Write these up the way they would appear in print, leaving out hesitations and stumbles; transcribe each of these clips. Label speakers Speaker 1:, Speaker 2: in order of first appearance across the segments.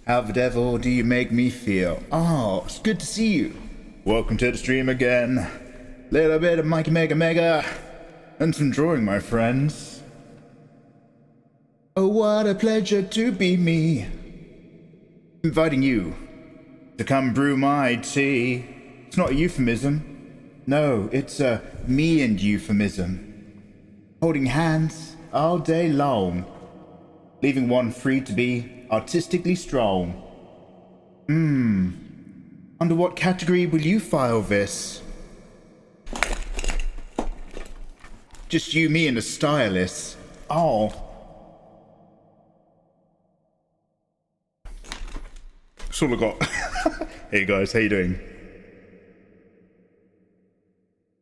Speaker 1: How the devil do you make me feel? Oh, it's good to see you. Welcome to the stream again. Little bit of Mikey Mega Mega and some drawing, my friends. Oh, what a pleasure to be me. Inviting you to come brew my tea. It's not a euphemism. No, it's a me and euphemism. Holding hands all day long, leaving one free to be artistically strong. Under what category will you file this? Just you, me, and a stylist. Oh. That's all I got. Hey guys, how you doing?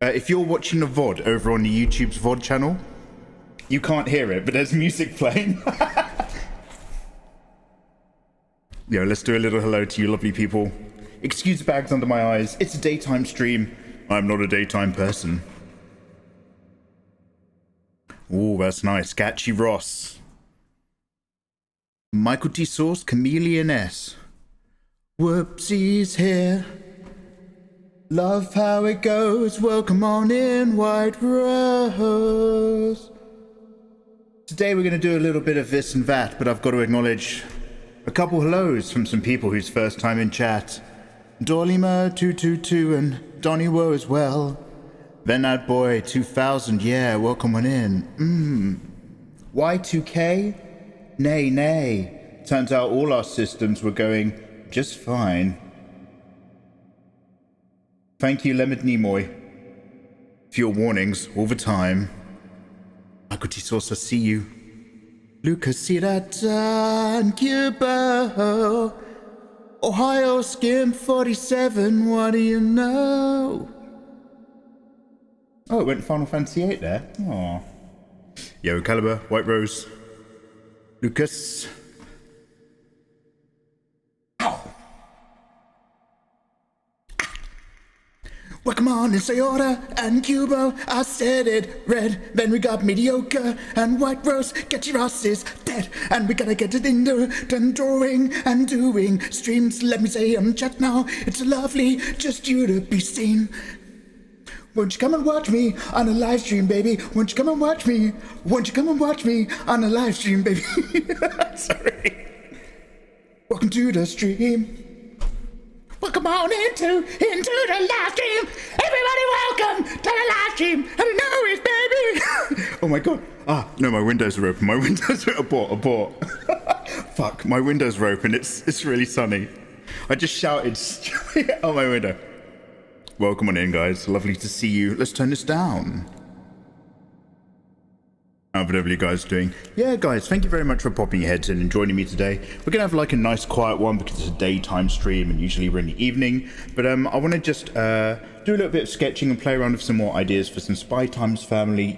Speaker 1: If you're watching the VOD over on the YouTube's VOD channel, you can't hear it, but there's music playing. Yo, let's do a little hello to you lovely people. Excuse the bags under my eyes. It's a daytime stream. I'm not a daytime person. Oh, that's nice. Gatchy Ross. Michael T. Sauce, Chameleon S. Whoopsies here. Love how it goes. Welcome on in, White Rose. Today we're going to do a little bit of this and that, but I've got to acknowledge a couple hellos from some people whose first time in chat. Dollyma222 and Donny Woe as well. Then that boy 2000, yeah, welcome on in. Y2K? Nay, nay. Turns out all our systems were going just fine. Thank you, Lemon Nimoy, for your warnings all the time. Akuti Sosa, see you. Lucas Sirata and Cuba. Ohio Skim 47, what do you know? Oh, it went Final Fantasy 8 there. Aw. Yo, Caliber, White Rose, Lucas. Well, come on and say order and Cubo, I said it, red, then we got mediocre, and White Rose, get your asses dead, and we gotta get it into done drawing and doing streams, let me say chat now, it's lovely just you to be seen. Won't you come and watch me on a live stream, baby? Won't you come and watch me? Won't you come and watch me on a live stream, baby? Sorry. Welcome to the stream. Welcome on into the live stream. Everybody welcome to the live stream. And you know it, baby. Oh my god. No, my windows are open. My windows are abort. Fuck, my windows are open. It's really sunny. I just shouted straight out my window. Welcome on in, guys. Lovely to see you. Let's turn this down. How are you guys doing? Yeah, guys, thank you very much for popping your heads in and joining me today. We're going to have like a nice quiet one because it's a daytime stream and usually we're in the evening. But I want to just do a little bit of sketching and play around with some more ideas for some Spy Times family.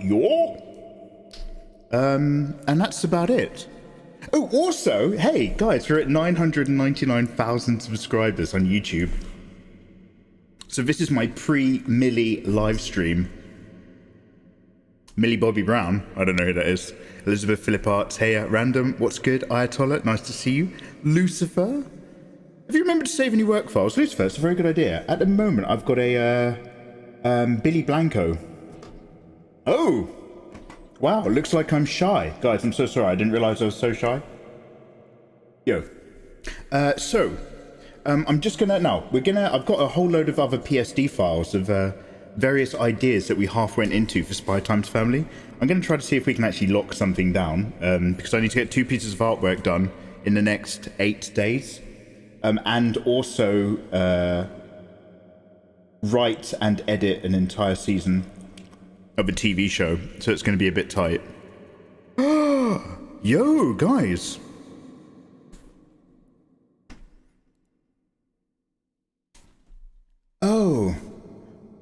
Speaker 1: And that's about it. Oh, also, hey, guys, we're at 999,000 subscribers on YouTube. So this is my pre-Millie live stream. Millie Bobby Brown, I don't know who that is. Elizabeth Phillip Arts, hey, Random, what's good? Ayatollah, nice to see you. Lucifer, have you remembered to save any work files? Lucifer, it's a very good idea. At the moment, I've got a Billy Blanco. Oh, wow, looks like I'm shy. Guys, I'm so sorry, I didn't realize I was so shy. Yo, I'm just gonna, I've got a whole load of other PSD files of various ideas that we half went into for Spy Times Family. I'm going to try to see if we can actually lock something down, because I need to get 2 pieces of artwork done in the next 8 days, and also write and edit an entire season of a TV show, so it's going to be a bit tight. Yo, guys. Oh.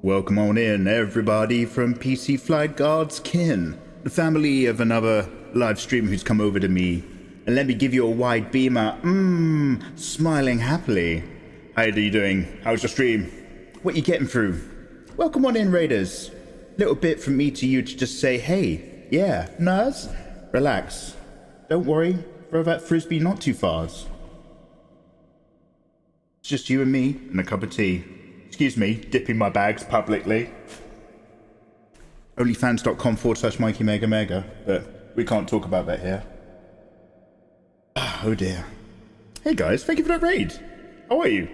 Speaker 1: Welcome on in, everybody from PC Flight God's kin, the family of another live streamer who's come over to me. And let me give you a wide beamer, smiling happily. How are you doing? How's your stream? What you getting through? Welcome on in, Raiders. Little bit from me to you to just say, hey, yeah, Naz, relax. Don't worry, throw that frisbee not too far. It's just you and me and a cup of tea. Excuse me, dipping my bags publicly. Onlyfans.com/Mikey Mega Mega, but we can't talk about that here. Oh dear. Hey guys, thank you for that raid. How are you?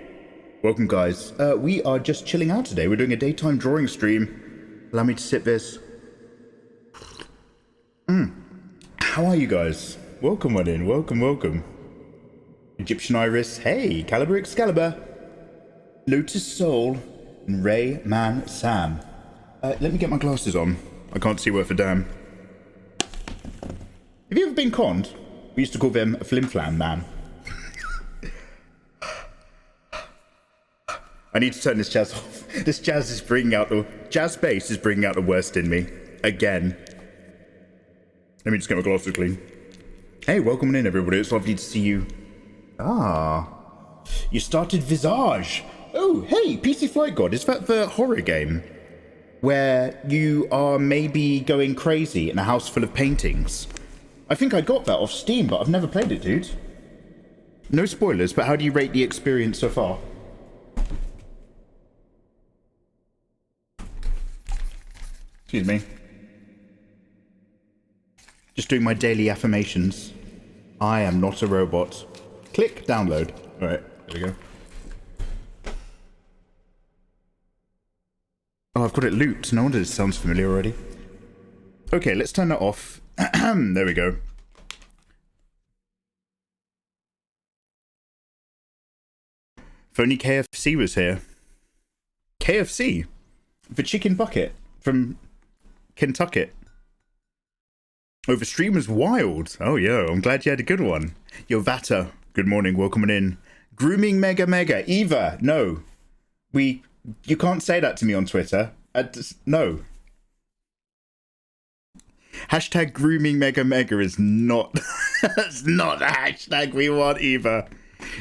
Speaker 1: Welcome guys. We are just chilling out today. We're doing a daytime drawing stream. Allow me to sip this. How are you guys? Welcome on in, welcome. Egyptian Iris, hey, Caliber Excalibur, Lotus Soul, and Ray Man Sam. Let me get my glasses on. I can't see worth a damn. Have you ever been conned? We used to call them a flim-flam man. I need to turn this jazz off. This jazz is bringing out the... Jazz bass is bringing out the worst in me. Again. Let me just get my glasses clean. Hey, welcome in everybody. It's lovely to see you. Ah. You started Visage. Oh, hey, PC Flight God. Is that the horror game? Where you are maybe going crazy in a house full of paintings? I think I got that off Steam, but I've never played it, dude. No spoilers, but how do you rate the experience so far? Excuse me. Just doing my daily affirmations. I am not a robot. Click download. All right, there we go. Oh, I've got it looped. No wonder this sounds familiar already. Okay, let's turn that off. There we go. If only KFC was here. KFC? The chicken bucket from Kentucky. Oh, the stream was wild. Oh, yeah, I'm glad you had a good one. Yo, Vata, good morning, welcome in. Grooming Mega Mega. Eva, no. You can't say that to me on Twitter. No. Hashtag grooming Mega Mega is not... That's not the hashtag we want, Eva.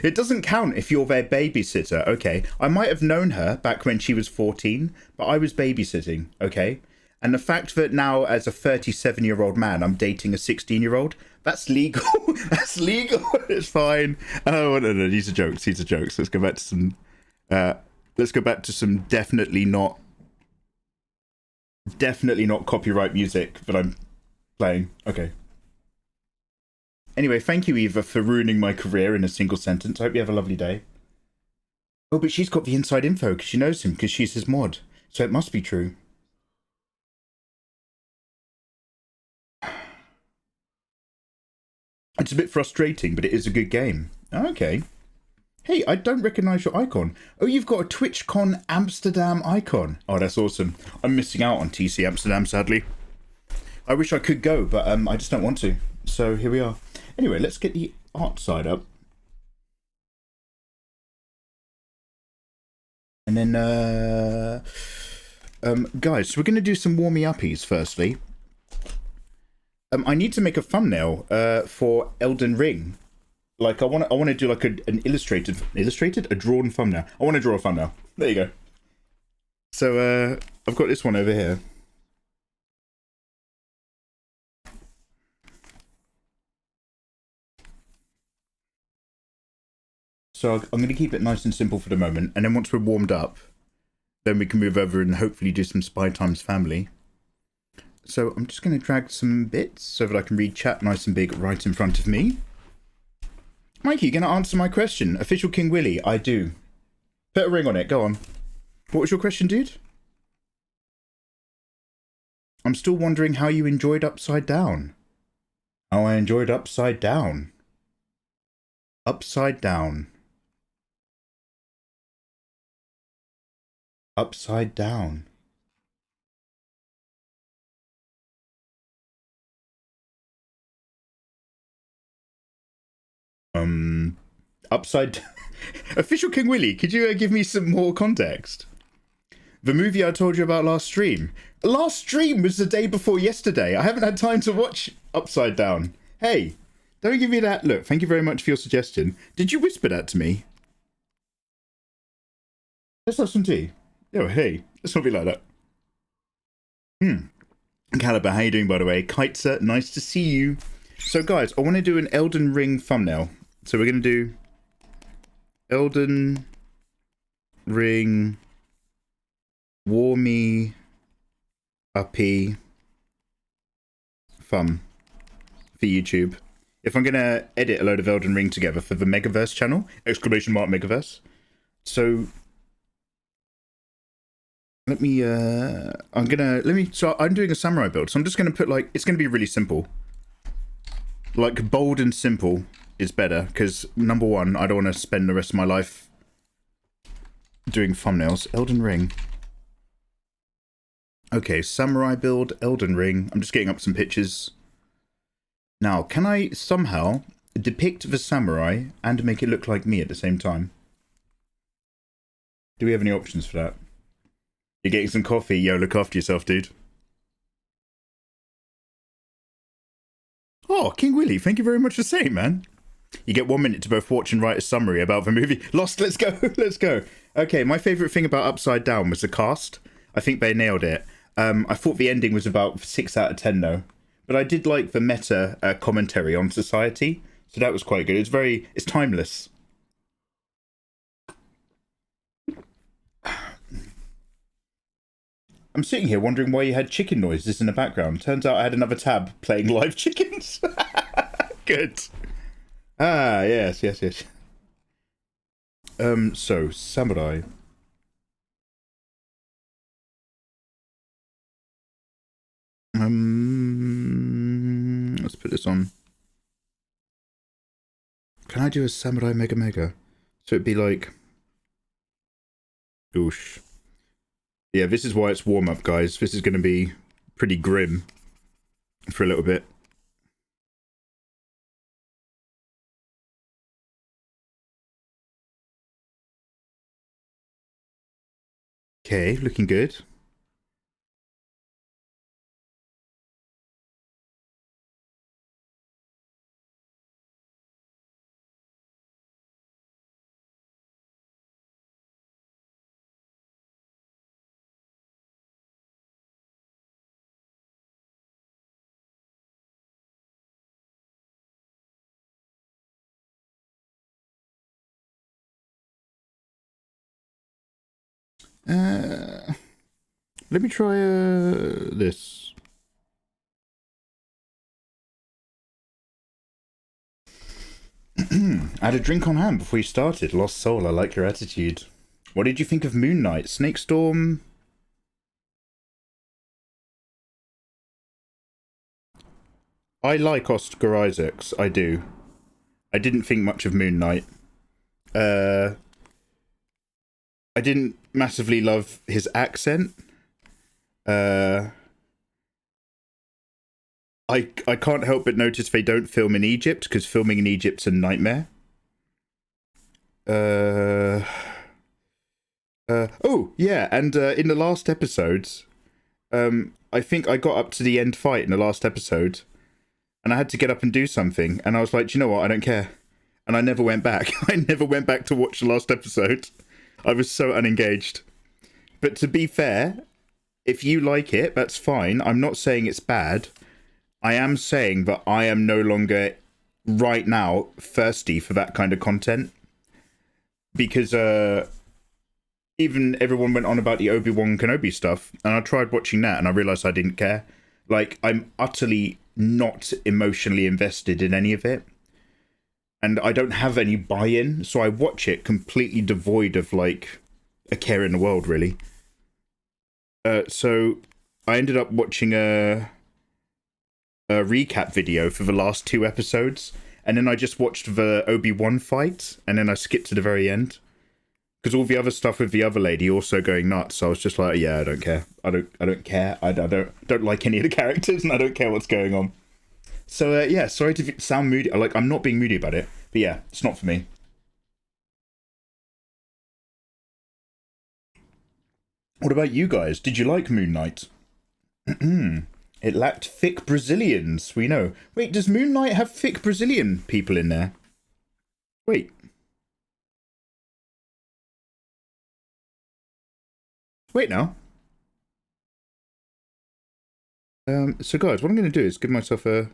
Speaker 1: It doesn't count if you're their babysitter, okay? I might have known her back when she was 14, but I was babysitting, okay? And the fact that now, as a 37-year-old man, I'm dating a 16-year-old, that's legal. That's legal. It's fine. Oh, no, these are jokes. These are jokes. Let's go back to some... let's go back to some definitely not copyright music that I'm playing. Okay. Anyway, thank you, Eva, for ruining my career in a single sentence. I hope you have a lovely day. Oh, but she's got the inside info because she knows him because she's his mod. So it must be true. It's a bit frustrating, but it is a good game. Okay. Hey, I don't recognise your icon. Oh, you've got a TwitchCon Amsterdam icon. Oh, that's awesome. I'm missing out on TC Amsterdam, sadly. I wish I could go, but I just don't want to. So here we are. Anyway, let's get the art side up. And then, guys, so we're going to do some warmy-uppies firstly. I need to make a thumbnail for Elden Ring. Like I want to do like an a drawn thumbnail. I want to draw a thumbnail. There you go. So I've got this one over here. So I'm going to keep it nice and simple for the moment, and then once we're warmed up, then we can move over and hopefully do some Spy Times Family. So I'm just going to drag some bits so that I can read chat nice and big right in front of me. Mikey, you going to answer my question? Official King Willy, I do. Put a ring on it, go on. What was your question, dude? I'm still wondering how you enjoyed Upside Down. How I enjoyed Upside Down. Upside Down. Upside Down. Upside... Official King Willy, could you give me some more context? The movie I told you about last stream. Last stream was the day before yesterday. I haven't had time to watch Upside Down. Hey, don't give me that look. Thank you very much for your suggestion. Did you whisper that to me? Let's have some tea. Oh, hey, let's not be like that. Caliber, how you doing, by the way? Kiteser, nice to see you. So, guys, I want to do an Elden Ring thumbnail. So we're going to do Elden ring, warmy, uppy, fun for YouTube. If I'm gonna edit a load of Elden Ring together for the Megaverse channel, exclamation mark Megaverse. So let me so I'm doing a samurai build, so I'm just gonna put like, it's gonna be really simple. Like bold and simple is better, because number one, I don't want to spend the rest of my life doing thumbnails. Elden Ring. Okay, samurai build, Elden Ring. I'm just getting up some pictures. Now, can I somehow depict the samurai and make it look like me at the same time? Do we have any options for that? You're getting some coffee? Yo, look after yourself, dude. Oh, King Willie, thank you very much for saying, man. You get 1 minute to both watch and write a summary about the movie. Lost, let's go, let's go. Okay, my favourite thing about Upside Down was the cast. I think they nailed it. I thought the ending was about 6 out of 10 though. But I did like the meta commentary on society. So that was quite good. It's timeless. I'm sitting here wondering why you had chicken noises in the background. Turns out I had another tab playing live chickens. Good. Ah, yes. So, samurai. Let's put this on. Can I do a samurai mega? So it'd be like... Oosh. Yeah, this is why it's warm-up, guys. This is going to be pretty grim for a little bit. Okay, looking good. Let me try this. I had a drink on hand before you started. Lost soul, I like your attitude. What did you think of Moon Knight? Snakestorm? I like Oscar Isaacs, I do. I didn't think much of Moon Knight. I didn't massively love his accent. I can't help but notice they don't film in Egypt, because filming in Egypt's a nightmare. Oh, yeah, and in the last episodes, I think I got up to the end fight in the last episode, and I had to get up and do something, and I was like, do you know what, I don't care. And I never went back. I never went back to watch the last episode. I was so unengaged. But to be fair, if you like it, that's fine. I'm not saying it's bad. I am saying that I am no longer, right now, thirsty for that kind of content. Because even everyone went on about the Obi-Wan Kenobi stuff, and I tried watching that, and I realised I didn't care. Like, I'm utterly not emotionally invested in any of it. And I don't have any buy-in, so I watch it completely devoid of, like, a care in the world, really. So I ended up watching a recap video for the last 2 episodes, and then I just watched the Obi-Wan fight, and then I skipped to the very end. Because all the other stuff with the other lady also going nuts, so I was just like, yeah, I don't care. I don't care. I don't like any of the characters, and I don't care what's going on. So, yeah, sorry to sound moody. Like, I'm not being moody about it. But yeah, it's not for me. What about you guys? Did you like Moon Knight? It lacked thick Brazilians, we know. Wait, does Moon Knight have thick Brazilian people in there? Wait. Wait now. So guys, what I'm going to do is give myself a...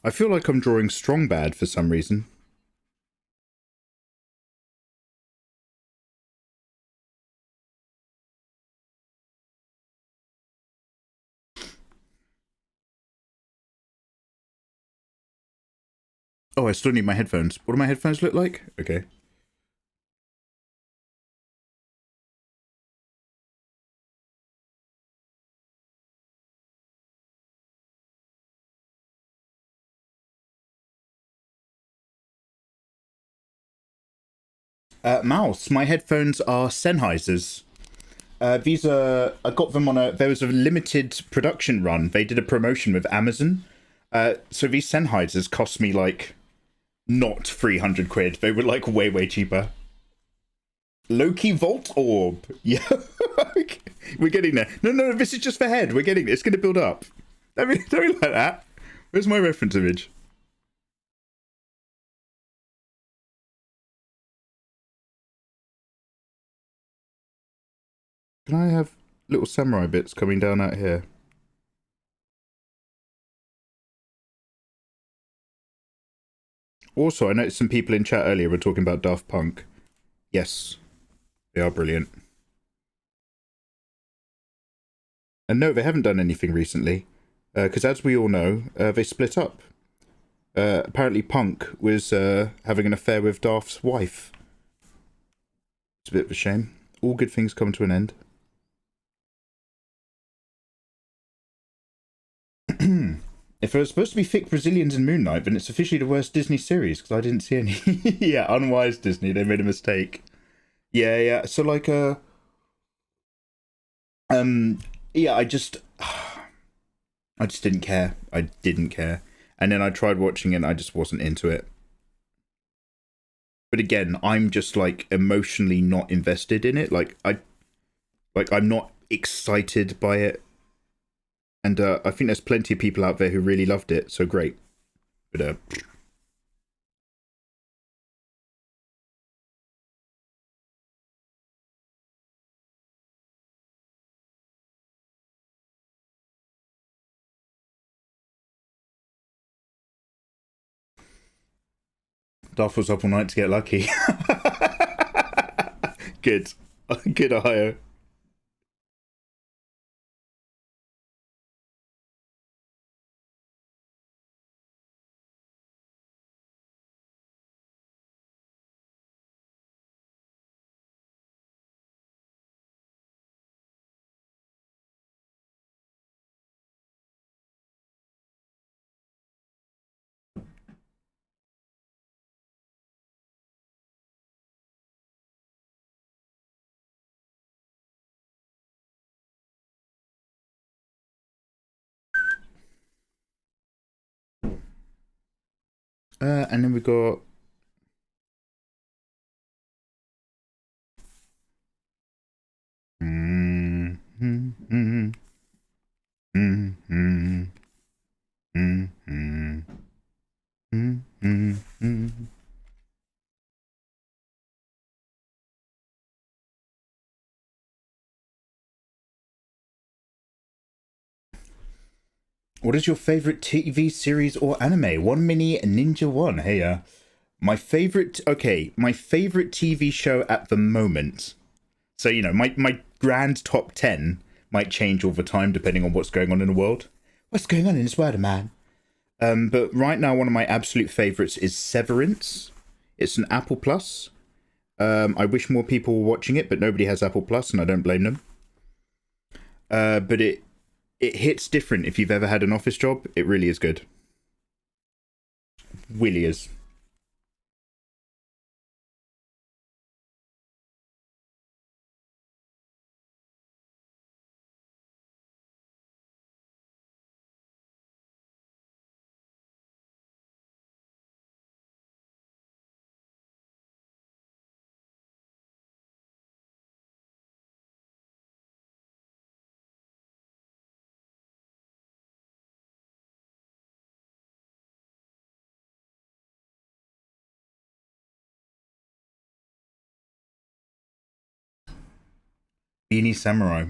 Speaker 1: I feel like I'm drawing strong bad for some reason. Oh, I still need my headphones. What do my headphones look like? Okay. Mouse. My headphones are Sennheisers. These are... I got them on a... There was a limited production run. They did a promotion with Amazon. So these Sennheisers cost me, like, not 300 quid. They were, like, way, way cheaper. Loki Volt Orb. Yeah. We're getting there. No, this is just for head. We're getting there. It's going to build up. Don't be like that. Where's my reference image? Can I have little samurai bits coming down out here? Also, I noticed some people in chat earlier were talking about Daft Punk. Yes, they are brilliant. And no, they haven't done anything recently. Because as we all know, they split up. Apparently Punk was having an affair with Daft's wife. It's a bit of a shame. All good things come to an end. If there was supposed to be thick Brazilians in Moon Knight, then it's officially the worst Disney series, because I didn't see any. Yeah, unwise Disney, they made a mistake. Yeah, so like, yeah, I just didn't care. I didn't care. And then I tried watching it and I just wasn't into it. But again, I'm just like emotionally not invested in it. I'm not excited by it. And I think there's plenty of people out there who really loved it, so great. But Darth was up all night to get lucky. Good. Good, Ohio. And then we got... What is your favorite TV series or anime? One Mini Ninja One. Hey, my favorite TV show at the moment. So, you know, my grand top 10 might change all the time depending on what's going on in the world. What's going on in this world, man? But right now, one of my absolute favorites is Severance. It's an Apple Plus. I wish more people were watching it, but nobody has Apple Plus, and I don't blame them. But it hits different if you've ever had an office job. It really is good. Really is. Beanie Samurai.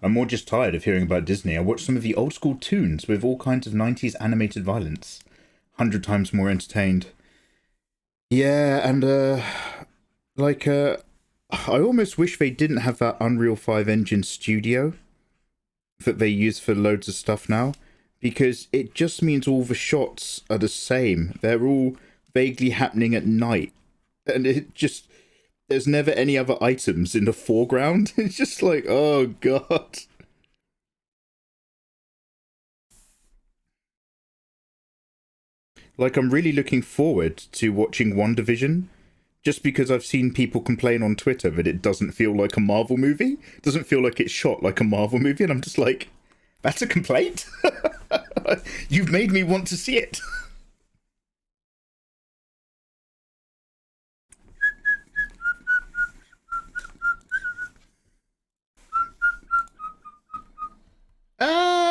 Speaker 1: I'm more just tired of hearing about Disney. I watched some of the old school toons with all kinds of 90s animated violence. 100 times more entertained. Yeah, and I almost wish they didn't have that Unreal 5 engine studio that they use for loads of stuff now, because it just means all the shots are the same. They're all vaguely happening at night, and it just, there's never any other items in the foreground. It's just like, oh god. Like, I'm really looking forward to watching WandaVision, just because I've seen people complain on Twitter that it doesn't feel like a Marvel movie. It doesn't feel like it's shot like a Marvel movie, and I'm just like, that's a complaint? You've made me want to see it.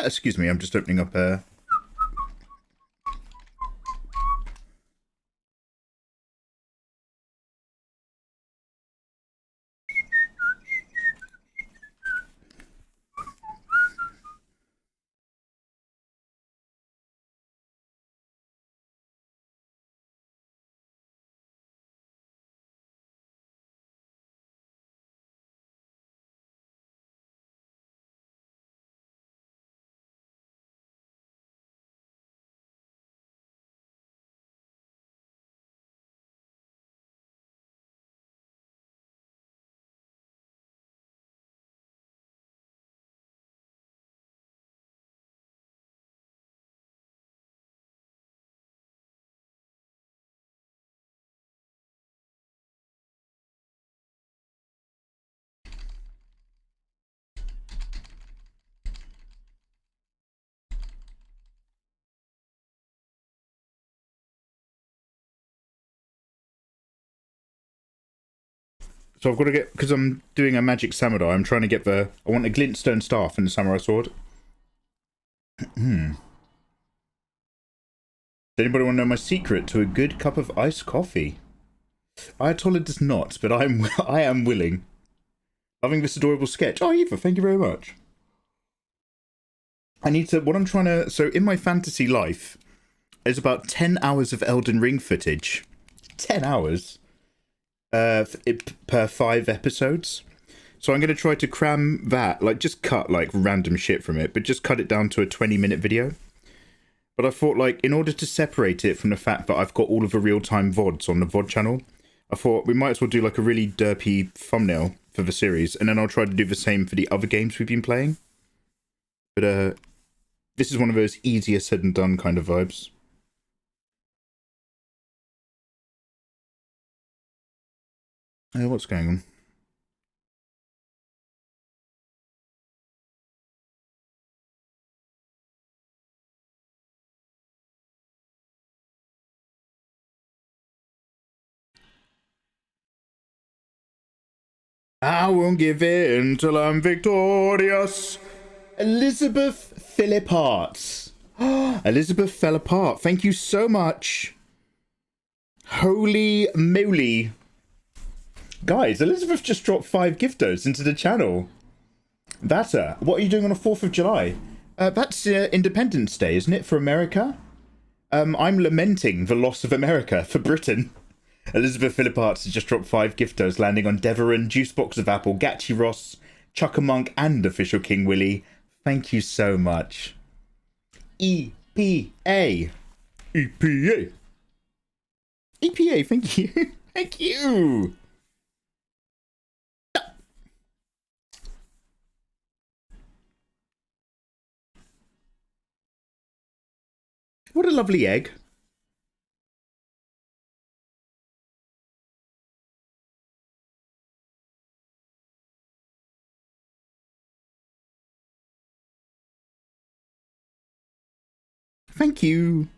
Speaker 1: Excuse me, I'm just opening up a... So I've got to get, because I'm doing a magic samurai, I'm trying to get I want a glintstone staff and a samurai sword. Does anybody want to know my secret to a good cup of iced coffee? Ayatollah does not, but I am willing. Loving this adorable sketch. Oh, Eva, thank you very much. I need to, what I'm trying to, so in my fantasy life, there's about 10 hours of Elden Ring footage. 10 hours? Per 5 episodes. So I'm going to try to cram that, like, just cut, like, random shit from it, but just cut it down to a 20-minute video. But I thought, like, in order to separate it from the fact that I've got all of the real-time VODs on the VOD channel, I thought we might as well do, like, a really derpy thumbnail for the series, and then I'll try to do the same for the other games we've been playing. But, this is one of those easier said than done kind of vibes. What's going on? I won't give in till I'm victorious. Elizabeth Philipparts. Elizabeth fell apart. Thank you so much. Holy moly. Guys, Elizabeth just dropped 5 giftos into the channel. What are you doing on the 4th of July? That's Independence Day, isn't it, for America? I'm lamenting the loss of America for Britain. Elizabeth Philipparts has just dropped 5 giftos, landing on Deveron, Juicebox of Apple, Gatchy Ross, Chuckamonk, and Official King Willie. Thank you so much. EPA. EPA. EPA, thank you. Thank you. What a lovely egg. Thank you.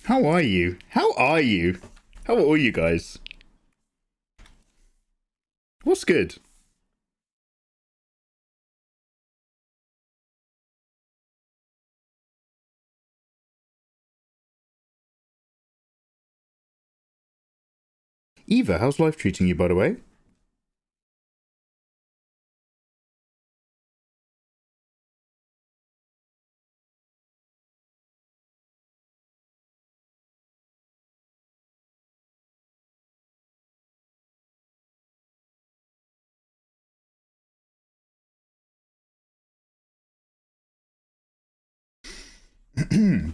Speaker 1: How are you? How are you? How are all you guys? What's good? Eva, how's life treating you, by the way?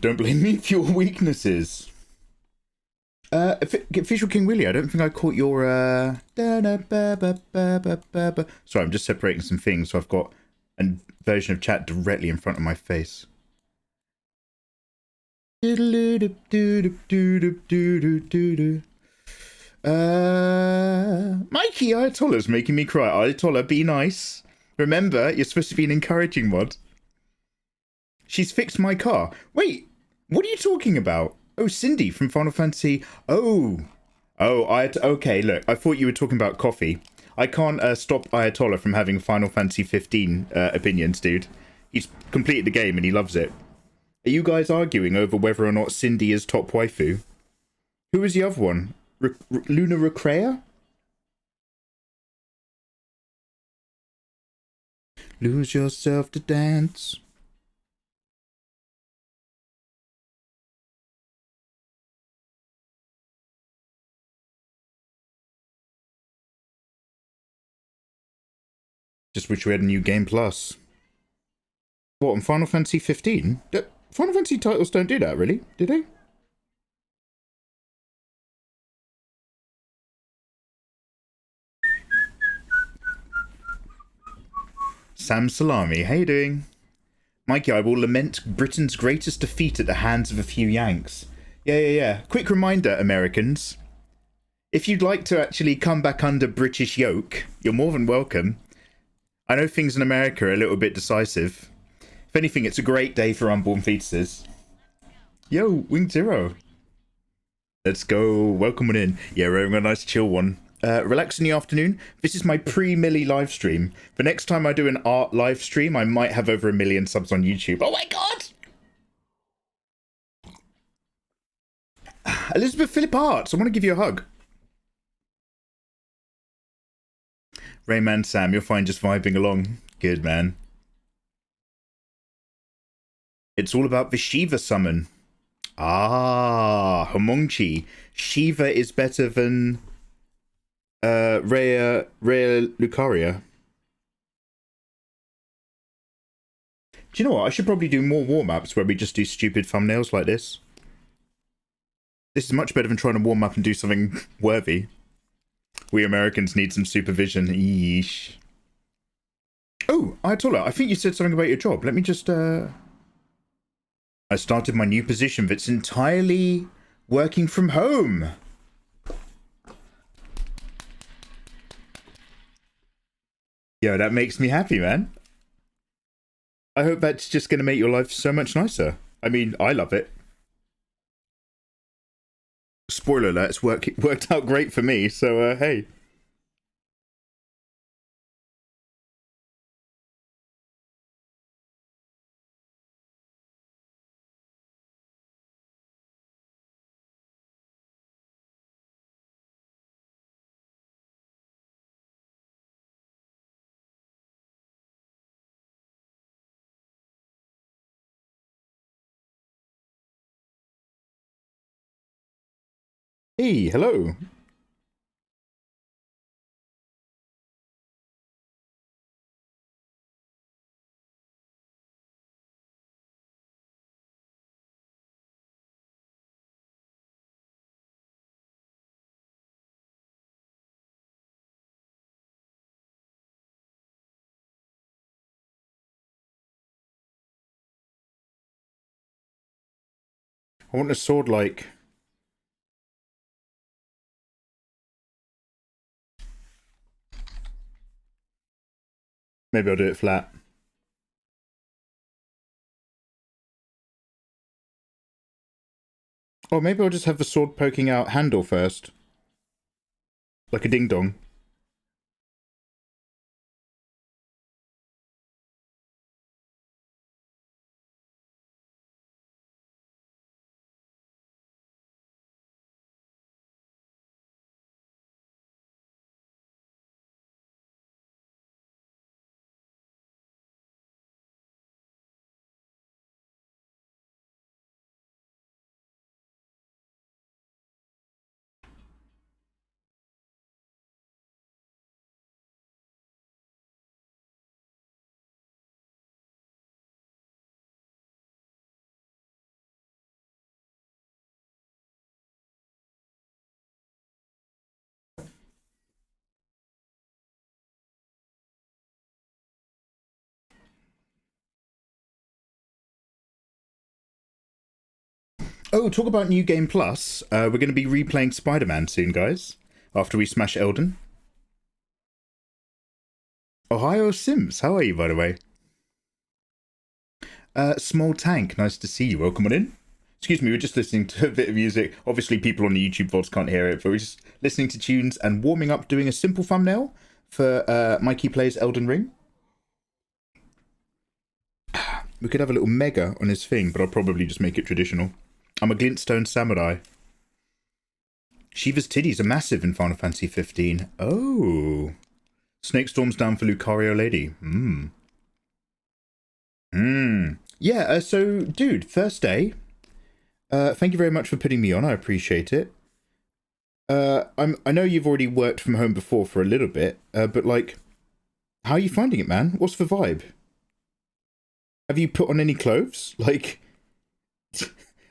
Speaker 1: Don't blame me for your weaknesses. Official King Willie, I don't think I caught your, Sorry, I'm just separating some things, so I've got a version of chat directly in front of my face. Mikey, Ayatollah's making me cry. Ayatollah, be nice. Remember, you're supposed to be an encouraging mod. She's fixed my car. Wait, what are you talking about? Oh, Cindy from Final Fantasy. Okay, look, I thought you were talking about coffee. I can't stop Ayatollah from having Final Fantasy 15 opinions, dude. He's completed the game and he loves it. Are you guys arguing over whether or not Cindy is top waifu? Who was the other one? Luna Recrea? Lose yourself to dance. Just wish we had a new Game Plus. What, on Final Fantasy 15? Final Fantasy titles don't do that, really? Do they? Sam Salami, how you doing? Mikey, I will lament Britain's greatest defeat at the hands of a few Yanks. Yeah. Quick reminder, Americans. If you'd like to actually come back under British yoke, you're more than welcome. I know things in America are a little bit decisive. If anything, it's a great day for unborn fetuses. Yo, Wing Zero. Let's go. Welcome on in. Yeah, we're having a nice chill one. Relax in the afternoon. This is my pre-Millie live stream. The next time I do an art live stream, I might have over 1 million subs on YouTube. Oh my god! Elizabeth Phillip Arts, I want to give you a hug. Rayman Sam, you're fine just vibing along. Good, man. It's all about the Shiva summon. Ah, Homongchi. Shiva is better than Rhea Lucaria. Do you know what? I should probably do more warm-ups where we just do stupid thumbnails like this. This is much better than trying to warm up and do something worthy. We Americans need some supervision. Yeesh. Oh, Ayatollah, I think you said something about your job. Let me just, I started my new position that's entirely working from home. Yo, that makes me happy, man. I hope that's just going to make your life so much nicer. I mean, I love it. Spoiler alert, it's worked out great for me, so, hey. Hey, hello. I want a sword like... Maybe I'll do it flat. Or maybe I'll just have the sword poking out handle first. Like a ding-dong. Oh, talk about New Game Plus. We're going to be replaying Spider-Man soon, guys. After we smash Elden. Ohio Sims, how are you, by the way? Small Tank, nice to see you. Welcome on in. Excuse me, we're just listening to a bit of music. Obviously, people on the YouTube VODs can't hear it, but we're just listening to tunes and warming up, doing a simple thumbnail for Mikey Plays Elden Ring. We could have a little mega on his thing, but I'll probably just make it traditional. I'm a glintstone samurai. Shiva's titties are massive in Final Fantasy 15. Oh. Snake storms down for Lucario Lady. Yeah, so, dude, first day. Thank you very much for putting me on. I appreciate it. I know you've already worked from home before for a little bit, but, like, how are you finding it, man? What's the vibe? Have you put on any clothes? Like,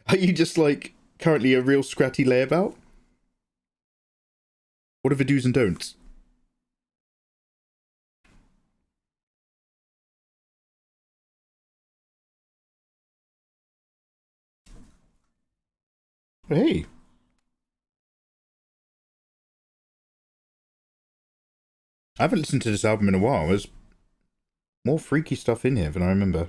Speaker 1: are you just, like, currently a real scratty layabout? What are the do's and don'ts? Hey. I haven't listened to this album in a while. There's more freaky stuff in here than I remember.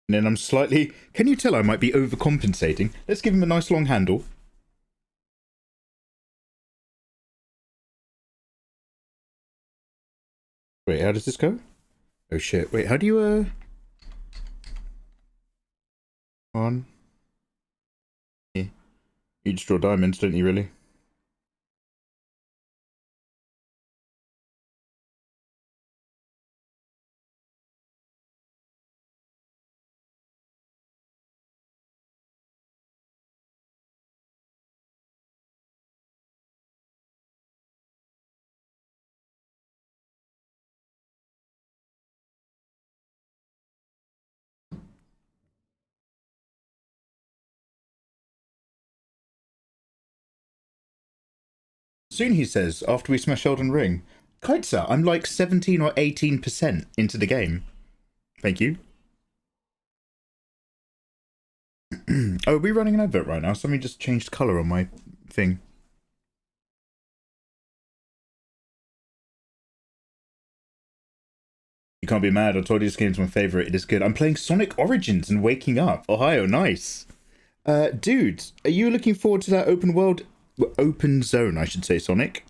Speaker 1: And then I'm slightly... Can you tell I might be overcompensating? Let's give him a nice long handle. Wait, how does this go? Oh shit. Wait, how do you, on? Yeah. You just draw diamonds, don't you, really? Soon, he says, after we smash Elden Ring. Kaitsa, I'm like 17 or 18% into the game. Thank you. Oh, are we running an advert right now? Something just changed colour on my thing. You can't be mad. I told you this game's my favourite. It is good. I'm playing Sonic Origins and waking up. Ohio, nice. Dude, are you looking forward to that open world... Open zone, I should say, Sonic?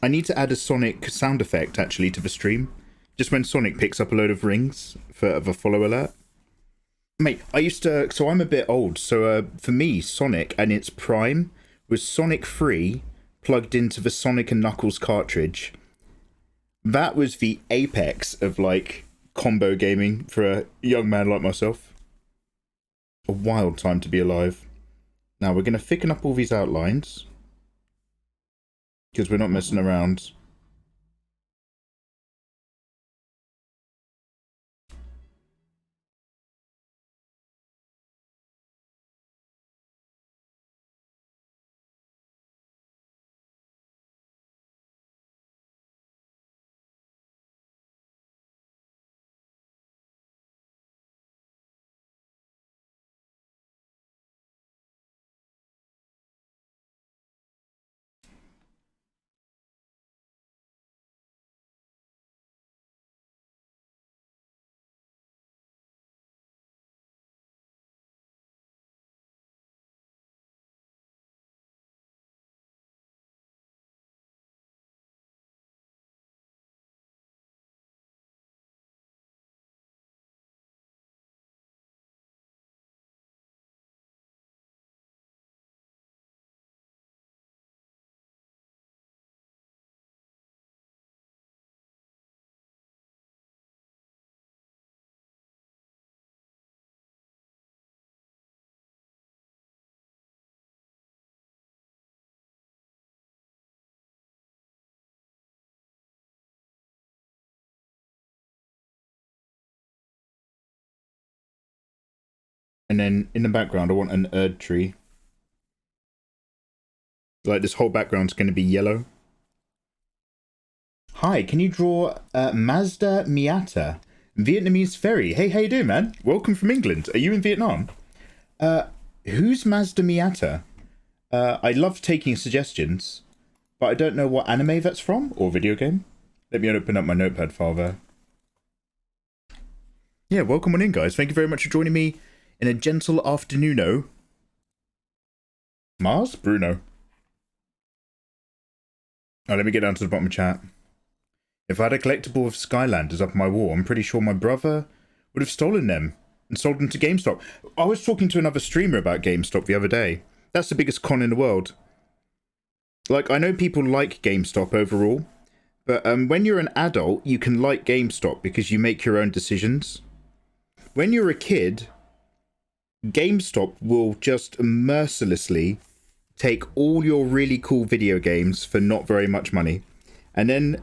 Speaker 1: I need to add a Sonic sound effect, actually, to the stream. Just when Sonic picks up a load of rings for the follow alert. Mate, I used to... So I'm a bit old. So for me, Sonic and its prime was Sonic 3 plugged into the Sonic and Knuckles cartridge. That was the apex of, like, combo gaming for a young man like myself. A wild time to be alive. Now, we're going to thicken up all these outlines. Because we're not messing around. And then in the background, I want an Erd tree. Like this whole background's going to be yellow. Hi, can you draw Mazda Miata? Vietnamese ferry. Hey, how you doing, man? Welcome from England. Are you in Vietnam? Who's Mazda Miata? I love taking suggestions, but I don't know what anime that's from or video game. Let me open up my notepad file there. Yeah, welcome on in, guys. Thank you very much for joining me in a gentle afternoon-o. Mars? Bruno. Oh, let me get down to the bottom of chat. If I had a collectible of Skylanders up on my wall, I'm pretty sure my brother would have stolen them and sold them to GameStop. I was talking to another streamer about GameStop the other day. That's the biggest con in the world. Like, I know people like GameStop overall, but when you're an adult, you can like GameStop because you make your own decisions. When you're a kid, GameStop will just mercilessly take all your really cool video games for not very much money. And then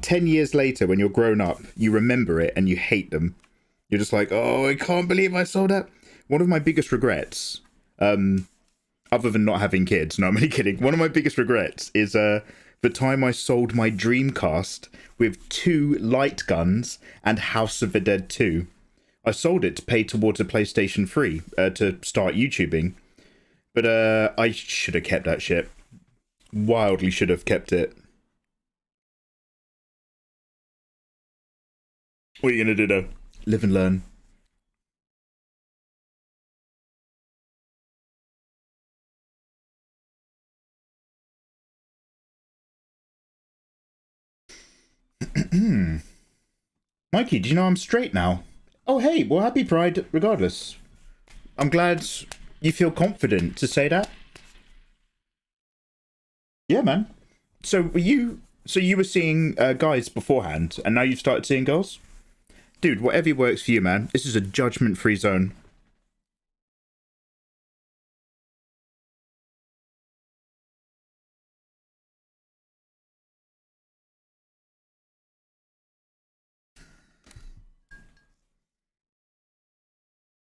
Speaker 1: 10 years later, when you're grown up, you remember it and you hate them. You're just like, oh, I can't believe I sold that. One of my biggest regrets, other than not having kids, no, I'm only kidding. One of my biggest regrets is the time I sold my Dreamcast with 2 light guns and House of the Dead 2. I sold it to pay towards a PlayStation 3 to start YouTubing. But I should have kept that shit. Wildly should have kept it. What are you going to do though? Live and learn. Mikey, do you know I'm straight now? Oh, hey, well, happy Pride regardless. I'm glad you feel confident to say that. Yeah, man. So you were seeing guys beforehand, and now you've started seeing girls? Dude, whatever works for you, man. This is a judgment-free zone.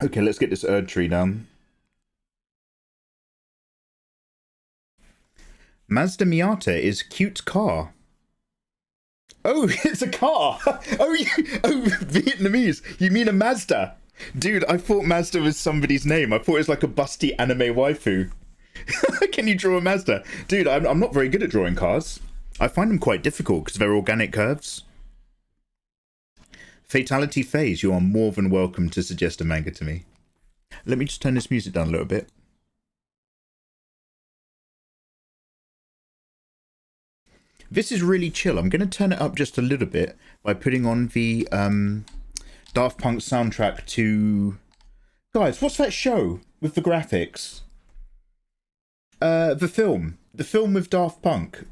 Speaker 1: Okay, let's get this Erd tree down. Mazda Miata is cute car. Oh, it's a car. Oh, Vietnamese. You mean a Mazda? Dude, I thought Mazda was somebody's name. I thought it was like a busty anime waifu. Can you draw a Mazda? Dude, I'm not very good at drawing cars. I find them quite difficult because they're organic curves. Fatality Phase, you are more than welcome to suggest a manga to me. Let me just turn this music down a little bit. This is really chill. I'm going to turn it up just a little bit by putting on the Daft Punk soundtrack to... Guys, what's that show with the graphics? The film. The film with Daft Punk.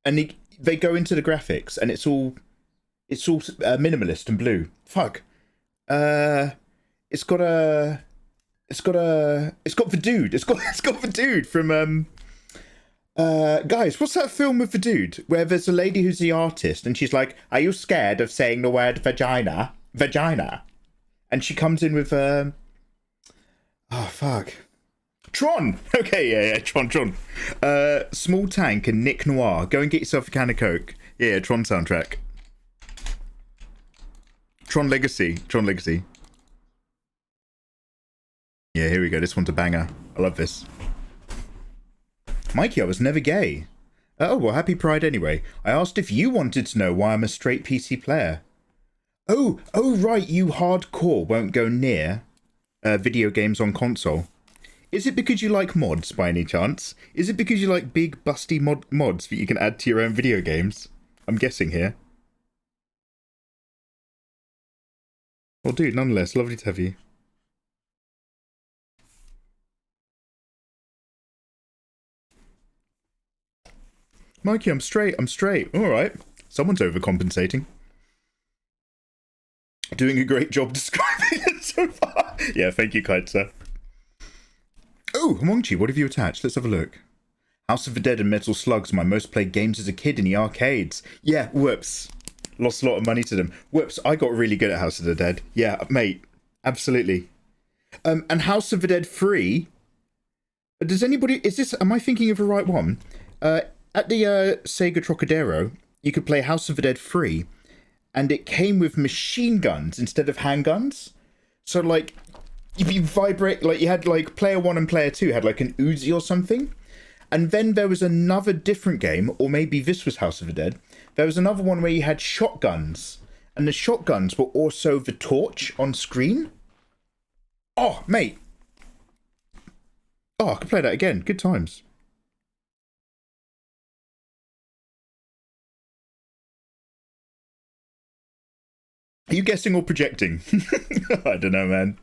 Speaker 1: And they go into the graphics and it's all minimalist and blue. Fuck. It's got the dude. It's got the dude from guys, what's that film with the dude where there's a lady who's the artist and she's like, are you scared of saying the word vagina? And she comes in with oh fuck. Tron! Okay, yeah, Tron. Small Tank and Nick Noir. Go and get yourself a can of Coke. Yeah, Tron soundtrack. Tron Legacy. Yeah, here we go. This one's a banger. I love this. Mikey, I was never gay. Oh, well, happy Pride anyway. I asked if you wanted to know why I'm a straight PC player. Oh, right, you hardcore won't go near video games on console. Is it because you like mods, by any chance? Is it because you like big, busty mods that you can add to your own video games? I'm guessing here. Well, dude, nonetheless, lovely to have you. Mikey, I'm straight. Alright. Someone's overcompensating. Doing a great job describing it so far. Yeah, thank you, kind sir. Oh, Mongchi, what have you attached? Let's have a look. House of the Dead and Metal Slugs, my most played games as a kid in the arcades. Yeah, whoops. Lost a lot of money to them. Whoops, I got really good at House of the Dead. Yeah, mate. Absolutely. And House of the Dead 3. Does anybody... Am I thinking of the right one? At the Sega Trocadero, you could play House of the Dead 3, and it came with machine guns instead of handguns. So, like, if you vibrate... Like, you had, like, player 1 and player 2 had, like, an Uzi or something. And then there was another different game, or maybe this was House of the Dead. There was another one where you had shotguns. And the shotguns were also the torch on screen. Oh, mate. Oh, I could play that again. Good times. Are you guessing or projecting? I don't know, man.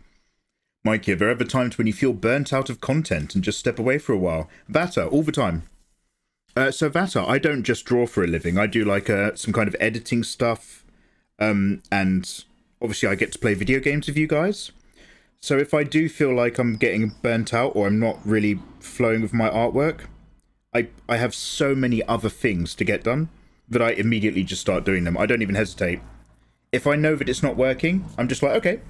Speaker 1: Mikey, are there ever times when you feel burnt out of content and just step away for a while? Vata, all the time. So Vata, I don't just draw for a living. I do like some kind of editing stuff. And obviously I get to play video games with you guys. So if I do feel like I'm getting burnt out or I'm not really flowing with my artwork, I have so many other things to get done that I immediately just start doing them. I don't even hesitate. If I know that it's not working, I'm just like, okay.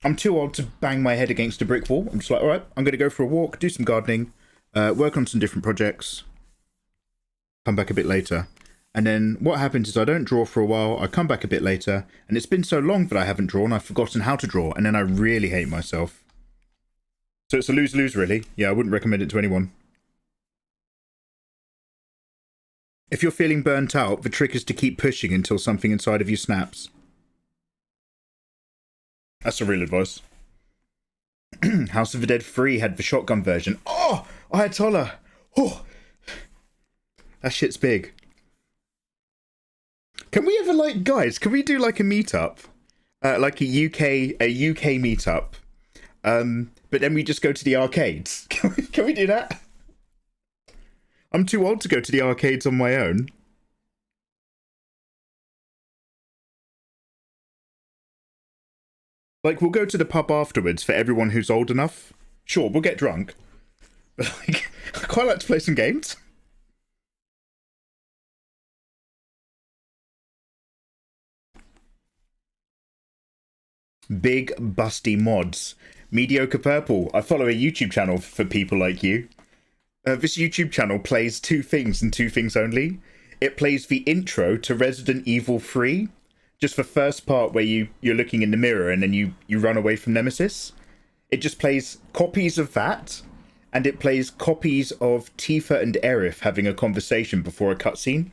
Speaker 1: I'm too old to bang my head against a brick wall. I'm just like, all right, I'm going to go for a walk, do some gardening, work on some different projects, come back a bit later. And then what happens is I don't draw for a while, I come back a bit later, and it's been so long that I haven't drawn, I've forgotten how to draw, and then I really hate myself. So it's a lose-lose, really. Yeah, I wouldn't recommend it to anyone. If you're feeling burnt out, the trick is to keep pushing until something inside of you snaps. That's the real advice. House of the Dead 3 had the shotgun version. Oh, Ayatollah. Oh, that shit's big. Can we ever, like, guys, can we do, like, a meetup? Like a UK meetup. But then we just go to the arcades. Can we do that? I'm too old to go to the arcades on my own. Like, we'll go to the pub afterwards for everyone who's old enough. Sure, we'll get drunk. But, like, I quite like to play some games. Big, busty mods. Mediocre Purple. I follow a YouTube channel for people like you. This YouTube channel plays two things and two things only. It plays the intro to Resident Evil 3. Just the first part where you're looking in the mirror and then you run away from Nemesis. It just plays copies of that. And it plays copies of Tifa and Aerith having a conversation before a cutscene.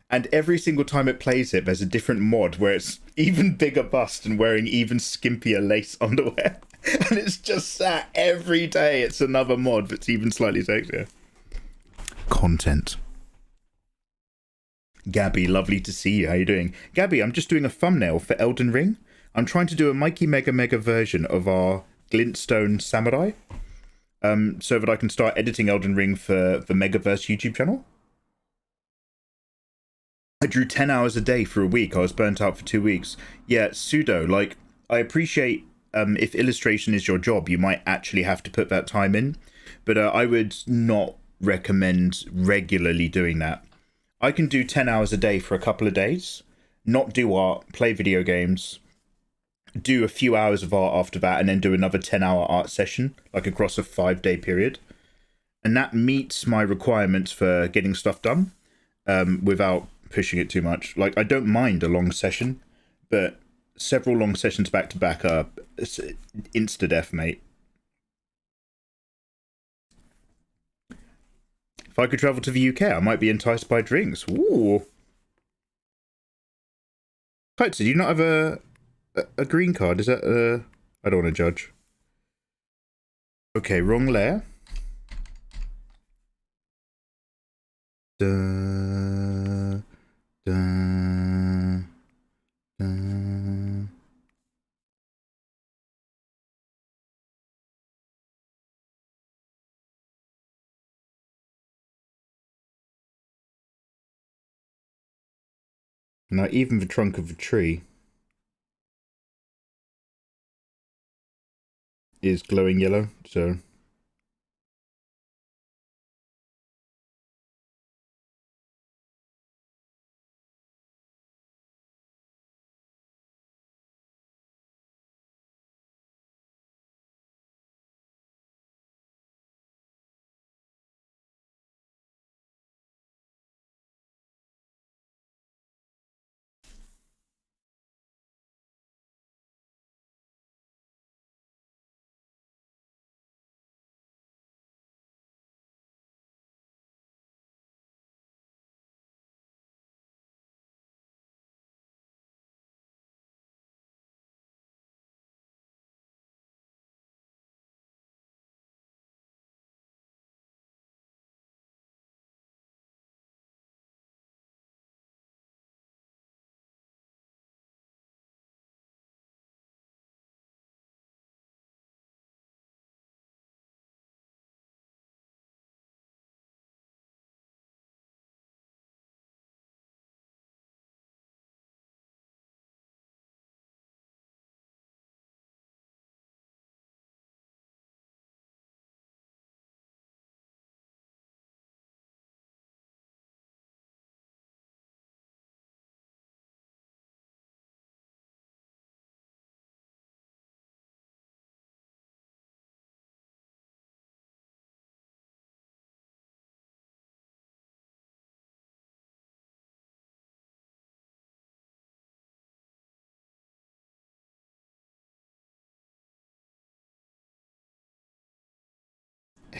Speaker 1: And every single time it plays it, there's a different mod where it's even bigger bust and wearing even skimpier lace underwear. And it's just that every day it's another mod that's even slightly sexier. Content. Gabby, lovely to see you. How you doing? Gabby, I'm just doing a thumbnail for Elden Ring. I'm trying to do a Mikey Mega Mega version of our Glintstone Samurai. So that I can start editing Elden Ring for the Megaverse YouTube channel. I drew 10 hours a day for a week. I was burnt out for 2 weeks. Yeah, pseudo. Like, I appreciate if illustration is your job, you might actually have to put that time in. But I would not recommend regularly doing that. I can do 10 hours a day for a couple of days, not do art, play video games, do a few hours of art after that, and then do another 10-hour art session, like across a 5-day period. And that meets my requirements for getting stuff done without pushing it too much. Like, I don't mind a long session, but several long sessions back to back are insta death, mate. If I could travel to the UK, I might be enticed by drinks. Ooh. Kites, do you not have a green card? Is that I don't want to judge. Okay, wrong layer. Da, da, da. Now, even the trunk of a tree is glowing yellow, so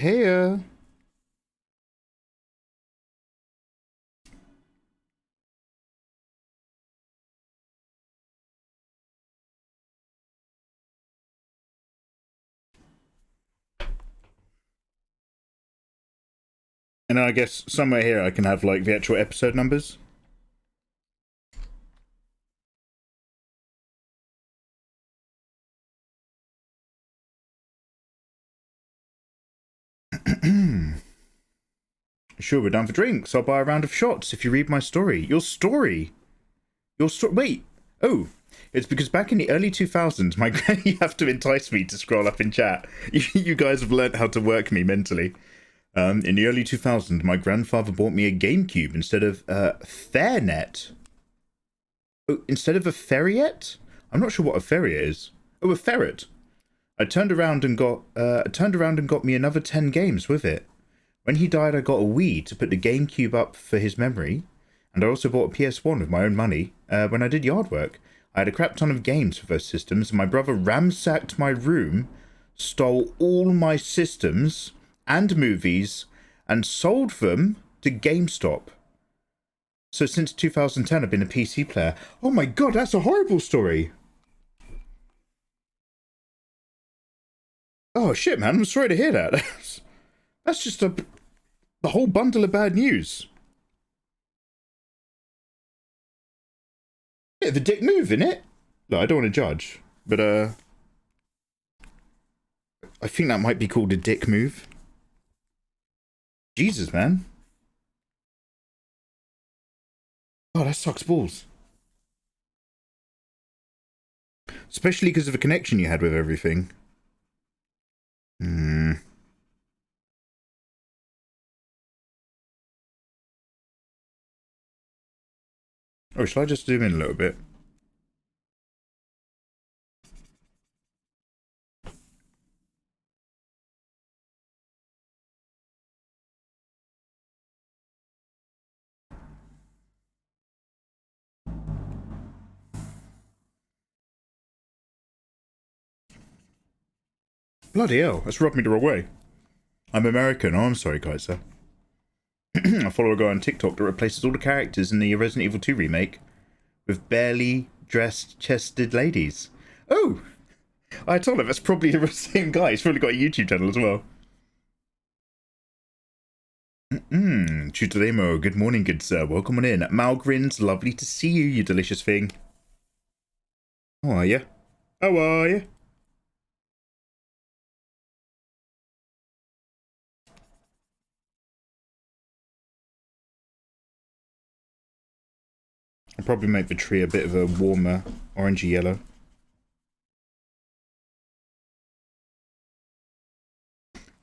Speaker 1: Hey. And I guess somewhere here I can have like the actual episode numbers. Sure, we're done for drinks. I'll buy a round of shots if you read my story. Your story? Your story? Wait. Oh, it's because back in the early 2000s, my you have to entice me to scroll up in chat. You guys have learnt how to work me mentally. In the early 2000s, my grandfather bought me a GameCube instead of a Fairnet. Oh, instead of a Ferriet? I'm not sure what a Ferriet is. Oh, a ferret. I turned around and got me another 10 games with it. When he died, I got a Wii to put the GameCube up for his memory, and I also bought a PS1 with my own money when I did yard work. I had a crap ton of games for those systems, and my brother ransacked my room, stole all my systems and movies, and sold them to GameStop. So since 2010, I've been a PC player. Oh my god, that's a horrible story! Oh shit, man, I'm sorry to hear that. That's just the whole bundle of bad news. Bit of a dick move, innit? Look, I don't want to judge, but I think that might be called a dick move. Jesus, man. Oh, that sucks balls. Especially because of the connection you had with everything. Oh, shall I just zoom in a little bit? Bloody hell, that's rubbed me the wrong way. I'm American. Oh, I'm sorry, Kaiser. I follow a guy on TikTok that replaces all the characters in the Resident Evil 2 remake with barely dressed chested ladies. Oh! I told him that's probably the same guy. He's probably got a YouTube channel as well. Chutaremo, good morning, good sir. Welcome on in. Malgrins, lovely to see you, you delicious thing. How are you? How are you? I'll probably make the tree a bit of a warmer orangey yellow.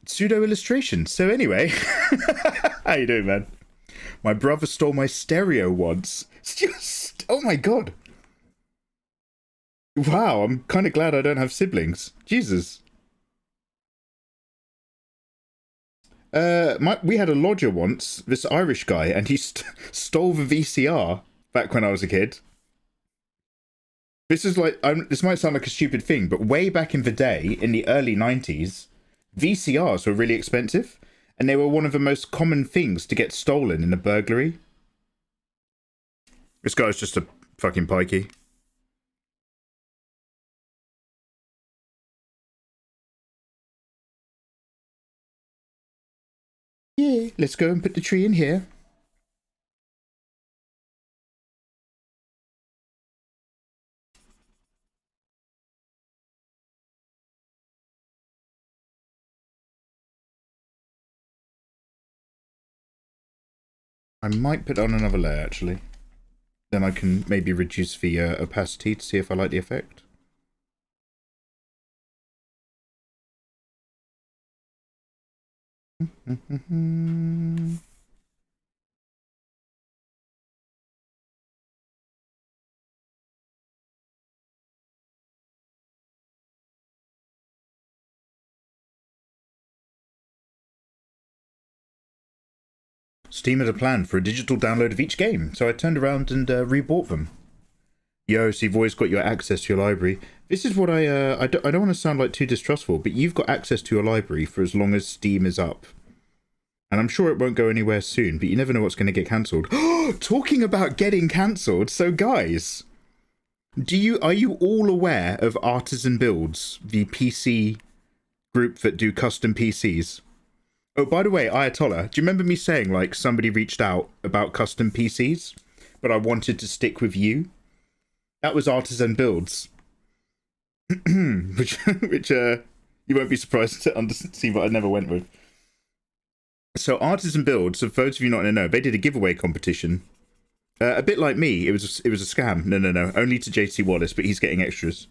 Speaker 1: Pseudo illustration. So anyway, how you doing, man? My brother stole my stereo once. It's just, oh my god. Wow, I'm kind of glad I don't have siblings. Jesus. We had a lodger once, this Irish guy, and he stole the VCR back when I was a kid. This is like, this might sound like a stupid thing, but way back in the day, in the early 90s, VCRs were really expensive, and they were one of the most common things to get stolen in a burglary. This guy's just a fucking pikey. Yeah, let's go and put the tree in here. I might put on another layer, actually. Then I can maybe reduce the opacity to see if I like the effect. Steam had a plan for a digital download of each game, so I turned around and rebought them. Yo, so you've always got your access to your library.
Speaker 2: This is what I don't want to sound like too distrustful, but you've got access to your library for as long as Steam is up. And I'm sure it won't go anywhere soon, but you never know what's going to get cancelled. Talking about getting cancelled, so guys, are you all aware of Artisan Builds, the PC group that do custom PCs? Oh, by the way, Ayatollah, do you remember me saying, like, somebody reached out about custom PCs, but I wanted to stick with you? That was Artisan Builds. which you won't be surprised to see what I never went with. So Artisan Builds, for those of you not to know, they did a giveaway competition. A bit like me, it was a scam. No, only to JC Wallace, but he's getting extras.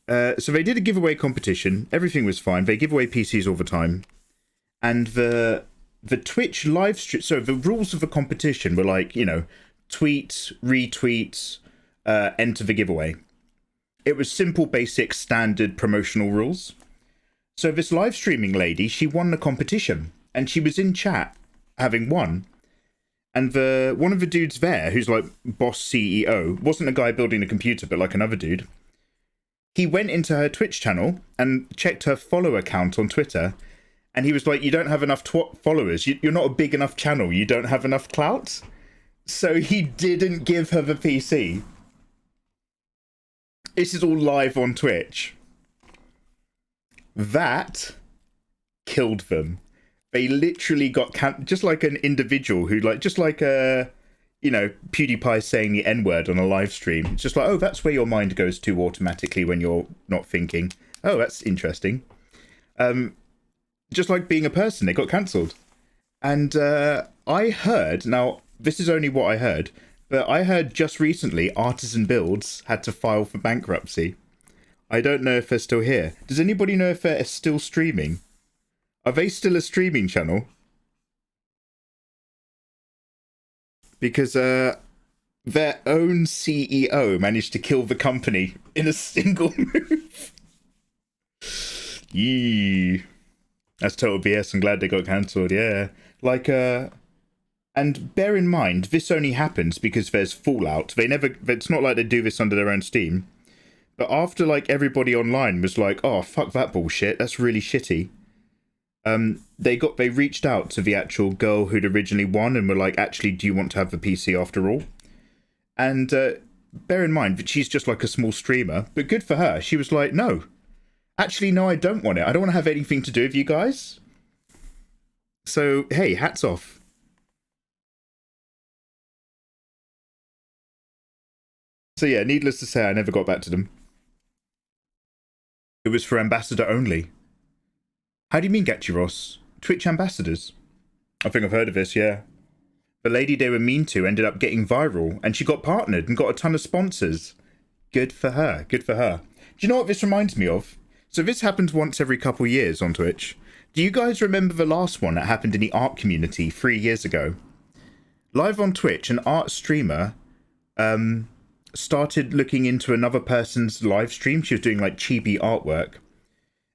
Speaker 2: So they did a giveaway competition. Everything was fine. They give away PCs all the time. And the Twitch live stream, so the rules of the competition were like, you know, tweet, retweet, enter the giveaway. It was simple, basic, standard promotional rules. So this live streaming lady, she won the competition. And she was in chat, having won. And one of the dudes there, who's like boss CEO, wasn't a guy building a computer, but like another dude. He went into her Twitch channel and checked her follower count on Twitter. And he was like, you don't have enough followers. You're not a big enough channel. You don't have enough clout. So he didn't give her the PC. This is all live on Twitch. That killed them. They literally got just like an individual who, like, just like you know, PewDiePie saying the N-word on a live stream. It's just like, oh, that's where your mind goes to automatically when you're not thinking. Oh, that's interesting. Just like being a person, they got cancelled. And I heard, now this is only what I heard, but I heard just recently Artisan Builds had to file for bankruptcy. I don't know if they're still here. Does anybody know if they're still streaming? Are they still a streaming channel? Because their own CEO managed to kill the company in a single move. Yee. That's total BS. I'm glad they got cancelled, yeah. Like, and bear in mind, this only happens because there's fallout. It's not like they do this under their own steam. But after, like, everybody online was like, oh, fuck that bullshit, that's really shitty. They reached out to the actual girl who'd originally won and were like, actually, do you want to have the PC after all? And bear in mind that she's just like a small streamer, but good for her. She was like, no. Actually, no, I don't want it. I don't want to have anything to do with you guys. So, hey, hats off. So yeah, needless to say, I never got back to them. It was for ambassador only. How do you mean, Gachiros? Twitch ambassadors? I think I've heard of this, yeah. The lady they were mean to ended up getting viral, and she got partnered and got a ton of sponsors. Good for her, good for her. Do you know what this reminds me of? So this happens once every couple years on Twitch. Do you guys remember the last one that happened in the art community 3 years ago? Live on Twitch, an art streamer started looking into another person's live stream. She was doing like chibi artwork.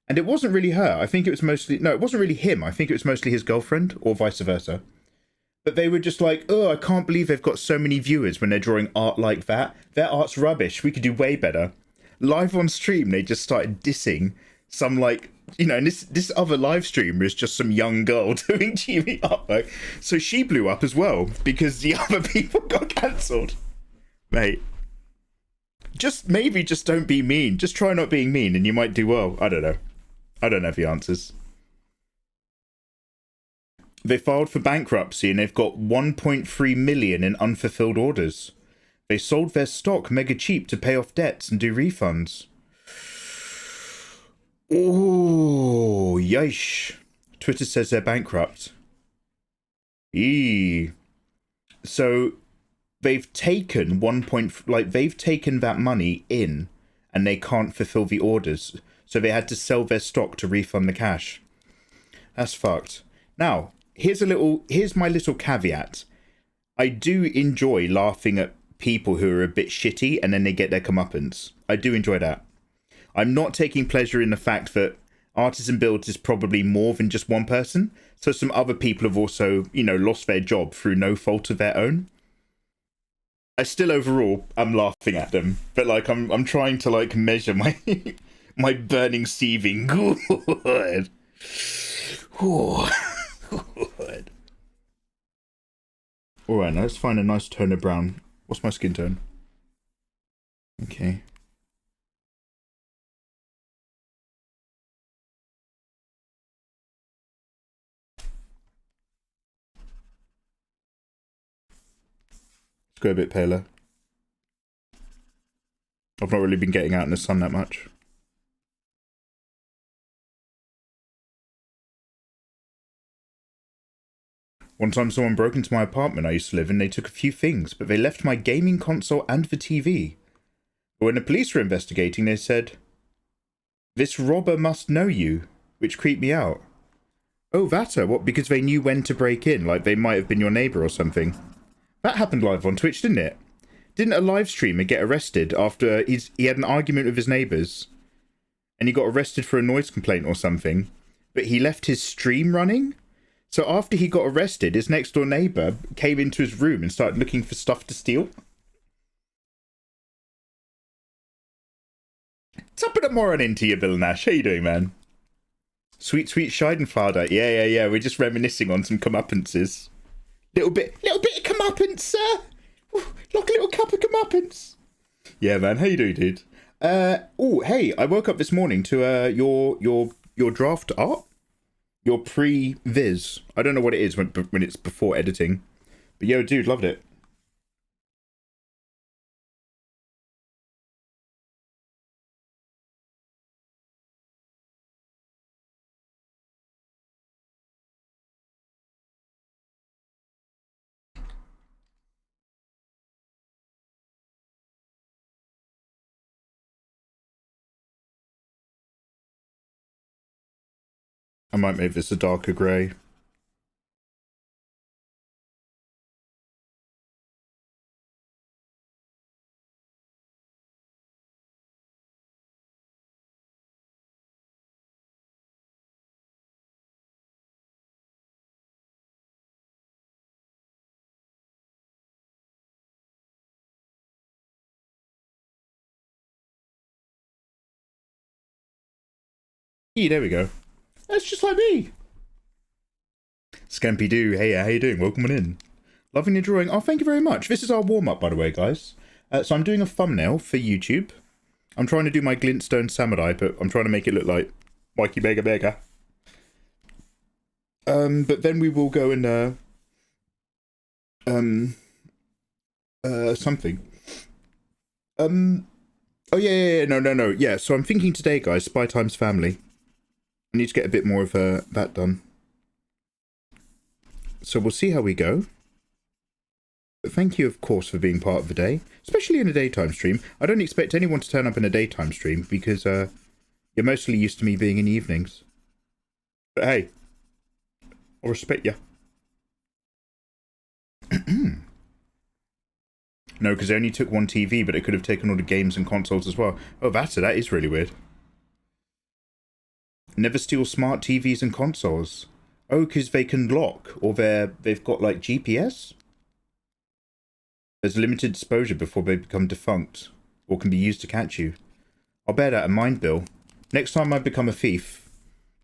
Speaker 2: And it wasn't really her. I think it was mostly... No, it wasn't really him. I think it was mostly his girlfriend, or vice versa. But they were just like, oh, I can't believe they've got so many viewers when they're drawing art like that. Their art's rubbish. We could do way better. Live on stream, they just started dissing some, like... You know, and this other live streamer is just some young girl doing chibi artwork. So she blew up as well, because the other people got cancelled. Mate. Maybe just don't be mean. Just try not being mean, and you might do well. I don't know. I don't have the answers. They filed for bankruptcy and they've got 1.3 million in unfulfilled orders. They sold their stock mega cheap to pay off debts and do refunds. Oh, yeesh. Twitter says they're bankrupt. Eee. So they've taken they've taken that money in and they can't fulfill the orders. So they had to sell their stock to refund the cash. That's fucked. Now, here's my little caveat. I do enjoy laughing at people who are a bit shitty and then they get their comeuppance. I do enjoy that. I'm not taking pleasure in the fact that Artisan Builds is probably more than just one person. So some other people have also, you know, lost their job through no fault of their own. I still overall I'm laughing at them, but like I'm trying to like measure my my burning seething. Good. Good. All right, now let's find a nice tone of brown. What's my skin tone? Okay. Let's go a bit paler. I've not really been getting out in the sun that much. One time someone broke into my apartment I used to live in. They took a few things, but they left my gaming console and the TV. But when the police were investigating, they said, "This robber must know you," which creeped me out. Oh, what? Because they knew when to break in, like they might have been your neighbour or something. That happened live on Twitch, didn't it? Didn't a live streamer get arrested after he had an argument with his neighbours? And he got arrested for a noise complaint or something. But he left his stream running? So after he got arrested, his next door neighbour came into his room and started looking for stuff to steal? Top of the morning into you, Bill Nash. How you doing, man? Sweet Scheidenfather. Yeah. We're just reminiscing on some comeuppances. Little bit of comeuppance, sir. Like a little cup of comeuppance. Yeah, man. How you doing, dude? Oh, hey, I woke up this morning to your draft art. Your pre-viz. I don't know what it is when it's before editing. But yo, dude, loved it. I might make this a darker grey. Yeah, there we go. That's just like me. Scampy Doo, hey, how you doing? Welcome on in. Loving your drawing. Oh, thank you very much. This is our warm-up, by the way, guys. So I'm doing a thumbnail for YouTube. I'm trying to do my glintstone samurai, but I'm trying to make it look like Mikey Mega. But then we will go and something. Oh yeah, no. Yeah, so I'm thinking today, guys, Spy Times Family. I need to get a bit more of that done. So we'll see how we go. But thank you, of course, for being part of the day, especially in a daytime stream. I don't expect anyone to turn up in a daytime stream because you're mostly used to me being in evenings. But hey, I respect you. No, because they only took one TV, but it could have taken all the games and consoles as well. Oh, that is really weird. Never steal smart TVs and consoles. Oh, because they can lock, or they've got like GPS? There's limited exposure before they become defunct, or can be used to catch you. I'll bear that in mind, Bill. Next time I become a thief,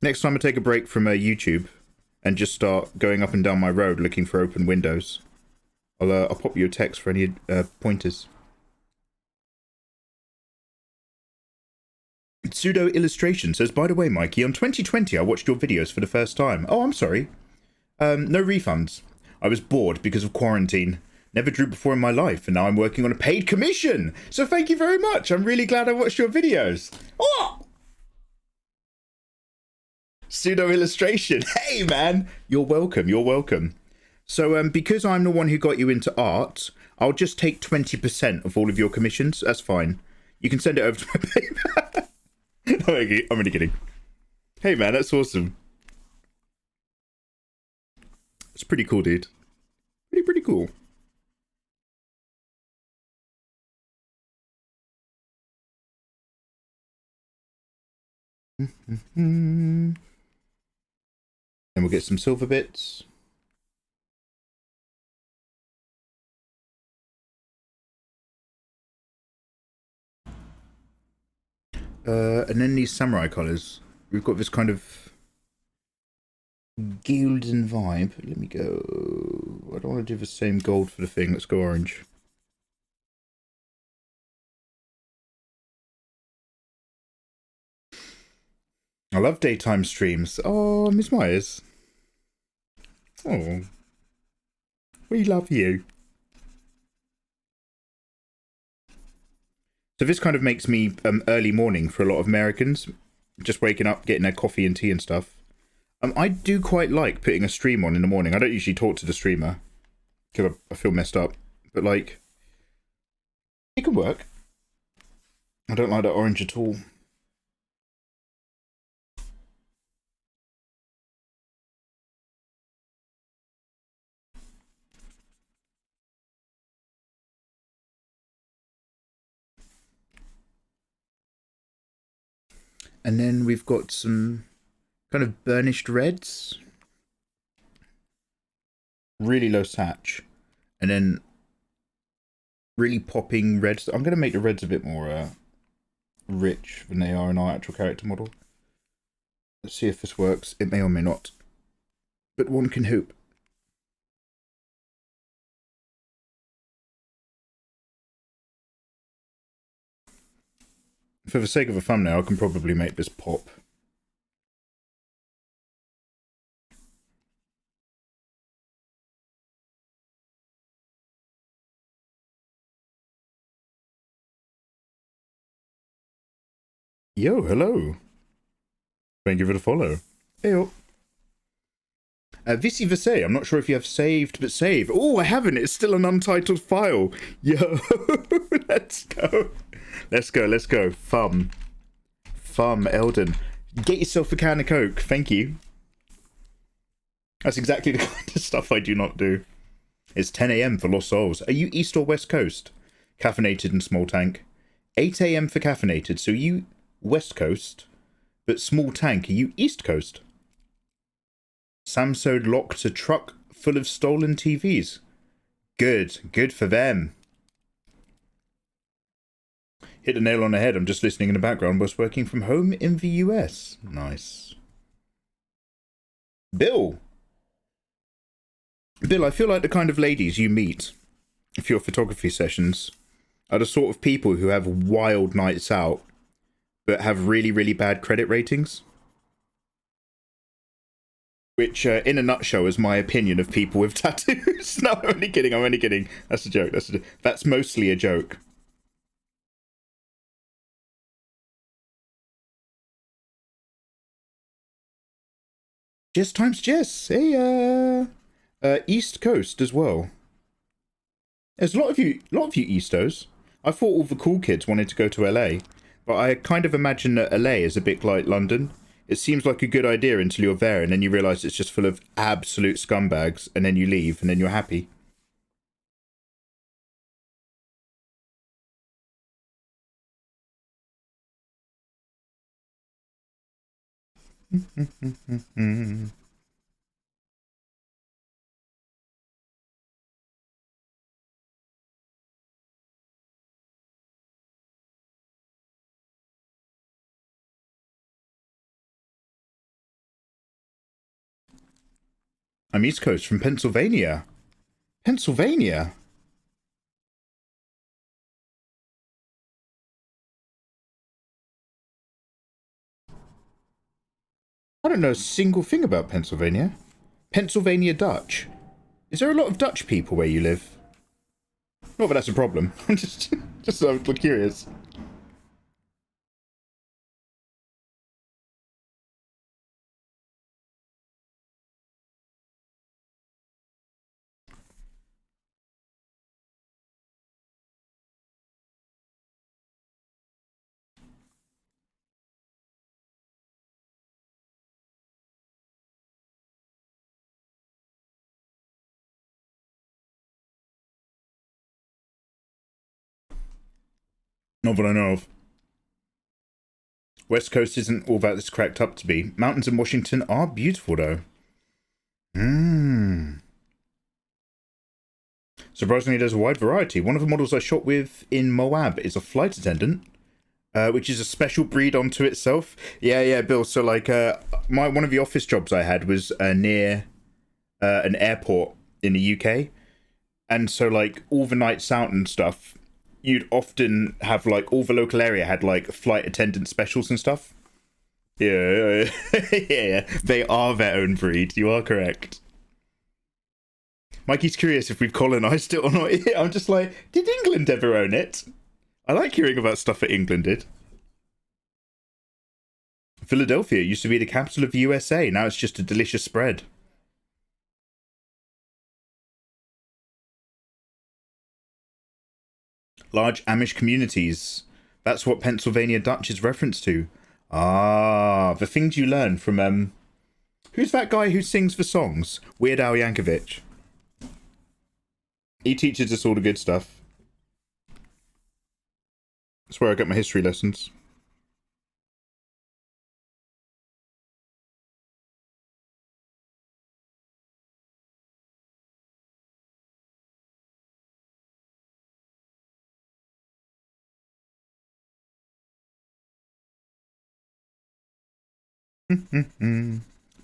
Speaker 2: next time I take a break from YouTube, and just start going up and down my road looking for open windows, I'll pop you a text for any pointers. Pseudo Illustration says, by the way, Mikey, on 2020 I watched your videos for the first time. Oh, I'm sorry. No refunds. I was bored because of quarantine. Never drew before in my life, and now I'm working on a paid commission. So thank you very much. I'm really glad I watched your videos. Oh! Pseudo Illustration. Hey, man. You're welcome. You're welcome. So because I'm the one who got you into art, I'll just take 20% of all of your commissions. That's fine. You can send it over to my PayPal. I'm only kidding. Hey, man, that's awesome. It's pretty cool, dude. Pretty cool. Then we'll get some silver bits. And then these samurai colours. We've got this kind of golden vibe. Let me go. I don't want to do the same gold for the thing. Let's go orange. I love daytime streams. Oh, Miss Myers. Oh. We love you. So this kind of makes me early morning for a lot of Americans. Just waking up, getting their coffee and tea and stuff. I do quite like putting a stream on in the morning. I don't usually talk to the streamer because I feel messed up. But like, it can work. I don't like that orange at all. And then we've got some kind of burnished reds. Really low satch. And then really popping reds. I'm going to make the reds a bit more rich than they are in our actual character model. Let's see if this works. It may or may not. But one can hope. For the sake of a thumbnail, I can probably make this pop. Yo, hello. Thank you for the follow. Heyo. Visi Vise, I'm not sure if you have saved, but save. Oh, I haven't. It's still an untitled file. Yo, let's go. Let's go, let's go. Thumb, Eldon. Get yourself a can of Coke. Thank you. That's exactly the kind of stuff I do not do. It's 10 AM for Lost Souls. Are you East or West Coast? Caffeinated and small tank. 8 AM for caffeinated. So you West Coast, but small tank. Are you East Coast? Samsung locked a truck full of stolen TVs. Good for them. Hit the nail on the head. I'm just listening in the background whilst working from home in the US. Nice. Bill, I feel like the kind of ladies you meet for your photography sessions are the sort of people who have wild nights out but have really, really bad credit ratings. Which, in a nutshell, is my opinion of people with tattoos. No, I'm only kidding. That's a joke. That's mostly a joke. Jess times Jess. Hey, East Coast as well. There's a lot of you Eastos. I thought all the cool kids wanted to go to LA, but I kind of imagine that LA is a bit like London. It seems like a good idea until you're there, and then you realise it's just full of absolute scumbags, and then you leave, and then you're happy. I'm East Coast from Pennsylvania. Pennsylvania? I don't know a single thing about Pennsylvania. Pennsylvania Dutch. Is there a lot of Dutch people where you live? Not that that's a problem. I'm just curious. Not that I know of. West Coast isn't all that it's cracked up to be. Mountains in Washington are beautiful, though. Surprisingly, there's a wide variety. One of the models I shot with in Moab is a flight attendant. which is a special breed unto itself. Yeah, Bill. So like, one of the office jobs I had was near an airport in the UK, and so like all the nights out and stuff, you'd often have like all the local area had like flight attendant specials and stuff. Yeah. Yeah, they are their own breed. You are correct. Mikey's curious if we've colonized it or not. I'm just like, did England ever own it? I like hearing about stuff that England did. Philadelphia used to be the capital of the USA. Now it's just a delicious spread. Large Amish communities. That's what Pennsylvania Dutch is reference to. Ah, the things you learn from, who's that guy who sings the songs? Weird Al Yankovic. He teaches us all the good stuff. That's where I got my history lessons.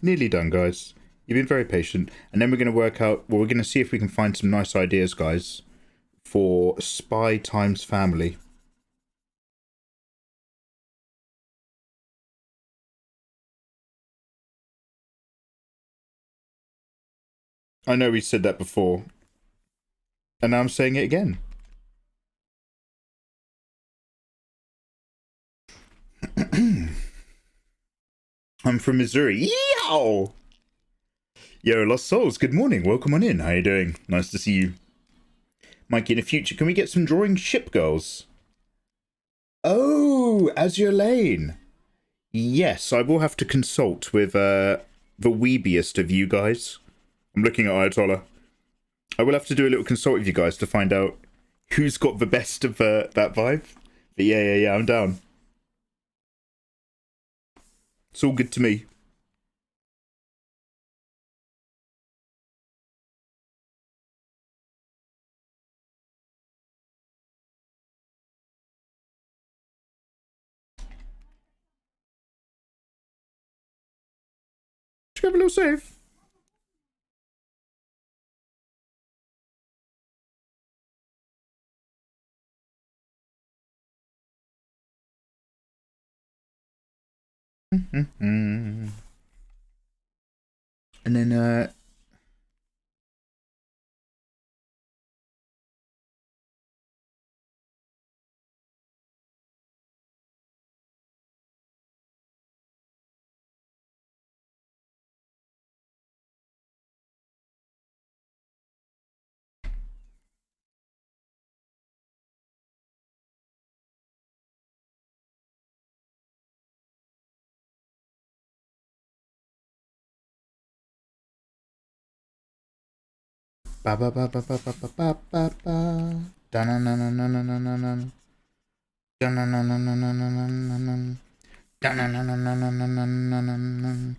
Speaker 2: Nearly done, guys. You've been very patient. And then we're going to work out, well, we're going to see if we can find some nice ideas, guys, for Spy times Family. I know we said that before. And now I'm saying it again. I'm from Missouri. Yow! Yo, Lost Souls, good morning. Welcome on in. How you doing? Nice to see you. Mikey, in the future, can we get some drawing ship girls? Oh, Azure Lane. Yes, I will have to consult with the weebiest of you guys. I'm looking at Ayatollah. I will have to do a little consult with you guys to find out who's got the best of that vibe. But yeah, I'm down. It's all good to me. Should we have a little save? And then ba ba ba ba ba ba ba ba ba ba da na na na na na na na na da na na na na na na na na na da na na na na na na na na na na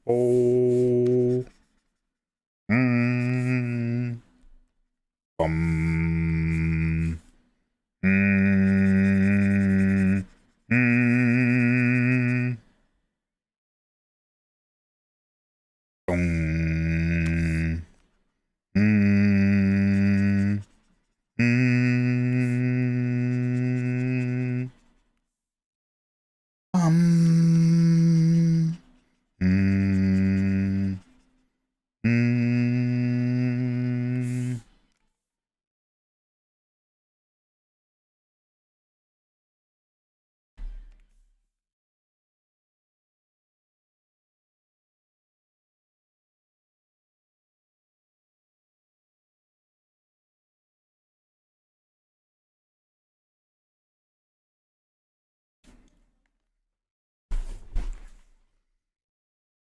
Speaker 2: oh bum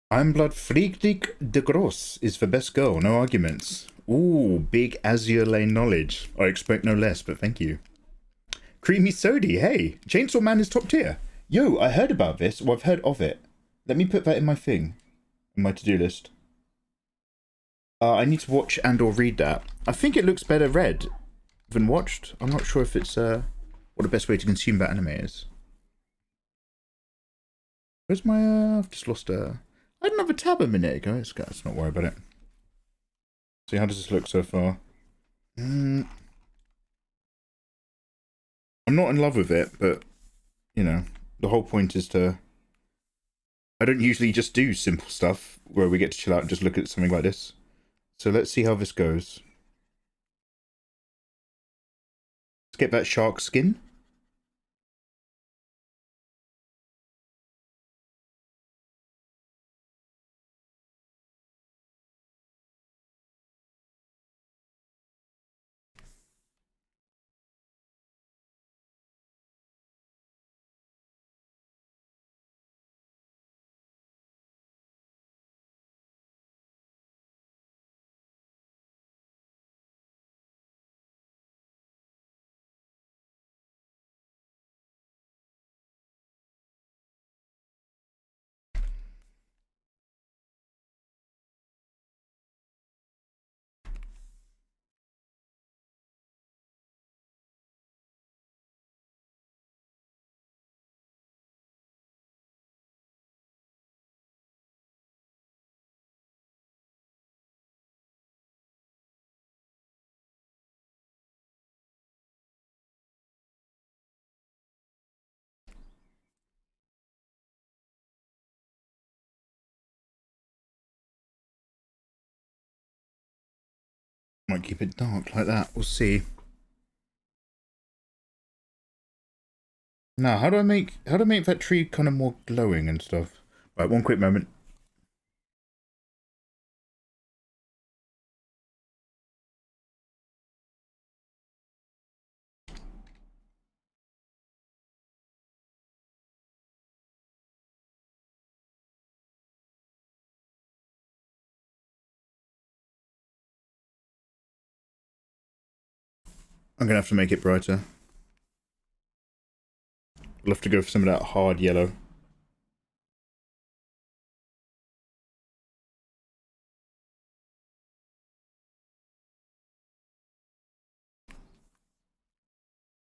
Speaker 2: I'm Blood Friedrich de Gross is the best girl, no arguments. Ooh, big Azure Lane knowledge. I expect no less, but thank you. Creamy Sody, hey, Chainsaw Man is top tier. Yo, I heard about this, or I've heard of it. Let me put that in my thing, in my to-do list. I need to watch and or read that. I think it looks better read. haven't watched. I'm not sure if it's what the best way to consume that anime is. Where's my I've just lost I had another tab a minute ago. Let's not worry about it. See, how does this look so far? I'm not in love with it, but you know, the whole point is to. I don't usually just do simple stuff where we get to chill out and just look at something like this. So let's see how this goes. Let's get that shark skin. Might keep it dark like that. We'll see. Now, how do I make that tree kind of more glowing and stuff? Right, one quick moment. I'm gonna have to make it brighter. We'll have to go for some of that hard yellow.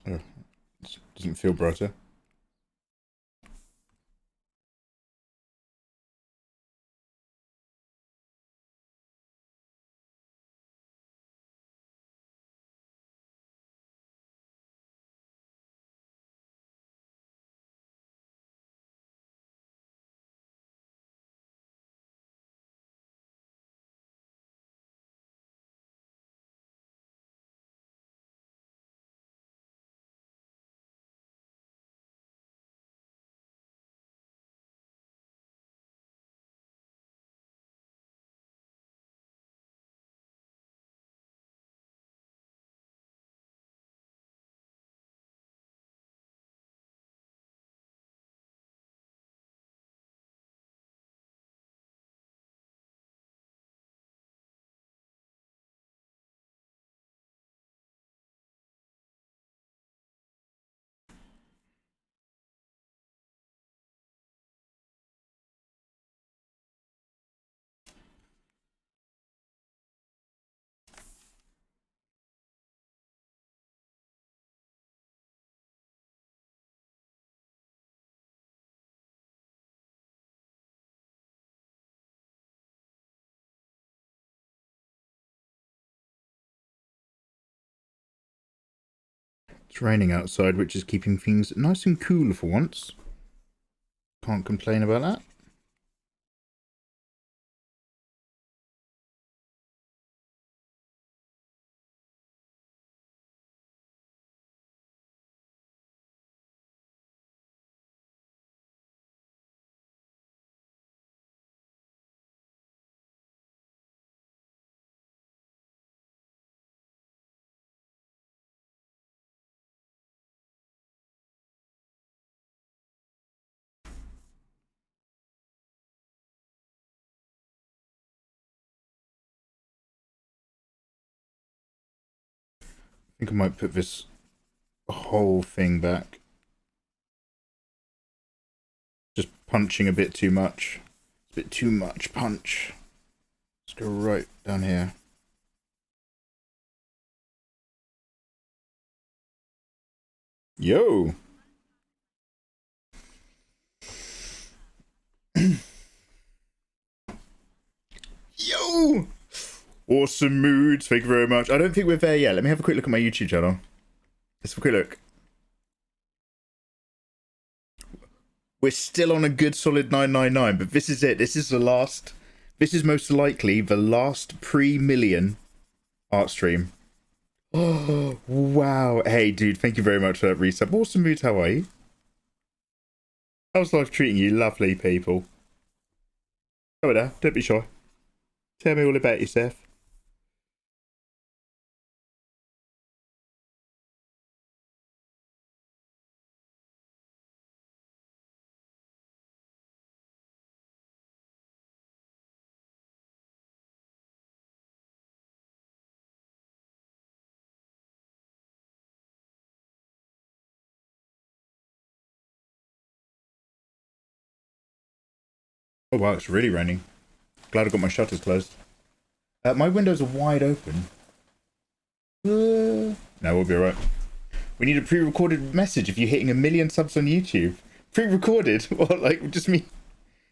Speaker 2: Oh, it doesn't feel brighter. It's raining outside, which is keeping things nice and cool for once. Can't complain about that. I think I might put this whole thing back. Just punching a bit too much. It's a bit too much punch. Let's go right down here. Yo. Yo. Awesome moods. Thank you very much. I don't think we're there yet. Let me have a quick look at my YouTube channel. Let's have a quick look. We're still on a good solid 999, but this is it. This is the last. This is most likely the last pre-million art stream. Oh, wow. Hey, dude, thank you very much for that resub. Awesome mood, how are you? How's life treating you, lovely people? Go there, don't be shy. Tell me all about yourself. Oh wow, it's really raining. Glad I got my shutters closed. My windows are wide open. No, we'll be alright. We need a pre-recorded message if you're hitting 1 million subs on YouTube. Pre-recorded? What, like, just me?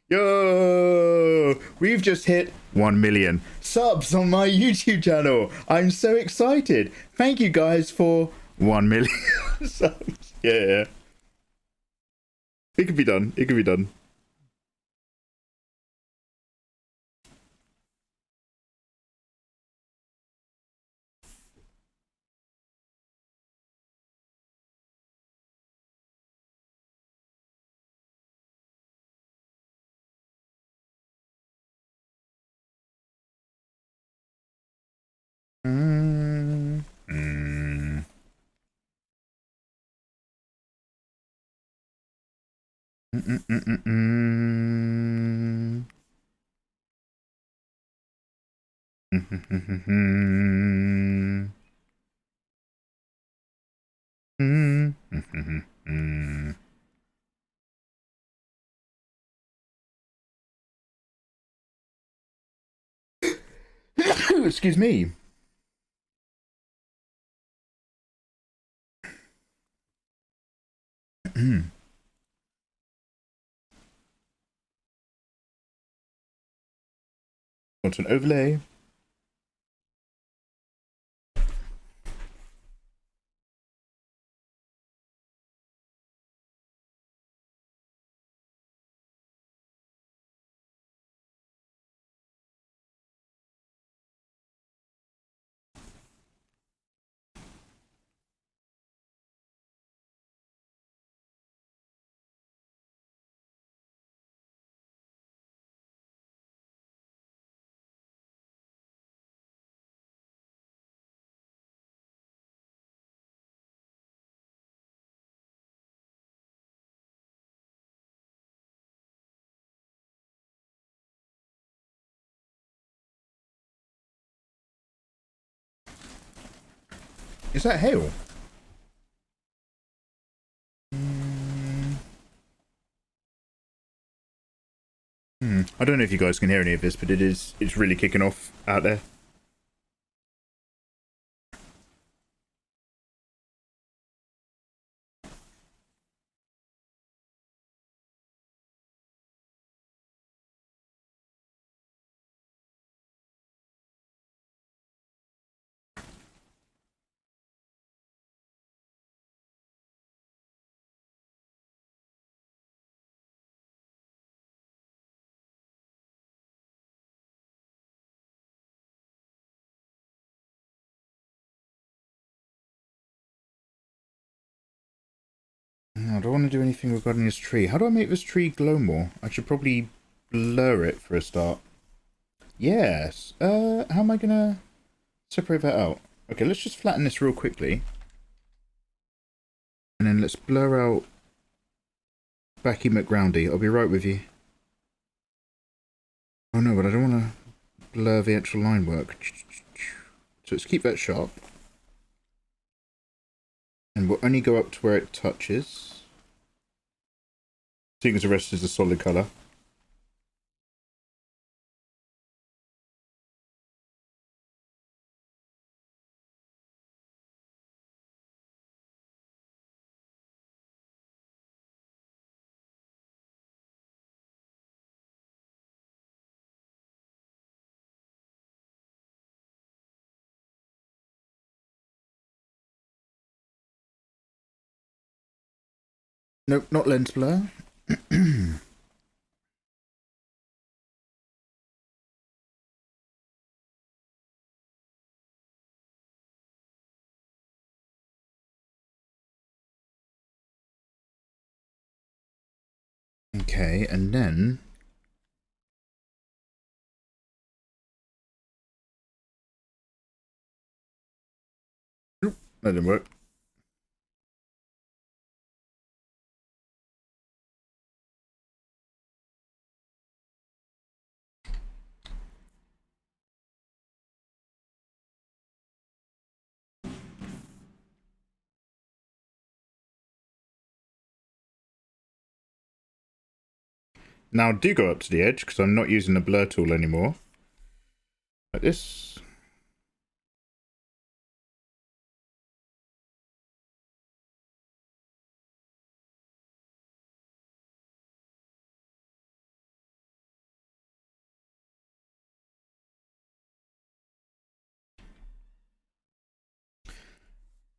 Speaker 2: Yo! We've just hit 1 million subs on my YouTube channel. I'm so excited. Thank you guys for 1 million subs. Yeah. It could be done. It could be done. Excuse me. Want an overlay? Is that hail? I don't know if you guys can hear any of this, but it's really kicking off out there. I don't want to do anything regarding this tree. How do I make this tree glow more? I should probably blur it for a start. Yes. How am I gonna separate that out? Okay, let's just flatten this real quickly. And then let's blur out Backy McGroundy. I'll be right with you. Oh no, but I don't want to blur the actual line work. So let's keep that sharp. And we'll only go up to where it touches. Seeing as the rest is a solid colour. Nope, not lens blur. Okay, and then that didn't work. Now do go up to the edge because I'm not using the blur tool anymore. Like this.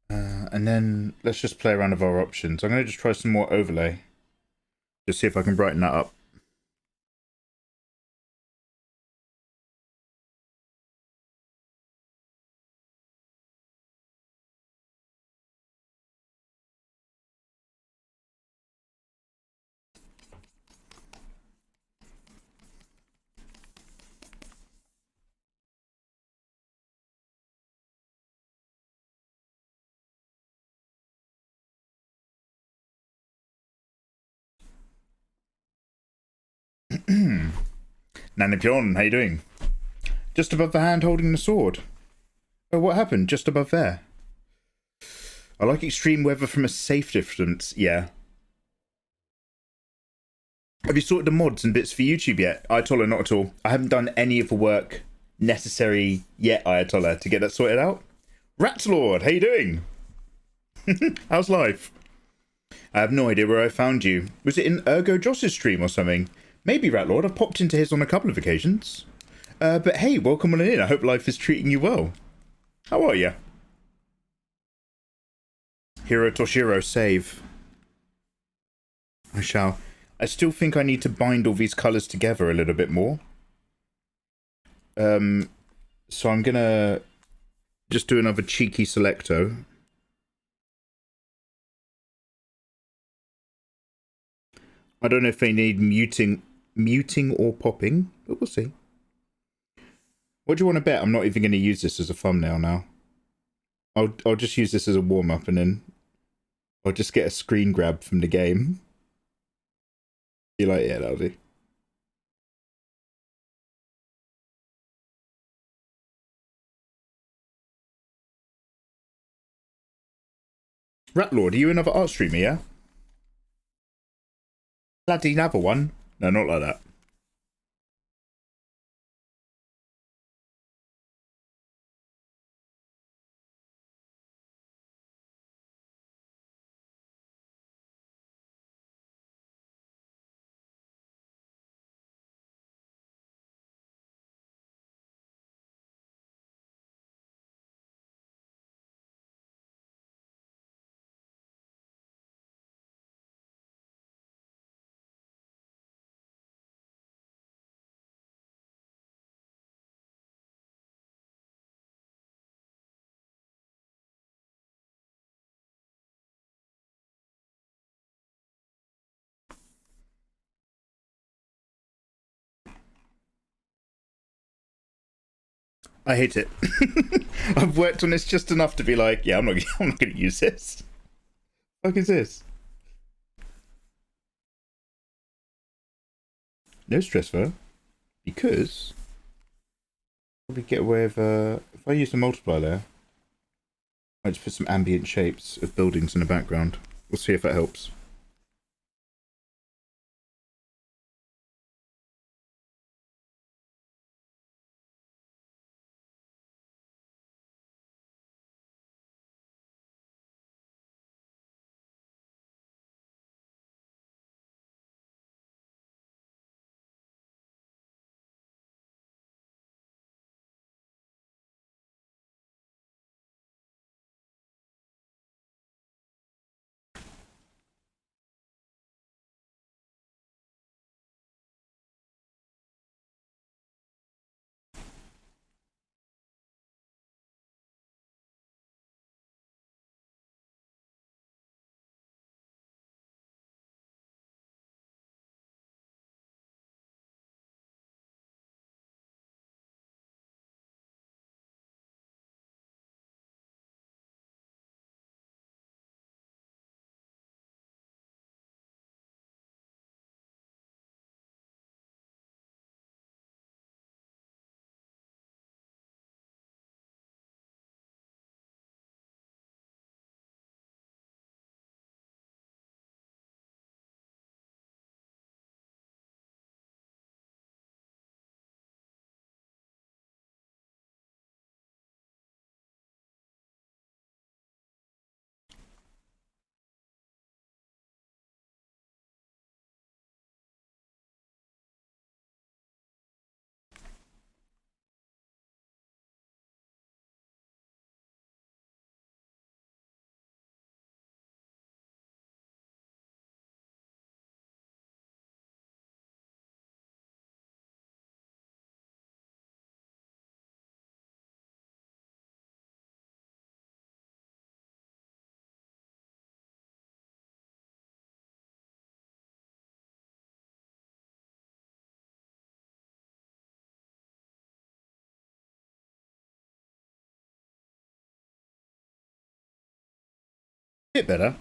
Speaker 2: And then let's just play around with our options. I'm going to just try some more overlay. Just see if I can brighten that up. Nanapion, how you doing? Just above the hand holding the sword. Oh, what happened? Just above there. I like extreme weather from a safe distance. Yeah. Have you sorted the mods and bits for YouTube yet? Ayatollah, not at all. I haven't done any of the work necessary yet, Ayatollah, to get that sorted out. Ratslord, how you doing? How's life? I have no idea where I found you. Was it in Ergo Joss's stream or something? Maybe, Ratlord. I've popped into his on a couple of occasions. But hey, welcome on in. I hope life is treating you well. How are you? Hiro Toshiro, save. I shall. I still think I need to bind all these colours together a little bit more. So I'm gonna just do another cheeky selecto. I don't know if they need muting or popping, but we'll see. What do you want to bet? I'm not even going to use this as a thumbnail now. I'll just use this as a warm-up and then I'll just get a screen grab from the game. You like, yeah, that'll do. Ratlord, are you another art streamer, yeah? Bloody another one? No, not like that. I hate it. I've worked on this just enough to be like, yeah, I'm not going to use this. What the fuck is this? No stress though, because probably get away with if I use the multiply layer. I just put some ambient shapes of buildings in the background. We'll see if that helps. Bit better.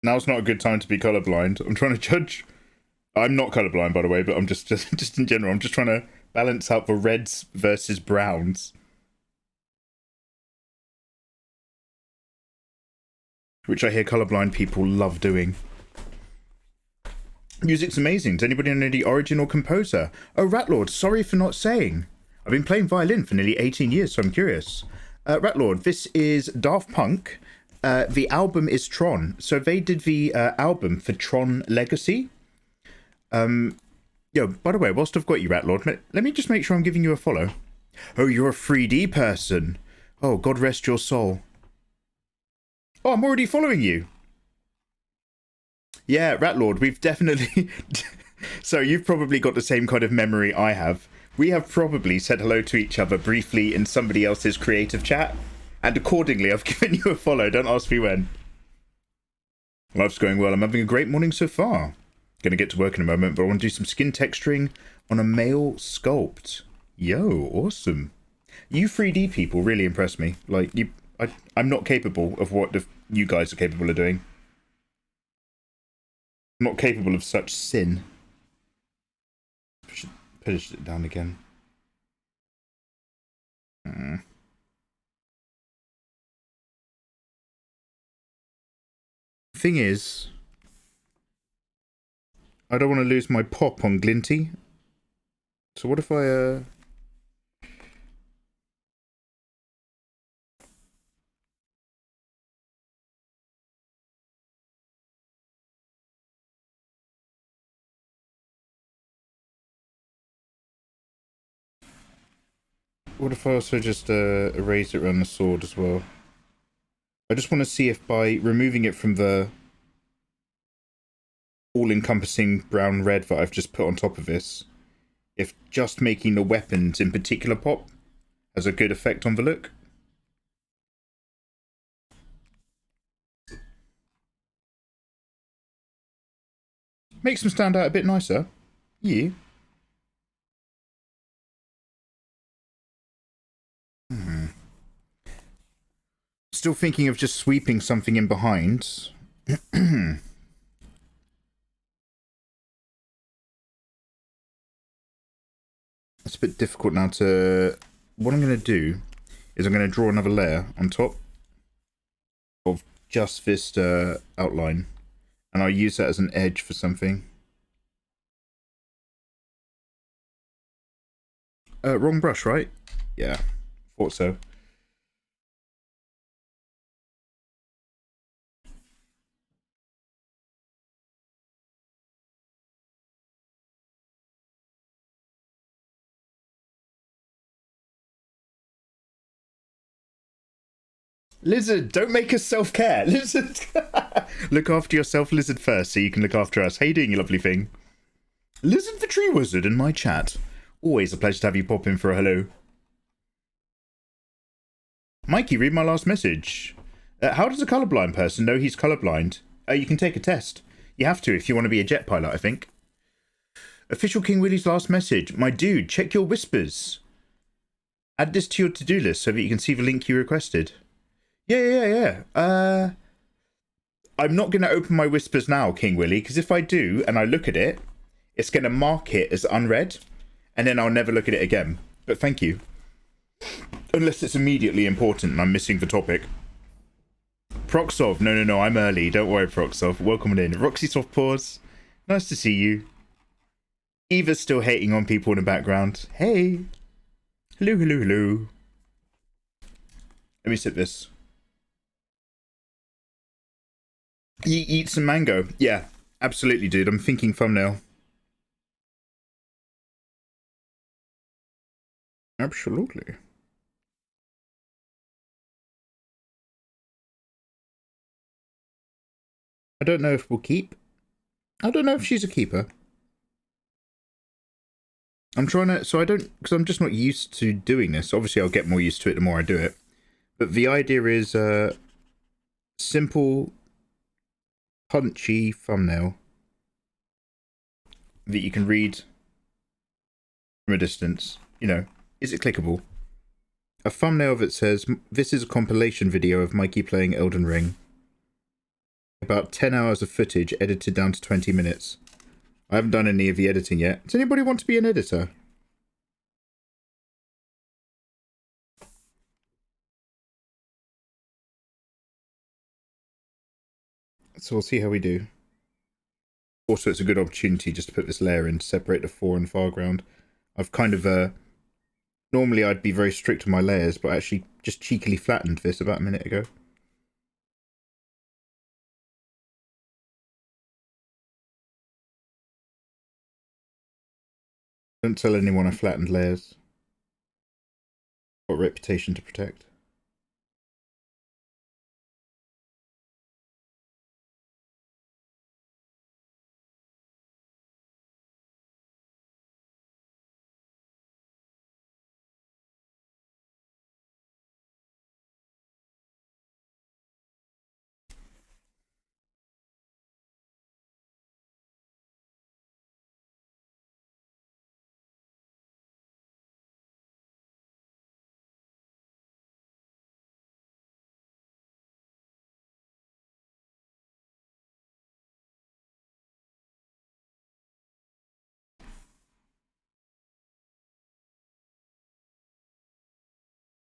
Speaker 2: Now's not a good time to be colorblind. I'm trying to judge. I'm not colorblind, by the way, but I'm just in general. I'm just trying to balance out the reds versus browns, which I hear colorblind people love doing. Music's amazing. Does anybody know the origin or composer? Oh, Ratlord, sorry for not saying. I've been playing violin for nearly 18 years, so I'm curious. Ratlord, this is Daft Punk. The album is Tron. So they did the album for Tron Legacy. Yo, by the way, whilst I've got you, Ratlord, let me just make sure I'm giving you a follow. Oh, you're a 3D person. Oh, God rest your soul. Oh, I'm already following you. Yeah, Ratlord, we've definitely... So you've probably got the same kind of memory I have. We have probably said hello to each other briefly in somebody else's creative chat. And accordingly, I've given you a follow. Don't ask me when. Life's going well. I'm having a great morning so far. Gonna get to work in a moment, but I want to do some skin texturing on a male sculpt. Yo, awesome. You 3D people really impress me. Like, I'm not capable of what you guys are capable of doing. I'm not capable of such sin. Push it down again. Thing is, I don't want to lose my pop on Glinty. So what if I what if I also just erase it around the sword as well? I just want to see if by removing it from the all-encompassing brown-red that I've just put on top of this, if just making the weapons in particular pop has a good effect on the look. Makes them stand out a bit nicer. Yeah. Still thinking of just sweeping something in behind. It's a bit difficult now to... What I'm going to do is I'm going to draw another layer on top of just this outline. And I'll use that as an edge for something. Wrong brush, right? Yeah, thought so. Lizard, don't make us self-care. Lizard, look after yourself, Lizard, first, so you can look after us. How you doing, you lovely thing? Lizard the Tree Wizard in my chat. Always a pleasure to have you pop in for a hello. Mikey, read my last message. How does a colourblind person know he's colourblind? You can take a test. You have to if you want to be a jet pilot, I think. Official King Willie's last message. My dude, check your whispers. Add this to your to-do list so that you can see the link you requested. Yeah. I'm not going to open my whispers now, King Willie, because if I do and I look at it, it's going to mark it as unread, and then I'll never look at it again. But thank you. Unless it's immediately important and I'm missing the topic. Proxov, no, I'm early. Don't worry, Proxov. Welcome in. Roxy Soft Paws, nice to see you. Eva's still hating on people in the background. Hey. Hello. Let me sip this. Eat some mango. Yeah, absolutely, dude. I'm thinking thumbnail. Absolutely. I don't know if we'll keep. I don't know if she's a keeper. I'm trying to, so I don't, because I'm just not used to doing this. Obviously, I'll get more used to it the more I do it. But the idea is simple, punchy thumbnail that you can read from a distance. You know, is it clickable? A thumbnail that says, this is a compilation video of Mikey playing Elden Ring. About 10 hours of footage edited down to 20 minutes. I haven't done any of the editing yet. Does anybody want to be an editor? So we'll see how we do. Also, it's a good opportunity just to put this layer in to separate the fore and foreground. I've kind of, normally I'd be very strict on my layers, but I actually just cheekily flattened this about a minute ago. Don't tell anyone I flattened layers. Got a reputation to protect.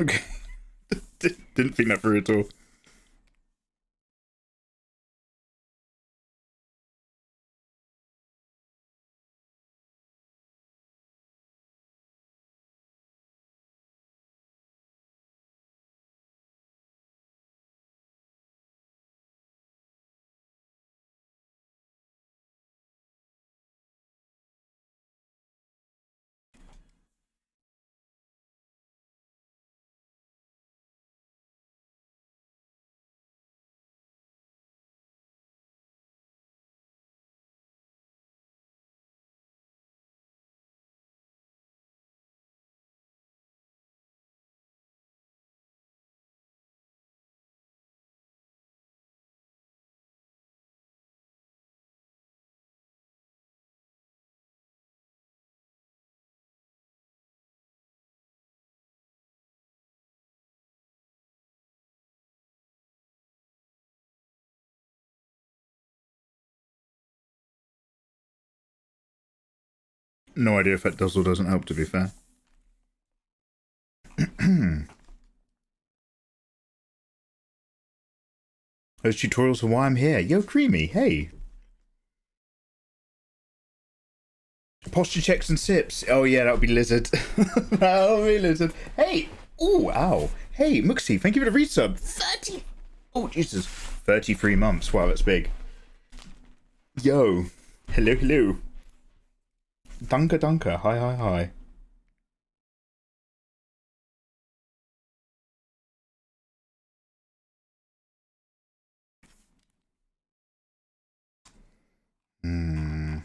Speaker 2: Okay. Didn't think that through at all. No idea if that does or doesn't help, to be fair. Those tutorials are why I'm here. Yo, Creamy, hey. Posture checks and sips. Oh yeah, that would be Lizard. That would be Lizard. Hey! Ooh, ow. Hey, Muxie, thank you for the resub. 30! Oh, Jesus. 33 months. Wow, that's big. Yo. Hello, hello. Dunker, dunker. Hi, hi, hi. Hmm.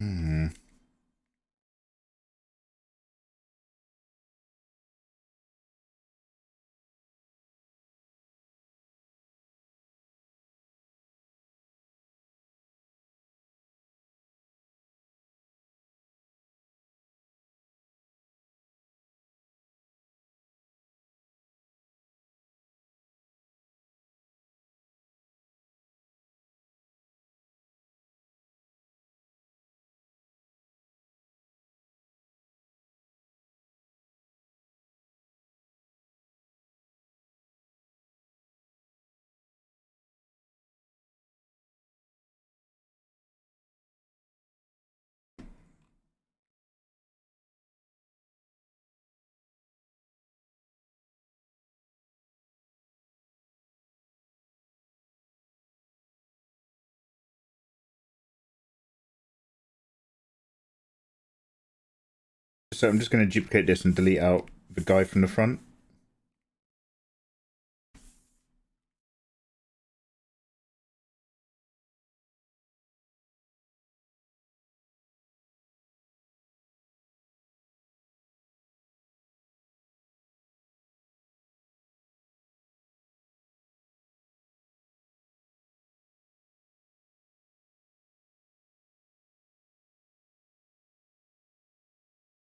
Speaker 2: Hmm. So I'm just going to duplicate this and delete out the guy from the front.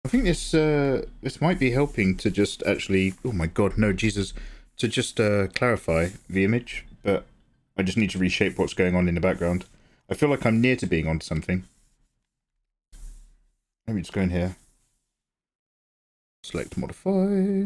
Speaker 2: I think this might be helping to just actually, oh my god, no, Jesus, to just clarify the image, but I just need to reshape what's going on in the background. I feel like I'm near to being onto something. Let me just go in here. Select modify.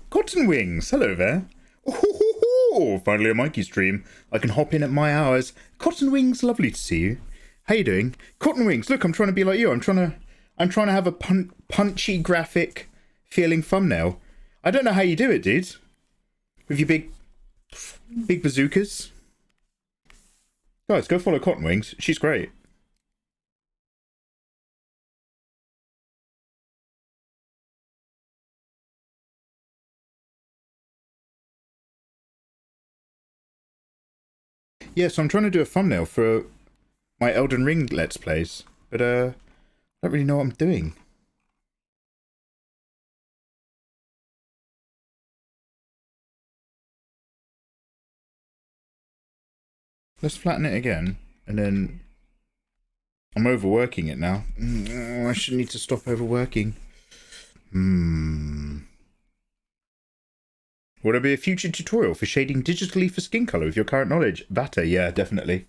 Speaker 2: Cotton Wings, hello there. Oh, finally a Mikey stream. I can hop in at my hours. Cotton Wings, lovely to see you. How you doing? Cotton Wings, look, I'm trying to be like you. I'm trying to have a punchy graphic feeling thumbnail. I don't know how you do it, dude. With your big bazookas. Guys, go follow Cotton Wings. She's great. Yeah, so I'm trying to do a thumbnail for my Elden Ring Let's Plays, but I don't really know what I'm doing. Let's flatten it again, and then I'm overworking it now. I should need to stop overworking. Would there be a future tutorial for shading digitally for skin color with your current knowledge? Vatter, yeah, definitely.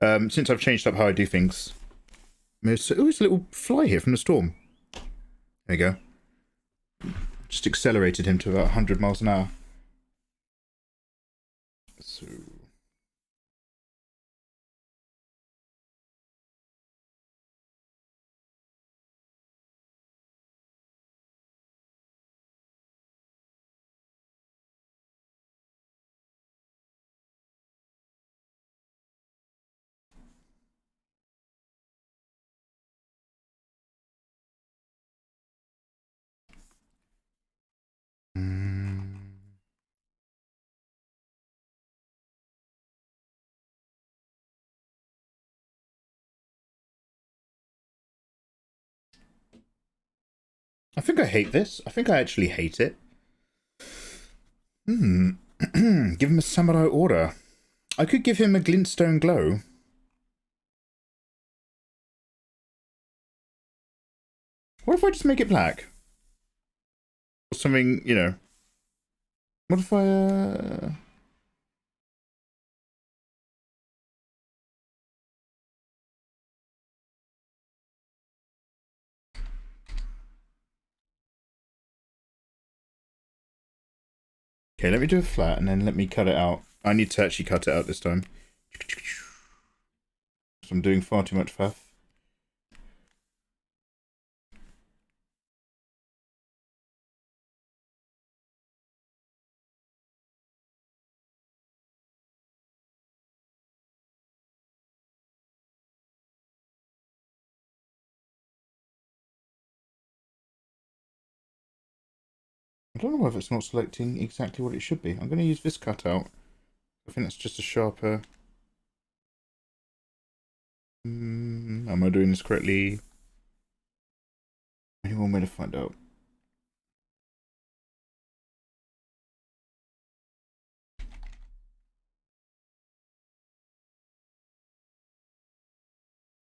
Speaker 2: Since I've changed up how I do things. There's a little fly here from the storm. There you go. Just accelerated him to about 100 miles an hour. So... I think I hate this. I think I actually hate it. Give him a samurai order. I could give him a glintstone glow. What if I just make it black? Or something, you know. What if I, Okay, let me do a flat and then let me cut it out. I need to actually cut it out this time. So I'm doing far too much faff. I don't know whether it's not selecting exactly what it should be. I'm going to use this cutout. I think that's just a sharper... am I doing this correctly? Any one way to find out?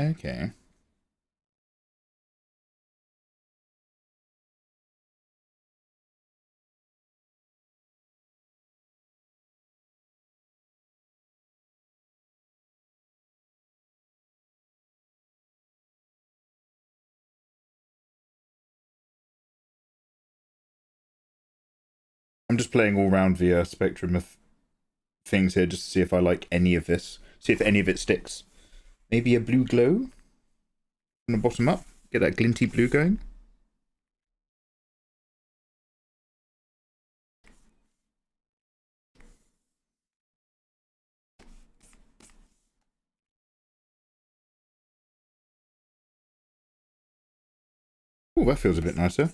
Speaker 2: Okay. I'm just playing all around the spectrum of things here just to see if I like any of this. See if any of it sticks. Maybe a blue glow from the bottom up. Get that glinty blue going. Oh, that feels a bit nicer.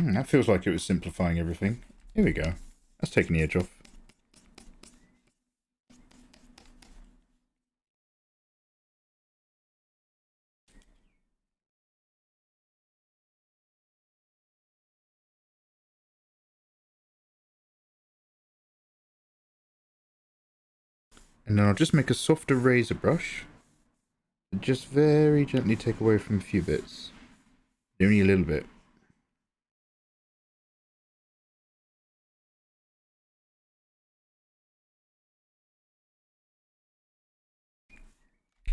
Speaker 2: That feels like it was simplifying everything. Here we go. That's taking the edge off. And then I'll just make a softer razor brush. Just very gently take away from a few bits. Only a little bit.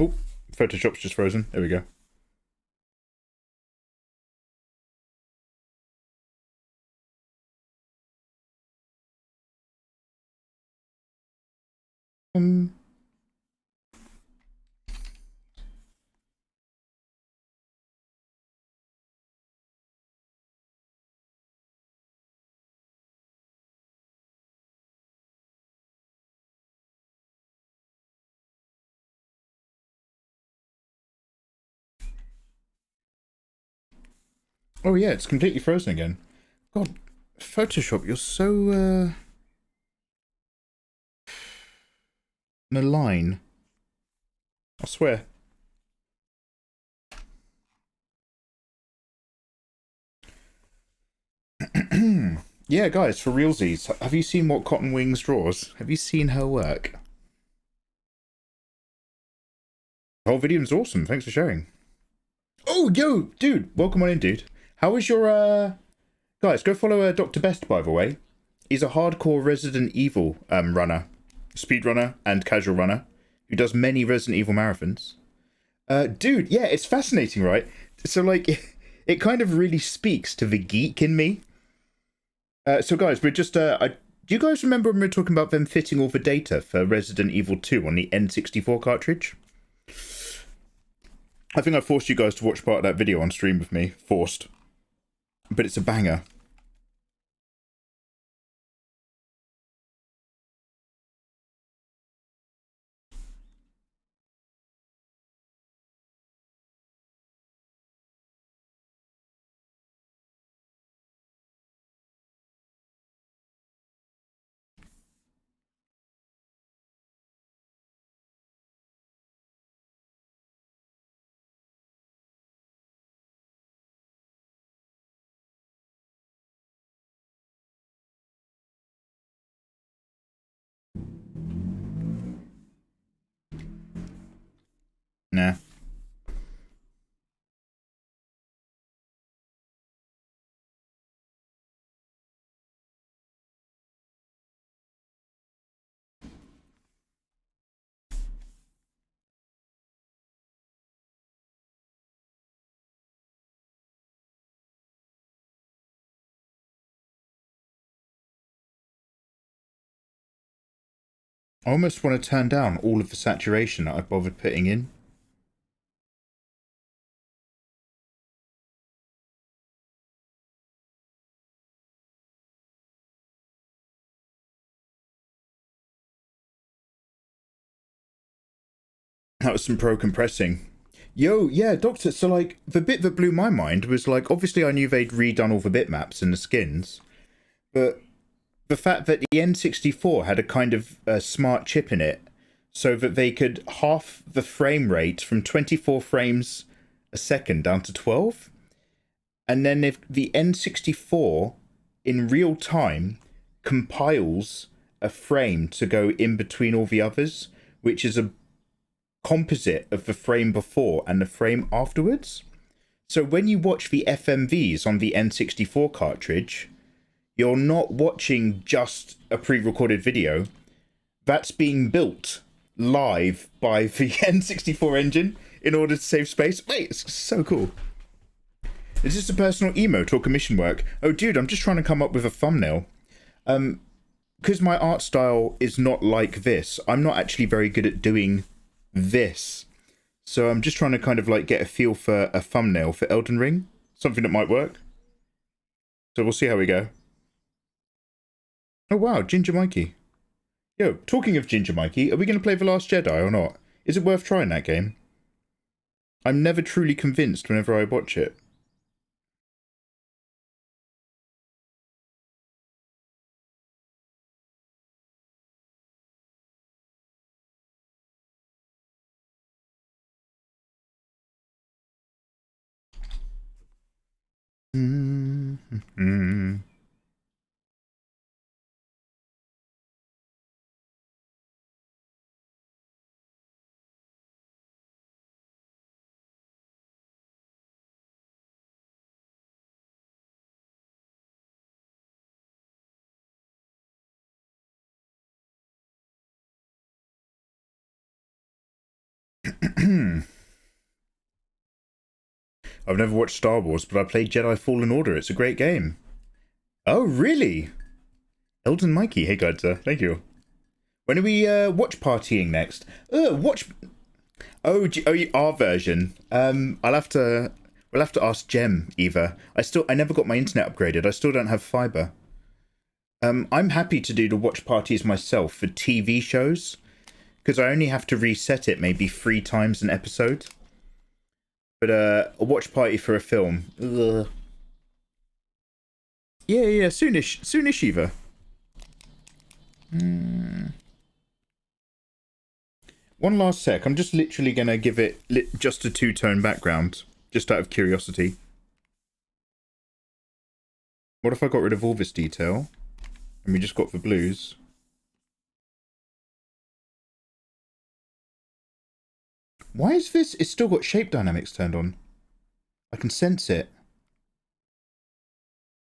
Speaker 2: Oh, Photoshop's just frozen. There we go. Oh yeah, it's completely frozen again. God, Photoshop, you're so malign. I swear. Yeah, guys, for realsies, have you seen what Cotton Wings draws? Have you seen her work? The whole video's awesome. Thanks for sharing. Oh, yo, dude, welcome on in, dude. How is your guys? Go follow Dr. Best, by the way. He's a hardcore Resident Evil runner, speedrunner, and casual runner who does many Resident Evil marathons. Dude, yeah, it's fascinating, right? So like, it kind of really speaks to the geek in me. So guys, we're just do you guys remember when we were talking about them fitting all the data for Resident Evil 2 on the N64 cartridge? I think I forced you guys to watch part of that video on stream with me. Forced. But it's a banger. Nah. I almost want to turn down all of the saturation that I bothered putting in. That was some pro compressing. Yo, yeah, Doctor, so like, the bit that blew my mind was like, obviously I knew they'd redone all the bitmaps and the skins, but the fact that the N64 had a kind of smart chip in it, so that they could half the frame rate from 24 frames a second down to 12. And then if the N64 in real time compiles a frame to go in between all the others, which is a composite of the frame before and the frame afterwards. So when you watch the FMVs on the N64 cartridge, you're not watching just a pre-recorded video. That's being built live by the N64 engine in order to save space. Wait, it's so cool. Is this a personal emote or commission work? Oh, dude, I'm just trying to come up with a thumbnail. Because my art style is not like this, I'm not actually very good at doing this. So I'm just trying to kind of like get a feel for a thumbnail for Elden Ring. Something that might work. So we'll see how we go. Oh wow, Ginger Mikey. Yo, talking of Ginger Mikey, are we going to play The Last Jedi or not? Is it worth trying that game? I'm never truly convinced whenever I watch it. I've never watched Star Wars, but I played Jedi Fallen Order. It's a great game. Oh, really? Elden Mikey, hey guys, thank you. When are we watch partying next? Watch. Oh, our version. We'll have to ask Jem either. I never got my internet upgraded. I still don't have fiber. I'm happy to do the watch parties myself for TV shows because I only have to reset it maybe 3 times an episode. But a watch party for a film. Ugh. Yeah, soonish either. One last sec. I'm just literally gonna give it just a 2-tone background, just out of curiosity. What if I got rid of all this detail, and we just got the blues? Why is this? It's still got shape dynamics turned on. I can sense it.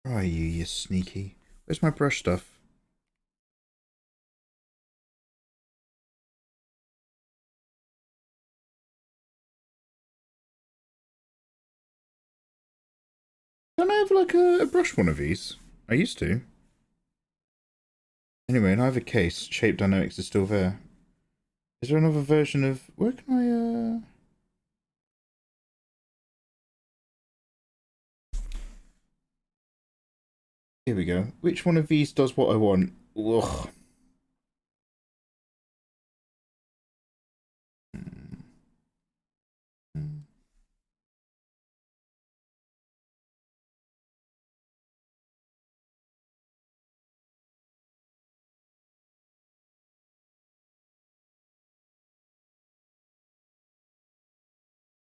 Speaker 2: Where are you, you sneaky? Where's my brush stuff? Don't I have like a brush one of these? I used to. Anyway, in either case, shape dynamics is still there. Is there another version of... Where can I, Here we go. Which one of these does what I want? Ugh.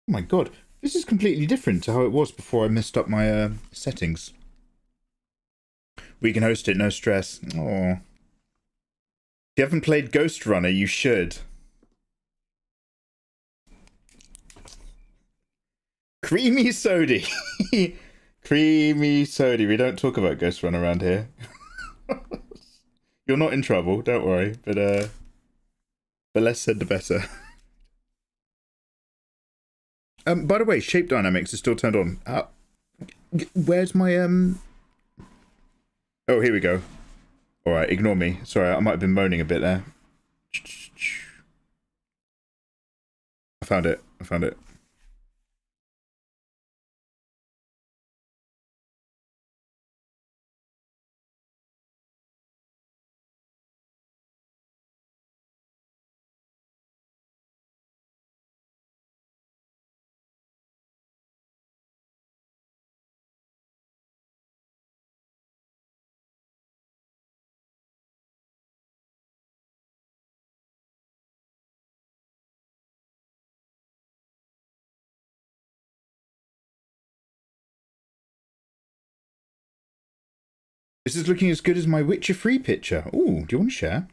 Speaker 2: Oh my god, this is completely different to how it was before I messed up my settings. We can host it, no stress. Oh. If you haven't played Ghost Runner, you should. Creamy sody. Creamy sody. We don't talk about Ghost Runner around here. You're not in trouble, don't worry. But less said the better. By the way, shape dynamics is still turned on. Where's my Oh, here we go. All right, ignore me. Sorry, I might have been moaning a bit there. I found it. I found it. This is looking as good as my Witcher 3 picture. Ooh, do you want to share?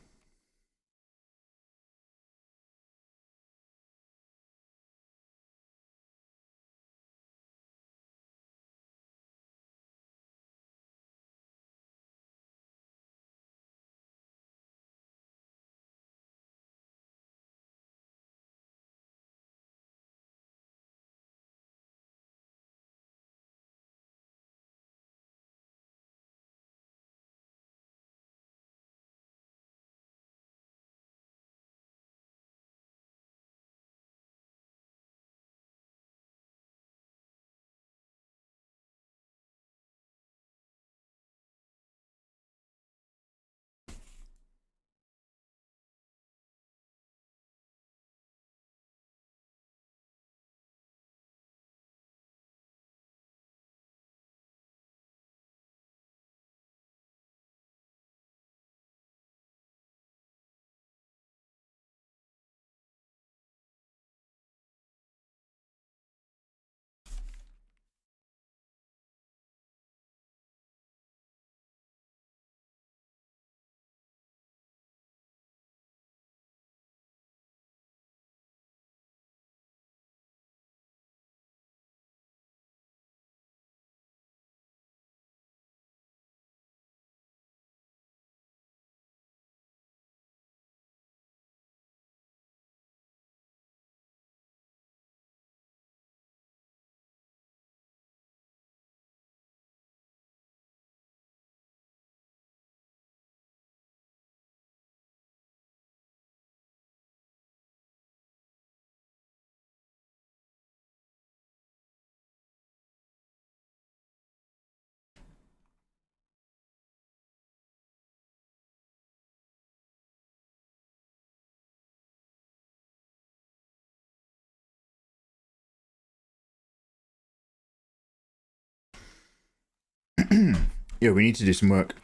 Speaker 2: Yeah, we need to do some work.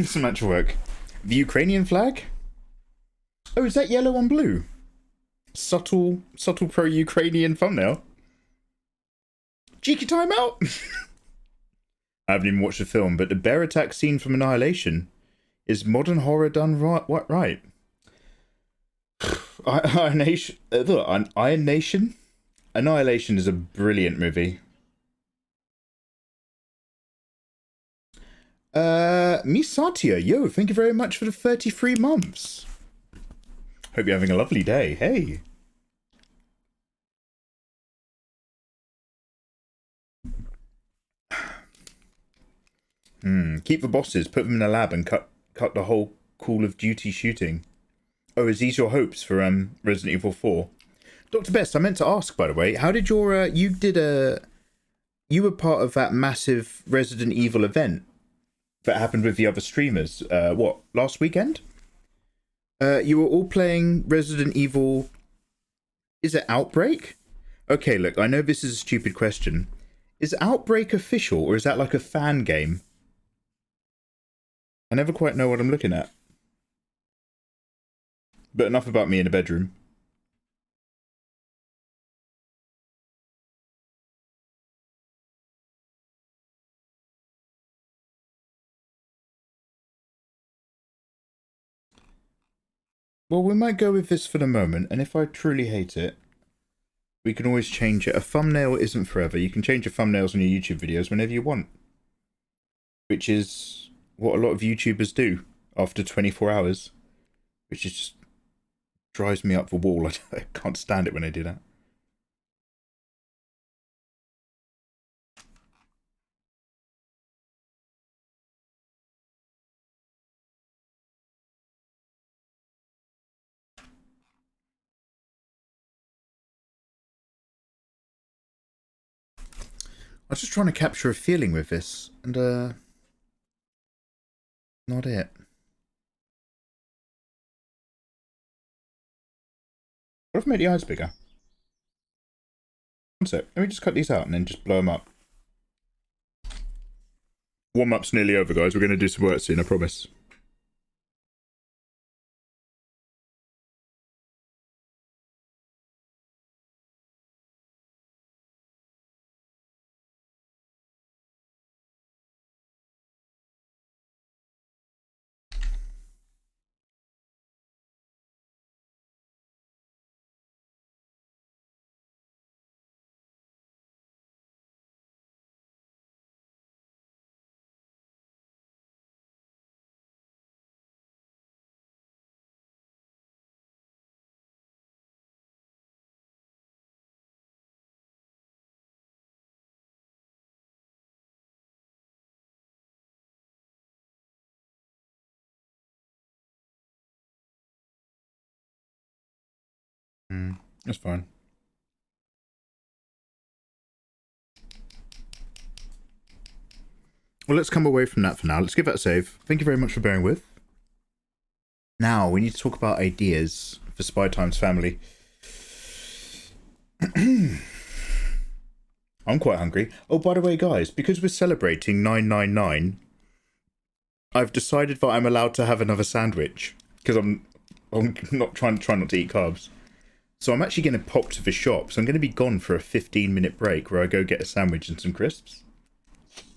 Speaker 2: Some actual work. The Ukrainian flag? Oh, is that yellow on blue? Subtle pro-Ukrainian thumbnail. Cheeky timeout! I haven't even watched the film, but the bear attack scene from Annihilation is modern horror done right. What right? Iron Nation? Annihilation is a brilliant movie. Miss Satya, yo, thank you very much for the 33 months. Hope you're having a lovely day. Hey. Keep the bosses, put them in a lab and cut the whole Call of Duty shooting. Oh, is these your hopes for Resident Evil 4? Dr. Best, I meant to ask, by the way, how did your you were part of that massive Resident Evil event that happened with the other streamers, what, last weekend? You were all playing Resident Evil, is it Outbreak? Okay, look, I know this is a stupid question. Is Outbreak official, or is that like a fan game? I never quite know what I'm looking at. But enough about me in a bedroom. Well, we might go with this for the moment, and if I truly hate it, we can always change it. A thumbnail isn't forever. You can change your thumbnails on your YouTube videos whenever you want. Which is what a lot of YouTubers do after 24 hours. Which just drives me up the wall. I can't stand it when I do that. I was just trying to capture a feeling with this, and not it. What if I made the eyes bigger? One sec, let me just cut these out and then just blow them up. Warm-up's nearly over, guys. We're going to do some work soon, I promise. That's fine. Well, let's come away from that for now. Let's give that a save. Thank you very much for bearing with. Now, we need to talk about ideas for Spy Time's family. I'm quite hungry. Oh, by the way, guys, because we're celebrating 999, I've decided that I'm allowed to have another sandwich. Because I'm not trying not to eat carbs. So I'm actually going to pop to the shop. So I'm going to be gone for a 15-minute break where I go get a sandwich and some crisps.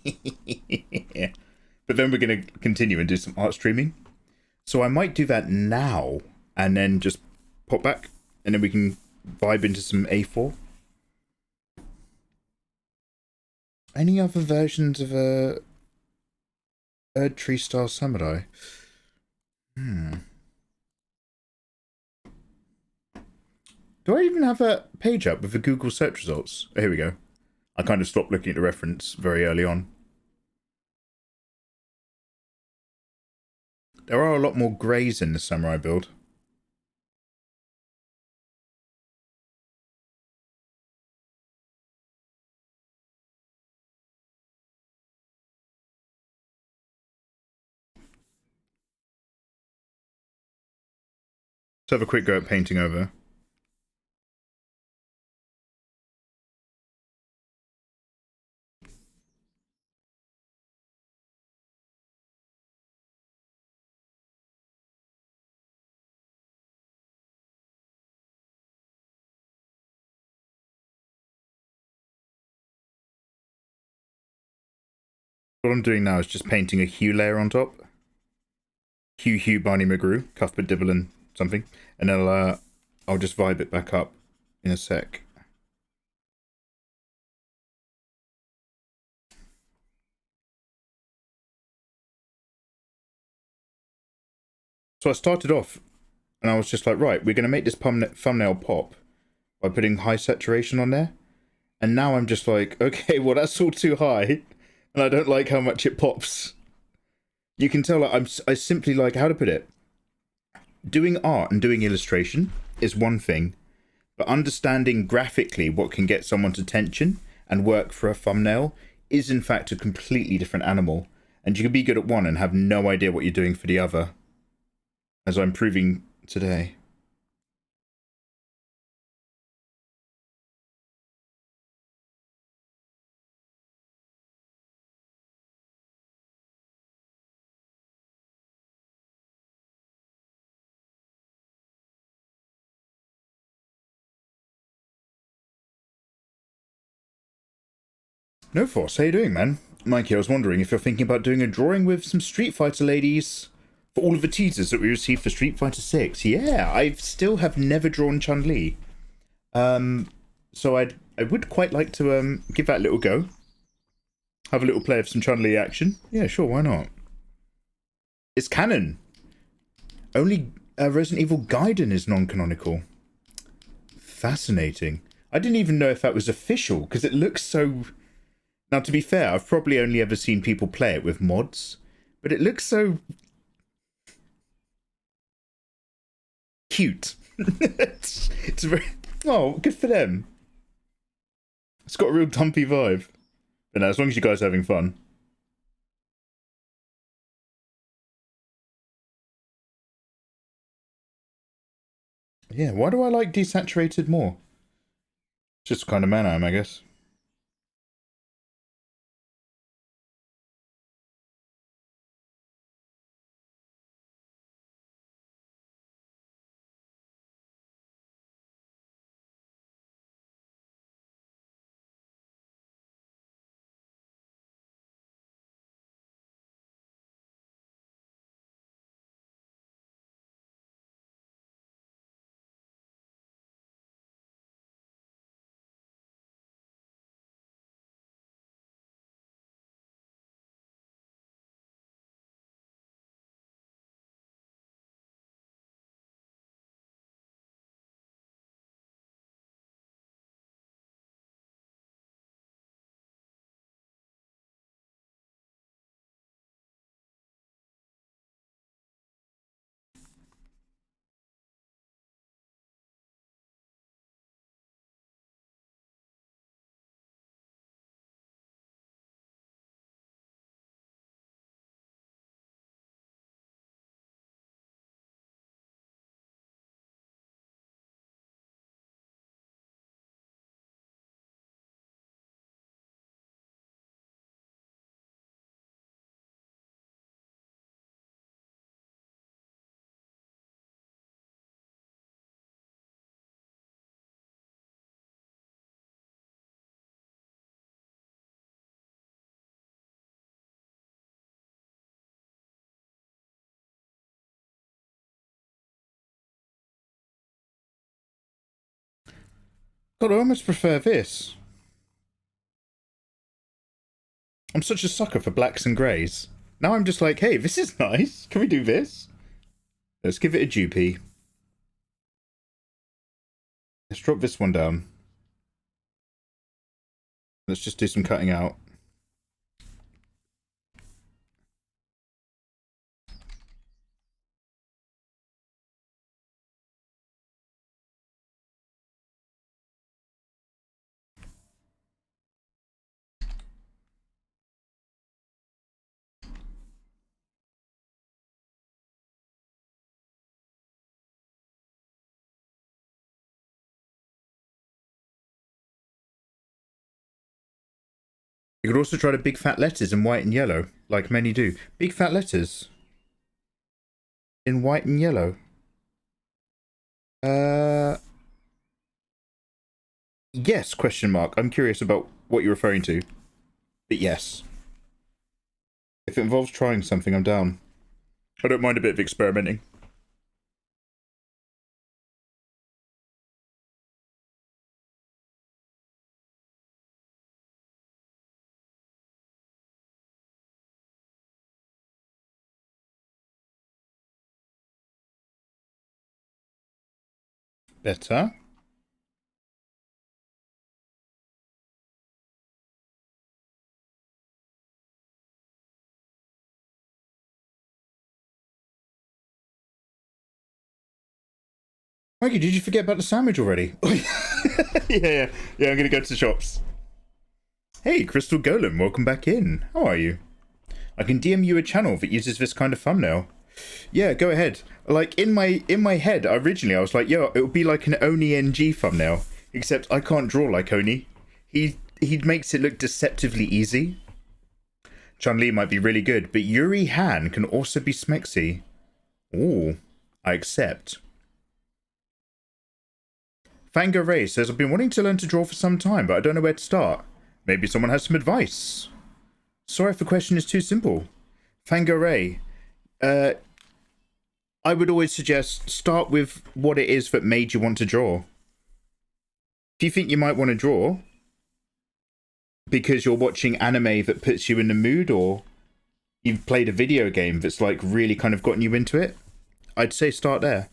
Speaker 2: But then we're going to continue and do some art streaming. So I might do that now and then just pop back and then we can vibe into some A4. Any other versions of a Erd Tree Star Samurai? Do I even have a page up with the Google search results? Oh, here we go. I kind of stopped looking at the reference very early on. There are a lot more greys in the samurai build. Let's have a quick go at painting over. What I'm doing now is just painting a hue layer on top. Hue Barney McGrew, Cuthbert Dibblin something. And then I'll just vibe it back up in a sec. So I started off and I was just like, right, we're going to make this thumbnail pop by putting high saturation on there. And now I'm just like, okay, well, that's all too high. And I don't like how much it pops. You can tell I simply like, how to put it. Doing art and doing illustration is one thing. But understanding graphically what can get someone's attention and work for a thumbnail is in fact a completely different animal. And you can be good at one and have no idea what you're doing for the other. As I'm proving today. No Force, how you doing, man? Mikey, I was wondering if you're thinking about doing a drawing with some Street Fighter ladies for all of the teasers that we received for Street Fighter 6. Yeah, I still have never drawn Chun-Li. So I would quite like to give that a little go. Have a little play of some Chun-Li action. Yeah, sure, why not? It's canon. Only Resident Evil Gaiden is non-canonical. Fascinating. I didn't even know if that was official, because it looks so... Now, to be fair, I've probably only ever seen people play it with mods, but it looks so... cute. it's very... Oh, good for them. It's got a real dumpy vibe. But no, as long as you guys are having fun. Yeah, why do I like desaturated more? Just the kind of man I am, I guess. God, I almost prefer this. I'm such a sucker for blacks and greys. Now I'm just like, hey, this is nice. Can we do this? Let's give it a dupy. Let's drop this one down. Let's just do some cutting out. You could also try the big fat letters in white and yellow, like many do. Big fat letters in white and yellow. Yes, question mark. I'm curious about what you're referring to. But yes. If it involves trying something, I'm down. I don't mind a bit of experimenting. Better. Mikey, did you forget about the sandwich already? Yeah, I'm gonna go to the shops. Hey, Crystal Golem, welcome back in. How are you? I can DM you a channel that uses this kind of thumbnail. Yeah, go ahead. Like, in my head, originally, I was like, yo, it would be like an Oni NG thumbnail. Except I can't draw like Oni. He makes it look deceptively easy. Chun-Li might be really good, but Yuri Han can also be smexy. Ooh, I accept. Fango Ray says, I've been wanting to learn to draw for some time, but I don't know where to start. Maybe someone has some advice. Sorry if the question is too simple. Fango Ray, I would always suggest start with what it is that made you want to draw. If you think you might want to draw because you're watching anime that puts you in the mood, or you've played a video game that's like really kind of gotten you into it, I'd say start there.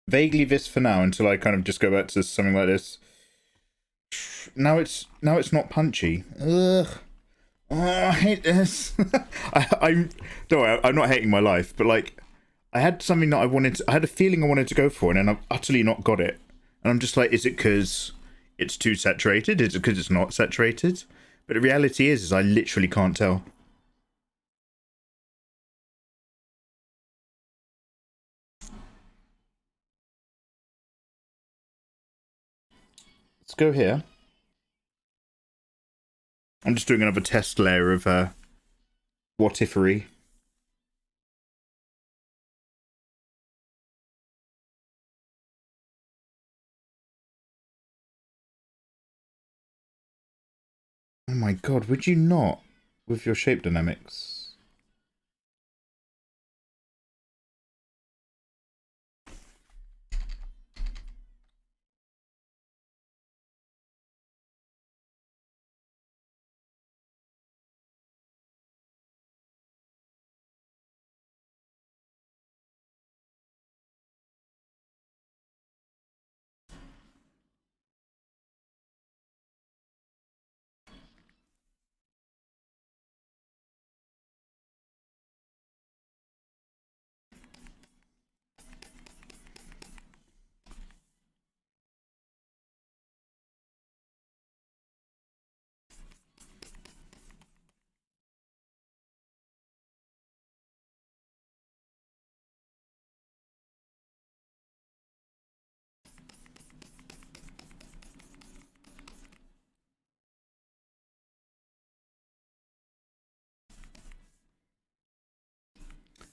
Speaker 2: Vaguely this for now until I kind of just go back to something like this. Now it's not punchy. Ugh. Oh, I hate this. I'm don't worry, I'm not hating my life, but like I had something that I had a feeling I wanted to go for, and then I've utterly not got it. And I'm just like, is it because it's too saturated? Is it because it's not saturated? But the reality is I literally can't tell. Let's go here. I'm just doing another test layer of what ifery. Oh my god, would you not with your shape dynamics?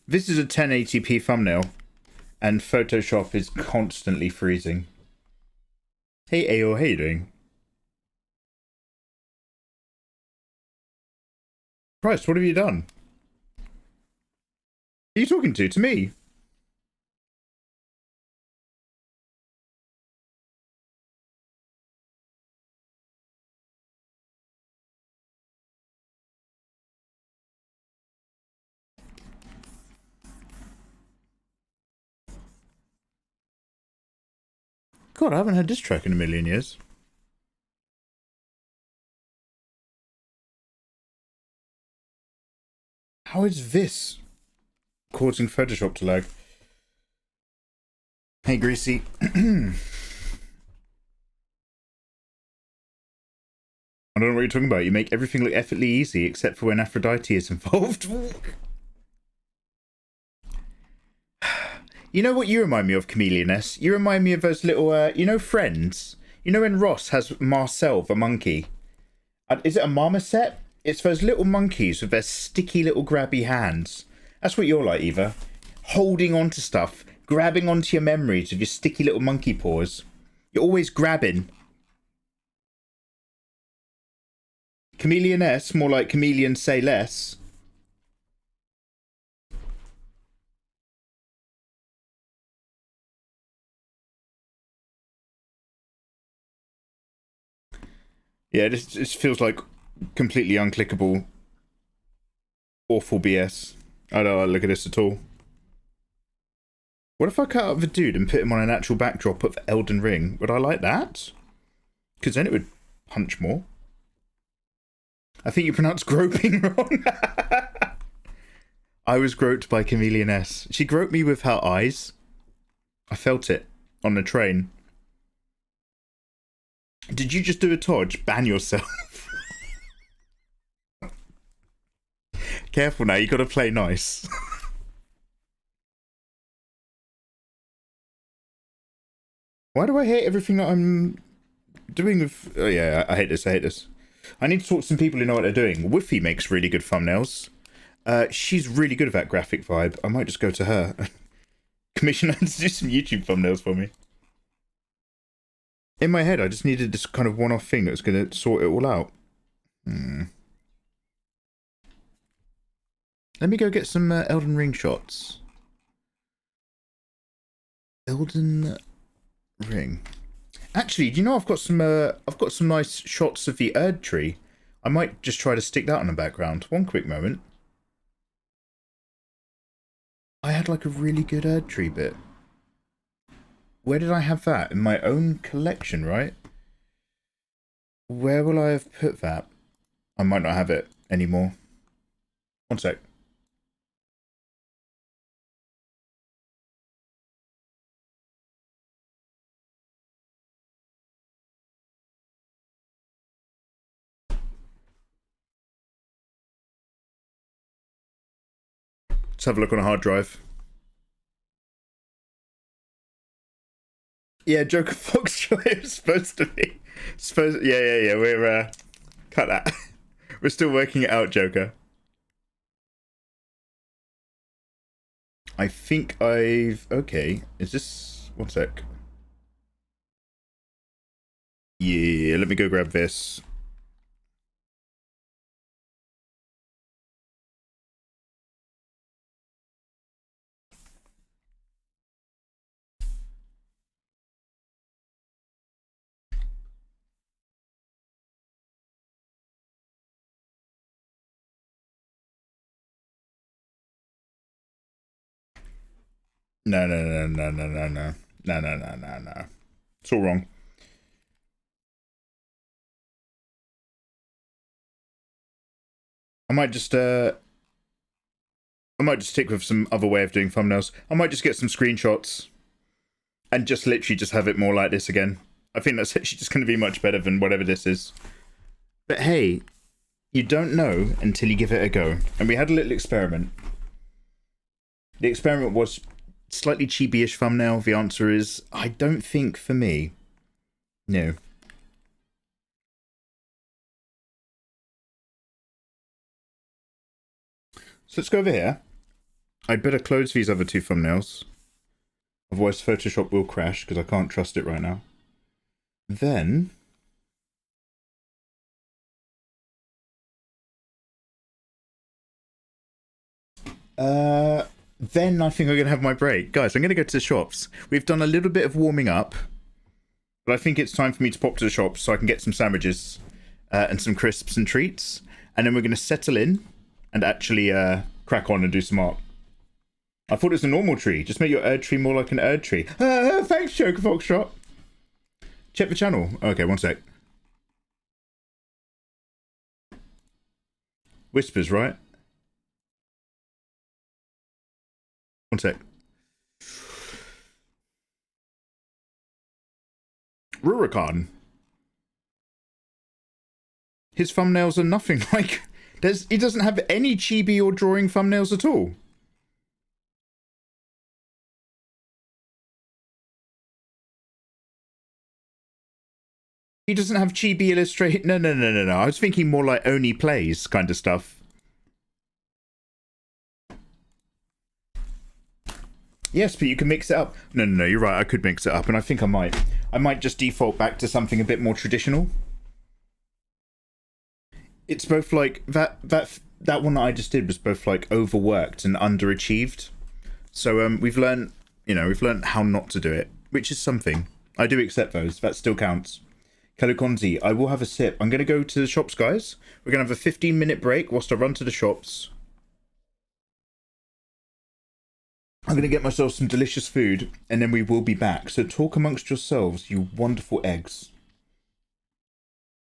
Speaker 2: This is a 1080p thumbnail, and Photoshop is constantly freezing. Hey Ayo, how you doing? Christ, what have you done? Who are you talking to? To me? God, I haven't heard this track in a million years. How is this causing Photoshop to lag? Hey, Greasy. I don't know what you're talking about. You make everything look effortlessly easy except for when Aphrodite is involved. You know what you remind me of, Chameleoness? You remind me of those little, you know, Friends? You know when Ross has Marcel, the monkey? Is it a marmoset? It's those little monkeys with their sticky little grabby hands. That's what you're like, Eva. Holding on to stuff. Grabbing onto your memories with your sticky little monkey paws. You're always grabbing. Chameleoness, more like chameleon say less. Yeah, this feels like completely unclickable, awful BS. I don't like look at this at all. What if I cut out the dude and put him on an actual backdrop of Elden Ring? Would I like that? Because then it would punch more. I think you pronounced groping wrong. I was groped by Chameleoness. She groped me with her eyes. I felt it on the train. Did you just do a Todge? Ban yourself. Careful now, you gotta play nice. Why do I hate everything that I'm doing with... Oh yeah, I hate this, I hate this. I need to talk to some people who know what they're doing. Woofy makes really good thumbnails. She's really good at that graphic vibe. I might just go to her. Commission her to do some YouTube thumbnails for me. In my head, I just needed this kind of one-off thing that was going to sort it all out. Let me go get some Elden Ring shots. Elden Ring. Actually, do you know I've got some nice shots of the Erd tree. I might just try to stick that on the background. One quick moment. I had like a really good Erd tree bit. Where did I have that? In my own collection, right? Where will I have put that? I might not have it anymore. One sec. Let's have a look on a hard drive. Yeah, Joker Foxtrot, it was supposed to be. Yeah. We're, cut that. We're still working it out, Joker. I think I've... Okay, is this... One sec. Yeah, let me go grab this. No. No. It's all wrong. I might just stick with some other way of doing thumbnails. I might just get some screenshots and just literally just have it more like this again. I think that's actually just going to be much better than whatever this is. But hey, you don't know until you give it a go. And we had a little experiment. The experiment was slightly chibi-ish thumbnail. The answer is, I don't think for me. No. So let's go over here. I'd better close these other two thumbnails. Otherwise Photoshop will crash because I can't trust it right now. Then... Then I think I'm going to have my break. Guys, I'm going to go to the shops. We've done a little bit of warming up. But I think it's time for me to pop to the shops so I can get some sandwiches and some crisps and treats. And then we're going to settle in and actually crack on and do some art. I thought it was a normal tree. Just make your Erd tree more like an Erd tree. Thanks, Joker Foxtrot. Check the channel. Okay, one sec. Whispers, right? One sec. Rurikon. His thumbnails are nothing like... He doesn't have any chibi or drawing thumbnails at all. He doesn't have chibi illustrate. No. I was thinking more like only plays kind of stuff. Yes, but you can mix it up. No, you're right. I could mix it up, and I think I might. I might just default back to something a bit more traditional. It's both like that one that I just did was both like overworked and underachieved. So we've learned, we've learned how not to do it, which is something. I do accept those. That still counts. Kalukonzi, I will have a sip. I'm going to go to the shops, guys. We're going to have a 15-minute break whilst I run to the shops. I'm going to get myself some delicious food, and then we will be back. So talk amongst yourselves, you wonderful eggs.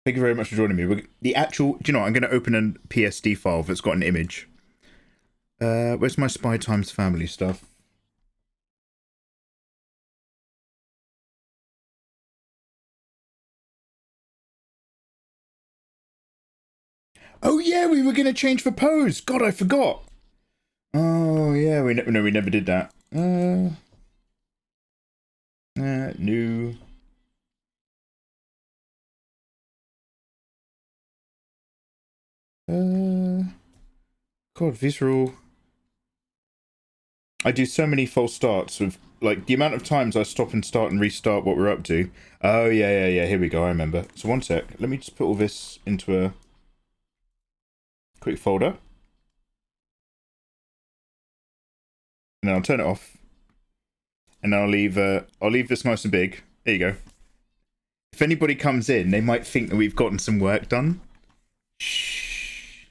Speaker 2: Thank you very much for joining me. The actual... Do you know what? I'm going to open a PSD file that's got an image. Where's my Spy Times family stuff? Oh yeah, we were going to change the pose. God, I forgot. Oh yeah, we never did that. New. God, these are all... I do so many false starts with, like, the amount of times I stop and start and restart what we're up to. Oh yeah, here we go, I remember. So one sec, let me just put all this into a quick folder. And then I'll turn it off. And then I'll leave this nice and big. There you go. If anybody comes in, they might think that we've gotten some work done. Shh.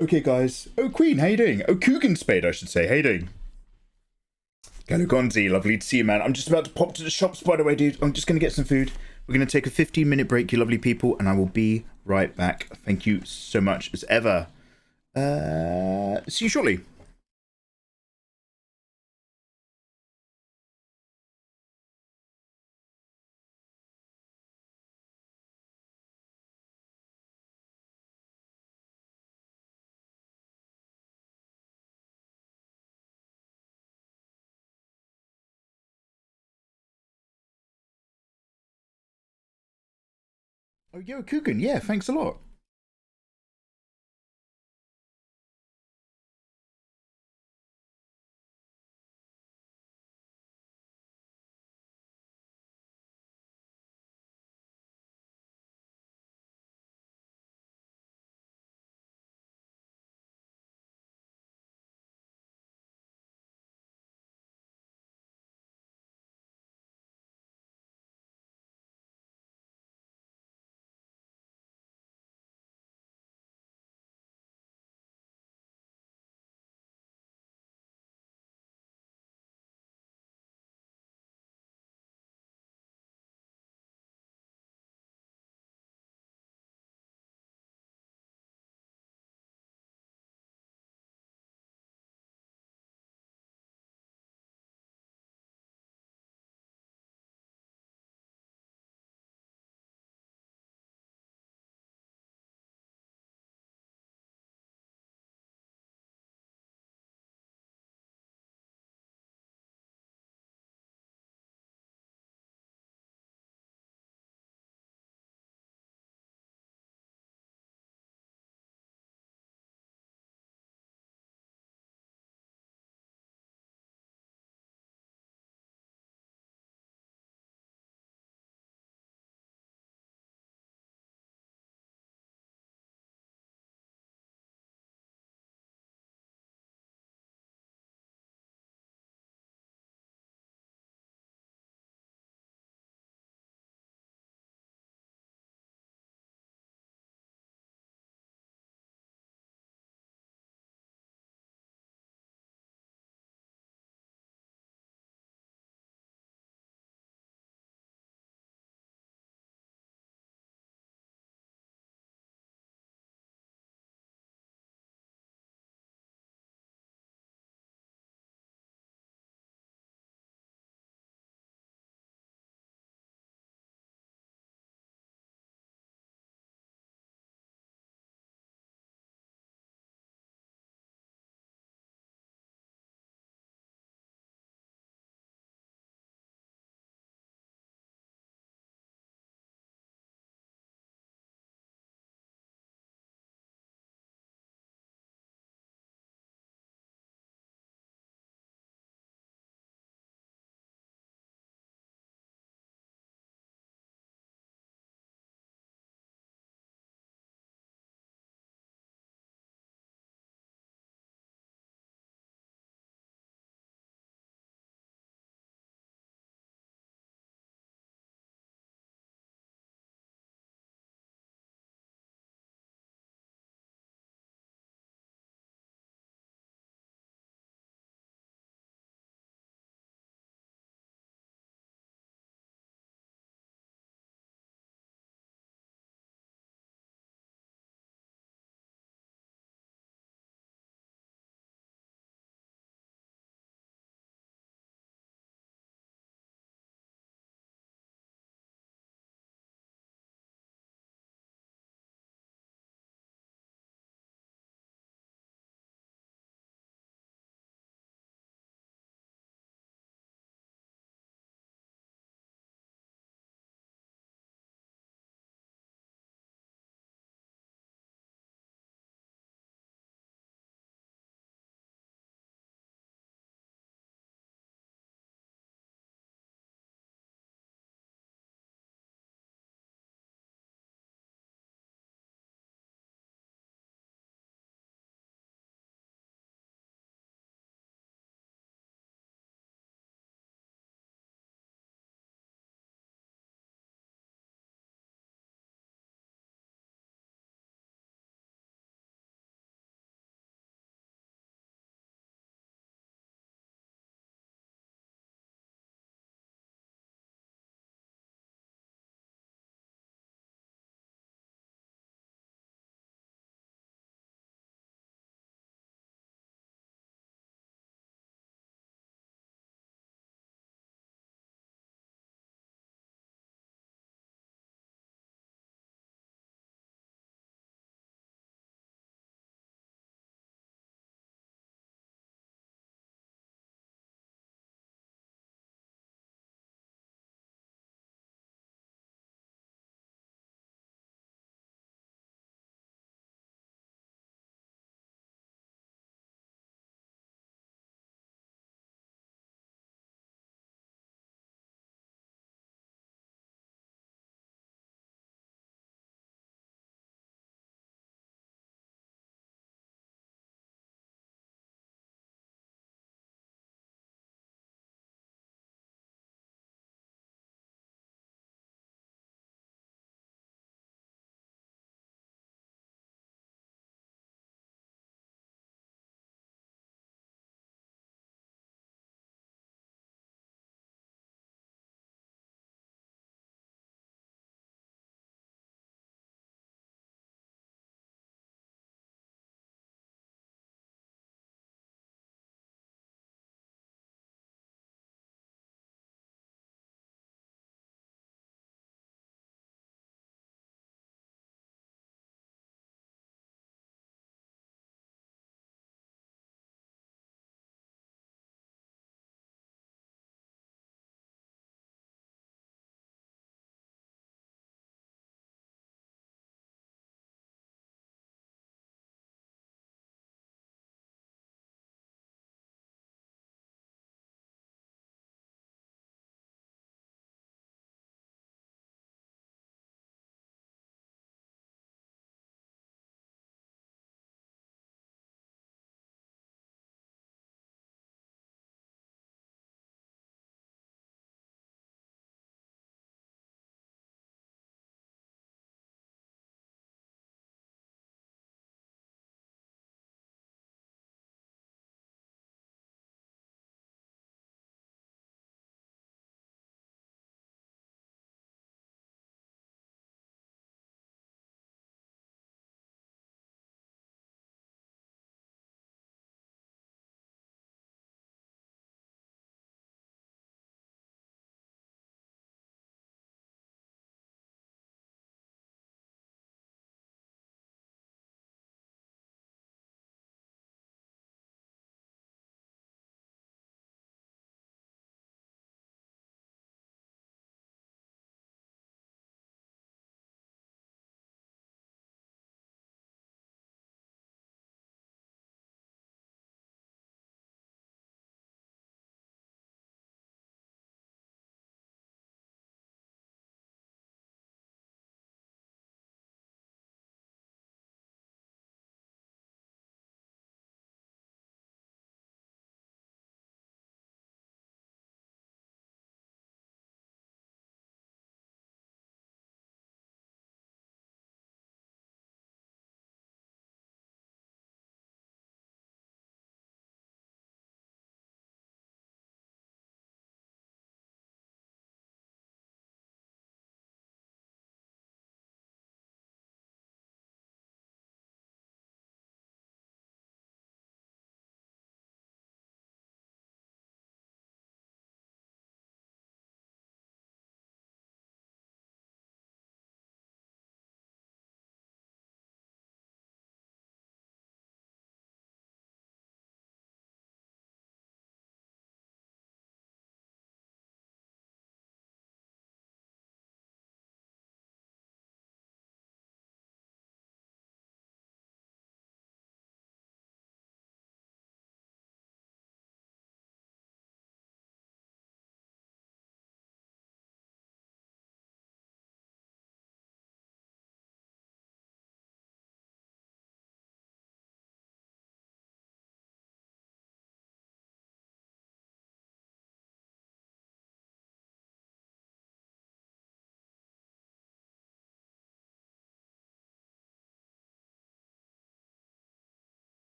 Speaker 2: Okay, guys. Oh, Queen, how you doing? Oh, Coogan Spade, I should say. How you doing? Galugonzi, lovely to see you, man. I'm just about to pop to the shops, by the way, dude. I'm just going to get some food. We're going to take a 15-minute break, you lovely people, and I will be right back. Thank you so much, as ever. See you shortly. Oh, yo, Kugan, yeah, thanks a lot.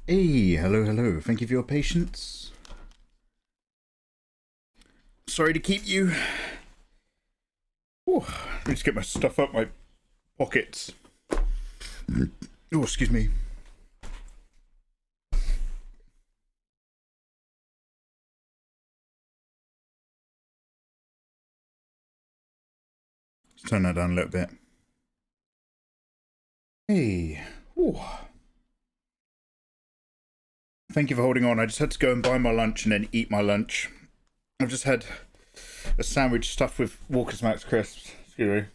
Speaker 2: Hey, hello, hello. Thank you for your patience. Sorry to keep you. Oh, let me just get my stuff up my pockets. Oh, excuse me. Let's turn that down a little bit. Hey. Oh. Thank you for holding on. I just had to go and buy my lunch and then eat my lunch. I've just had a sandwich stuffed with Walker's Max crisps. Excuse me.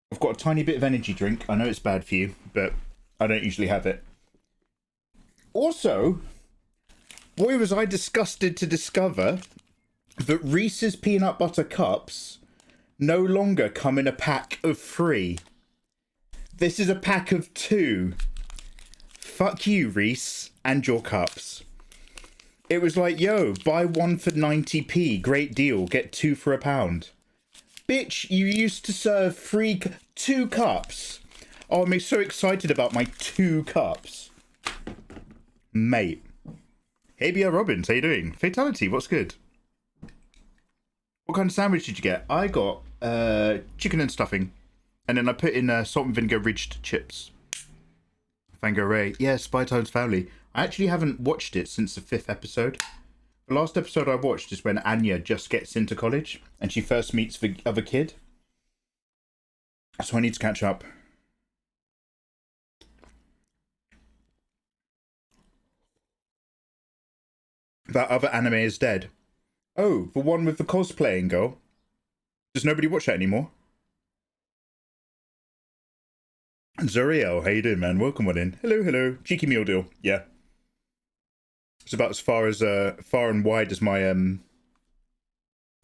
Speaker 2: I've got a tiny bit of energy drink. I know it's bad for you, but I don't usually have it. Also, boy was I disgusted to discover that Reese's peanut butter cups no longer come in a pack of 3. This is a pack of 2. Fuck you, Reese, and your cups. It was like, yo, buy 1 for 90p, great deal, get 2 for £1. Bitch, you used to serve 2 cups. Oh, I'm so excited about my 2 cups. Mate. Hey, B.R. Robbins, how you doing? Fatality, what's good? What kind of sandwich did you get? I got chicken and stuffing. And then I put in salt and vinegar ridged chips. Fangoray. Yeah, Spy Times Family. I actually haven't watched it since the 5th episode. The last episode I watched is when Anya just gets into college and she first meets the other kid. So I need to catch up. That other anime is dead. Oh, the one with the cosplaying girl. Does nobody watch that anymore? Zuriel, how you doing, man? Welcome on in. Hello, hello. Cheeky meal deal. Yeah. It's about as far and wide as my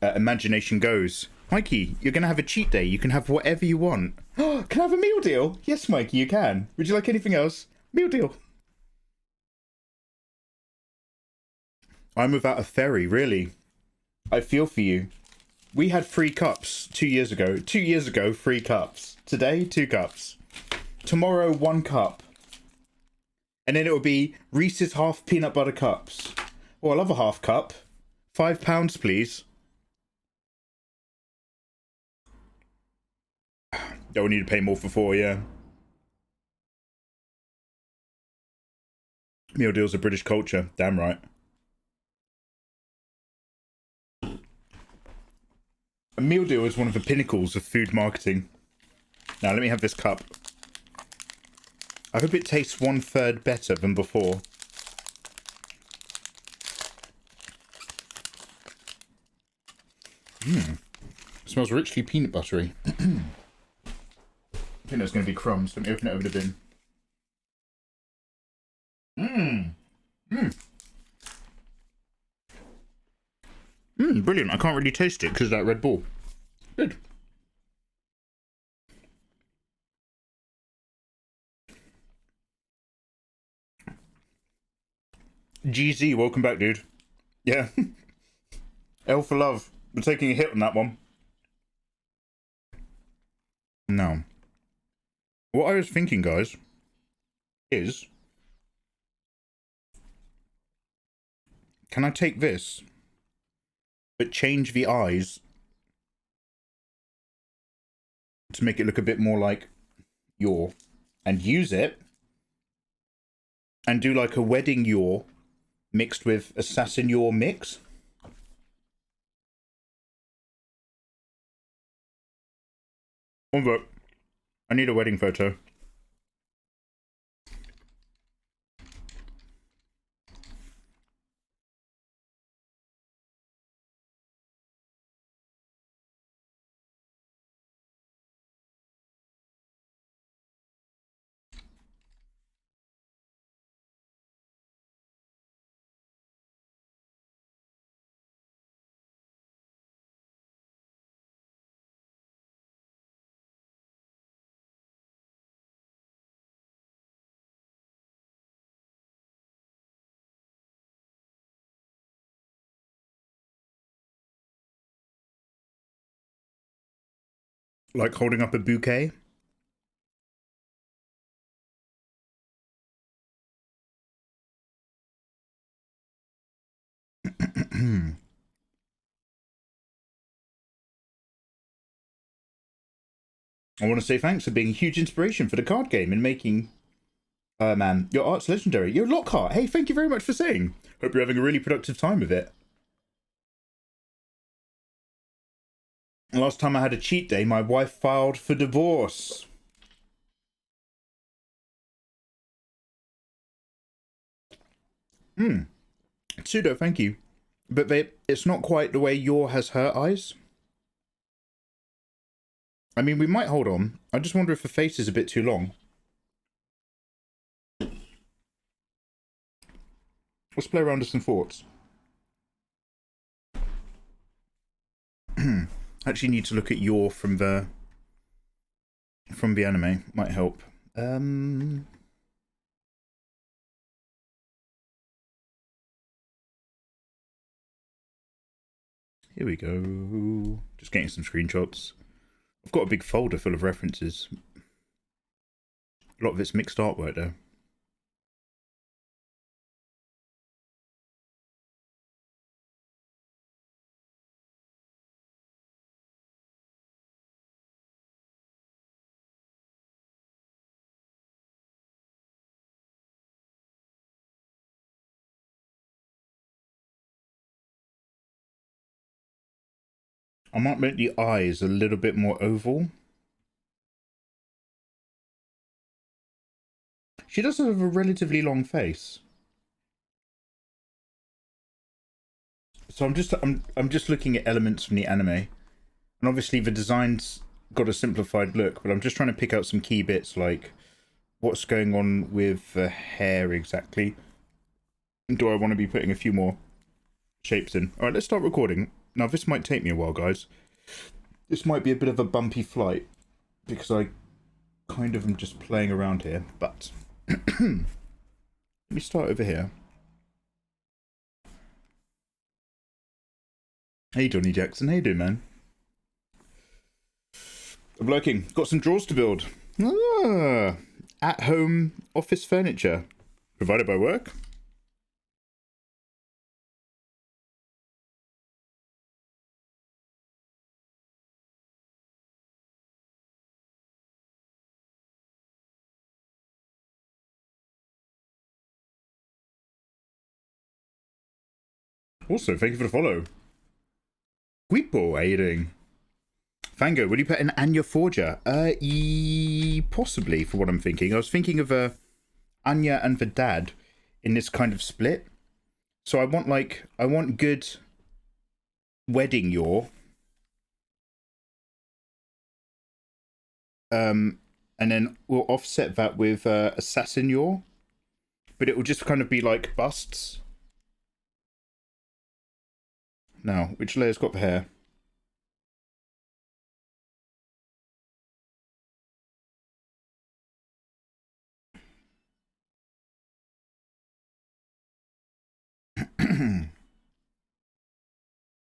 Speaker 2: imagination goes. Mikey, you're gonna have a cheat day. You can have whatever you want. Can I have a meal deal? Yes, Mikey, you can. Would you like anything else? Meal deal. I'm without a ferry, really. I feel for you. We had 3 cups 2 years ago. 2 years ago, 3 cups. Today, 2 cups. Tomorrow, 1 cup. And then it will be Reese's half peanut butter cups. Oh, I love a half cup. £5, please. Don't need to pay more for 4, yeah. Meal deals are British culture. Damn right. A meal deal is one of the pinnacles of food marketing. Now, let me have this cup. I hope it tastes 1/3 better than before. It smells richly peanut buttery. I think there's going to be crumbs. Let me open it over the bin. Brilliant. I can't really taste it because of that Red Bull. Good. GZ, welcome back, dude. Yeah. L for love. We're taking a hit on that one. No. What I was thinking, guys, is... Can I take this, but change the eyes to make it look a bit more like Yor, and use it, and do like a wedding Yor mixed with assassin Yor mix? One vote. I need a wedding photo. Like holding up a bouquet? I want to say thanks for being a huge inspiration for the card game and making... man, your art's legendary. Yo, Lockhart, hey, thank you very much for saying. Hope you're having a really productive time with it. Last time I had a cheat day, my wife filed for divorce. Pseudo, thank you. But it's not quite the way your has her eyes. I mean, we might hold on. I just wonder if the face is a bit too long. Let's play around with some thoughts. Actually need to look at your from the anime. Might help. Here we go. Just getting some screenshots. I've got a big folder full of references. A lot of it's mixed artwork though. I might make the eyes a little bit more oval. She does have a relatively long face. So I'm just looking at elements from the anime. And obviously the design's got a simplified look, but I'm just trying to pick out some key bits like what's going on with the hair exactly. Do I want to be putting a few more shapes in? Alright, let's start recording. Now, this might take me a while, guys. This might be a bit of a bumpy flight, because I kind of am just playing around here, but... Let me start over here. Hey, Johnny Jackson. How you doing, man? I'm lurking. Got some drawers to build. At-home office furniture. Provided by work. Also, thank you for the follow. Guipo, how you doing? Fango, will you put an Anya Forger? Possibly, for what I'm thinking. I was thinking of Anya and the dad in this kind of split. So I want good wedding yor. And then we'll offset that with assassin yor. But it will just kind of be like busts. Now, which layer's got the hair?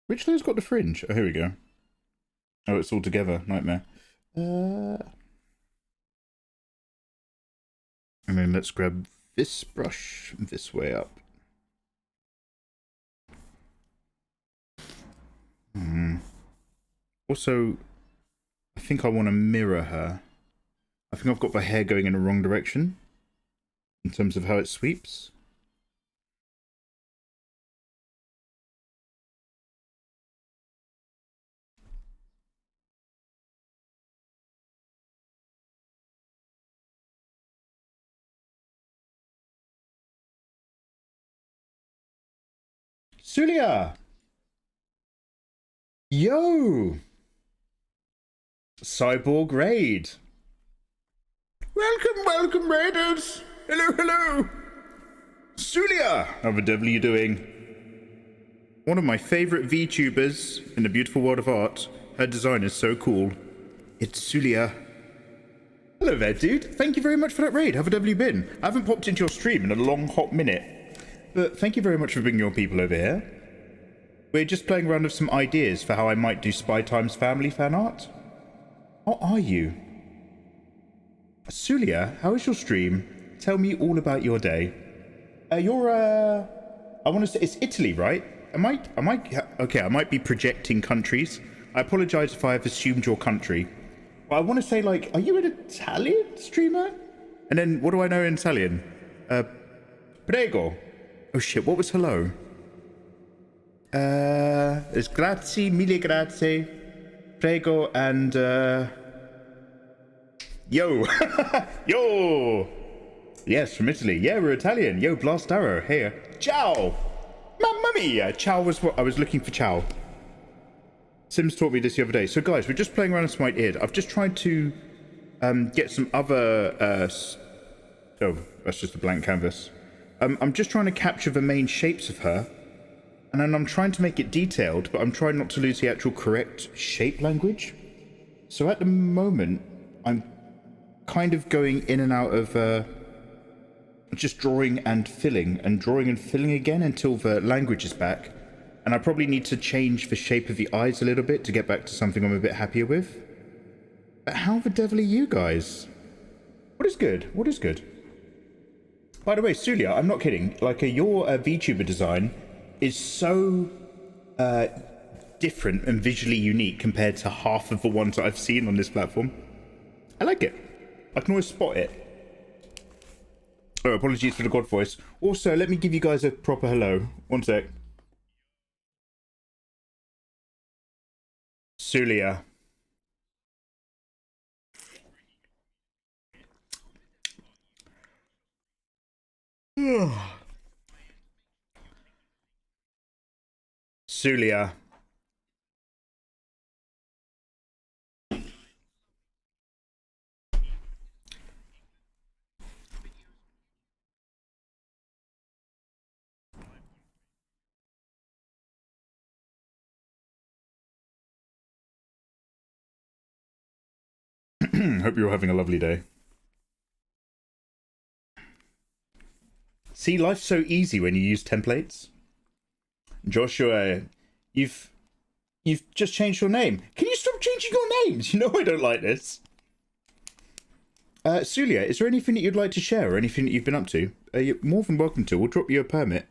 Speaker 2: Which layer's got the fringe? Oh, here we go. Oh, it's all together. Nightmare. And then let's grab this brush this way up. Also, I think I want to mirror her. I think I've got my hair going in the wrong direction in terms of how it sweeps. Sulia! Yo! Cyborg Raid! Welcome, Raiders! Hello! Sulia! How the devil are you doing? One of my favourite VTubers in the beautiful world of art. Her design is so cool. It's Sulia. Hello there, dude. Thank you very much for that raid. How the devil you been? I haven't popped into your stream in a long, hot minute. But thank you very much for bringing your people over here. We're just playing around with some ideas for how I might do Spy Time's family fan art. How are you? Sulia, how is your stream? Tell me all about your day. I want to say, it's Italy, right? Okay, I might be projecting countries. I apologize if I have assumed your country. But I want to say, like, are you an Italian streamer? And then, what do I know in Italian? Prego. Oh shit, what was hello? It's grazie, mille grazie, prego, and, yo. Yo. Yes, from Italy. Yeah, we're Italian. Yo, blast arrow. Hey, ciao. Mamma mia. Ciao was what I was looking for. Ciao. Sims taught me this the other day. So, guys, we're just playing around with Smite Id. I've just tried to get some other... oh, that's just a blank canvas. I'm just trying to capture the main shapes of her. And then I'm trying to make it detailed, but I'm trying not to lose the actual correct shape language. So at the moment, I'm kind of going in and out of just drawing and filling again until the language is back. And I probably need to change the shape of the eyes a little bit to get back to something I'm a bit happier with. But how the devil are you guys? What is good? What is good? By the way, Sulia, I'm not kidding. Like, your VTuber design is so different and visually unique compared to half of the ones that I've seen on this platform. I like it. I can always spot it. Oh, apologies for the god voice. Also, let me give you guys a proper hello. One sec. Sulia. Sulia. Hope you're having a lovely day. See, life's so easy when you use templates. Joshua, you've just changed your name. Can you stop changing your names? You know I don't like this. Sulia, is there anything that you'd like to share or anything that you've been up to? You're more than welcome to. We'll drop you a permit.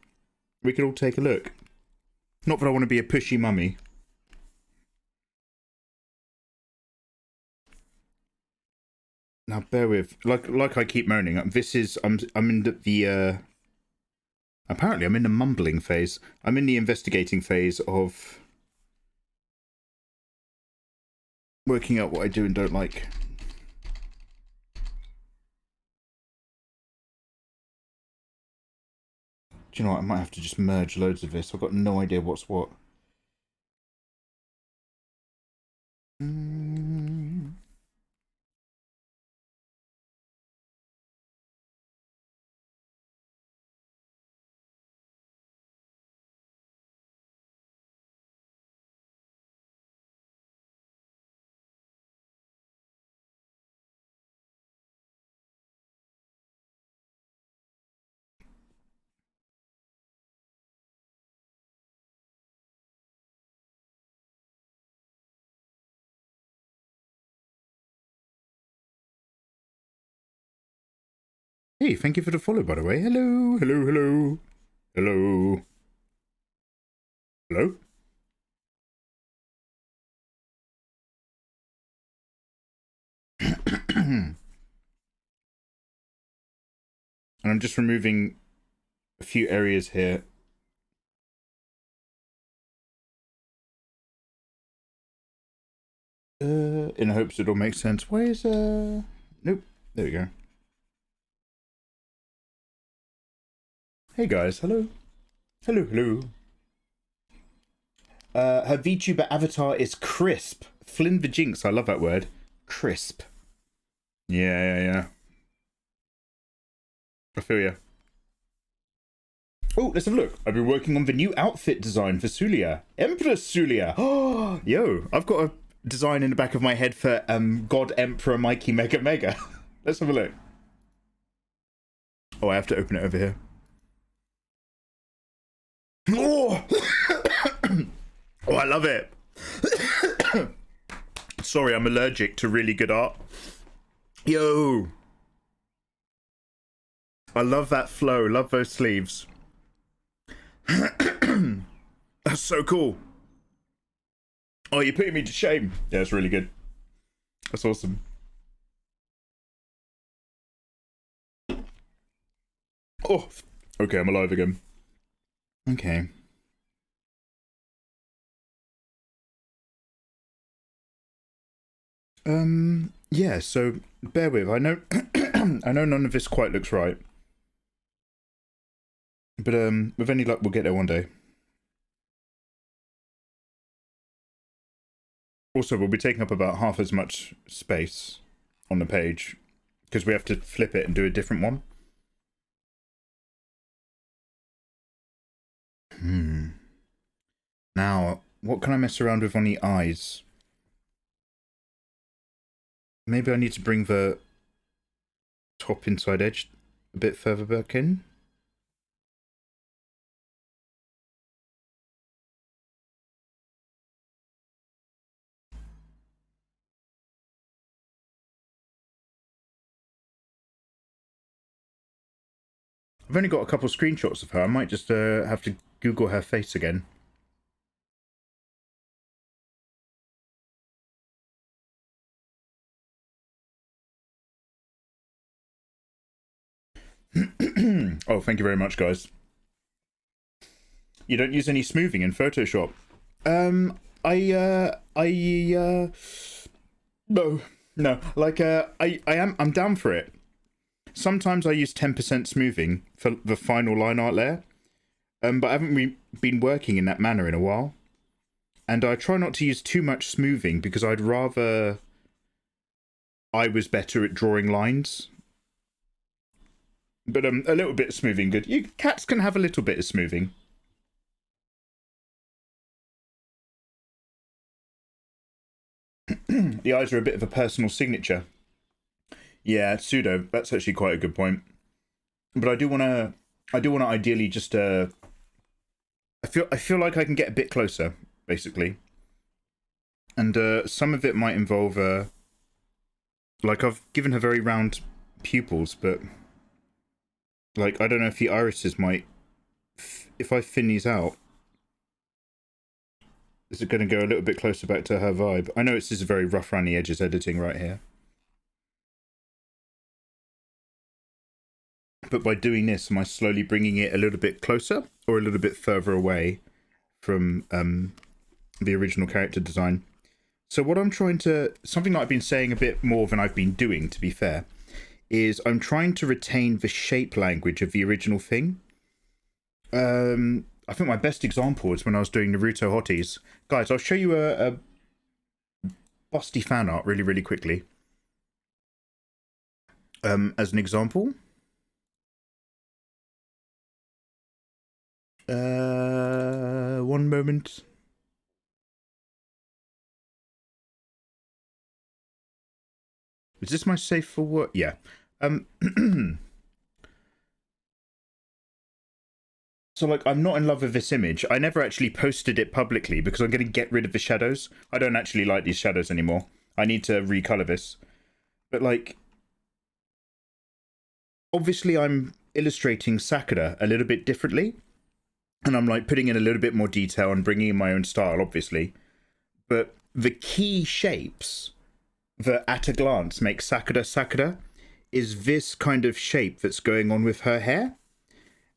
Speaker 2: We can all take a look. Not that I want to be a pushy mummy. Now bear with, like I keep moaning. This is I'm in the apparently I'm in the mumbling phase. I'm in the investigating phase of working out what I do and don't like. Do you know what? I might have to just merge loads of this. I've got no idea what's what. Hey, thank you for the follow, by the way. Hello, hello, hello. Hello. Hello? And I'm just removing a few areas here. In hopes it'll make sense. Why is, nope. There we go. Hey guys, hello. Hello, hello. Her VTuber avatar is Crisp. Flynn the Jinx, I love that word. Crisp. Yeah. I feel ya. Oh, let's have a look. I've been working on the new outfit design for Sulia. Empress Sulia. Oh, yo, I've got a design in the back of my head for God Emperor Mikey Mega Mega. Let's have a look. Oh, I have to open it over here. Oh, oh, I love it. Sorry, I'm allergic to really good art. Yo. I love that flow. Love those sleeves. That's so cool. Oh, you're putting me to shame. Yeah, it's really good. That's awesome. Oh, okay, I'm alive again. Okay. Yeah, so bear with. I know I know none of this quite looks right. But with any luck we'll get there one day. Also, we'll be taking up about half as much space on the page because we have to flip it and do a different one. Now, what can I mess around with on the eyes? Maybe I need to bring the top inside edge a bit further back in. I've only got a couple screenshots of her. I might just have to Google her face again. Oh, thank you very much, guys. You don't use any smoothing in Photoshop? No. Like, I'm down for it. Sometimes I use 10% smoothing for the final line art layer. But I haven't been working in that manner in a while. And I try not to use too much smoothing because I'd rather I was better at drawing lines. But a little bit of smoothing good. Cats can have a little bit of smoothing. The eyes are a bit of a personal signature. Yeah, pseudo. That's actually quite a good point. But I do want to ideally just I feel like I can get a bit closer, basically. And some of it might involve like I've given her very round pupils, but like I don't know if the irises might, if I thin these out, is it going to go a little bit closer back to her vibe? I know it's just very rough around the edges editing right here. But by doing this, am I slowly bringing it a little bit closer or a little bit further away from the original character design? So what I'm trying to, something that I've been saying a bit more than I've been doing, to be fair, is I'm trying to retain the shape language of the original thing. I think my best example is when I was doing Naruto hotties. Guys, I'll show you a busty fan art really, really quickly. As an example. One moment. Is this my safe for work? Yeah. So, like, I'm not in love with this image. I never actually posted it publicly because I'm going to get rid of the shadows. I don't actually like these shadows anymore. I need to recolor this. But, like, obviously I'm illustrating Sakura a little bit differently. And I'm, like, putting in a little bit more detail and bringing in my own style, obviously. But the key shapes that at a glance make Sakura Sakura is this kind of shape that's going on with her hair.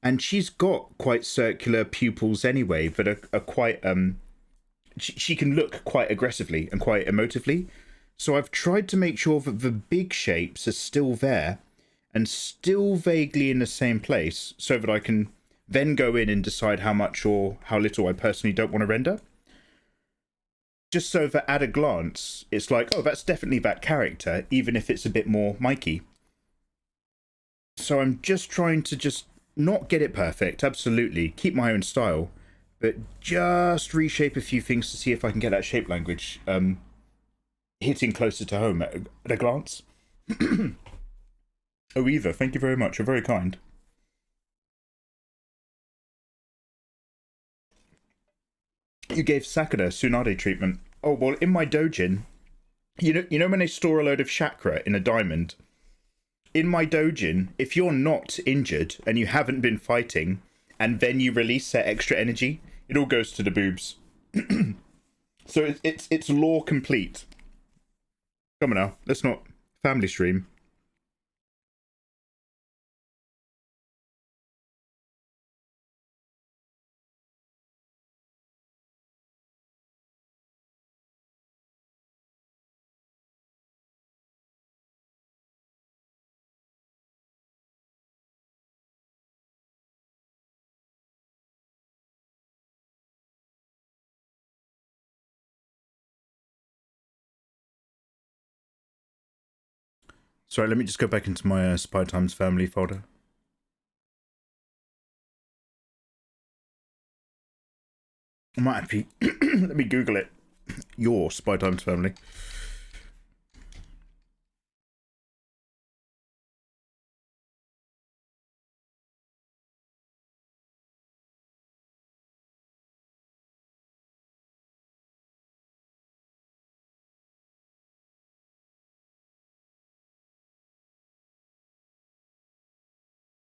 Speaker 2: And she's got quite circular pupils anyway that are quite she can look quite aggressively and quite emotively. So I've tried to make sure that the big shapes are still there and still vaguely in the same place so that I can then go in and decide how much or how little I personally don't want to render. Just so that at a glance, it's like, oh, that's definitely that character, even if it's a bit more Mikey. So I'm just trying to just not get it perfect, absolutely, keep my own style, but just reshape a few things to see if I can get that shape language hitting closer to home at a glance. Oh, Eva, thank you very much. You're very kind. You gave Sakura Tsunade treatment. Oh, well, in my dojin, you know when they store a load of chakra in a diamond? In my dojin, if you're not injured and you haven't been fighting, and then you release that extra energy It all goes to the boobs. So it's law complete. Come on now, let's not family stream. Sorry, let me just go back into my Spy Times family folder. I might actually let me Google it. Your Spy Times family.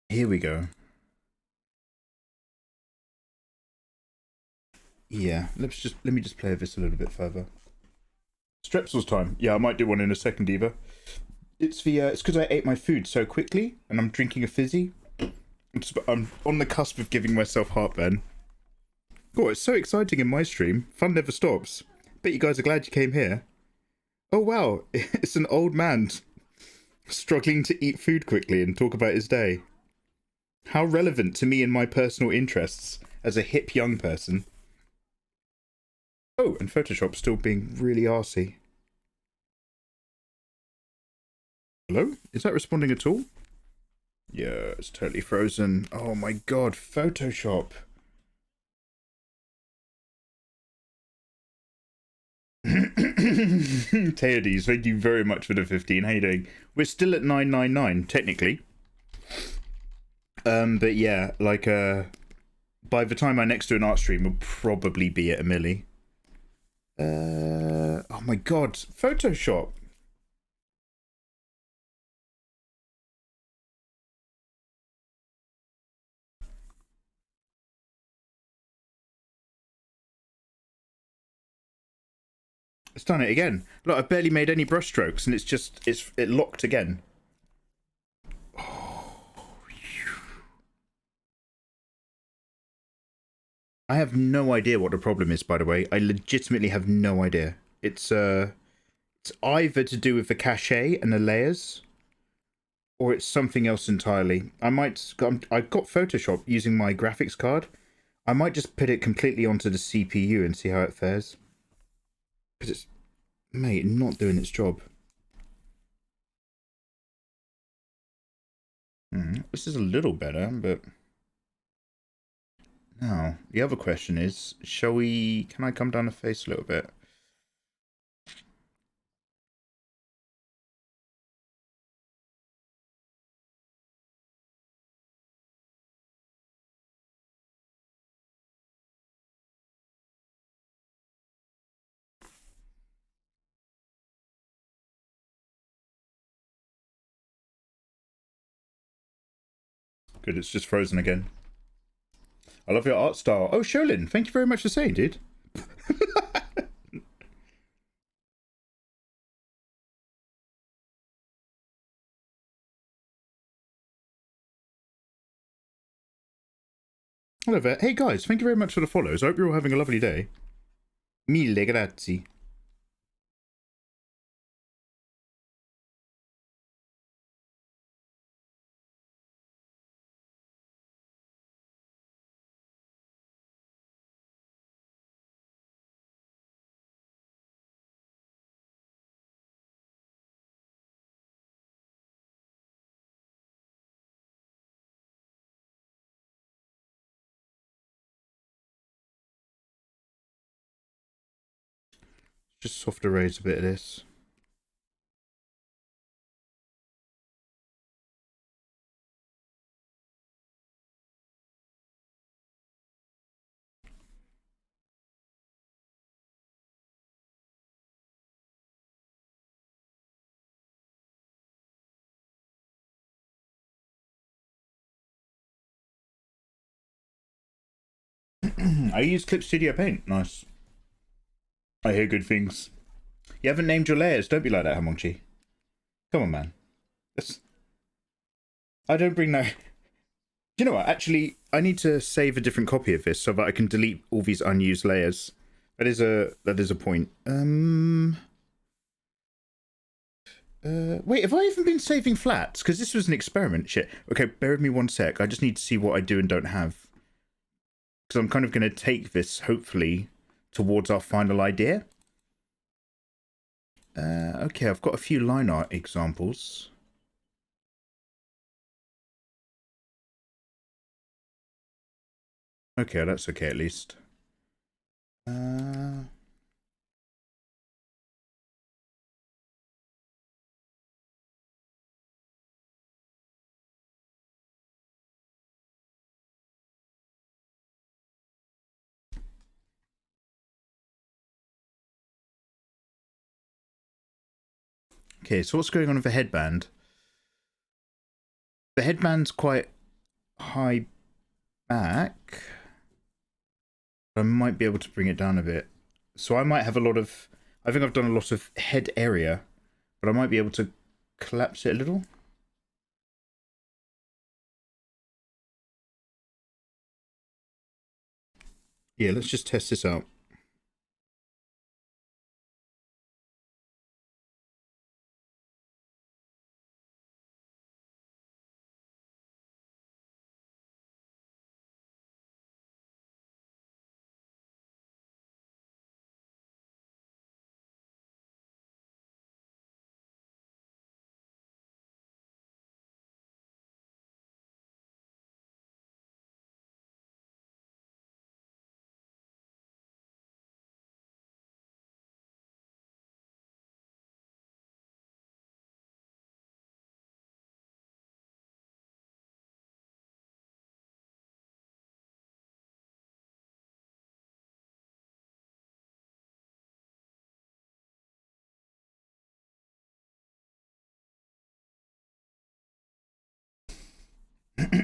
Speaker 2: Here we go. Yeah, let me just play this a little bit further. Strepsils time. Yeah, I might do one in a second, Eva. It's because I ate my food so quickly and I'm drinking a fizzy. I'm on the cusp of giving myself heartburn. Oh, it's so exciting in my stream. Fun never stops. Bet you guys are glad you came here. Oh wow, it's an old man struggling to eat food quickly and talk about his day. How relevant to me and my personal interests as a hip young person. Oh, and Photoshop's still being really arsey. Hello? Is that responding at all? Yeah, it's totally frozen. Oh my god, Photoshop. Teodes, thank you very much for the 15. How you doing? We're still at 999, technically. But yeah, like, by the time I next do an art stream, we'll probably be at a milli. Oh my god, Photoshop. It's done it again. Look, I've barely made any brush strokes and it locked again. I have no idea what the problem is, by the way. I legitimately have no idea. It's either to do with the cachet and the layers, or it's something else entirely. I've got Photoshop using my graphics card. I might just put it completely onto the CPU and see how it fares. Because it's, mate, not doing its job. This is a little better, but... Now, the other question is, can I come down the face a little bit? Good, it's just frozen again. I love your art style. Oh, Sholin, thank you very much for saying, dude. Hello there. Hey guys, thank you very much for the follows. I hope you're all having a lovely day. Mille grazie. Just soft erase a bit of this. I use Clip Studio Paint. Nice. I hear good things. You haven't named your layers. Don't be like that, Hamongchi. Come on, man. I don't bring no... You know what? Actually, I need to save a different copy of this so that I can delete all these unused layers. That is a point. Wait, have I even been saving flats? Because this was an experiment. Shit. Okay, bear with me one sec. I just need to see what I do and don't have. Because I'm kind of going to take this, hopefully, towards our final idea. Okay, I've got a few line art examples. Okay, that's okay at least. Okay, so what's going on with the headband? The headband's quite high back. I might be able to bring it down a bit. So I might have a lot of... I think I've done a lot of head area, but I might be able to collapse it a little. Yeah, let's just test this out.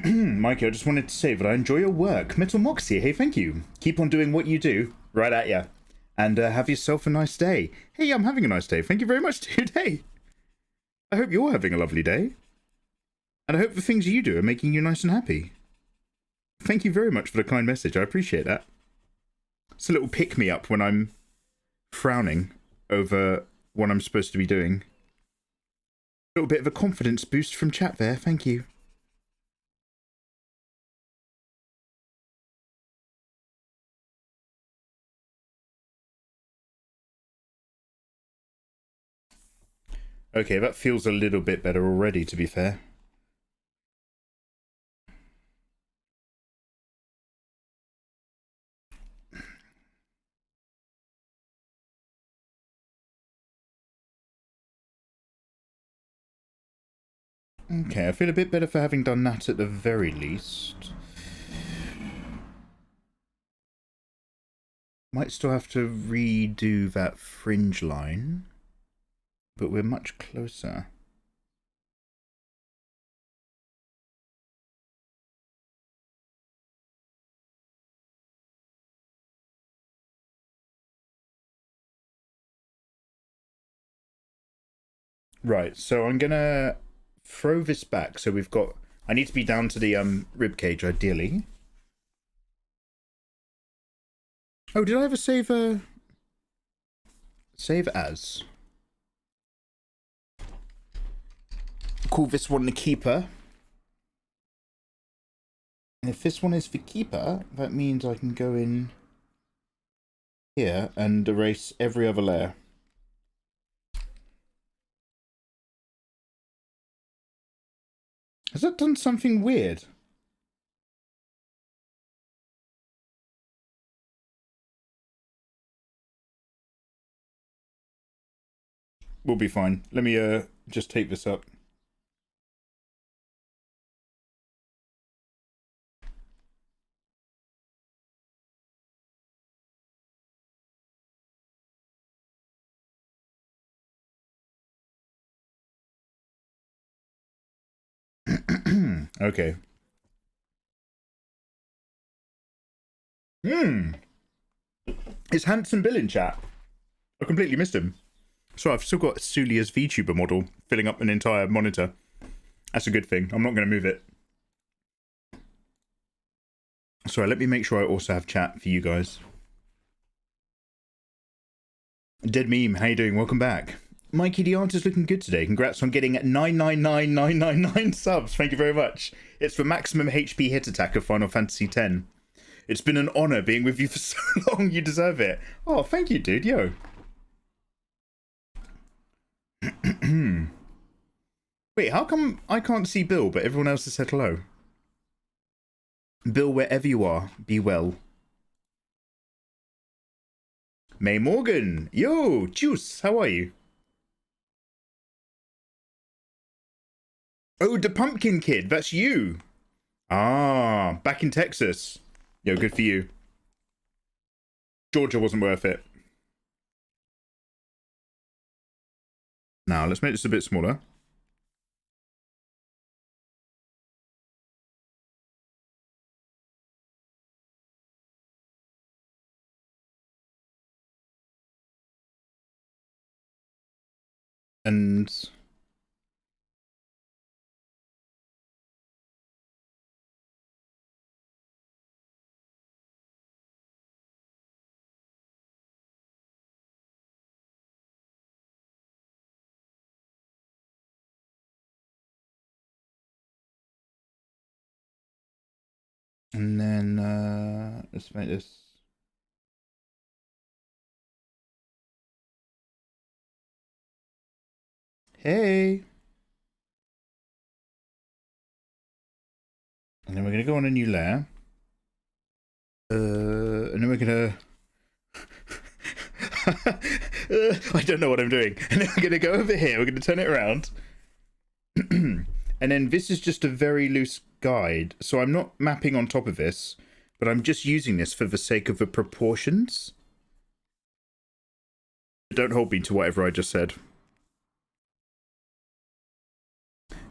Speaker 2: Mikey, I just wanted to say that I enjoy your work. Metal Moxie, hey, thank you. Keep on doing what you do. Right at ya. And have yourself a nice day. Hey, I'm having a nice day. Thank you very much today. I hope you're having a lovely day. And I hope the things you do are making you nice and happy. Thank you very much for the kind message. I appreciate that. It's a little pick-me-up when I'm frowning over what I'm supposed to be doing. A little bit of a confidence boost from chat there. Thank you. Okay, that feels a little bit better already, to be fair. Okay, I feel a bit better for having done that at the very least. Might still have to redo that fringe line, but we're much closer. Right, so I'm gonna throw this back. So we've got... I need to be down to the rib cage, ideally. Oh, did I ever save a... Save as? Call this one the keeper. And if this one is the keeper, that means I can go in here and erase every other layer. Has that done something weird? We'll be fine. Let me just take this up. Okay. It's Handsome Bill in chat. I completely missed him. So I've still got Sulia's VTuber model filling up an entire monitor. That's a good thing. I'm not going to move it. Sorry, let me make sure I also have chat for you guys. Dead Meme, how you doing? Welcome back. Mikey the Art is looking good today. Congrats on getting 999,999 subs. Thank you very much. It's for maximum HP hit attack of Final Fantasy X. It's been an honor being with you for so long. You deserve it. Oh, thank you, dude. Yo. Wait, how come I can't see Bill, but everyone else has said hello? Bill, wherever you are, be well. May Morgan. Yo, Juice, how are you? Oh, the Pumpkin Kid, that's you. Ah, back in Texas. Yo, good for you. Georgia wasn't worth it. Now, let's make this a bit smaller. And then let's make this. Hey. And then we're going to go on a new layer. And then we're going to... I don't know what I'm doing. And then we're going to go over here. We're going to turn it around. And then this is just a very loose guide. So I'm not mapping on top of this, but I'm just using this for the sake of the proportions. Don't hold me to whatever I just said.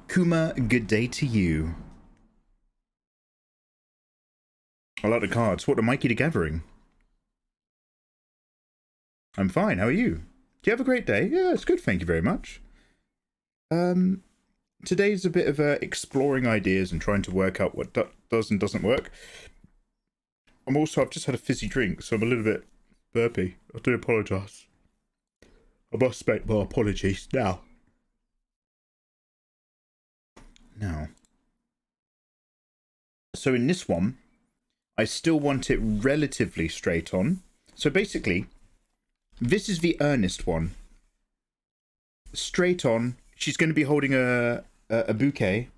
Speaker 2: Kuma, good day to you. I like the cards. What, the Mikey the Gathering? I'm fine. How are you? Do you have a great day? Yeah, it's good. Thank you very much. Today's a bit of exploring ideas and trying to work out what does and doesn't work. I've just had a fizzy drink, so I'm a little bit burpy. I do apologise. I must make my apologies now. So in this one, I still want it relatively straight on. So basically, this is the earnest one. Straight on. She's going to be holding a bouquet.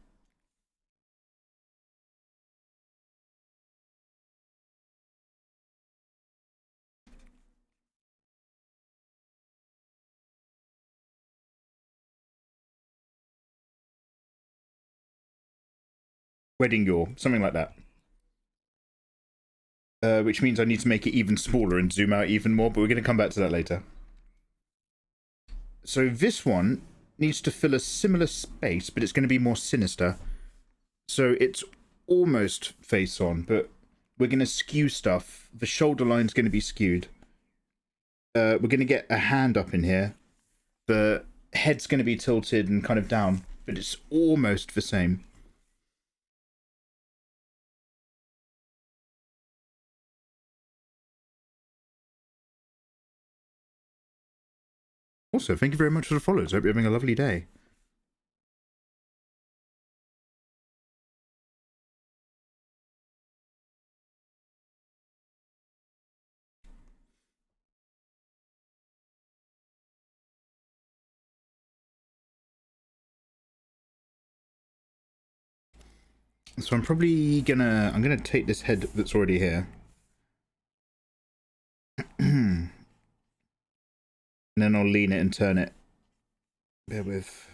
Speaker 2: Wedding yaw, something like that. Which means I need to make it even smaller and zoom out even more, but we're going to come back to that later. So this one needs to fill a similar space, but it's going to be more sinister. So it's almost face on, but we're going to skew stuff. The shoulder line's going to be skewed. We're going to get a hand up in here. The head's going to be tilted and kind of down, but it's almost the same. Also, thank you very much for the follows. I hope you're having a lovely day. So I'm probably gonna take this head that's already here. And then I'll lean it and turn it. Bear with.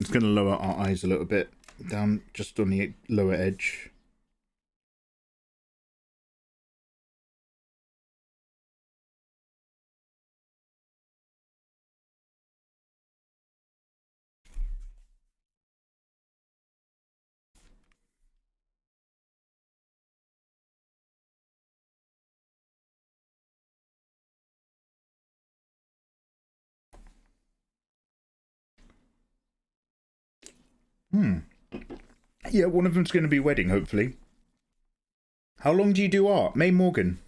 Speaker 2: It's going to lower our eyes a little bit down just on the lower edge. Yeah, one of them's going to be wedding, hopefully. How long do you do art? May Morgan.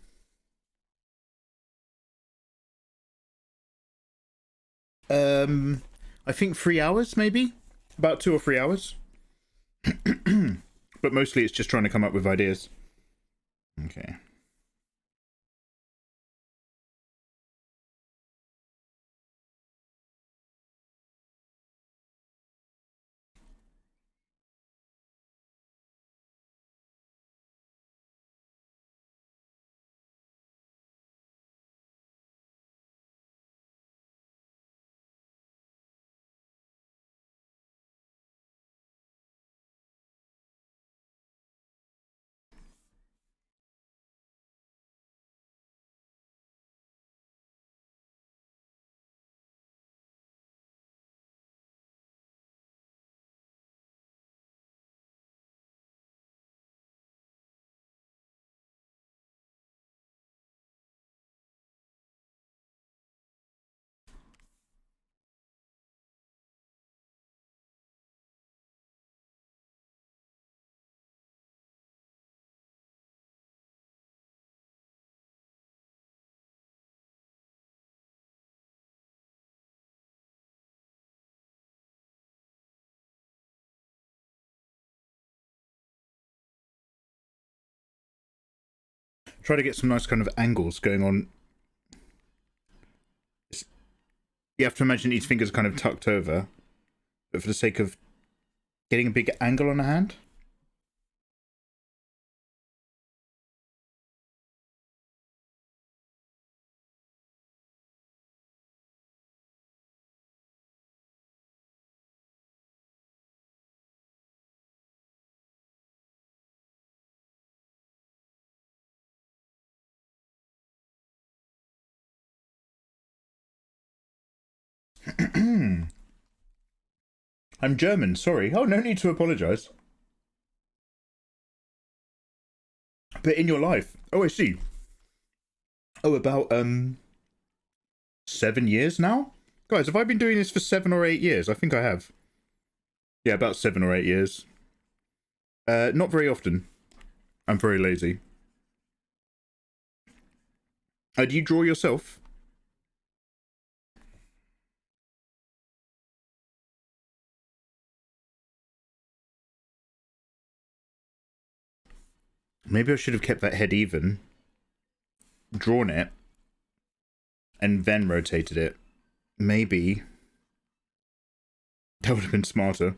Speaker 2: I think 3 hours, maybe? About 2 or 3 hours. But mostly it's just trying to come up with ideas. Okay. Try to get some nice kind of angles going on. You have to imagine each finger's kind of tucked over, but for the sake of getting a big angle on the hand. I'm German, sorry. Oh, no need to apologise. But in your life. Oh, I see. Oh, about 7 years now? Guys, have I been doing this for 7 or 8 years? I think I have. Yeah, about 7 or 8 years. Not very often. I'm very lazy. Do you draw yourself? Maybe I should have kept that head even, drawn it, and then rotated it. Maybe. That would have been smarter.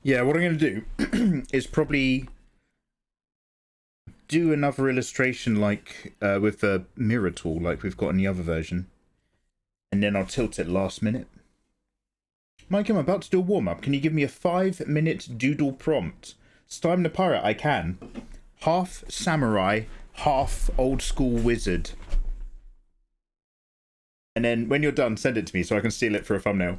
Speaker 2: Yeah, what I'm going to do is probably do another illustration like with the mirror tool like we've got in the other version. And then I'll tilt it last minute. Mike, I'm about to do a warm-up. Can you give me a 5-minute doodle prompt? Stime the pirate, I can. Half samurai, half old school wizard. And then when you're done, send it to me so I can steal it for a thumbnail.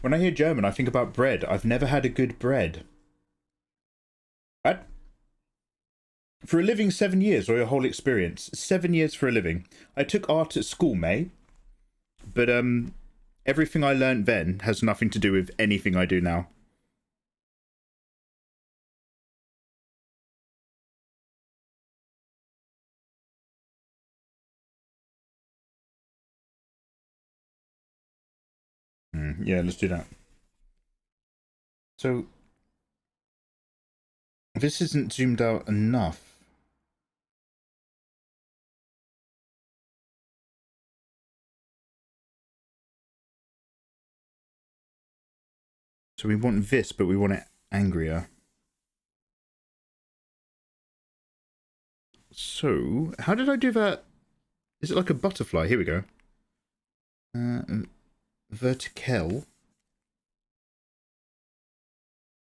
Speaker 2: When I hear German, I think about bread. I've never had a good bread. What? For a living, 7 years, or your whole experience? 7 years for a living. I took art at school, May. But, everything I learned then has nothing to do with anything I do now. Yeah, let's do that. So, this isn't zoomed out enough. So we want this, but we want it angrier. So, how did I do that? Is it like a butterfly? Here we go. Vertical.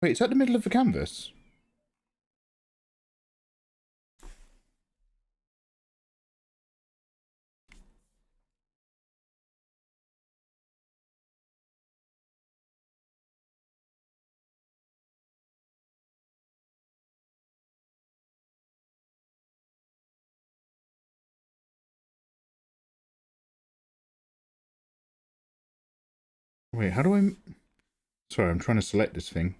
Speaker 2: Wait, is that the middle of the canvas? Wait, how do I... Sorry, I'm trying to select this thing.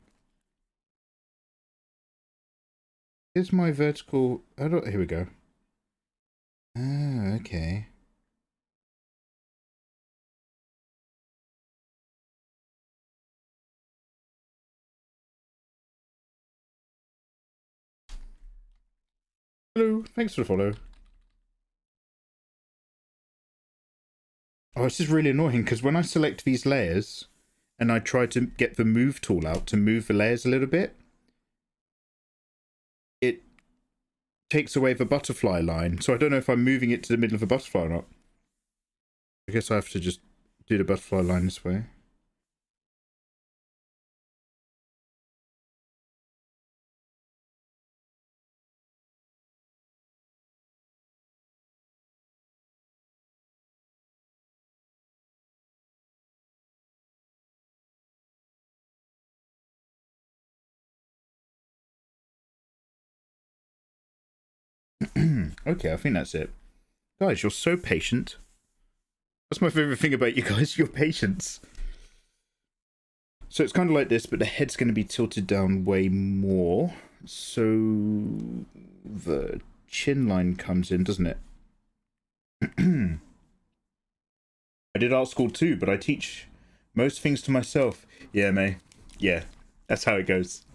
Speaker 2: Here's my vertical... Here we go. Ah, okay. Hello, thanks for the follow. Oh, this is really annoying because when I select these layers and I try to get the move tool out to move the layers a little bit, it takes away the butterfly line. So I don't know if I'm moving it to the middle of the butterfly or not. I guess I have to just do the butterfly line this way. Okay, I think that's it. Guys, you're so patient. That's my favorite thing about you guys, your patience. So it's kind of like this, but the head's going to be tilted down way more. So the chin line comes in, doesn't it? I did art school too, but I teach most things to myself. Yeah, May. Yeah, that's how it goes.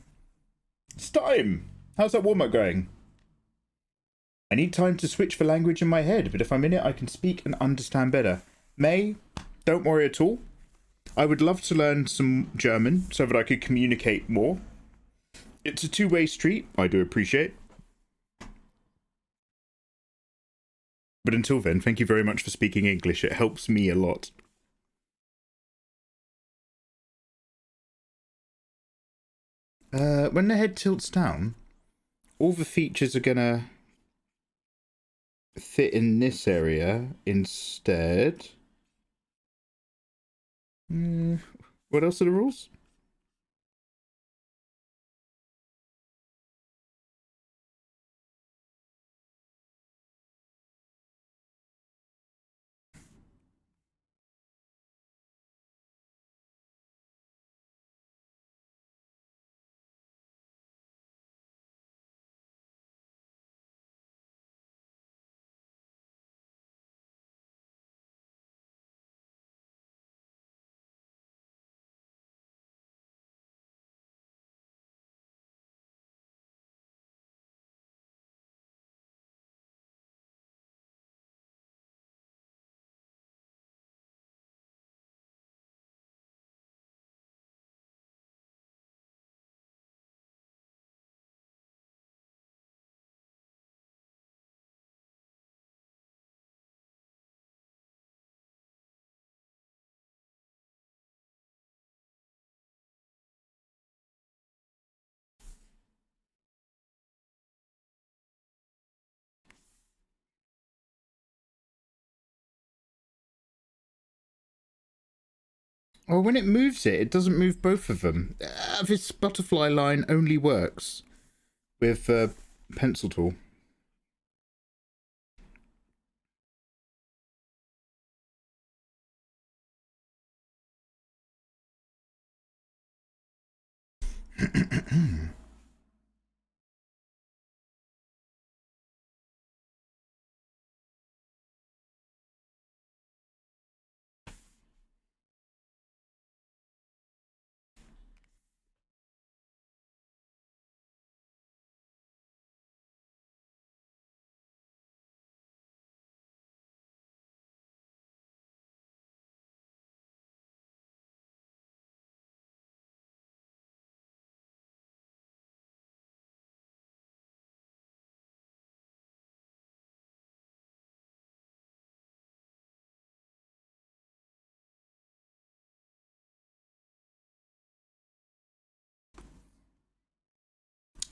Speaker 2: It's time! How's that warm-up going? I need time to switch the language in my head, but if I'm in it, I can speak and understand better. May, don't worry at all. I would love to learn some German so that I could communicate more. It's a two-way street, I do appreciate. But until then, thank you very much for speaking English. It helps me a lot. When the head tilts down, all the features are gonna fit in this area instead. What else are the rules? Or when it moves it, it doesn't move both of them. This butterfly line only works with pencil tool.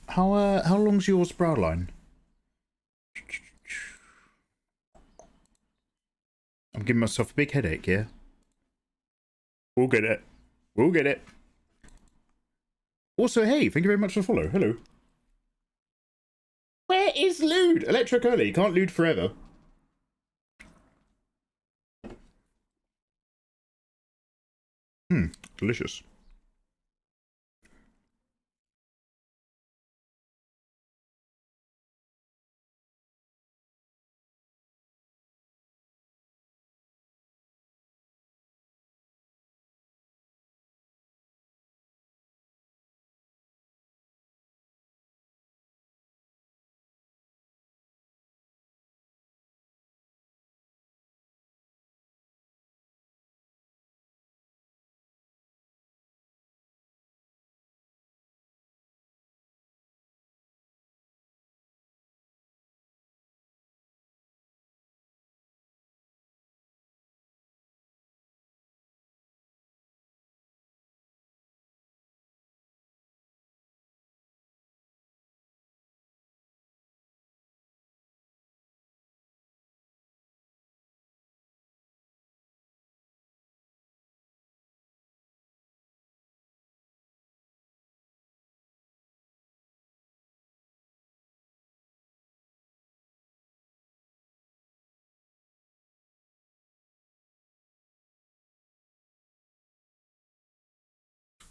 Speaker 2: How long's yours brow line? I'm giving myself a big headache, yeah? We'll get it. We'll get it. Also, hey, thank you very much for the follow. Hello. Where is lewd? Electro Curly, you can't lewd forever. Delicious.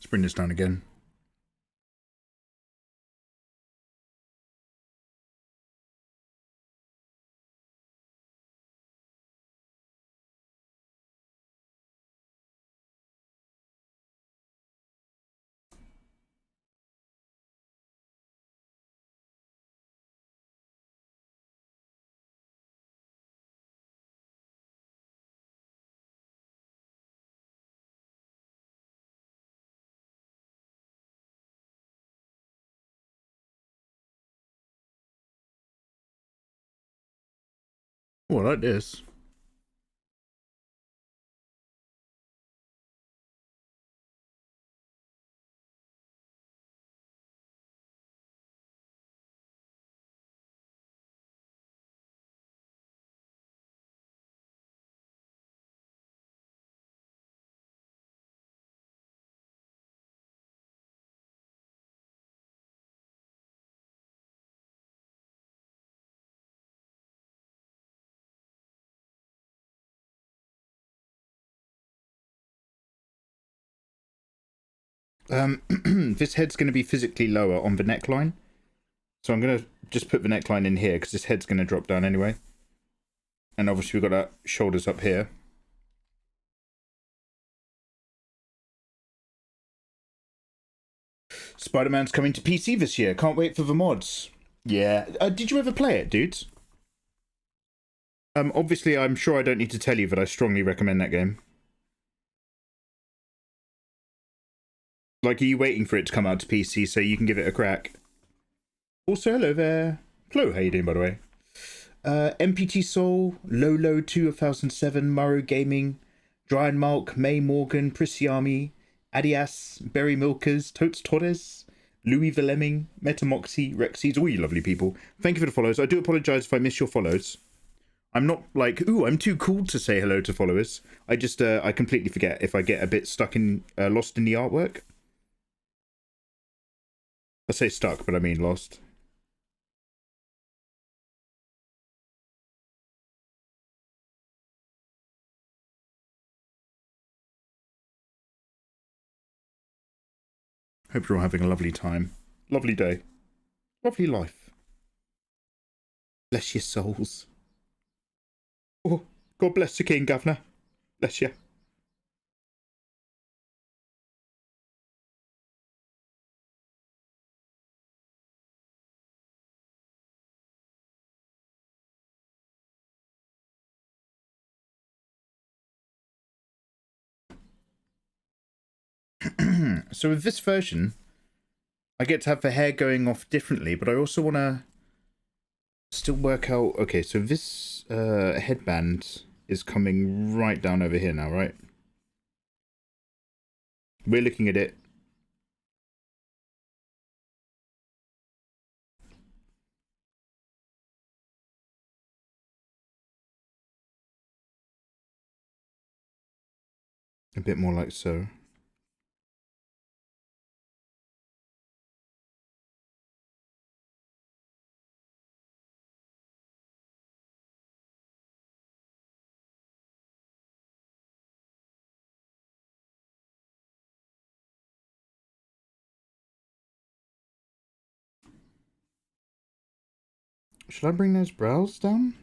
Speaker 2: Let's bring this down again. Oh, I like this. This head's going to be physically lower on the neckline. So I'm going to just put the neckline in here because this head's going to drop down anyway. And obviously we've got our shoulders up here. Spider-Man's coming to PC this year. Can't wait for the mods. Yeah. Did you ever play it, dudes? Obviously, I'm sure I don't need to tell you that I strongly recommend that game. Like, are you waiting for it to come out to PC so you can give it a crack? Also, hello there. Flo, how you doing, by the way? MPT Soul, Lolo 2007, Murrow Gaming, Brian Malk, May Morgan, Prisiami, Adias, Berry Milkers, Totes Torres, Louis Villeming, Metamoxy, Rexies, all you lovely people. Thank you for the follows. I do apologise if I miss your follows. I'm not like, ooh, I'm too cool to say hello to followers. I just, I completely forget if I get a bit stuck in, lost in the artwork. I say stuck, but I mean lost. Hope you're all having a lovely time. Lovely day. Lovely life. Bless your souls. Oh, God bless the King, Governor. Bless you. So with this version, I get to have the hair going off differently, but I also want to still work out... Okay, so this headband is coming right down over here now, right? We're looking at it. A bit more like so. Should I bring those brows down?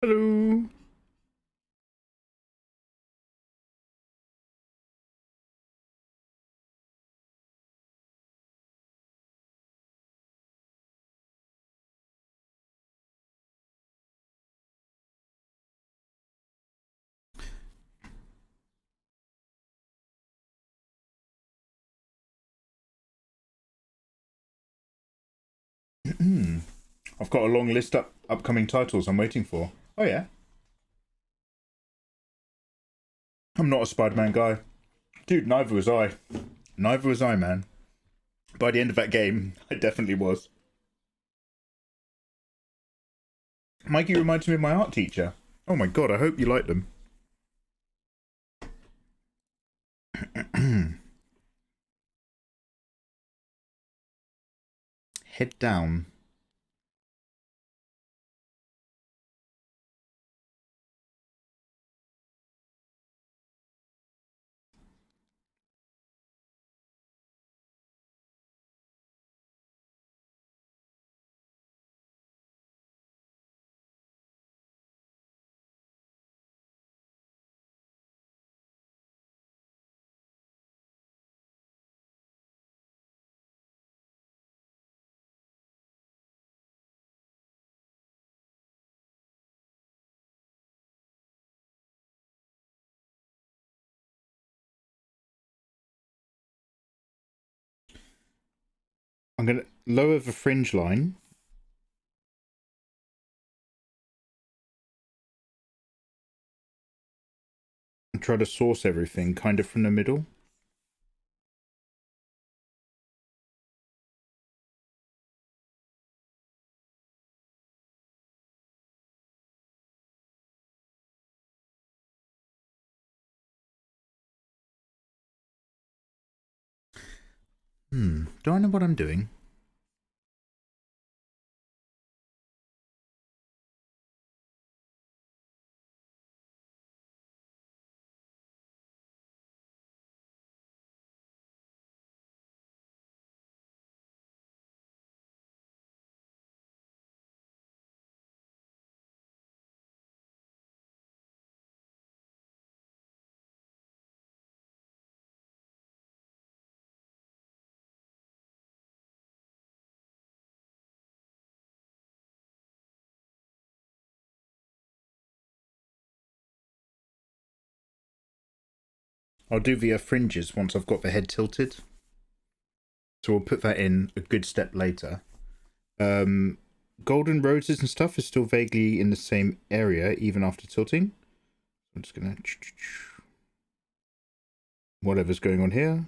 Speaker 2: Hello. I've got a long list of upcoming titles I'm waiting for. Oh yeah. I'm not a Spider-Man guy. Dude, neither was I. Neither was I, man. By the end of that game, I definitely was. Mikey reminds me of my art teacher. Oh my god, I hope you like them. Head down. I'm going to lower the fringe line. And try to source everything kind of from the middle. Do I know what I'm doing? I'll do the fringes once I've got the head tilted. So we'll put that in a good step later. Golden roses and stuff is still vaguely in the same area even after tilting. I'm just gonna whatever's going on here.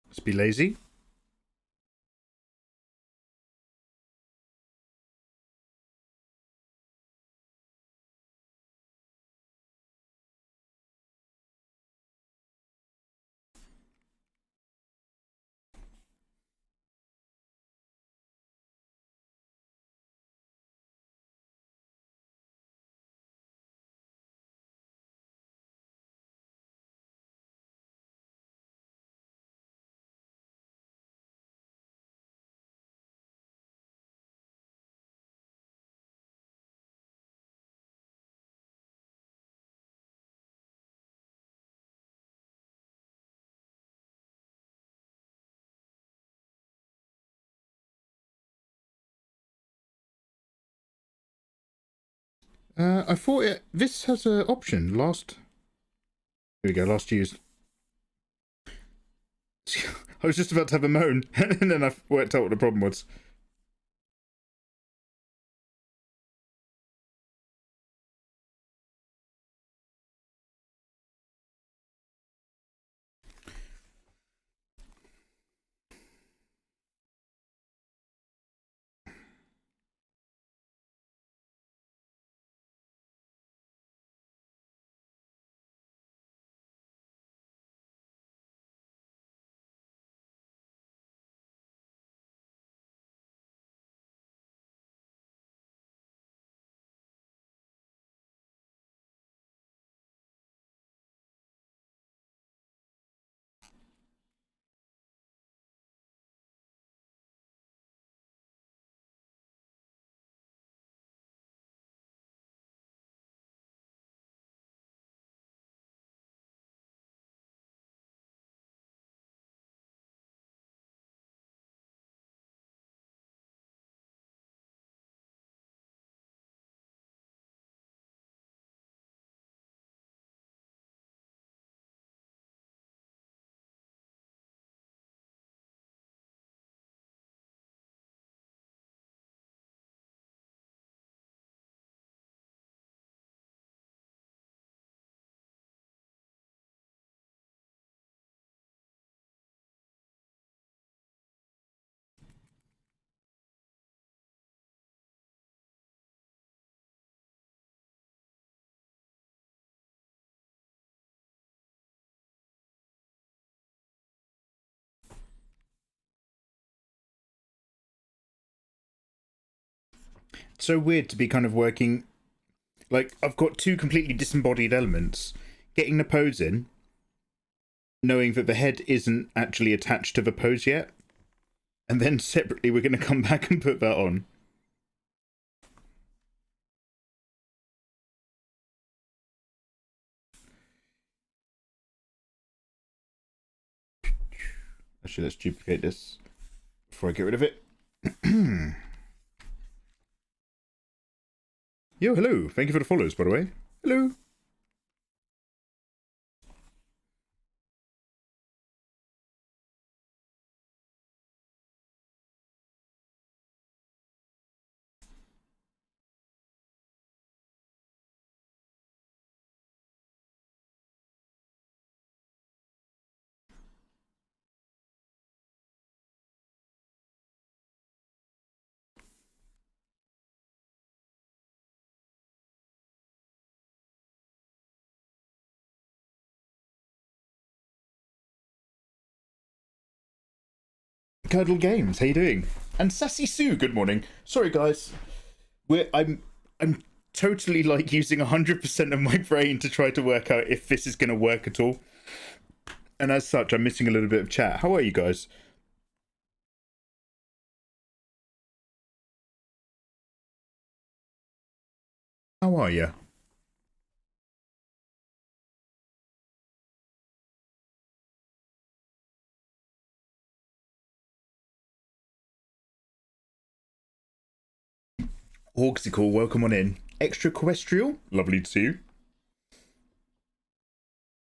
Speaker 2: Let's be lazy. I thought this has an option. Here we go, last used. I was just about to have a moan, and then I worked out what the problem was. It's so weird to be kind of working, like, I've got two completely disembodied elements, getting the pose in, knowing that the head isn't actually attached to the pose yet, and then separately we're going to come back and put that on. Actually, let's duplicate this before I get rid of it. Yo, hello. Thank you for the follows, by the way. Hello. Curdle Games, how you doing? And Sassy Sue, good morning. Sorry, guys. I'm totally like using 100% of my brain to try to work out if this is going to work at all. And as such, I'm missing a little bit of chat. How are you guys? How are you? Orxical, welcome on in. Extraterrestrial, lovely to see you.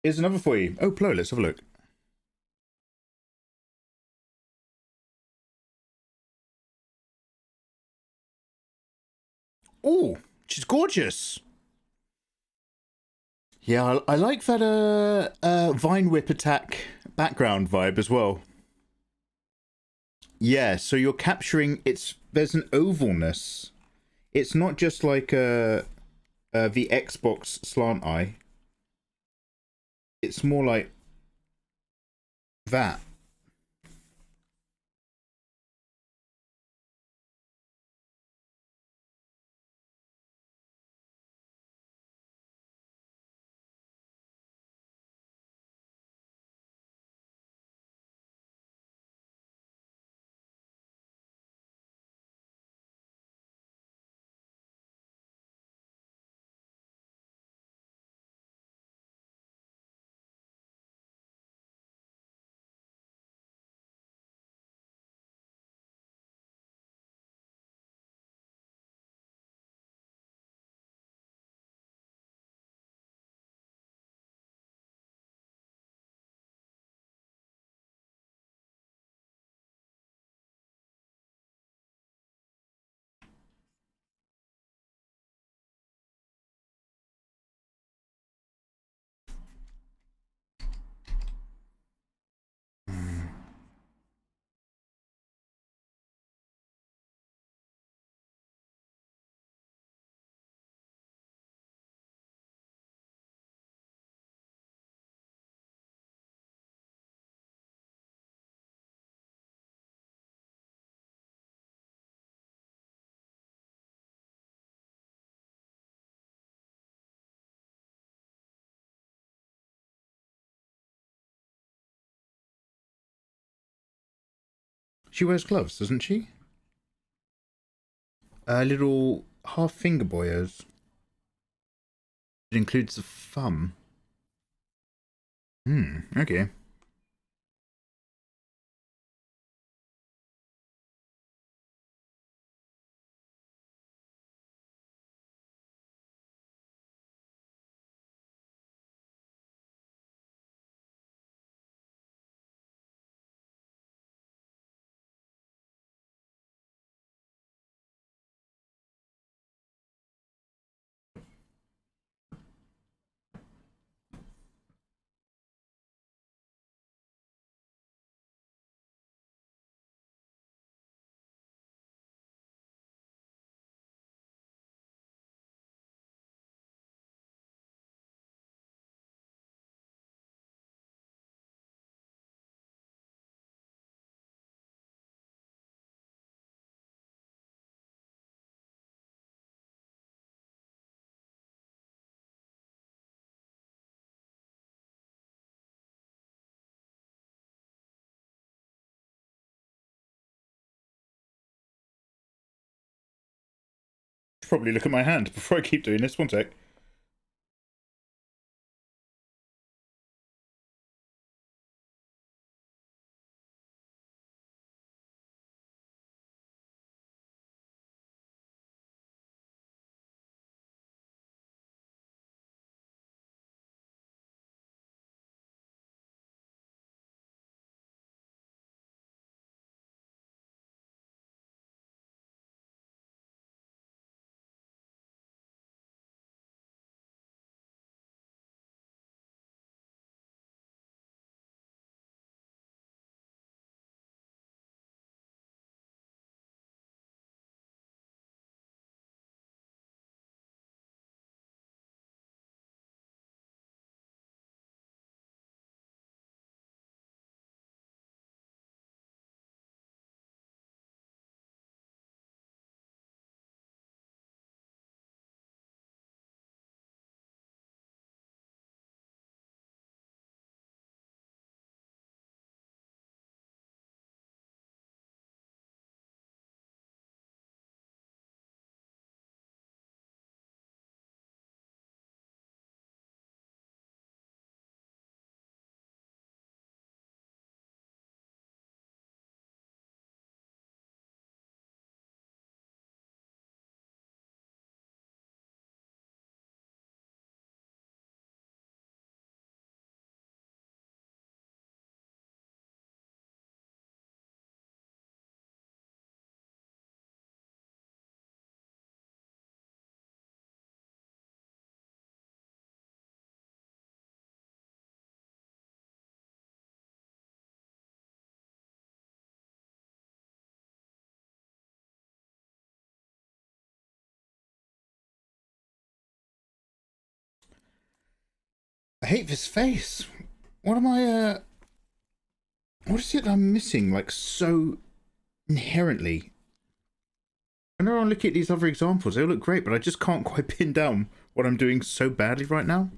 Speaker 2: Here's another for you. Oh, Plo, let's have a look. Oh, she's gorgeous. Yeah, I like that Vine Whip attack background vibe as well. Yeah, so you're capturing there's an ovalness. It's not just like the Xbox slant eye. It's more like that. She wears gloves, doesn't she? Little half finger boyos. It includes the thumb. Okay. Probably look at my hand before I keep doing this. One sec. I hate this face. What am I, what is it I'm missing, like, so inherently? I know I'm looking at these other examples, they all look great, but I just can't quite pin down what I'm doing so badly right now.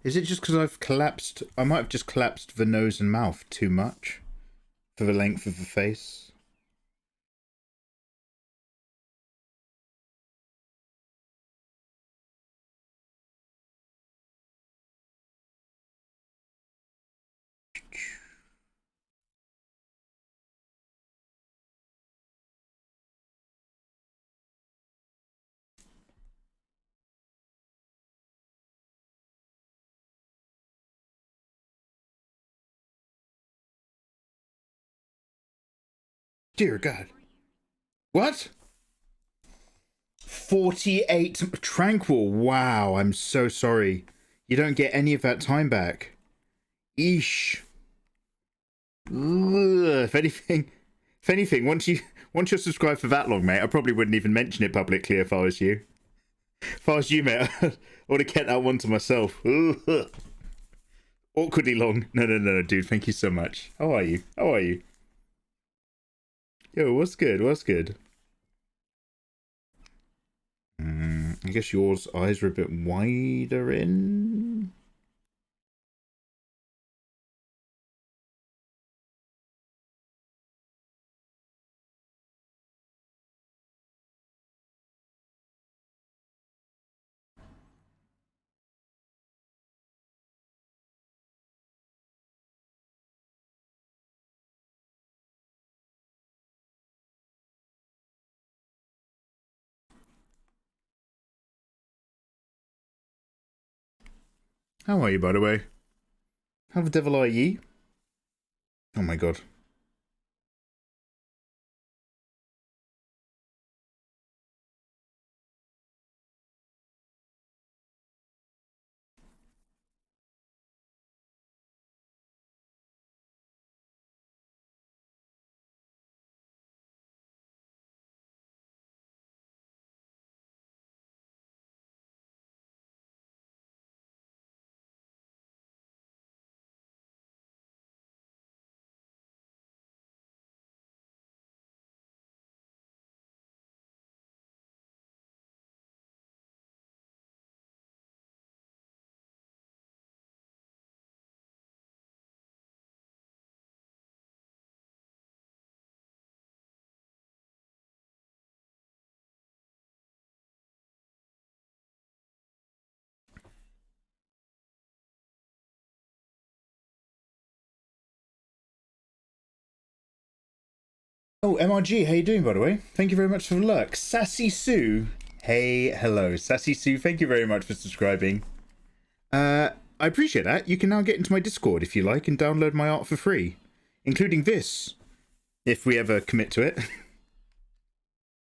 Speaker 2: Is it just because I've collapsed? I might have just collapsed the nose and mouth too much for the length of the face. Dear God. What? 48 tranquil. Wow, I'm so sorry. You don't get any of that time back. Eesh. Ugh. If anything, once you're subscribed for that long, mate, I probably wouldn't even mention it publicly if I was you. If I was you, mate, I would have kept that one to myself. Ugh. Awkwardly long. No, dude. Thank you so much. How are you? How are you? Yo, what's good? What's good? I guess yours eyes are a bit wider in. How are you, by the way? How the devil are ye? Oh my god. Oh, MRG, how you doing, by the way? Thank you very much for the lurk. Sassy Sue, hey, hello. Sassy Sue, thank you very much for subscribing. I appreciate that. You can now get into my Discord if you like and download my art for free, including this, if we ever commit to it.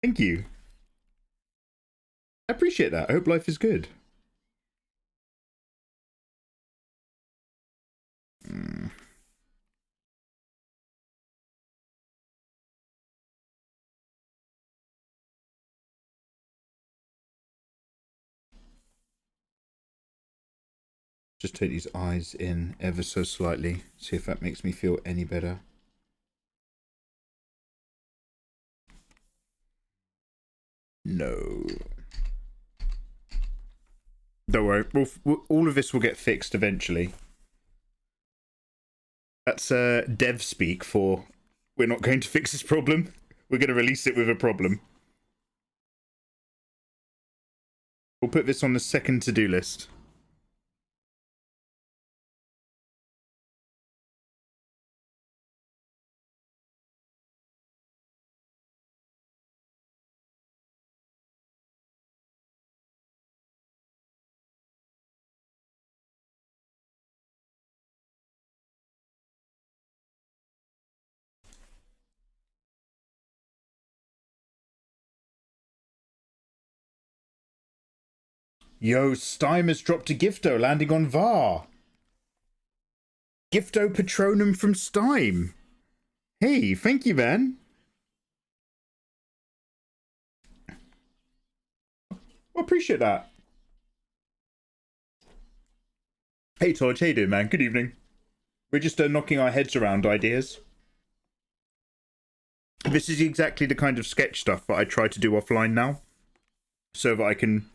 Speaker 2: Thank you. I appreciate that. I hope life is good. Just take these eyes in ever so slightly. See if that makes me feel any better. No. Don't worry. All of this will get fixed eventually. That's dev speak for we're not going to fix this problem. We're going to release it with a problem. We'll put this on the second to-do list. Yo, Steim has dropped a gifto, landing on VAR. Gifto Patronum from Steim. Hey, thank you, man. I appreciate that. Hey, Todd, how you doing, man? Good evening. We're just knocking our heads around ideas. This is exactly the kind of sketch stuff that I try to do offline now, so that I can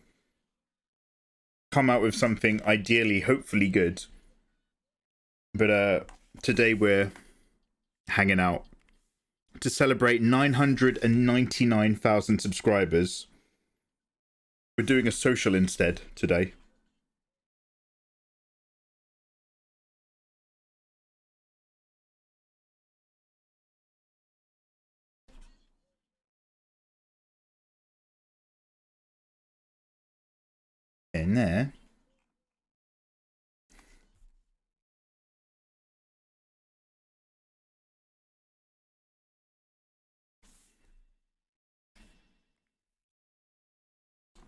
Speaker 2: come out with something ideally, hopefully good. But today we're hanging out to celebrate 999,000 subscribers. We're doing a social instead today. In there.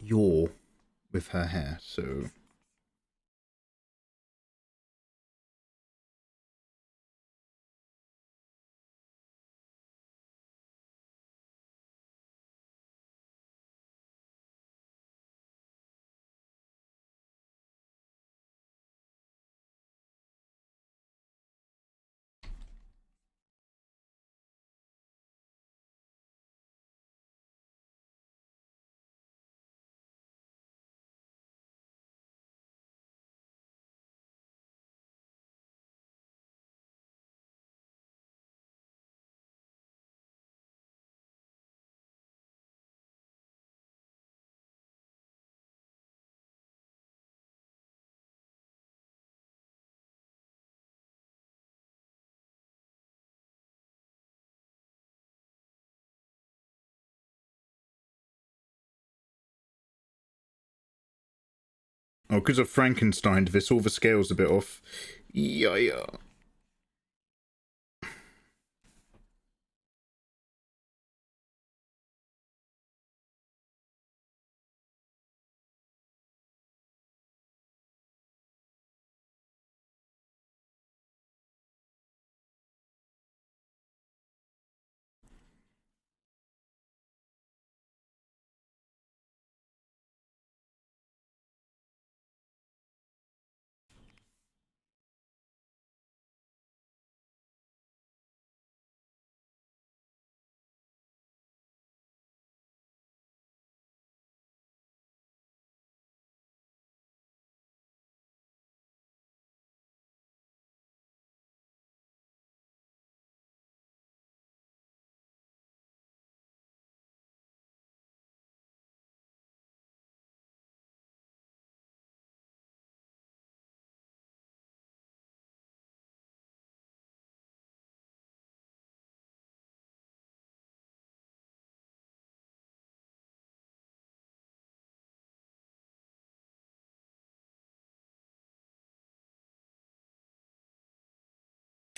Speaker 2: You're with her hair, so oh, because of Frankenstein, this all the scales a bit off. Yeah.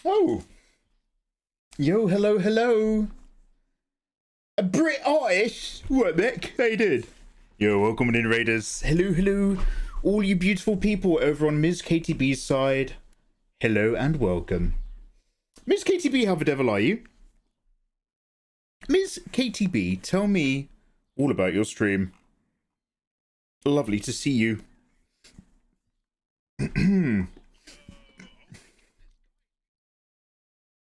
Speaker 2: Oh. Yo, hello. A British. What, Nick? How you doing? Yo, welcome in, Raiders. Hello. All you beautiful people over on Ms. KTB's side. Hello and welcome. Ms. KTB, how the devil are you? Ms. KTB, tell me all about your stream. Lovely to see you.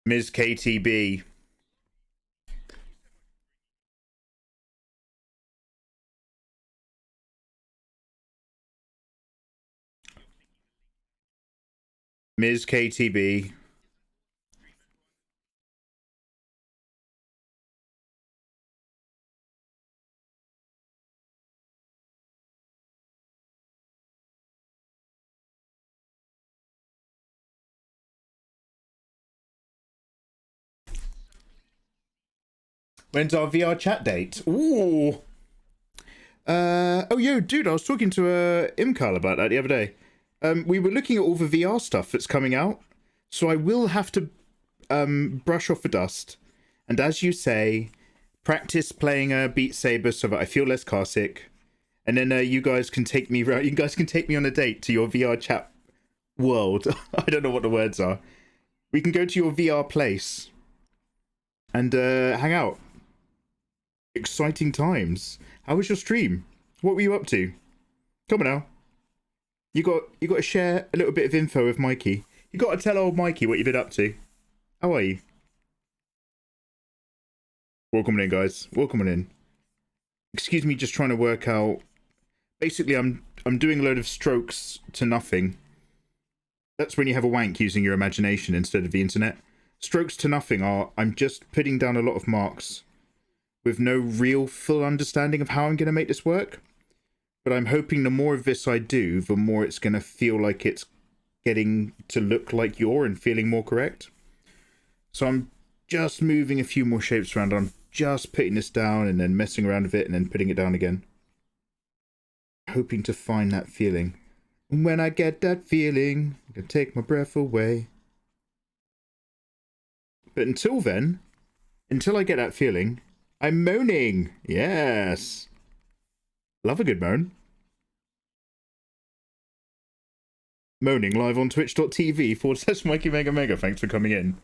Speaker 2: Ms. KTB. Ms. KTB. When's our VR chat date? Ooh. Oh, yo, dude, I was talking to Imkal about that the other day. We were looking at all the VR stuff that's coming out, so I will have to brush off the dust. And as you say, practice playing a Beat Saber so that I feel less car sick, and then you guys can take me around. You guys can take me on a date to your VR chat world. I don't know what the words are. We can go to your VR place and hang out. Exciting times. How was your stream? What were you up to? Come on now. You got to share a little bit of info with Mikey. You got to tell old Mikey what you've been up to. How are you? Welcome in, guys. Welcome in. Excuse me, just trying to work out. Basically, I'm doing a load of strokes to nothing. That's when you have a wank using your imagination instead of the internet. Strokes to nothing are I'm just putting down a lot of marks with no real full understanding of how I'm going to make this work. But I'm hoping the more of this I do, the more it's going to feel like it's getting to look like you're and feeling more correct. So I'm just moving a few more shapes around. I'm just putting this down and then messing around with it and then putting it down again. Hoping to find that feeling. And when I get that feeling, I can take my breath away. But until then, until I get that feeling, I'm moaning. Yes. Love a good moan. Moaning live on twitch.tv/Mikey Mega Mega. Thanks for coming in.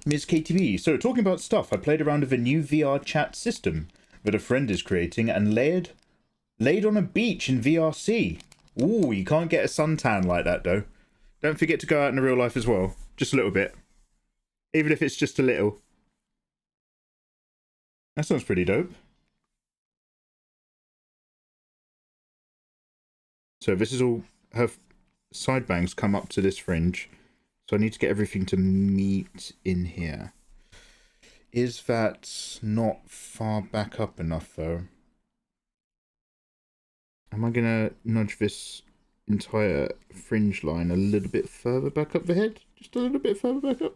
Speaker 2: Ms. KTV. So, talking about stuff, I played around with a new VR chat system that a friend is creating and laid on a beach in VRC. Ooh, you can't get a suntan like that though. Don't forget to go out in the real life as well. Just a little bit. Even if it's just a little. That sounds pretty dope. So this is all, her side bangs come up to this fringe. So I need to get everything to meet in here. Is that not far back up enough though? Am I gonna nudge this entire fringe line a little bit further back up the head? Just a little bit further back up?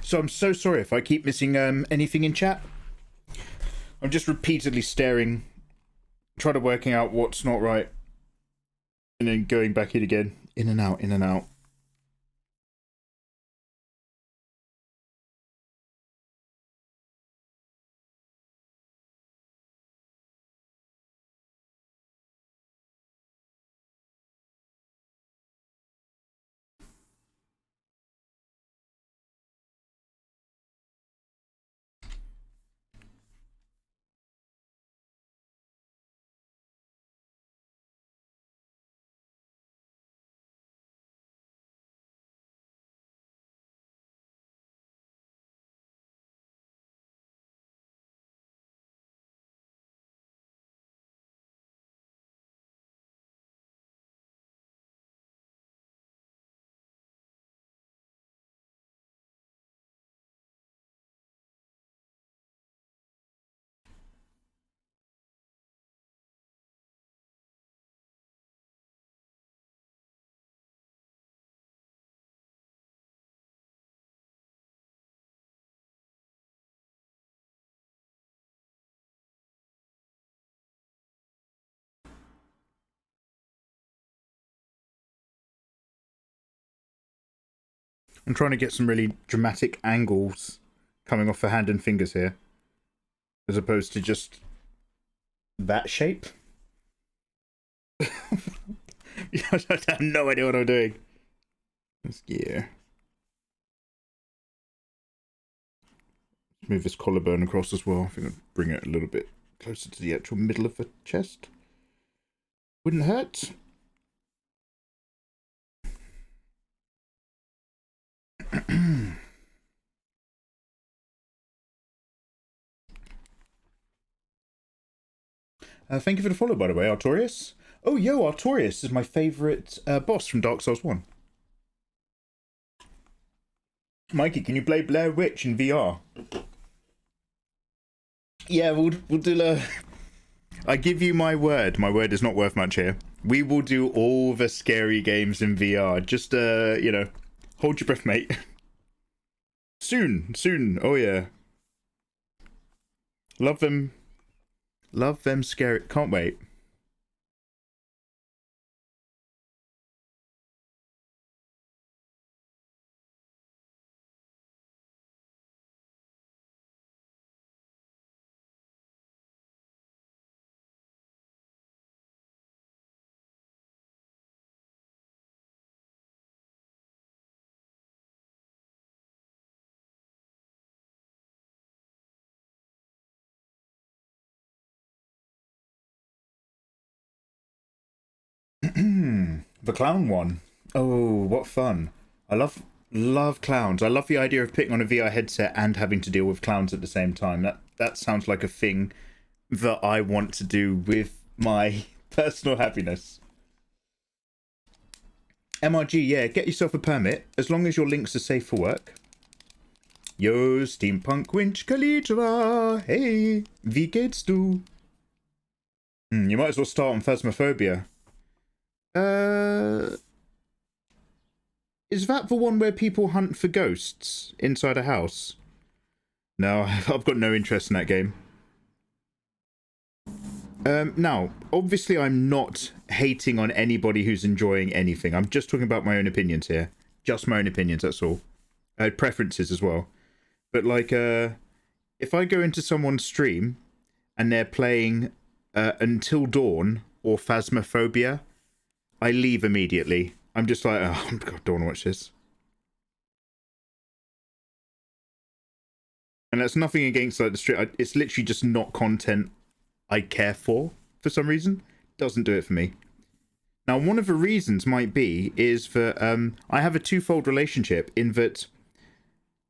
Speaker 2: So I'm so sorry if I keep missing anything in chat. I'm just repeatedly staring, trying to working out what's not right, and then going back in again. In and out, in and out. I'm trying to get some really dramatic angles coming off the hand and fingers here, as opposed to just that shape. I have no idea what I'm doing. Let's move this collarbone across as well. I think I'll bring it a little bit closer to the actual middle of the chest. Wouldn't hurt. Thank you for the follow, by the way, Artorius. Oh, yo, Artorius is my favourite boss from Dark Souls 1. Mikey, can you play Blair Witch in VR? Yeah, we'll do I give you my word. My word is not worth much here. We will do all the scary games in VR. Just, you know, hold your breath, mate. Soon. Oh, yeah. Love them scary. Can't wait. The clown one. Oh, what fun. I love clowns. I love the idea of putting on a VR headset and having to deal with clowns at the same time. That sounds like a thing that I want to do with my personal happiness. MRG, yeah, get yourself a permit, as long as your links are safe for work. Yo, Steampunk Winch Kalitra. Hey, wie geht's du? You might as well start on Phasmophobia. Is that the one where people hunt for ghosts inside a house? No, I've got no interest in that game. Now, obviously I'm not hating on anybody who's enjoying anything. I'm just talking about my own opinions here. Just my own opinions, that's all. Preferences as well. But like, if I go into someone's stream and they're playing Until Dawn or Phasmophobia, I leave immediately. I'm just like, oh, God, I don't want to watch this. And that's nothing against like the stream. It's literally just not content I care for some reason. Doesn't do it for me. Now, one of the reasons might be is that I have a twofold relationship in that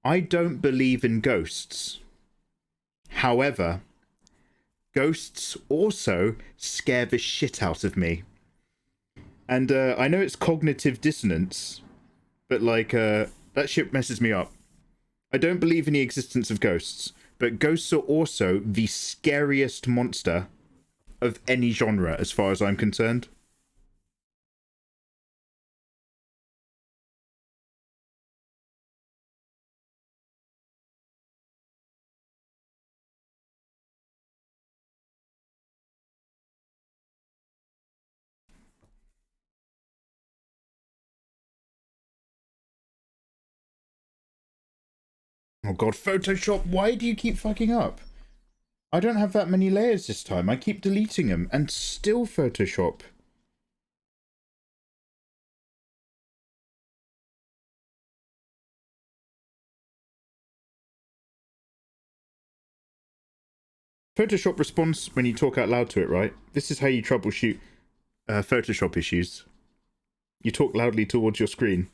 Speaker 2: I don't believe in ghosts. However, ghosts also scare the shit out of me. And I know it's cognitive dissonance, but like that shit messes me up. I don't believe in the existence of ghosts, but ghosts are also the scariest monster of any genre as far as I'm concerned. Oh god, Photoshop, why do you keep fucking up? I don't have that many layers this time. I keep deleting them, and still Photoshop. Photoshop responds when you talk out loud to it, right? This is how you troubleshoot Photoshop issues. You talk loudly towards your screen.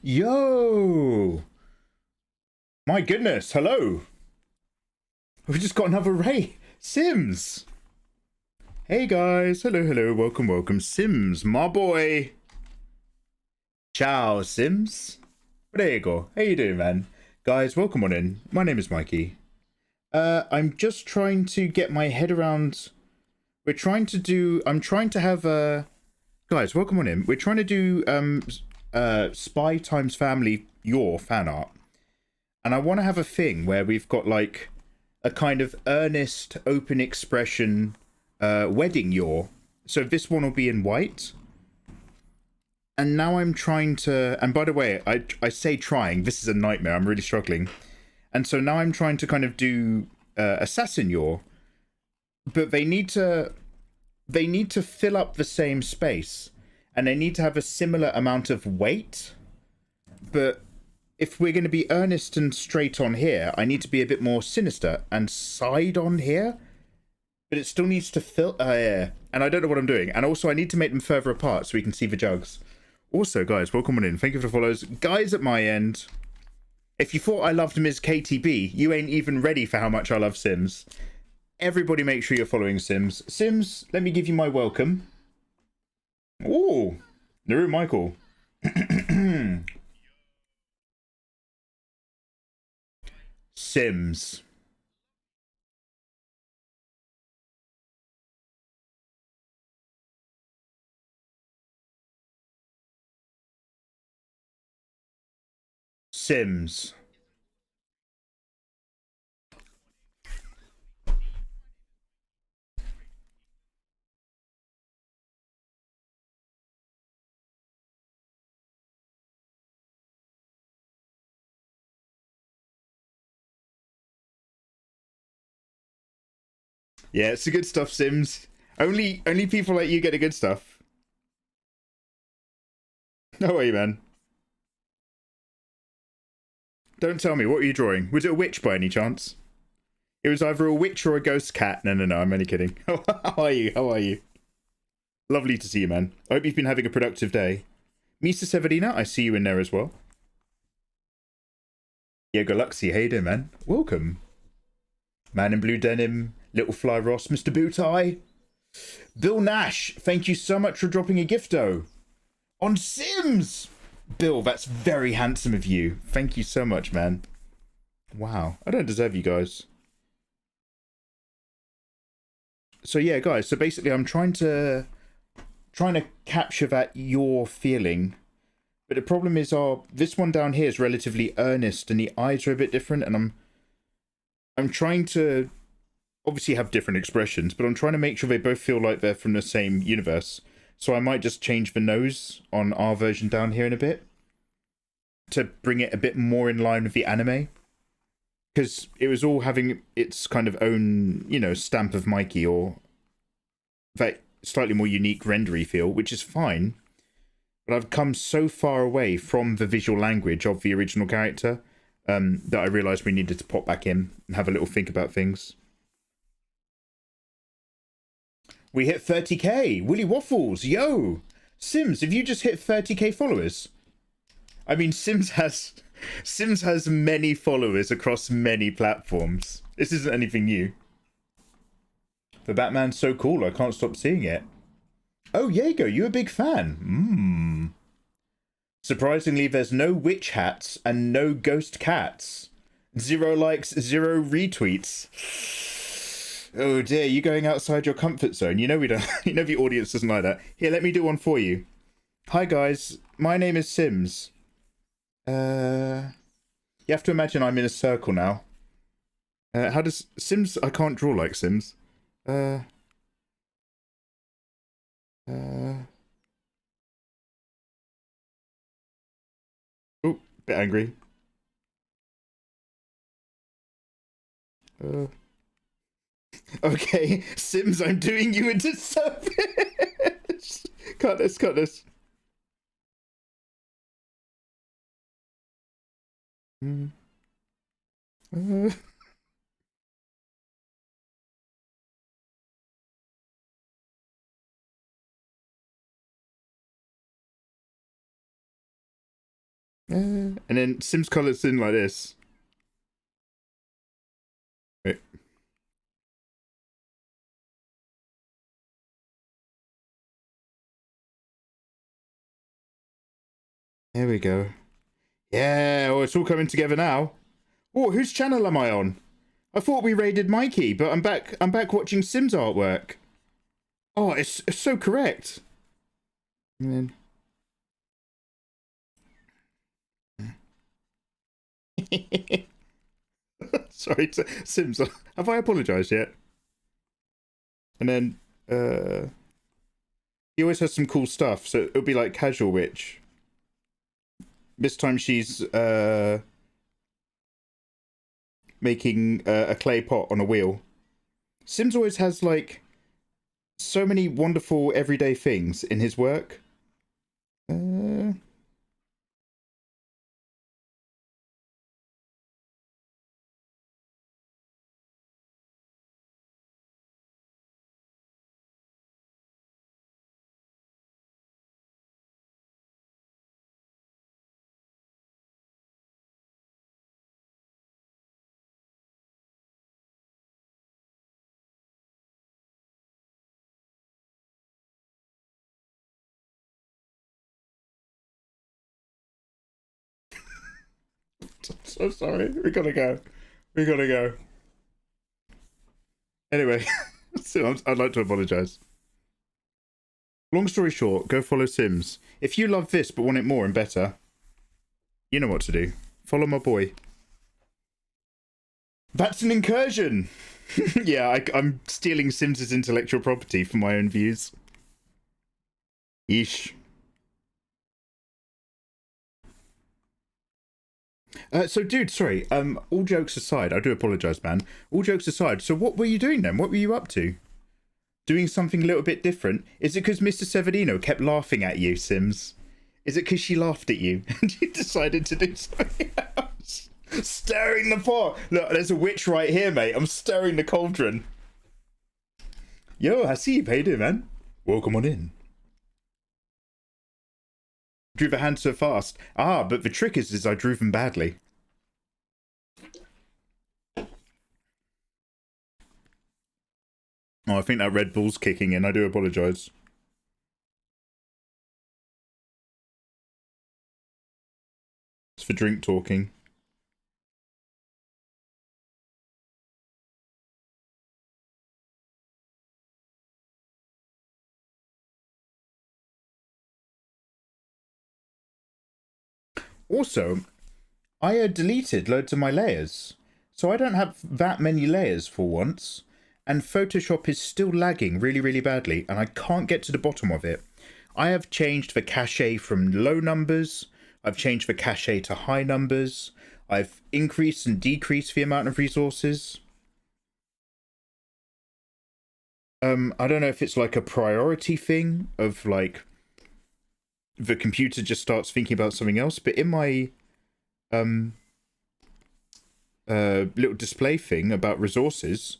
Speaker 2: Yo! My goodness, hello! We've just got another Ray! Sims! Hey guys, hello, welcome. Sims, my boy! Ciao, Sims! There you go. How you doing, man? Guys, welcome on in. My name is Mikey. I'm just trying to get my head around... I'm trying to have guys, welcome on in. We're trying to do Spy times Family your fan art. And I want to have a thing where we've got like a kind of earnest, open expression wedding your. So this one will be in white. And now I'm trying to, and by the way, I say trying, this is a nightmare, I'm really struggling. And so now I'm trying to kind of do assassin your, but they need to fill up the same space, and they need to have a similar amount of weight. But if we're going to be earnest and straight on here, I need to be a bit more sinister and side on here. But it still needs to fill, yeah. And I don't know what I'm doing. And also I need to make them further apart so we can see the jugs. Also, guys, welcome on in. Thank you for the follows. Guys at my end, if you thought I loved Ms. KTB, you ain't even ready for how much I love Sims. Everybody make sure you're following Sims. Sims, let me give you my welcome. Ooh, Naru Michael. Sims. Sims. Yeah, it's the good stuff, Sims. Only people like you get the good stuff. No way, man. Don't tell me, what were you drawing? Was it a witch by any chance? It was either a witch or a ghost cat. No, I'm only kidding. How are you? Lovely to see you, man. I hope you've been having a productive day. Misa Severina, I see you in there as well. Yeah, Galaxy, how you doing, man? Welcome. Man in blue denim, Little Fly Ross, Mr. Bootie. Bill Nash, thank you so much for dropping a gifto. On Sims! Bill, that's very handsome of you. Thank you so much, man. Wow, I don't deserve you guys. So yeah, guys, so basically I'm trying to capture that you're feeling. But the problem is this one down here is relatively earnest and the eyes are a bit different, and I'm trying to obviously have different expressions, but I'm trying to make sure they both feel like they're from the same universe. So I might just change the nose on our version down here in a bit to bring it a bit more in line with the anime. Because it was all having its kind of own, you know, stamp of Mikey, or that slightly more unique rendery feel, which is fine. But I've come so far away from the visual language of the original character that I realised we needed to pop back in and have a little think about things. We hit 30k! Willy Waffles! Yo! Sims, have you just hit 30k followers? I mean, Sims has many followers across many platforms. This isn't anything new. The Batman's so cool, I can't stop seeing it. Oh, Jaeger, you a big fan? Surprisingly, there's no witch hats and no ghost cats. 0 likes, 0 retweets. Oh dear, you going outside your comfort zone. You know we don't. You know the audience doesn't like that. Here, let me do one for you. Hi guys, my name is Sims. You have to imagine I'm in a circle now. How does Sims? I can't draw like Sims. Oh, bit angry. Okay, Sims, I'm doing you a disservice. Cut this. And then Sims colors in like this. Wait. There we go. Yeah, oh, it's all coming together now. Oh, whose channel am I on? I thought we raided Mikey, but I'm back. I'm back watching Sims artwork. Oh, it's so correct. And then... Sorry, Sims. Have I apologized yet? And then he always has some cool stuff. So it'll be like Casual Witch. This time she's making a clay pot on a wheel. Sims always has like so many wonderful everyday things in his work. So sorry. We gotta go. We gotta go. Anyway, so I'd like to apologize. Long story short, go follow Sims. If you love this but want it more and better, you know what to do. Follow my boy. That's an incursion! Yeah, I'm stealing Sims' intellectual property for my own views. Yeesh. So, dude, sorry. All jokes aside, I do apologize, man. All jokes aside, so what were you doing then? What were you up to? Doing something a little bit different? Is it because Mr. Severino kept laughing at you, Sims? Is it because she laughed at you and you decided to do something else? Stirring the pot! Look, there's a witch right here, mate. I'm stirring the cauldron. Yo, I see you. How you doing, man? Welcome on in. Drew the hand so fast. Ah, but the trick is I drew them badly. Oh, I think that Red Bull's kicking in. I do apologise. It's for drink talking. Also, I deleted loads of my layers. So I don't have that many layers for once. And Photoshop is still lagging really, really badly. And I can't get to the bottom of it. I have changed the cache from low numbers. I've changed the cache to high numbers. I've increased and decreased the amount of resources. I don't know if it's like a priority thing of like the computer just starts thinking about something else, but in my little display thing about resources,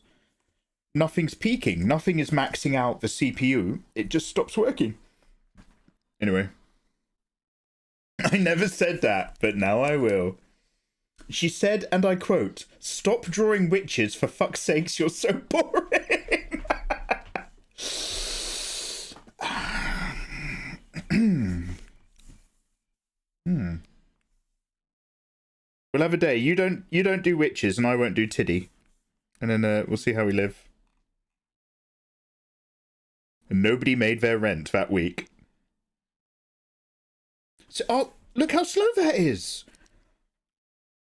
Speaker 2: nothing's peaking, nothing is maxing out the CPU, it just stops working. Anyway, I never said that, but now I will. She said, and I quote, "Stop drawing witches, for fuck's sakes, you're so boring." We'll have a day. You don't do witches, and I won't do tiddy, and then we'll see how we live. And nobody made their rent that week. So, oh, look how slow that is.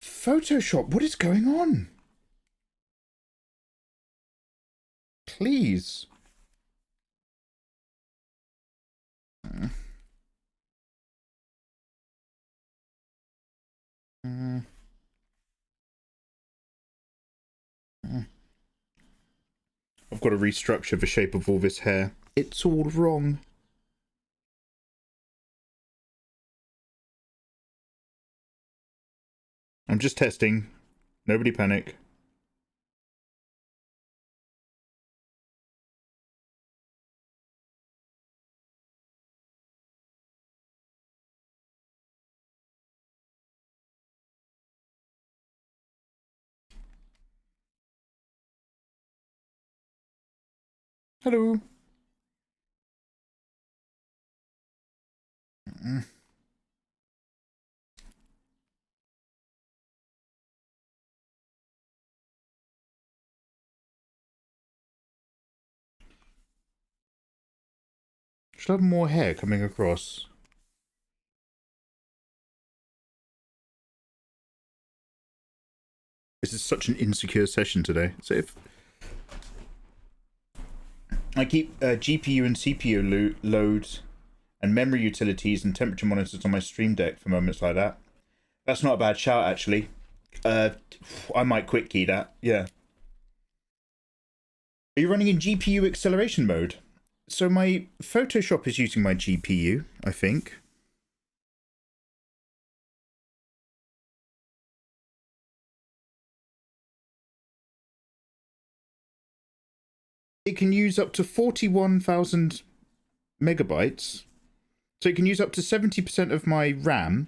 Speaker 2: Photoshop, what is going on? Please. I've got to restructure the shape of all this hair. It's all wrong. I'm just testing. Nobody panic. Hello. Should have more hair coming across. This is such an insecure session today. So if I keep GPU and CPU loads and memory utilities and temperature monitors on my Stream Deck for moments like that. That's not a bad shout, actually. I might quick key that. Yeah. Are you running in GPU acceleration mode? So my Photoshop is using my GPU, I think. It can use up to 41,000 megabytes. So it can use up to 70% of my RAM.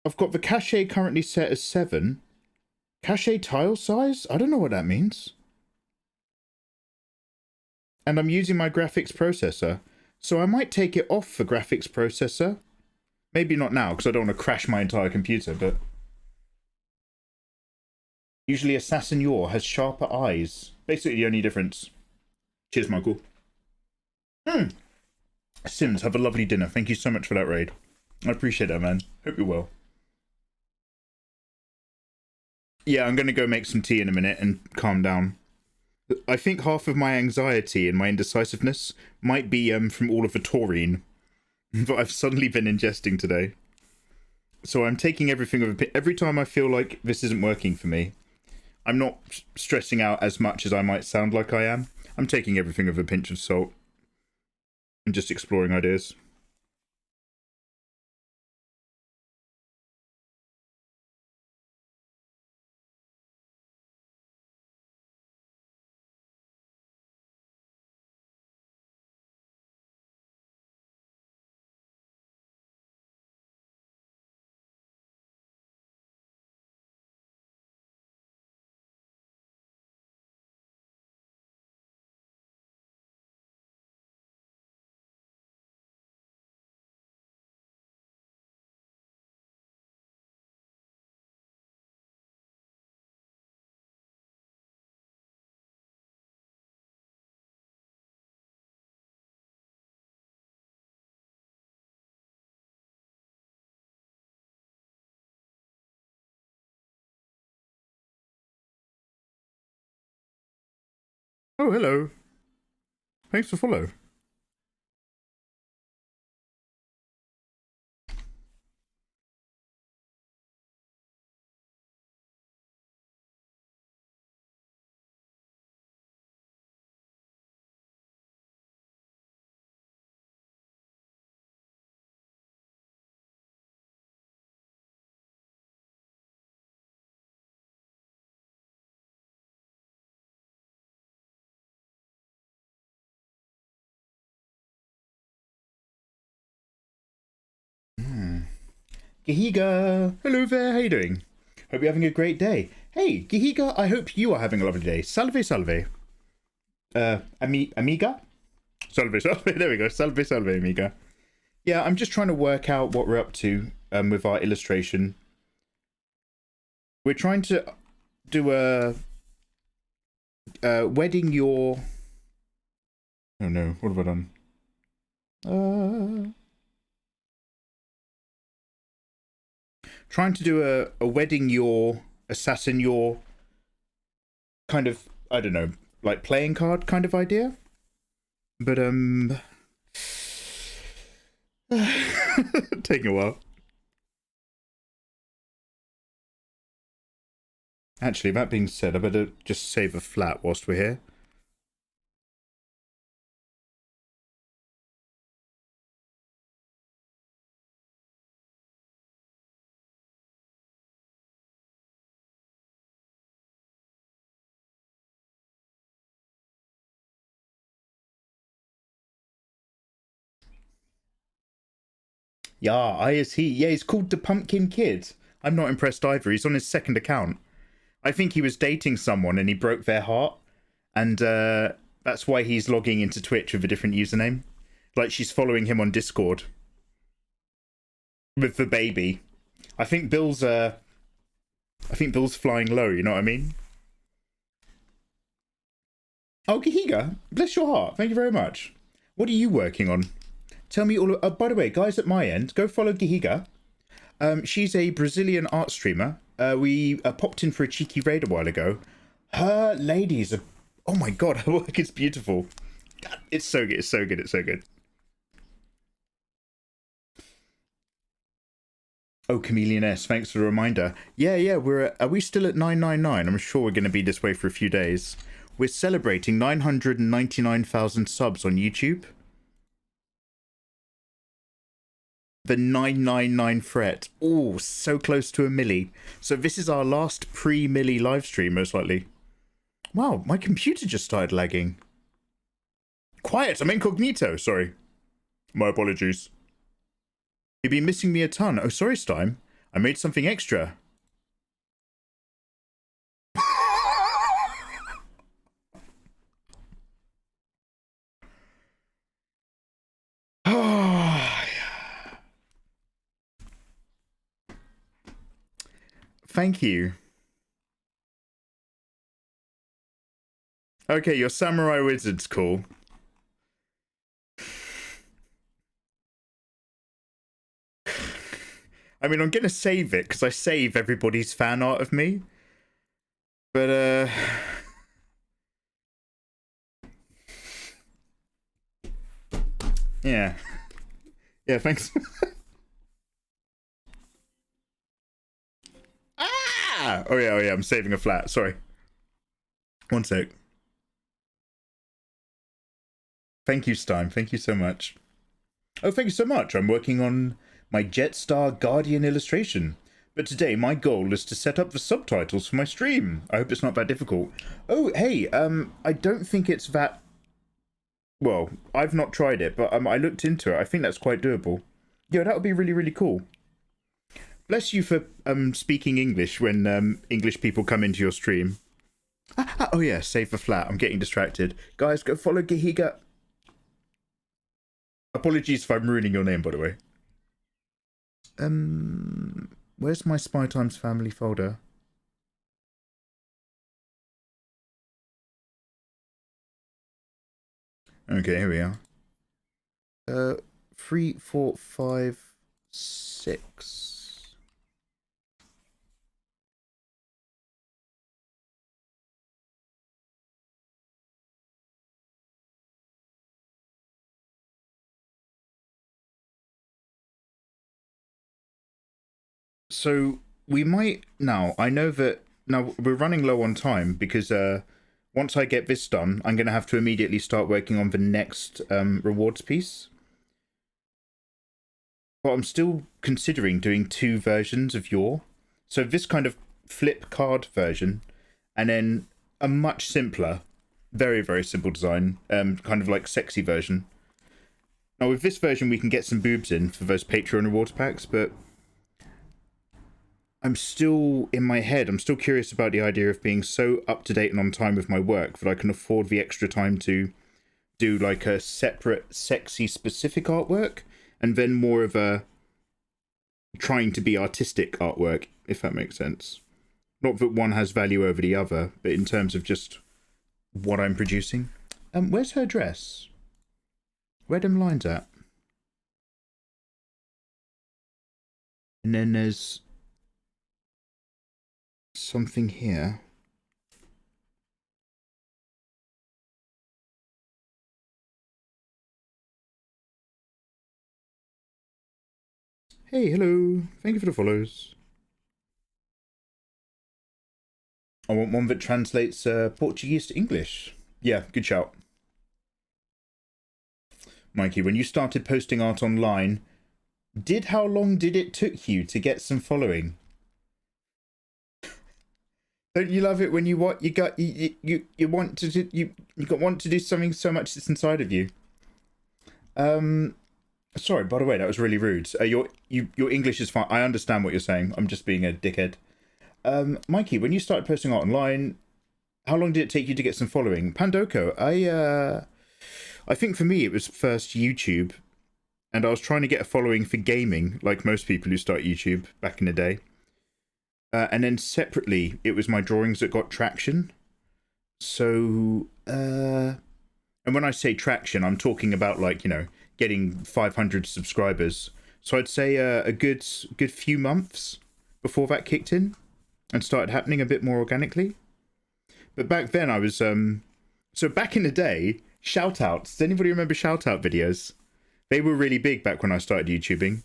Speaker 2: I've got the cache currently set as 7. Cache tile size? I don't know what that means. And I'm using my graphics processor. So I might take it off for graphics processor. Maybe not now, because I don't want to crash my entire computer, but... Usually Assassin Yor has sharper eyes. Basically the only difference. Cheers, Michael. Sims, have a lovely dinner. Thank you so much for that raid. I appreciate that, man. Hope you're well. Yeah, I'm going to go make some tea in a minute and calm down. I think half of my anxiety and my indecisiveness might be from all of the taurine that I've suddenly been ingesting today. So I'm taking everything of a... Every time I feel like this isn't working for me, I'm not stressing out as much as I might sound like I am. I'm taking everything with a pinch of salt and just exploring ideas. Oh, hello. Thanks for follow. Gihiga! Hello there, how you doing? Hope you're having a great day. Hey, Gihiga, I hope you are having a lovely day. Salve, salve. Amiga? Salve, salve, there we go. Salve, salve, amiga. Yeah, I'm just trying to work out what we're up to with our illustration. We're trying to do a wedding your... Oh no, what have I done? Trying to do a wedding your, assassin your kind of, I don't know, like playing card kind of idea. But, taking a while. Actually, that being said, I better just save a flat whilst we're here. Yeah, I is he. Yeah, he's called the Pumpkin Kid. I'm not impressed either. He's on his second account. I think he was dating someone and he broke their heart, and that's why he's logging into Twitch with a different username. Like, she's following him on Discord with the baby. I think Bill's flying low, you know what I mean? Oh, Gahiga, bless your heart. Thank you very much. What are you working on? Tell me all. By the way, guys, at my end, go follow Gahiga. She's a Brazilian art streamer. We popped in for a cheeky raid a while ago. Her ladies are... Oh my god, her work is beautiful. God, it's so good, it's so good, it's so good. Oh, Chameleon S, thanks for the reminder. Yeah, are we still at 999? I'm sure we're going to be this way for a few days. We're celebrating 999,000 subs on YouTube. The 999 fret. Oh, so close to a milli. So this is our last pre-milli live stream, most likely. Wow, my computer just started lagging. Quiet, I'm incognito, sorry. My apologies. You've been missing me a ton. Oh, sorry, Stein. I made something extra. Thank you. Okay, your samurai wizard's cool. I mean, I'm gonna save it because I save everybody's fan art of me. But yeah. Yeah, thanks. Ah! Oh yeah, I'm saving a flat. Sorry. One sec. Thank you, Stein. Thank you so much. Oh, thank you so much. I'm working on my Jetstar Guardian illustration. But today, my goal is to set up the subtitles for my stream. I hope it's not that difficult. Oh, hey, I don't think it's that... Well, I've not tried it, but I looked into it. I think that's quite doable. Yeah, that would be really, really cool. Bless you for speaking English when English people come into your stream. Oh yeah, save the flat. I'm getting distracted. Guys, go follow Gahiga. Apologies if I'm ruining your name, by the way. Where's my Spy Times family folder? Okay, here we are. 3, 4, 5, 6. So we might now. I know that now we're running low on time because once I get this done, I'm going to have to immediately start working on the next rewards piece. But I'm still considering doing 2 versions of your. So this kind of flip card version, and then a much simpler, very, very simple design, kind of like sexy version. Now with this version, we can get some boobs in for those Patreon rewards packs, but I'm still, in my head, I'm still curious about the idea of being so up-to-date and on time with my work that I can afford the extra time to do like a separate, sexy, specific artwork, and then more of a trying to be artistic artwork, if that makes sense. Not that one has value over the other, but in terms of just what I'm producing. Where's her dress? Where them lines at? And then there's something here. Hey, hello. Thank you for the follows. I want one that translates Portuguese to English. Yeah, good shout. Mikey, when you started posting art online, how long did it took you to get some following? Don't you love it when you want to do something so much that's inside of you? Sorry, by the way, that was really rude. Your English is fine. I understand what you're saying. I'm just being a dickhead. Mikey, when you started posting art online, how long did it take you to get some following? Pandoko, I think for me it was first YouTube, and I was trying to get a following for gaming, like most people who start YouTube back in the day. And then separately, it was my drawings that got traction. So, and when I say traction, I'm talking about, like, you know, getting 500 subscribers. So I'd say a good few months before that kicked in and started happening a bit more organically. But back then I was, so back in the day, shout-outs. Does anybody remember shout-out videos? They were really big back when I started YouTubing.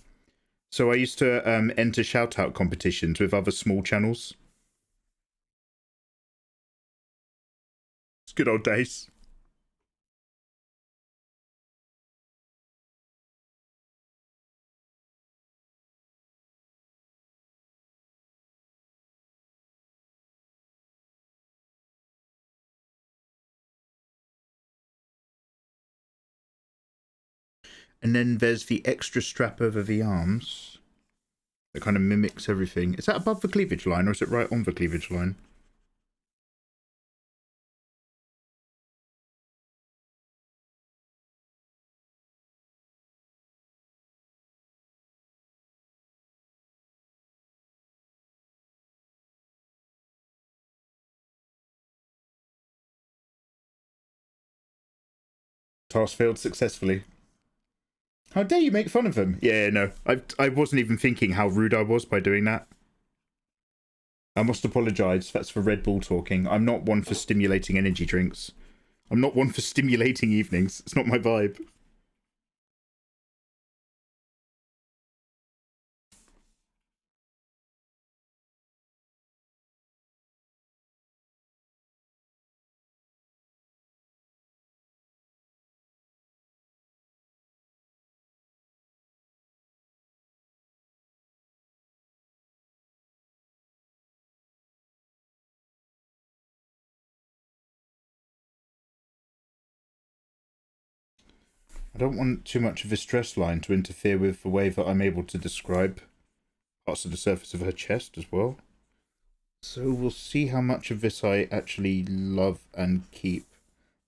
Speaker 2: So I used to enter shout-out competitions with other small channels. It's good old days. And then there's the extra strap over the arms that kind of mimics everything. Is that above the cleavage line, or is it right on the cleavage line? Task failed successfully. How dare you make fun of him? Yeah, no. I wasn't even thinking how rude I was by doing that. I must apologise. That's for Red Bull talking. I'm not one for stimulating energy drinks. I'm not one for stimulating evenings. It's not my vibe. I don't want too much of this dress line to interfere with the way that I'm able to describe parts of the surface of her chest as well. So we'll see how much of this I actually love and keep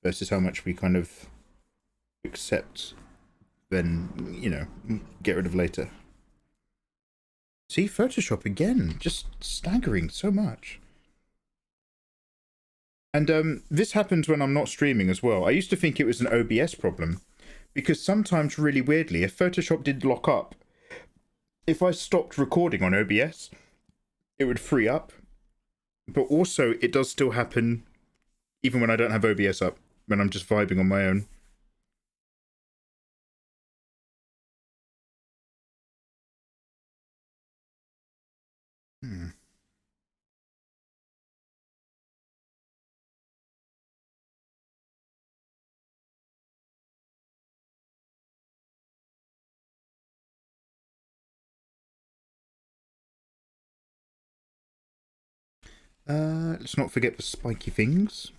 Speaker 2: versus how much we kind of accept, then, you know, get rid of later. See, Photoshop again, just staggering so much. And this happens when I'm not streaming as well. I used to think it was an OBS problem, because sometimes, really weirdly, if Photoshop did lock up, if I stopped recording on OBS, it would free up. But also, it does still happen even when I don't have OBS up, when I'm just vibing on my own. Let's not forget the spiky things.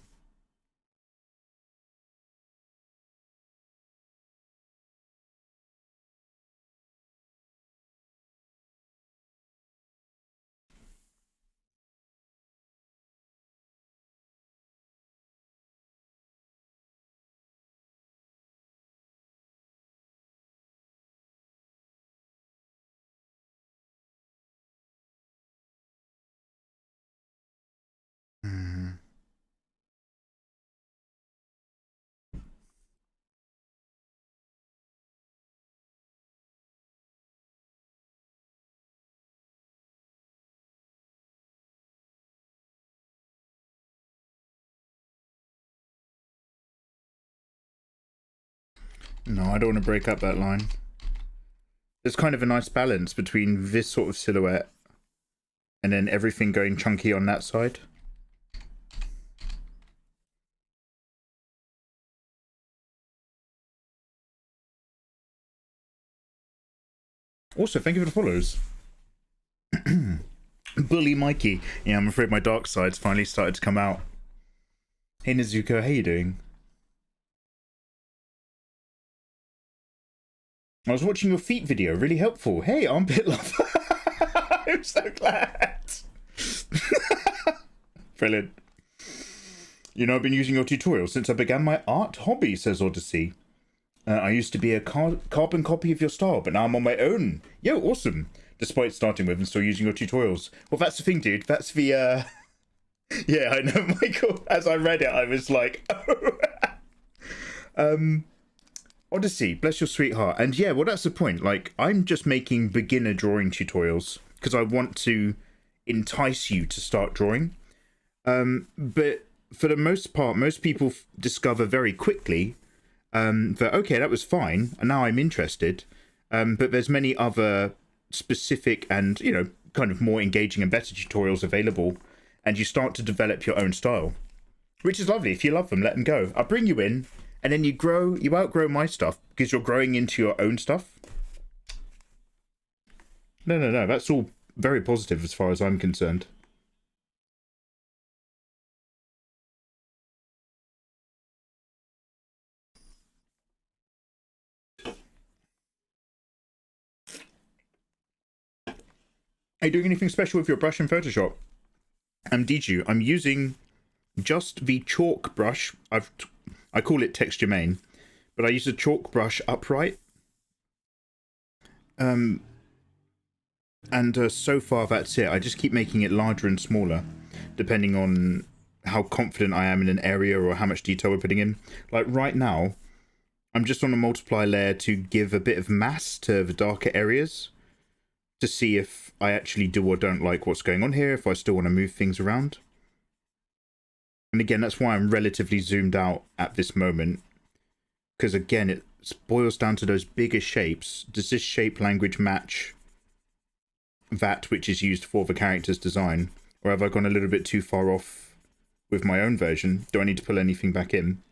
Speaker 2: No, I don't want to break up that line. There's kind of a nice balance between this sort of silhouette and then everything going chunky on that side. Also, thank you for the follows. Bully Mikey. Yeah, I'm afraid my dark side's finally started to come out. Hey Nezuko, how you doing? I was watching your feet video, really helpful. Hey, armpit love. I'm so glad. Brilliant. You know, I've been using your tutorials since I began my art hobby, says Odyssey. I used to be a carbon copy of your style, but now I'm on my own. Yo, awesome. Despite starting with and still using your tutorials. Well, that's the thing, dude. That's the, Yeah, I know, Michael. As I read it, I was like, oh. Odyssey, bless your sweetheart. And yeah, well, that's the point. Like, I'm just making beginner drawing tutorials because I want to entice you to start drawing. But for the most part, most people discover very quickly that, okay, that was fine, and now I'm interested. But there's many other specific and, you know, kind of more engaging and better tutorials available, and you start to develop your own style, which is lovely. If you love them, let them go. I'll bring you in, and then you outgrow my stuff because you're growing into your own stuff. No, that's all very positive as far as I'm concerned. Are you doing anything special with your brush in Photoshop? Did you? I'm using just the chalk brush. I call it texture main, but I use a chalk brush upright. And so far that's it. I just keep making it larger and smaller, depending on how confident I am in an area or how much detail we're putting in. Like right now, I'm just on a multiply layer to give a bit of mass to the darker areas, to see if I actually do or don't like what's going on here, if I still want to move things around. And again, that's why I'm relatively zoomed out at this moment. Because again, it boils down to those bigger shapes. Does this shape language match that which is used for the character's design? Or have I gone a little bit too far off with my own version? Do I need to pull anything back in?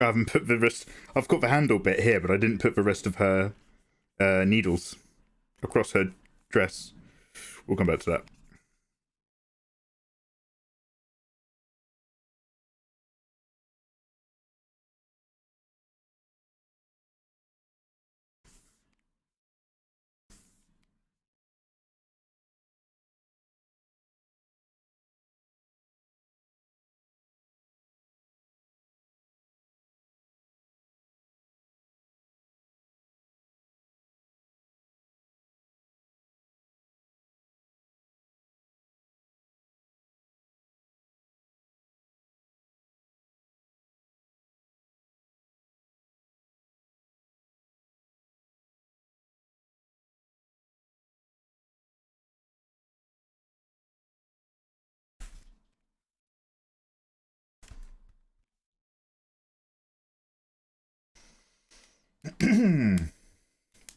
Speaker 2: I haven't put the rest. I've got the handle bit here, but I didn't put the rest of her needles across her dress. We'll come back to that.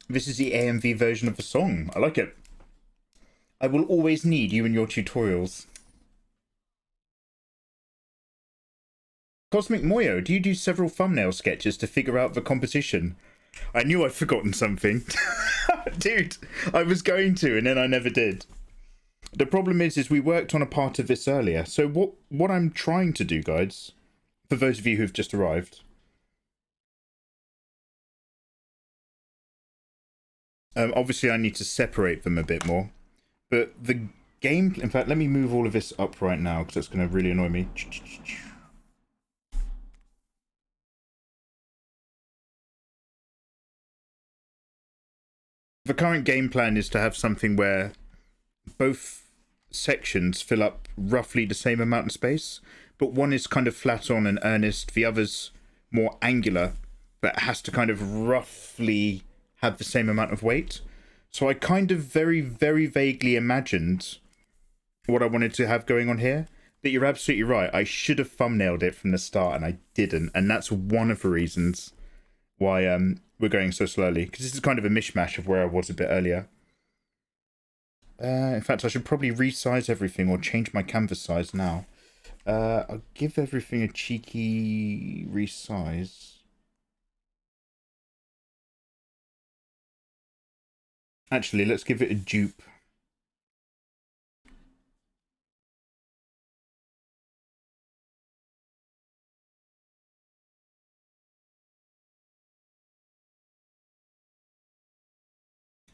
Speaker 2: This is the AMV version of the song. I like it. I will always need you in your tutorials. Cosmic Moyo, do you do several thumbnail sketches to figure out the composition? I knew I'd forgotten something. Dude, I was going to, and then I never did. The problem is we worked on a part of this earlier. So what I'm trying to do, guys, for those of you who've just arrived, obviously I need to separate them a bit more, but the game, in fact, let me move all of this up right now because that's going to really annoy me. The current game plan is to have something where both sections fill up roughly the same amount of space, but one is kind of flat on and earnest, the other's more angular, but has to kind of roughly have the same amount of weight. So I kind of very, very vaguely imagined what I wanted to have going on here. But you're absolutely right. I should have thumbnailed it from the start, and I didn't. And that's one of the reasons why we're going so slowly. Because this is kind of a mishmash of where I was a bit earlier. In fact, I should probably resize everything or change my canvas size now. I'll give everything a cheeky resize. Actually, let's give it a dupe.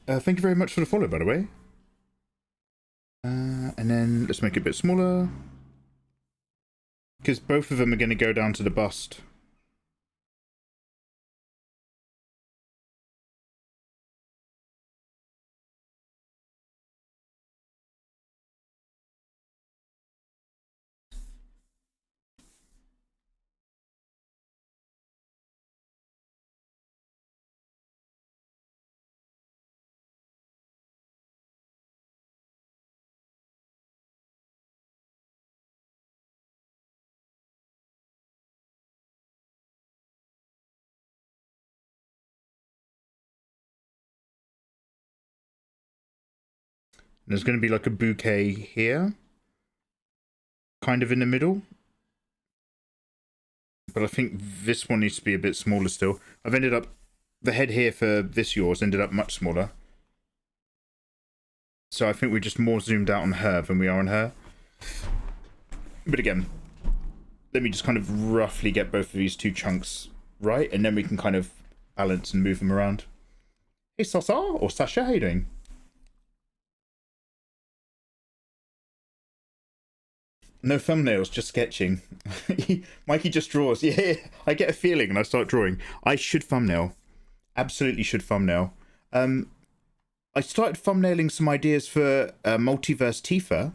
Speaker 2: Thank you very much for the follow, by the way. And then let's make it a bit smaller. Because both of them are going to go down to the bust. There's going to be like a bouquet here. Kind of in the middle. But I think this one needs to be a bit smaller still. I've ended up... The head here for this yours ended up much smaller. So I think we're just more zoomed out on her than we are on her. But again, let me just kind of roughly get both of these two chunks right. And then we can kind of balance and move them around. Hey Sasa or Sasha, how you doing? No thumbnails, just sketching. Mikey just draws. Yeah, I get a feeling and I start drawing. I should thumbnail. Absolutely should thumbnail. I started thumbnailing some ideas for Multiverse Tifa.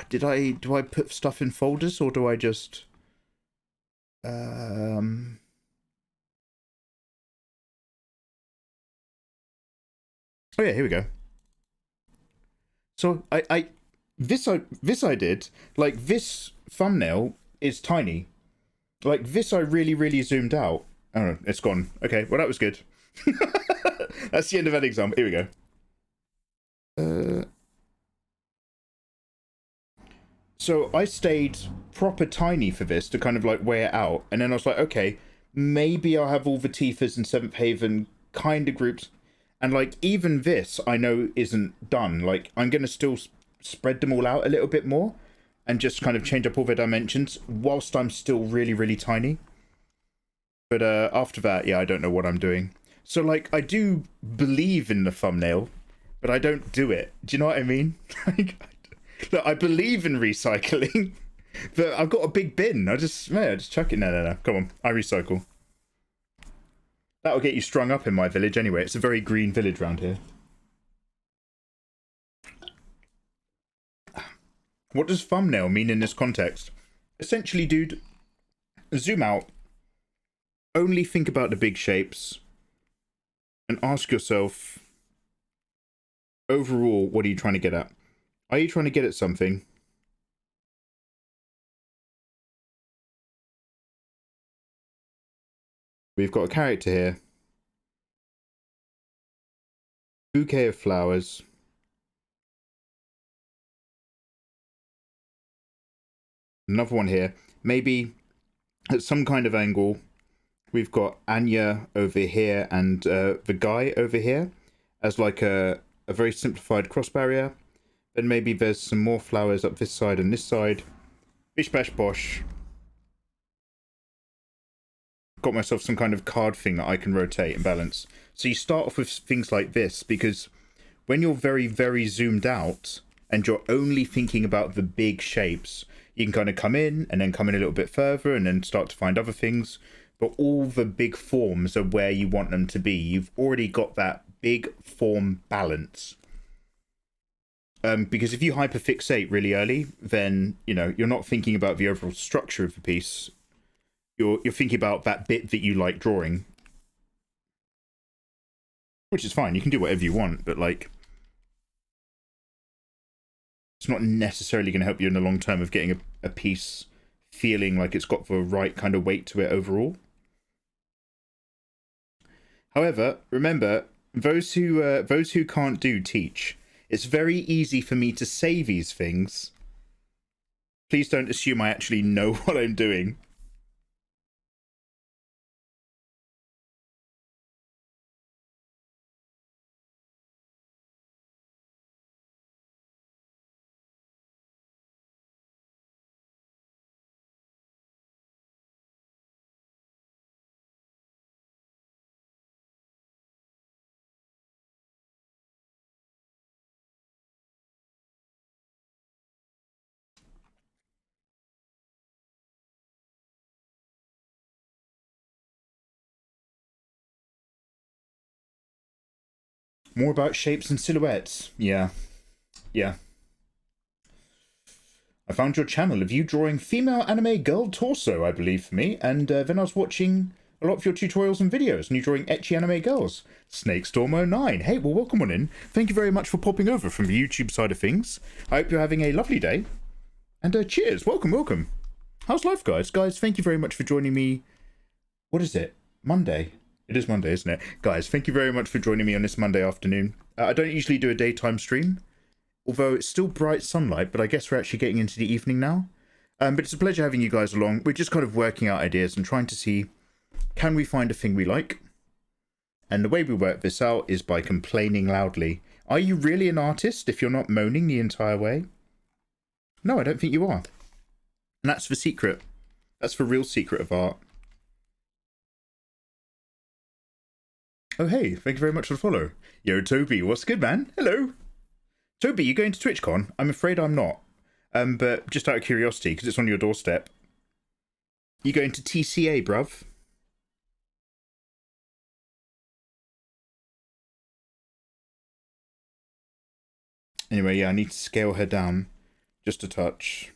Speaker 2: Do I put stuff in folders or do I just... Oh yeah, here we go. So this I did, like this thumbnail is tiny. Like this I really zoomed out. Oh, it's gone. Okay, well that was good. That's the end of that example. Here we go. So I stayed proper tiny for this to kind of like weigh it out. And then I was like, okay, maybe I'll have all the Tifas and Seventh Haven kind of groups. And, like, even this, I know, isn't done. Like, I'm going to still spread them all out a little bit more and just kind of change up all their dimensions whilst I'm still really tiny. But after that, yeah, I don't know what I'm doing. So, like, I do believe in the thumbnail, but I don't do it. Do you know what I mean? Look, I believe in recycling, but I've got a big bin. I just chuck it. No. Come on, I recycle. That'll get you strung up in my village anyway. It's a very green village around here. What does thumbnail mean in this context? Essentially, dude, zoom out. Only think about the big shapes. And ask yourself, overall, what are you trying to get at? Are you trying to get at something? We've got a character here. Bouquet of flowers. Another one here. Maybe at some kind of angle, we've got Anya over here and the guy over here as like a very simplified cross barrier. Then maybe there's some more flowers up this side and this side. Bish bash bosh. Got myself some kind of card thing that I can rotate and balance. So you start off with things like this because when you're very zoomed out and you're only thinking about the big shapes, you can kind of come in and then come in a little bit further and then start to find other things. But all the big forms are where you want them to be. You've already got that big form balance. Because if you hyperfixate really early, then, you know, you're not thinking about the overall structure of the piece. You're thinking about that bit that you like drawing. which is fine. You can do whatever you want, but like, it's not necessarily going to help you in the long term of getting a piece feeling like it's got the right kind of weight to it overall. However, remember, those who can't do teach. It's very easy for me to say these things. Please don't assume I actually know what I'm doing. More about shapes and silhouettes. Yeah. Yeah. I found your channel of you drawing female anime girl torso, I believe, for me, and then I was watching a lot of your tutorials and videos, and you drawing ecchi anime girls. Snakestorm09. Hey, well, welcome on in. Thank you very much for popping over from the YouTube side of things. I hope you're having a lovely day. And cheers. Welcome, welcome. How's life, guys? Guys, thank you very much for joining me. What is it? Monday? It is Monday, isn't it? Guys, thank you very much for joining me on this Monday afternoon. I don't usually do a daytime stream, although it's still bright sunlight, but I guess we're actually getting into the evening now. But it's a pleasure having you guys along. We're just kind of working out ideas and trying to see, can we find a thing we like? And the way we work this out is by complaining loudly. Are you really an artist if you're not moaning the entire way? No, I don't think you are. And that's the secret. That's the real secret of art. Oh, hey, thank you very much for the follow. Yo, Toby, what's good, man? Hello. Toby, you going to TwitchCon? I'm afraid I'm not. But just out of curiosity, because it's on your doorstep. You going to TCA, bruv? Anyway, yeah, I need to scale her down just a touch.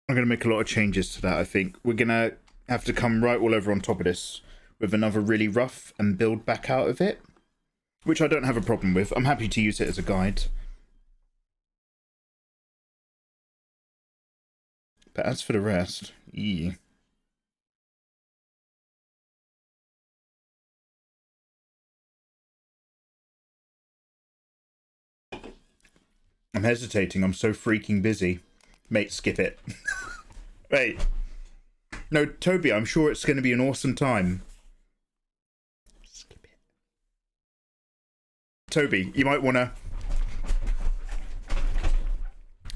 Speaker 2: I'm going to make a lot of changes to that, I think. We're going to have to come right all over on top of this with another really rough and build back out of it, which I don't have a problem with. I'm happy to use it as a guide. But as for the rest, yeah. I'm hesitating. I'm so freaking busy. Mate, skip it. Wait. No, Toby, I'm sure it's going to be an awesome time. Skip it. Toby, you might want to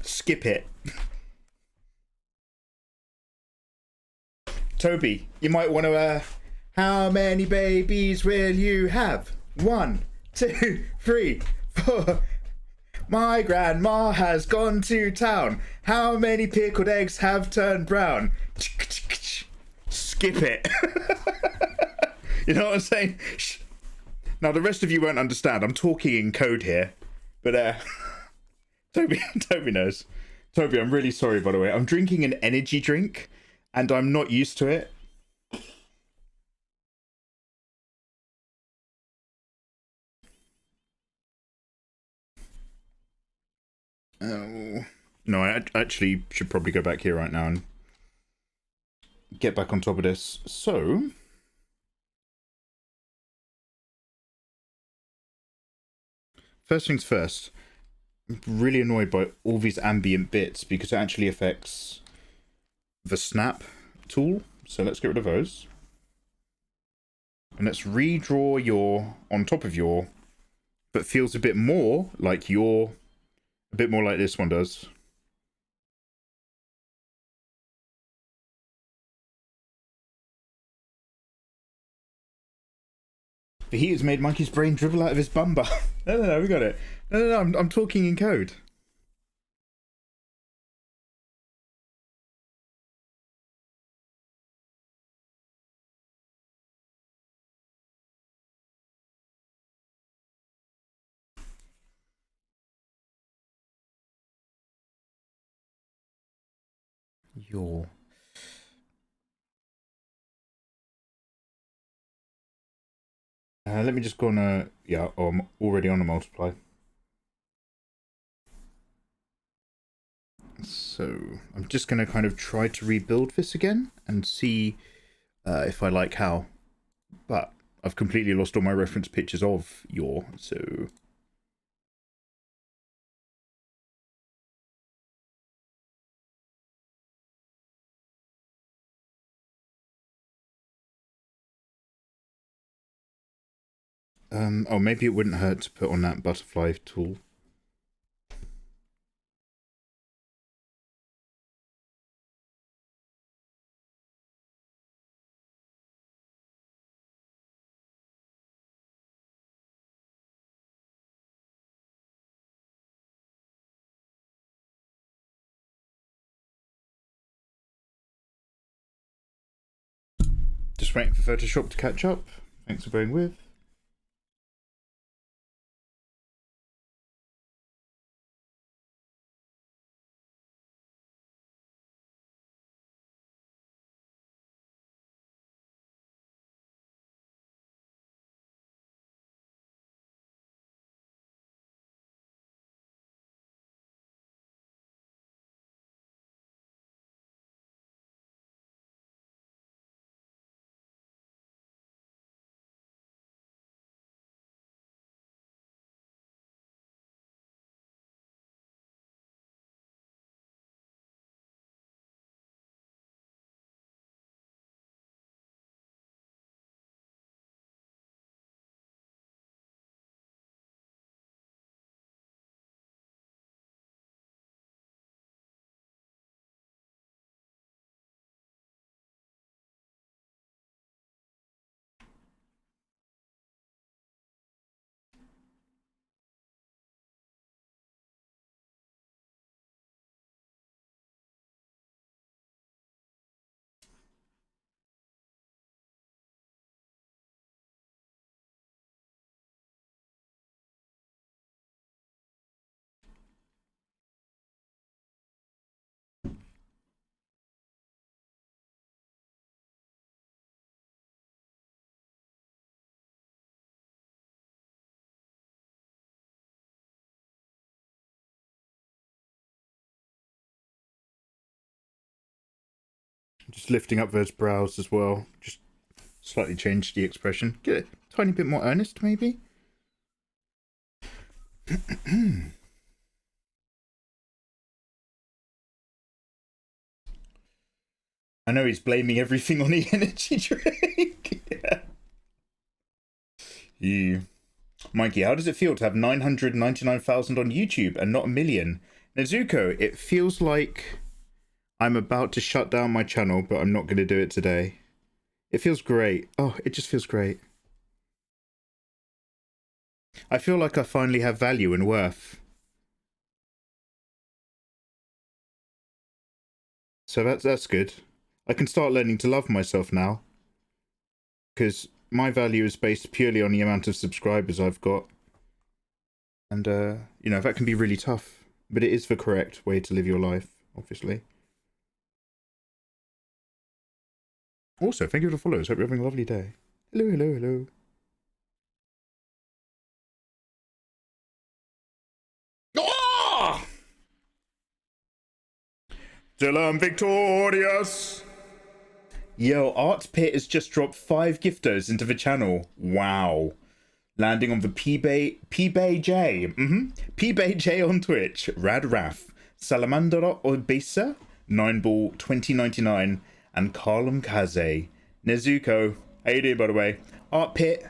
Speaker 2: skip it. Toby, you might want to, how many babies will you have? 1, 2, 3, 4. My grandma has gone to town. How many pickled eggs have turned brown? Skip it. You know what I'm saying? Now, the rest of you won't understand. I'm talking in code here. But, Toby knows. Toby, I'm really sorry, by the way. I'm drinking an energy drink, and I'm not used to it. Oh. No, I actually should probably go back here right now and get back on top of this. So, first things first, I'm really annoyed by all these ambient bits because it actually affects the snap tool. So let's get rid of those. And let's redraw your on top of your, but feels a bit more like your, a bit more like this one does. The heat has made Monkey's brain dribble out of his bumba. No, we got it. No, I'm talking in code. Let me just go on a... Yeah, I'm already on a multiply. So, I'm just going to kind of try to rebuild this again and see if I like how. But I've completely lost all my reference pictures of your, so... oh, maybe it wouldn't hurt to put on that butterfly tool. Just waiting for Photoshop to catch up. Thanks for bearing with. Just lifting up those brows as well. Just slightly change the expression. Get a tiny bit more earnest, maybe? I know he's blaming everything on the energy drink. Yeah. Mikey, how does it feel to have 999,000 on YouTube and not a million? Nezuko, it feels like I'm about to shut down my channel, but I'm not going to do it today. It feels great. Oh, it just feels great. I feel like I finally have value and worth. So that's good. I can start learning to love myself now. Because my value is based purely on the amount of subscribers I've got. And, you know, that can be really tough. But it is the correct way to live your life, obviously. Also, thank you for the follows. Hope you're having a lovely day. Hello, hello, hello. Oh! Still I'm victorious! Yo, Art Pit has just dropped 5 giftos into the channel. Wow. Landing on the P-Bay J. P-Bay J on Twitch. Rad Raff. Salamandra Obisa. 9ball 2099. And Carlum Kaze. Nezuko. How you doing, by the way? Art Pit.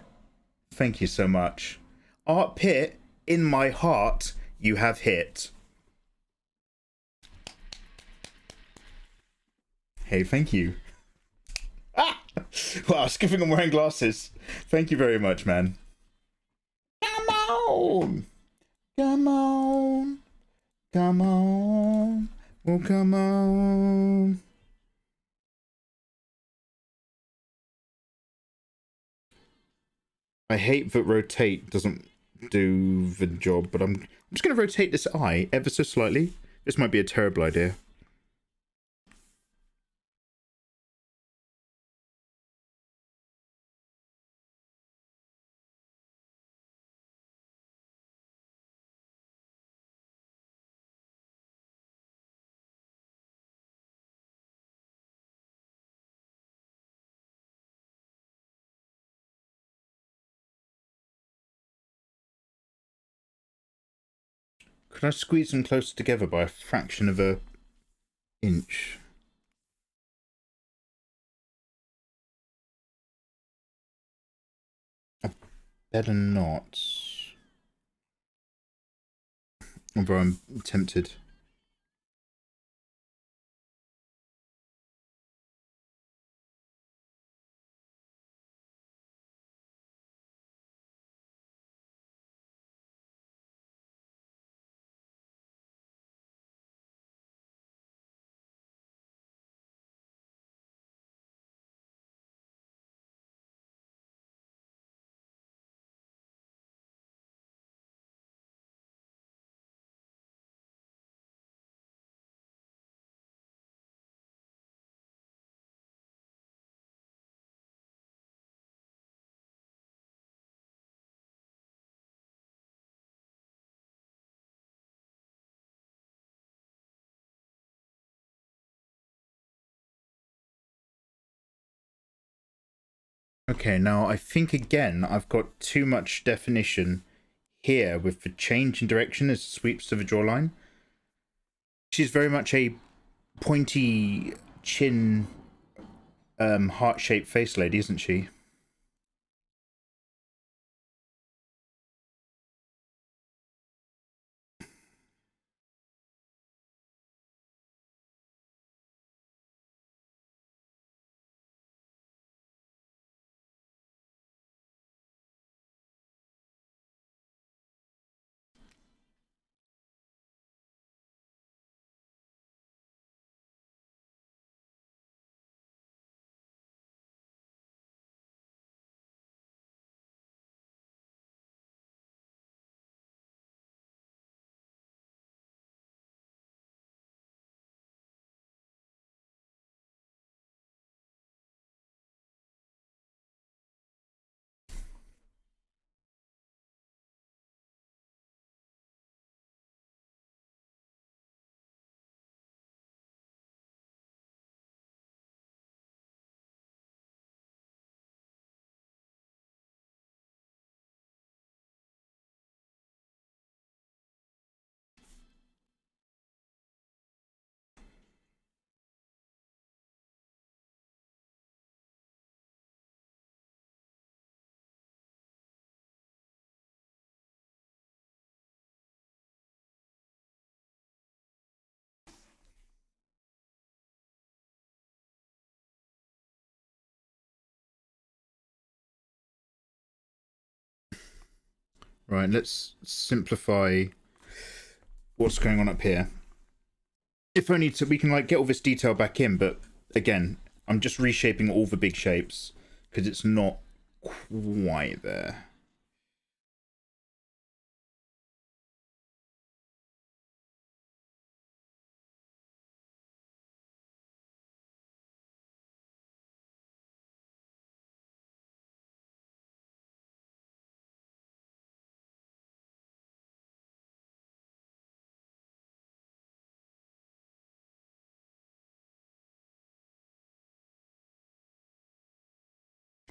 Speaker 2: Thank you so much. Art Pit, in my heart, you have hit. Hey, thank you. Ah! Wow, skipping and wearing glasses. Thank you very much, man. Come on! Come on! Come on! Oh, come on! I hate that rotate doesn't do the job, but I'm just going to rotate this eye ever so slightly. This might be a terrible idea. Could I squeeze them closer together by a fraction of an inch? I better not. Although I'm tempted. Okay, now I think again I've got too much definition here with the change in direction as it sweeps to the jawline. She's very much a pointy chin, heart-shaped face lady, isn't she? Right, let's simplify what's going on up here. If only to, we can like get all this detail back in, but again, I'm just reshaping all the big shapes because it's not quite there.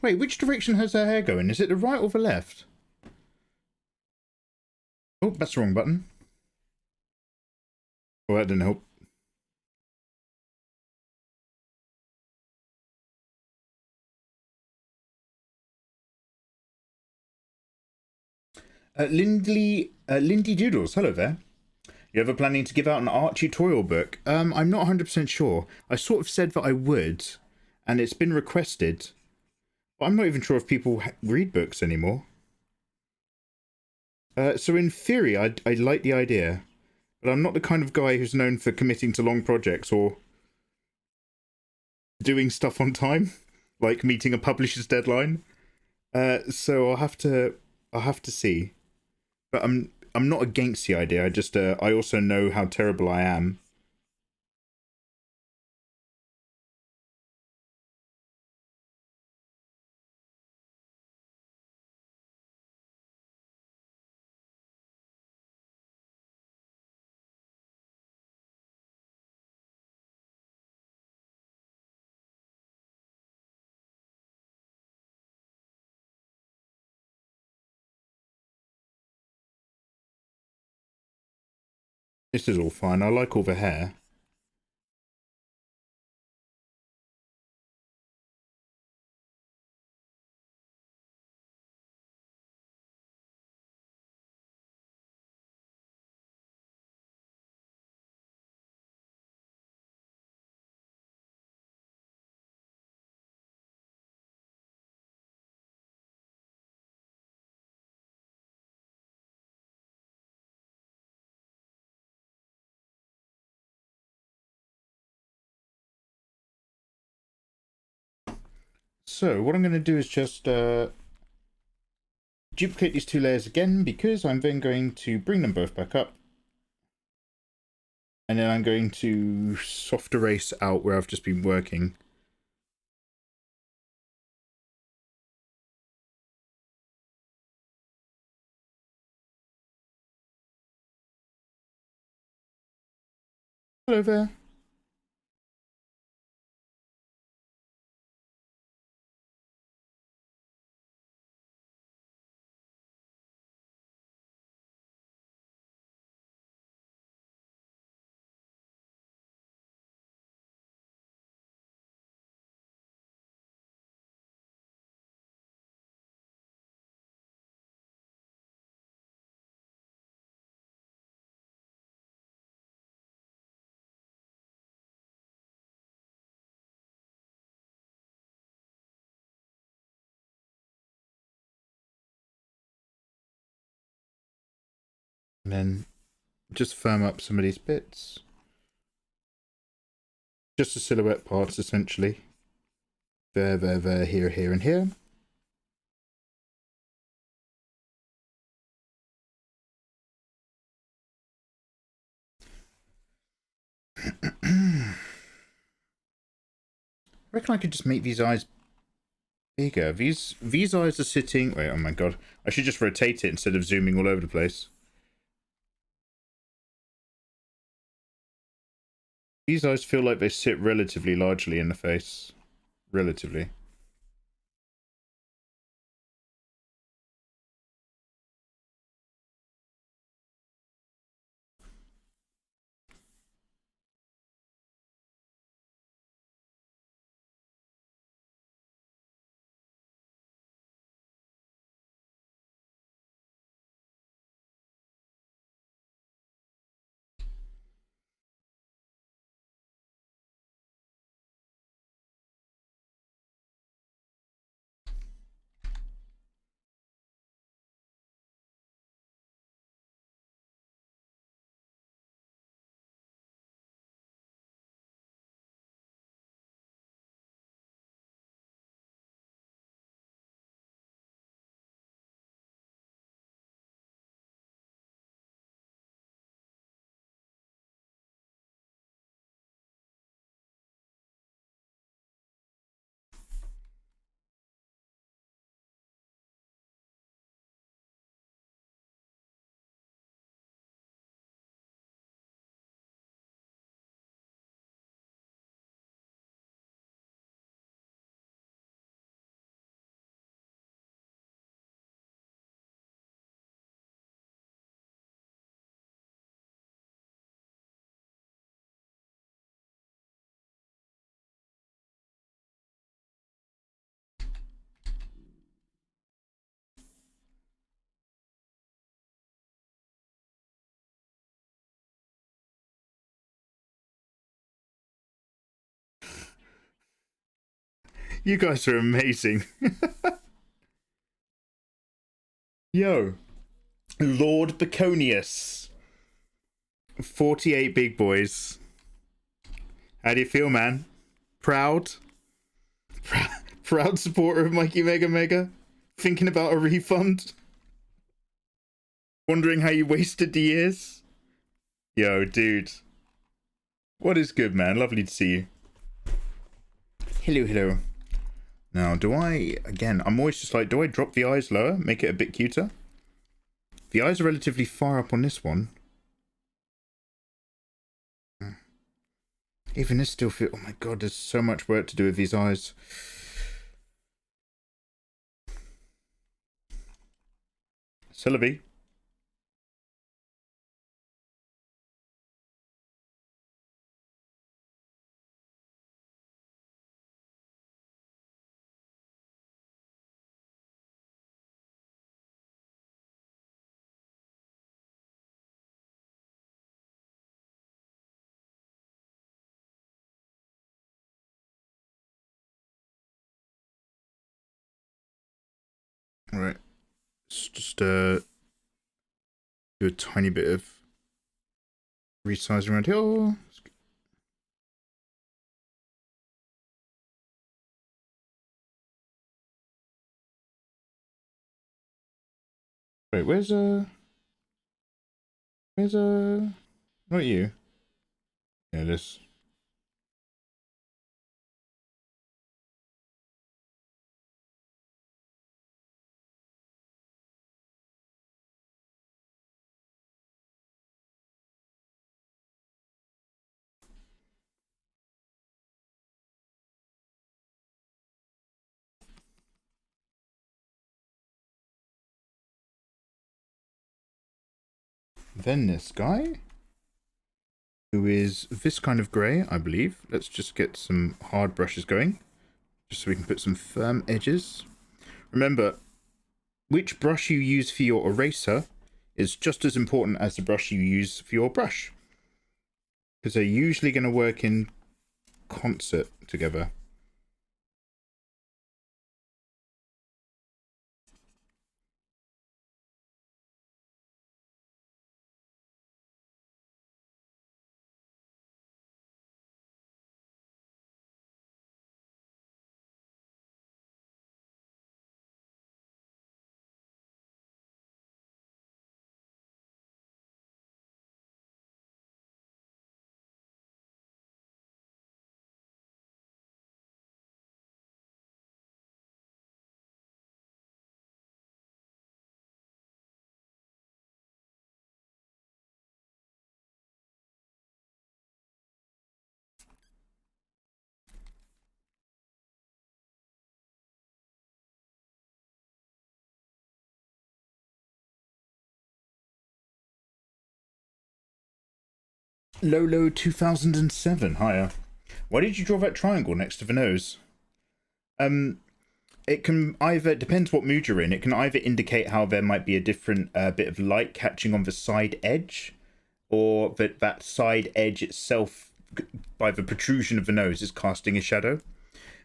Speaker 2: Wait, which direction has her hair going? Is it the right or the left? Oh, that's the wrong button. Oh, that didn't help. Lindy Doodles, hello there. You ever planning to give out an art tutorial book? I'm not 100% sure. I sort of said that I would, and it's been requested. But I'm not even sure if people read books anymore. So in theory, I like the idea, but I'm not the kind of guy who's known for committing to long projects or doing stuff on time, like meeting a publisher's deadline. So I'll have to see. But I'm not against the idea. I just I also know how terrible I am. This is all fine. I like all the hair. So what I'm going to do is just duplicate these two layers again, because I'm then going to bring them both back up. And then I'm going to soft erase out where I've just been working. Hello there. And then just firm up some of these bits. Just the silhouette parts, essentially. There, here, and here. I reckon I could just make these eyes bigger. These eyes are sitting... Wait, oh my god. I should just rotate it instead of zooming all over the place. These eyes feel like they sit relatively largely in the face. Relatively. You guys are amazing. Yo. Lord Baconius. 48 big boys. How do you feel, man? Proud? Proud supporter of Mikey Mega Mega? Thinking about a refund? Wondering how you wasted the years? Yo, dude. What is good, man? Lovely to see you. Hello, hello. Now, again, I'm always just like, do I drop the eyes lower? Make it a bit cuter? The eyes are relatively far up on this one. Even this still feels... Oh my god, there's so much work to do with these eyes. Celebi. Alright. Let's just do a tiny bit of resizing around here. Oh, wait, where's not you? Yeah, this. Then this guy, who is this kind of grey, I believe. Let's just get some hard brushes going, just so we can put some firm edges. Remember, which brush you use for your eraser is just as important as the brush you use for your brush, because they're usually going to work in concert together. Lolo 2007, hiya. Why did you draw that triangle next to the nose? It can either, depends what mood you're in, it can either indicate how there might be a different bit of light catching on the side edge, or that side edge itself, by the protrusion of the nose, is casting a shadow.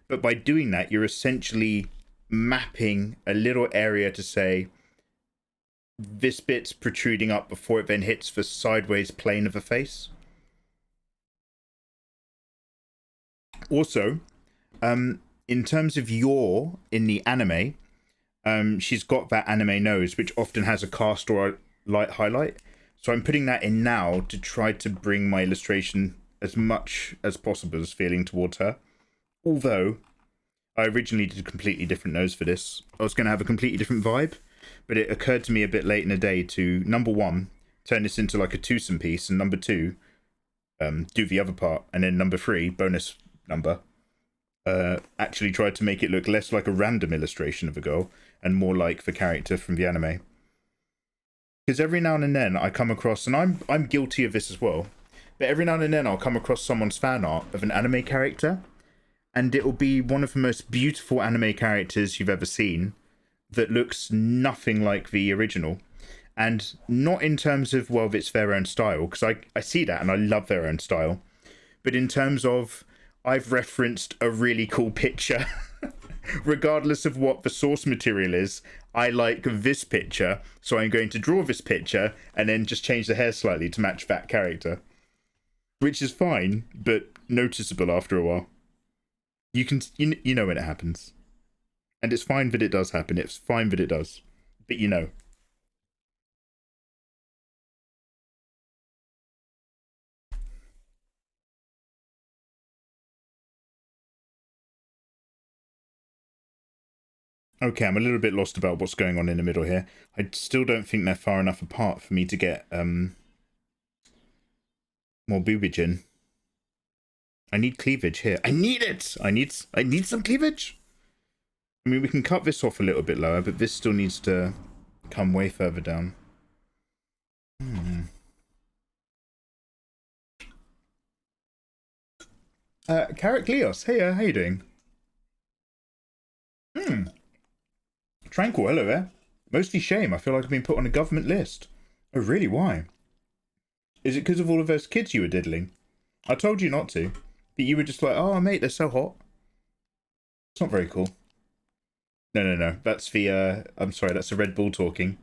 Speaker 2: But by doing that, you're essentially mapping a little area to say, this bit's protruding up before it then hits the sideways plane of the face. Also, in terms of in the anime, she's got that anime nose, which often has a cast or a light highlight. So I'm putting that in now to try to bring my illustration as much as possible as feeling towards her. Although, I originally did a completely different nose for this. I was going to have a completely different vibe, but it occurred to me a bit late in the day to, number one, turn this into like a twosome piece, and number two, do the other part, and then number three, bonus number, actually tried to make it look less like a random illustration of a girl and more like the character from the anime. Because every now and then I come across, and I'm guilty of this as well, but every now and then I'll come across someone's fan art of an anime character, and it'll be one of the most beautiful anime characters you've ever seen that looks nothing like the original. And not in terms of, well, it's their own style, because I see that and I love their own style, but in terms of, I've referenced a really cool picture regardless of what the source material is, I like this picture, so I'm going to draw this picture and then just change the hair slightly to match that character. Which is fine, but noticeable after a while. You know when it happens. And it's fine that it does happen, it's fine that it does. But you know. Okay, I'm a little bit lost about what's going on in the middle here. I still don't think they're far enough apart for me to get more boobage in. I need cleavage here. I need it! I need some cleavage! I mean, we can cut this off a little bit lower, but this still needs to come way further down. Carrot Glios, hey, how you doing? Tranquil, hello there. Mostly shame, I feel like I've been put on a government list. Oh, really? Why? Is it because of all of those kids you were diddling? I told you not to. But you were just like, oh, mate, they're so hot. It's not very cool. No. That's the, I'm sorry, that's the Red Bull talking.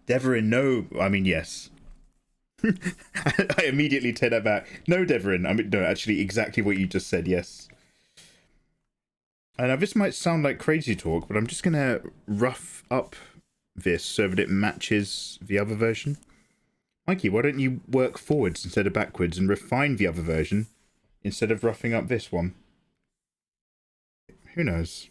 Speaker 2: Deverin, no. I mean, yes. I immediately take that back. No, Deverin. I mean, no, actually, exactly what you just said, yes. Now, this might sound like crazy talk, but I'm just going to rough up this so that it matches the other version. Mikey, why don't you work forwards instead of backwards and refine the other version instead of roughing up this one? Who knows?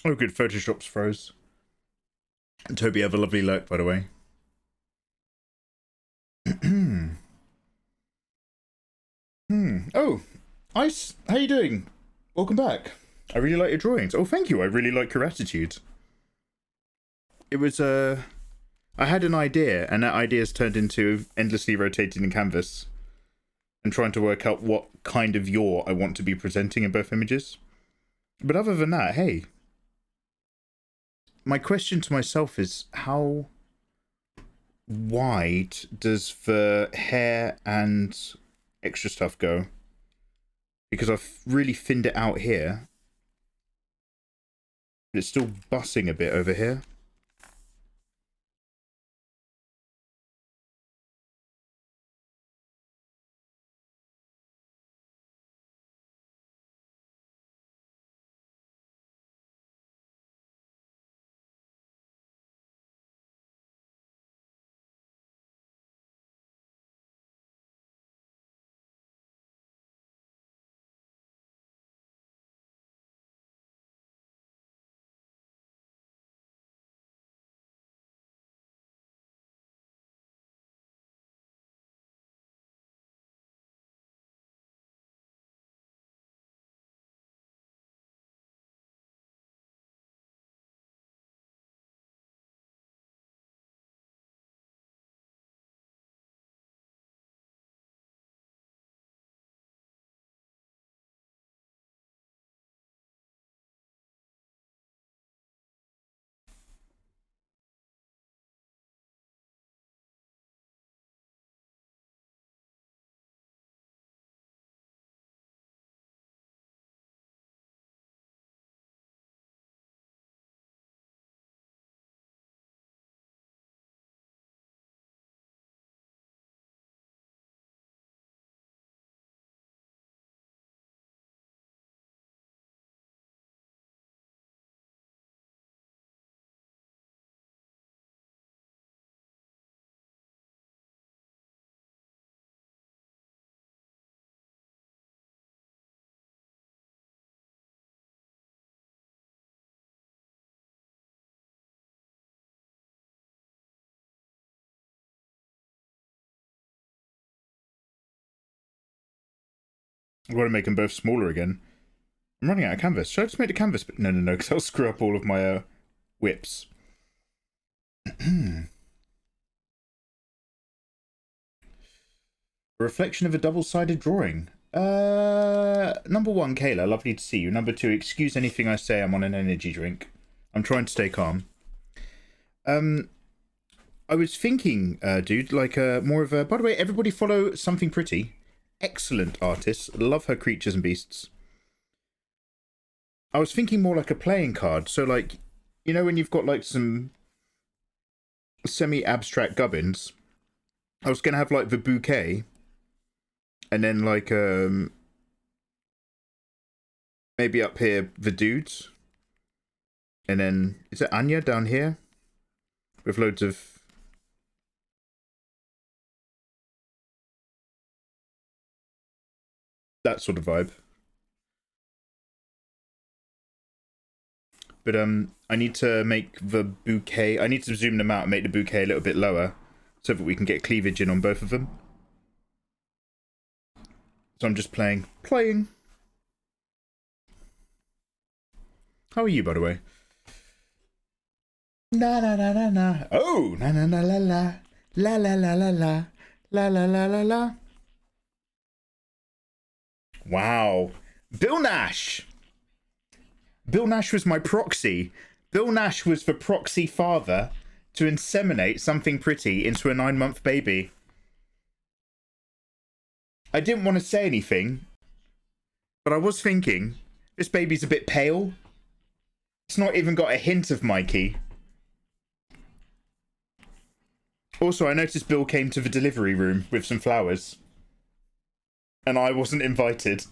Speaker 2: Oh, good. Photoshop's froze. And Toby, have a lovely lurk, by the way. Oh, Ice, how you doing? Welcome back. I really like your drawings. Oh, thank you. I really like your attitude. It was, I had an idea, and that idea has turned into endlessly rotating the canvas and trying to work out what kind of yaw I want to be presenting in both images. But other than that, hey. My question to myself is, how wide does the hair and extra stuff go? Because I've really thinned it out here. But it's still bussing a bit over here. I've got to make them both smaller again. I'm running out of canvas. Should I just make the canvas? No, because I'll screw up all of my whips. A reflection of a double-sided drawing. Number 1, Kayla, lovely to see you. Number 2, excuse anything I say, I'm on an energy drink. I'm trying to stay calm. I was thinking, dude, like more of a... By the way, everybody follow Something Pretty. Excellent artist. Love her creatures and beasts. I was thinking more like a playing card. So, like, you know when you've got, like, some semi-abstract gubbins? I was going to have, like, the bouquet. And then, like, maybe up here, the dudes. And then, is it Anya down here? With loads of... that sort of vibe. But I need to make the bouquet... I need to zoom them out and make the bouquet a little bit lower so that we can get cleavage in on both of them. So I'm just playing. How are you, by the way? Na na na na na. Oh, na na na la la. La la la la la. La la la la la. Wow. Bill Nash. Bill Nash was my proxy. Bill Nash was the proxy father to inseminate Something Pretty into a 9-month baby. I didn't want to say anything, but I was thinking, this baby's a bit pale. It's not even got a hint of Mikey. Also, I noticed Bill came to the delivery room with some flowers. And I wasn't invited.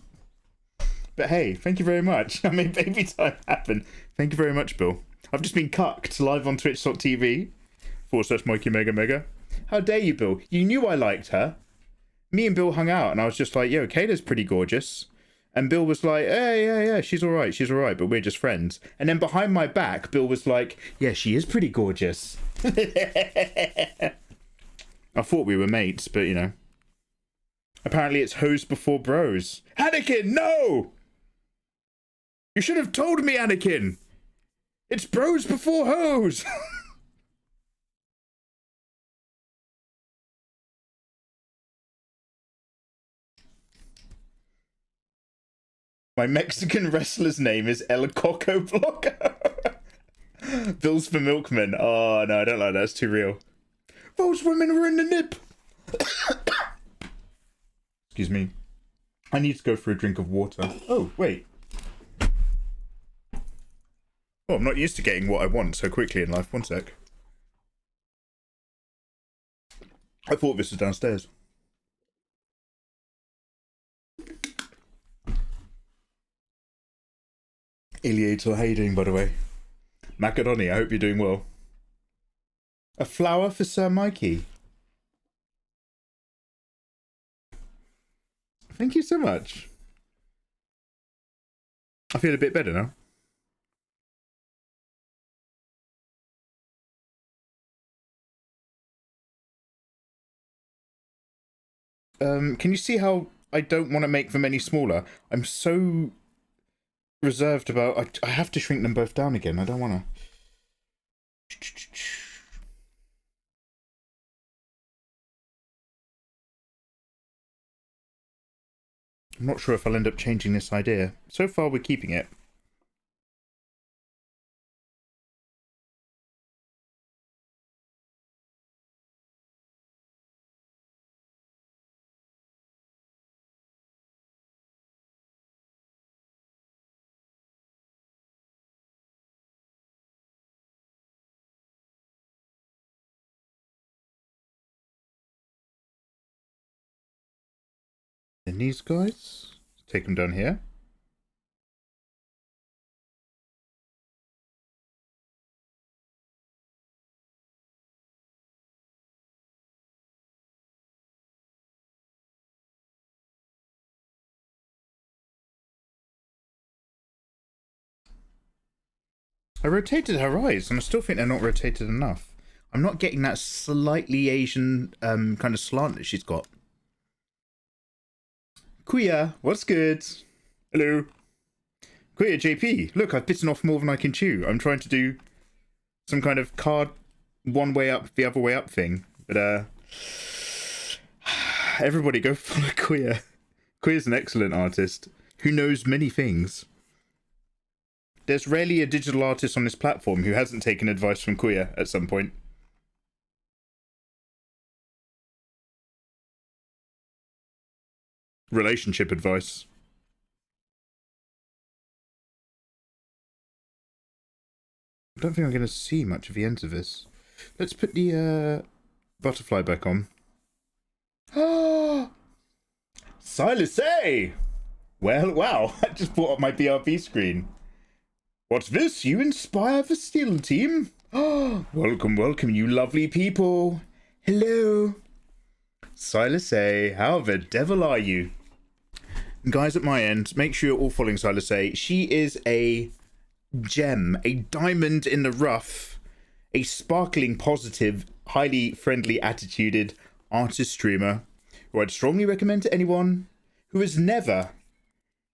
Speaker 2: But hey, thank you very much. I made baby time happen. Thank you very much, Bill. I've just been cucked live on twitch.tv/Mikey Mega Mega. How dare you, Bill? You knew I liked her. Me and Bill hung out and I was just like, yo, Kayla's pretty gorgeous. And Bill was like, hey, yeah, she's all right, but we're just friends. And then behind my back, Bill was like, yeah, she is pretty gorgeous. I thought we were mates, but you know. Apparently it's hoes before bros. Anakin, no! You should have told me, Anakin! It's bros before hoes! My Mexican wrestler's name is El Coco Blocker. Bill's for milkman. Oh, no, I don't like that. It's too real. Those women were in the nip. Excuse me. I need to go for a drink of water. Oh, wait. Oh, I'm not used to getting what I want so quickly in life. One sec. I thought this was downstairs. Iliator, how you doing, by the way? Macaroni, I hope you're doing well. A flower for Sir Mikey. Thank you so much. I feel a bit better now. Can you see how I don't want to make them any smaller? I'm so reserved about... I have to shrink them both down again. I don't want to... I'm not sure if I'll end up changing this idea. So far, we're keeping it. And these guys, take them down here. I rotated her eyes, and I still think they're not rotated enough. I'm not getting that slightly Asian kind of slant that she's got. Kuya, what's good? Hello. Kuya JP, look, I've bitten off more than I can chew. I'm trying to do some kind of card one way up, the other way up thing. But, everybody go follow Kuya. Kuya's an excellent artist who knows many things. There's rarely a digital artist on this platform who hasn't taken advice from Kuya at some point. Relationship advice. I don't think I'm going to see much of the end of this. Let's put the butterfly back on. Ah, Silas A! Well, wow, I just brought up my BRB screen. What's this? You inspire the Steel team? Oh, welcome, welcome, you lovely people. Hello. Silas A, how the devil are you? Guys at my end, make sure you're all following Silas A. She is a gem, a diamond in the rough, a sparkling, positive, highly friendly, attituded artist streamer who I'd strongly recommend to anyone who has never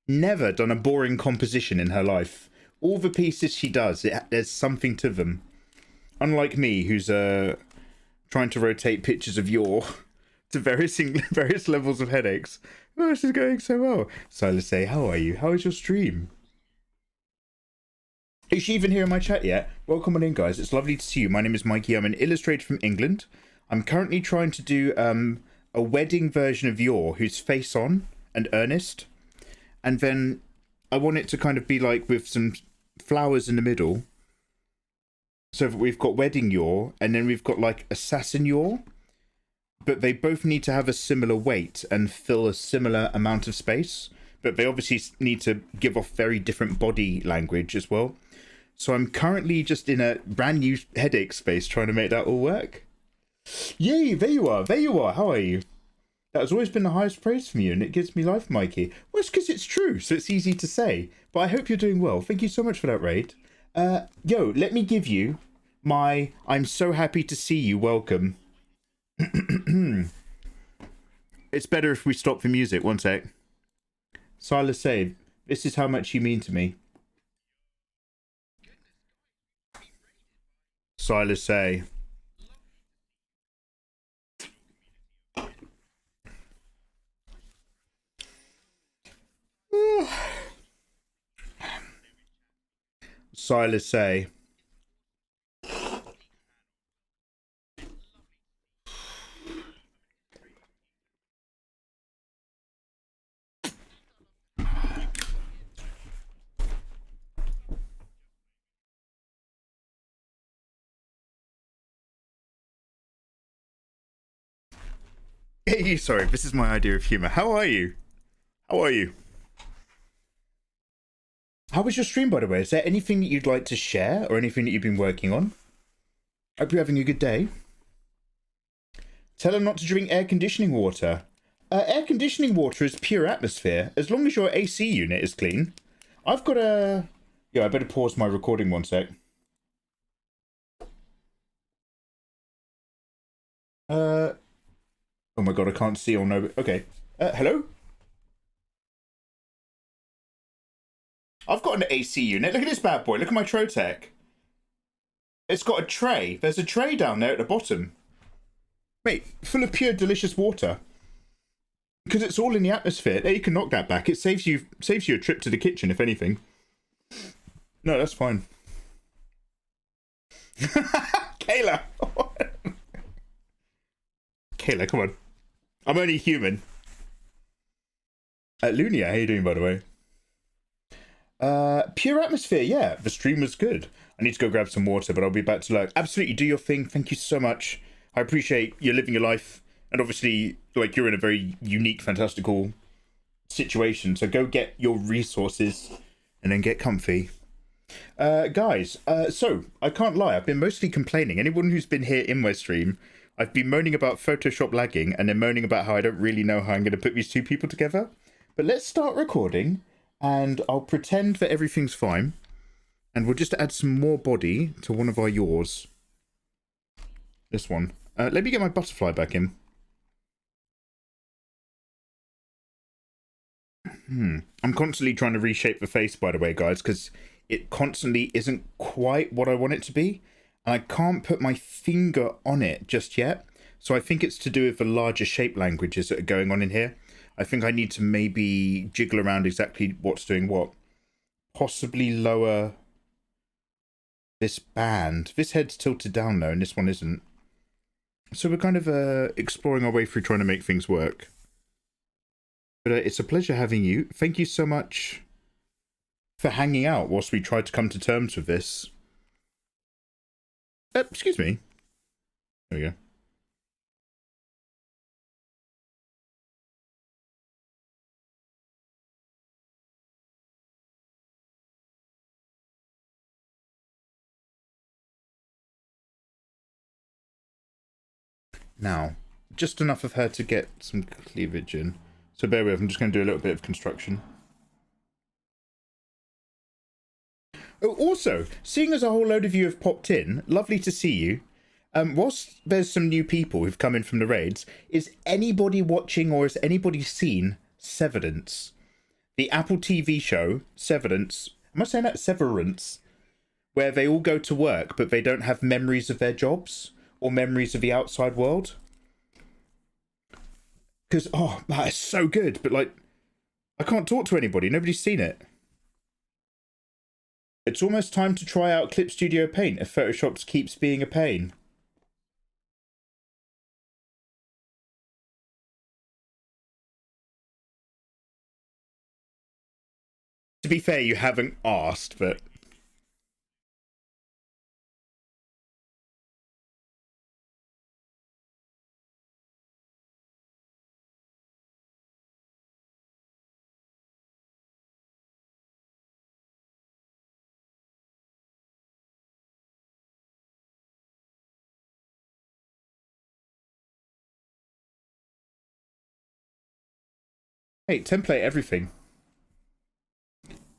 Speaker 2: done a boring composition in her life. All the pieces she does, there's something to them. Unlike me, who's trying to rotate pictures of yore to various levels of headaches. Oh, this is going so well. Silas A, how are you? How is your stream? Is she even here in my chat yet? Welcome on in, guys. It's lovely to see you. My name is Mikey. I'm an illustrator from England. I'm currently trying to do a wedding version of Yore who's face on and earnest. And then I want it to kind of be like with some flowers in the middle. So that we've got wedding Yore and then we've got like assassin Yore. But they both need to have a similar weight and fill a similar amount of space. But they obviously need to give off very different body language as well. So I'm currently just in a brand new headache space trying to make that all work. Yay, there you are, there you are, how are you? That has always been the highest praise from you and it gives me life, Mikey. Well, it's because it's true, so it's easy to say. But I hope you're doing well. Thank you so much for that raid. Yo, let me give you my I'm so happy to see you welcome. It's better if we stop the music, one sec. Silas said, this is how much you mean to me. Silas say. Silas say. Hey, sorry, this is my idea of humor. How are you? How are you? How was your stream, by the way? Is there anything that you'd like to share or anything that you've been working on? Hope you're having a good day. Tell them not to drink air conditioning water. Air conditioning water is pure atmosphere, as long as your AC unit is clean. I've got a... Yeah, I better pause my recording one sec. Oh my god, I can't see or know. Okay. Hello? I've got an AC unit. Look at this bad boy. Look at my Trotec. It's got a tray. There's a tray down there at the bottom. Mate, full of pure delicious water. Because it's all in the atmosphere. There, you can knock that back. It saves you a trip to the kitchen, if anything. No, that's fine. Kayla! Kayla, come on. I'm only human. Lunia, how you doing, by the way? Pure atmosphere, yeah. The stream was good. I need to go grab some water, but I'll be back to lurk. Absolutely, do your thing. Thank you so much. I appreciate you living your life. And obviously, like, you're in a very unique, fantastical situation. So go get your resources and then get comfy. Guys, so, I can't lie. I've been mostly complaining. Anyone who's been here in my stream, I've been moaning about Photoshop lagging and then moaning about how I don't really know how I'm going to put these two people together. But let's start recording and I'll pretend that everything's fine. And we'll just add some more body to one of our yours. This one. Let me get my butterfly back in. I'm constantly trying to reshape the face, by the way, guys, because it constantly isn't quite what I want it to be. And I can't put my finger on it just yet. So I think it's to do with the larger shape languages that are going on in here. I think I need to maybe jiggle around exactly what's doing what. Possibly lower this band. This head's tilted down though, and this one isn't. So we're kind of exploring our way through trying to make things work. But it's a pleasure having you. Thank you so much for hanging out whilst we tried to come to terms with this. Excuse me. There we go. Now, just enough of her to get some cleavage in. So bear with, I'm just going to do a little bit of construction. Oh, also, seeing as a whole load of you have popped in, lovely to see you. Whilst there's some new people who've come in from the raids, is anybody watching or has anybody seen Severance? The Apple TV show, Severance. Am I saying that? Severance. Where they all go to work, but they don't have memories of their jobs or memories of the outside world. Because, oh, that is so good. But, like, I can't talk to anybody. Nobody's seen it. It's almost time to try out Clip Studio Paint if Photoshop keeps being a pain. To be fair, you haven't asked, but... Hey, template everything.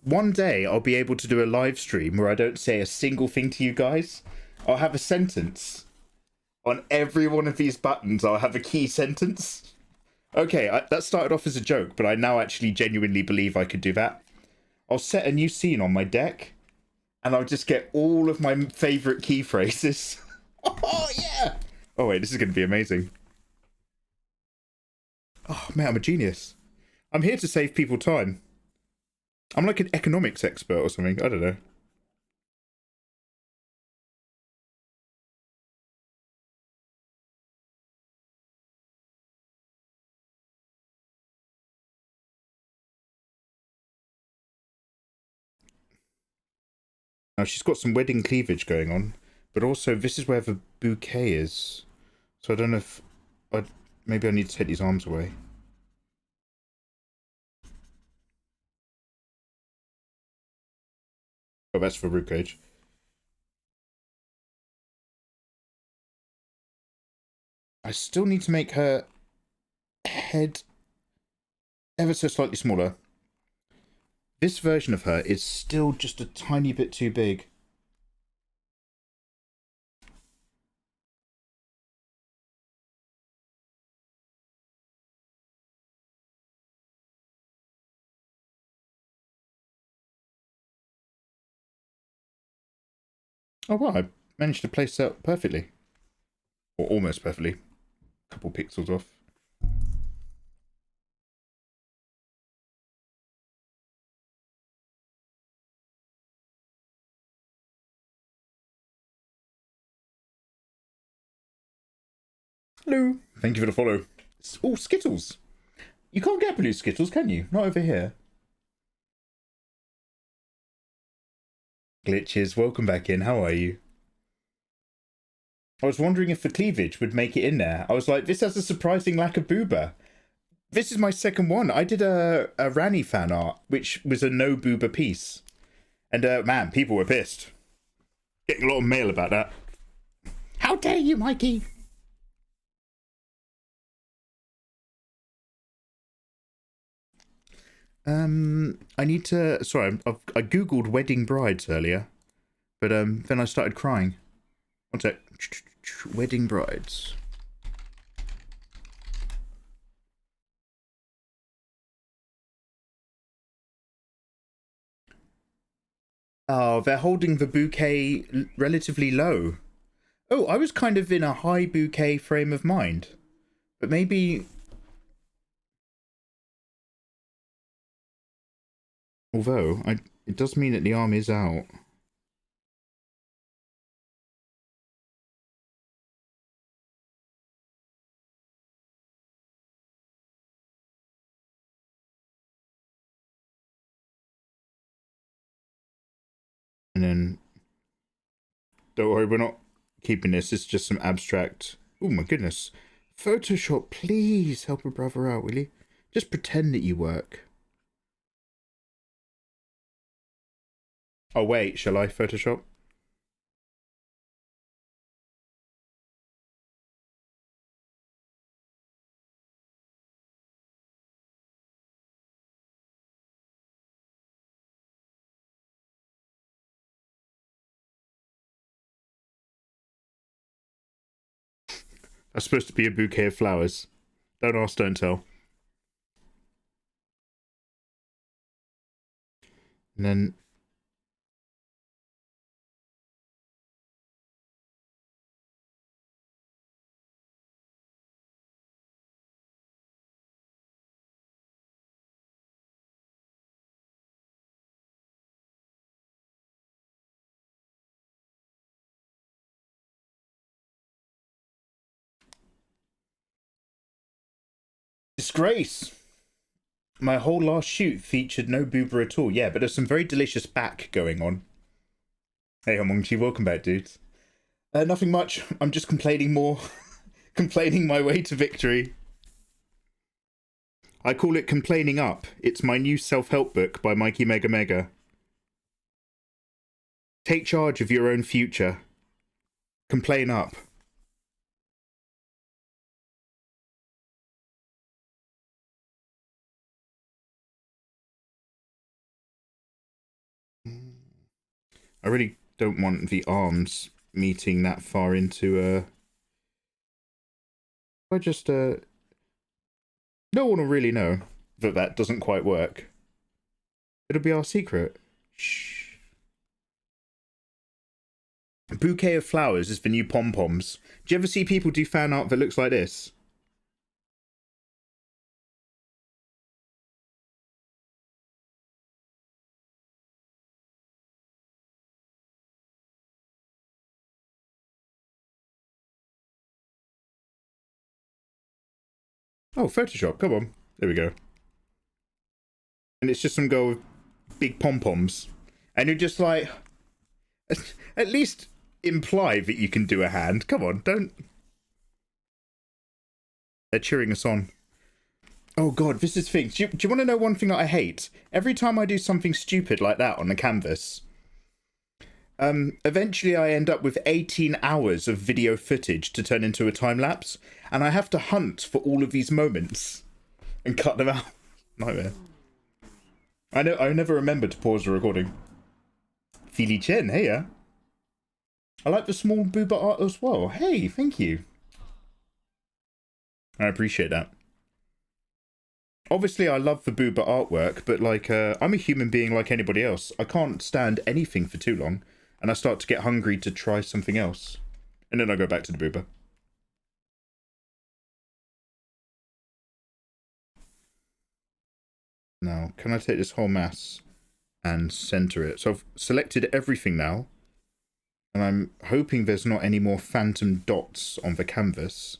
Speaker 2: One day I'll be able to do a live stream where I don't say a single thing to you guys. I'll have a sentence. On every one of these buttons, I'll have a key sentence. Okay, that started off as a joke, but I now actually genuinely believe I could do that. I'll set a new scene on my deck, and I'll just get all of my favourite key phrases. Oh, yeah! Oh, wait, this is going to be amazing. Oh, man, I'm a genius. I'm here to save people time. I'm like an economics expert or something. I don't know. Now, she's got some wedding cleavage going on, but also this is where the bouquet is. So I don't know if... maybe I need to take these arms away. Oh, that's for rib cage. I still need to make her head ever so slightly smaller. This version of her is still just a tiny bit too big. Oh, well, I managed to place that perfectly. Or almost perfectly. A couple pixels off. Hello. Thank you for the follow. Oh, Skittles. You can't get blue Skittles, can you? Not over here. Glitches, welcome back in. How are you? I was wondering if the cleavage would make it in there. I was like, this has a surprising lack of booba. This is my second one. I did a Rani fan art, which was a no booba piece. And, man, people were pissed. Getting a lot of mail about that. How dare you, Mikey? I need to... Sorry, I googled wedding brides earlier. But, then I started crying. One sec. Wedding brides. Oh, they're holding the bouquet relatively low. Oh, I was kind of in a high bouquet frame of mind. But maybe... Although, it does mean that the arm is out. And then... Don't worry, we're not keeping this. It's just some abstract... Oh my goodness. Photoshop, please help a brother out, will you? Just pretend that you work. Oh wait, shall I Photoshop? That's supposed to be a bouquet of flowers. Don't ask, don't tell. And then... Disgrace! My whole last shoot featured no boober at all. Yeah, but there's some very delicious back going on. Hey, Homongchi, welcome back, dudes. Nothing much. I'm just complaining more. Complaining my way to victory. I call it Complaining Up. It's my new self-help book by Mikey Mega Mega. Take charge of your own future. Complain up. I really don't want the arms meeting that far into I just no one will really know that that doesn't quite work. It'll be our secret. Shh. Bouquet of flowers is the new pom-poms. Do you ever see people do fan art that looks like this? Oh, Photoshop, come on. There we go. And it's just some girl with big pom-poms. And you're just like... At least imply that you can do a hand. Come on, don't... They're cheering us on. Oh god, this is things. Do you want to know one thing that I hate? Every time I do something stupid like that on the canvas, eventually I end up with 18 hours of video footage to turn into a time-lapse, and I have to hunt for all of these moments and cut them out. Nightmare. I never remember to pause the recording. Feely Chen, hey yeah. I like the small booba art as well. Hey, thank you. I appreciate that. Obviously, I love the booba artwork, but like, I'm a human being like anybody else. I can't stand anything for too long, and I start to get hungry to try something else. And then I go back to the booba. Now, can I take this whole mass and center it? So I've selected everything now, and I'm hoping there's not any more phantom dots on the canvas,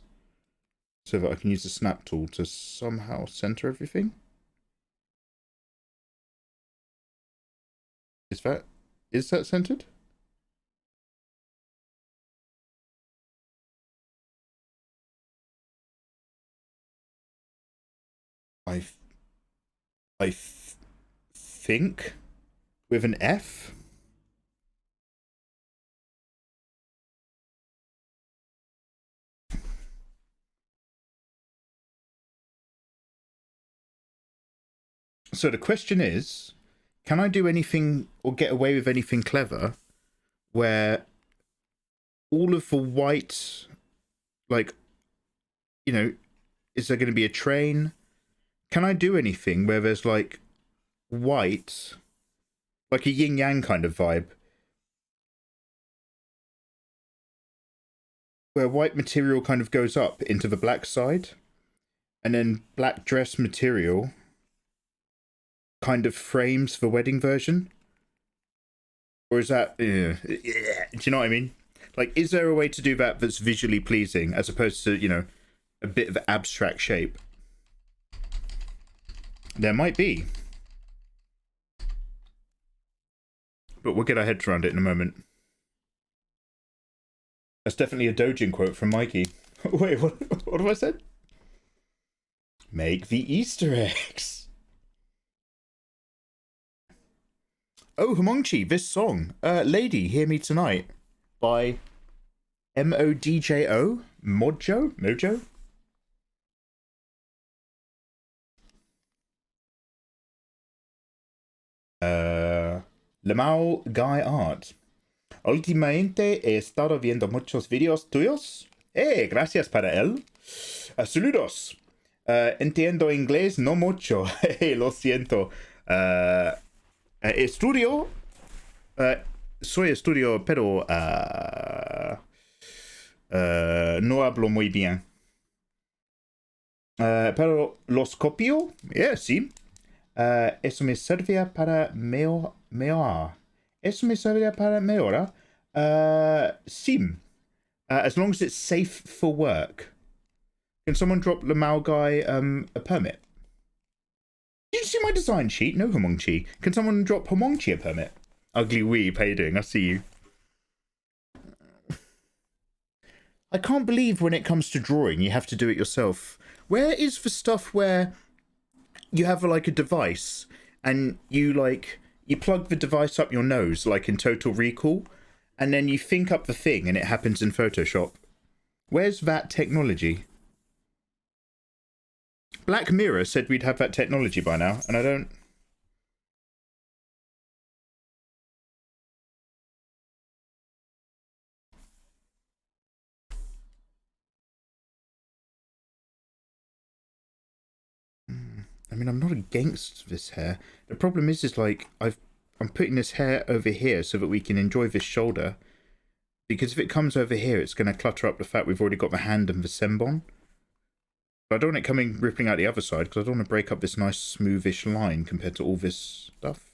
Speaker 2: so that I can use the snap tool to somehow center everything. Is that centered? I think with an F. So the question is, can I do anything or get away with anything clever where all of the white, like, you know, is there going to be a train? Can I do anything where there's like white Like a yin-yang kind of vibe. Where white material kind of goes up into the black side. And then black dress material kind of frames the wedding version. Or is that... do you know what I mean? Like, is there a way to do that that's visually pleasing as opposed to, you know, a bit of abstract shape? There might be. But we'll get our heads around it in a moment. That's definitely a Dojin quote from Mikey. Wait, what have I said? Make the Easter eggs. Oh, Homongchi, this song, Lady, Hear Me Tonight, by MODJO? Mojo? Lamau Guy Art. Últimamente he estado viendo muchos videos tuyos. Gracias para él. Saludos. Entiendo inglés no mucho. Lo siento. Estudio. Soy estudio, pero no hablo muy bien. Pero los copio. Sí. Eso me servía para mejorar. Eso me servía para mejorar. Sí. As long as it's safe for work. Can someone drop Lamau Guy a permit? Did you see my design sheet? No, Homongchi. Can someone drop Homongchi a permit? Ugly Weeb, how you doing? I see you. I can't believe when it comes to drawing, you have to do it yourself. Where is the stuff where you have like a device and you plug the device up your nose, like in Total Recall, and then you think up the thing and it happens in Photoshop? Where's that technology? Black Mirror said we'd have that technology by now, and I don't... I mean, I'm not against this hair. The problem is like, I'm putting this hair over here so that we can enjoy this shoulder. Because if it comes over here, it's going to clutter up the fact we've already got the hand and the sembon. But I don't want it coming rippling out the other side, because I don't want to break up this nice smoothish line compared to all this stuff.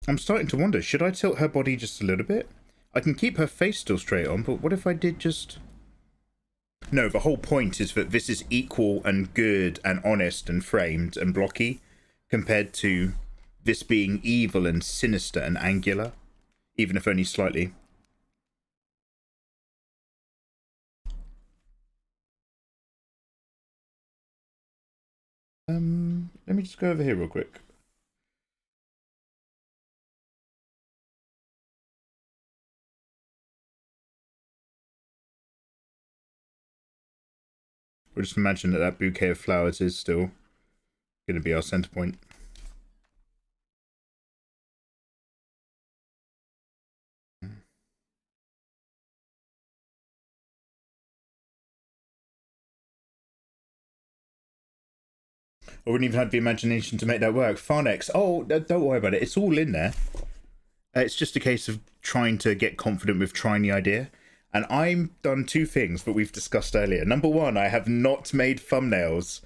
Speaker 2: I'm starting to wonder, should I tilt her body just a little bit? I can keep her face still straight on, but what if I did just... No, the whole point is that this is equal and good and honest and framed and blocky compared to this being evil and sinister and angular, even if only slightly. Let me just go over here real quick. We'll just imagine that that bouquet of flowers is still going to be our center point. I wouldn't even have the imagination to make that work. Farnex, oh, don't worry about it. It's all in there. It's just a case of trying to get confident with trying the idea. And I've done two things that we've discussed earlier. Number one, I have not made thumbnails.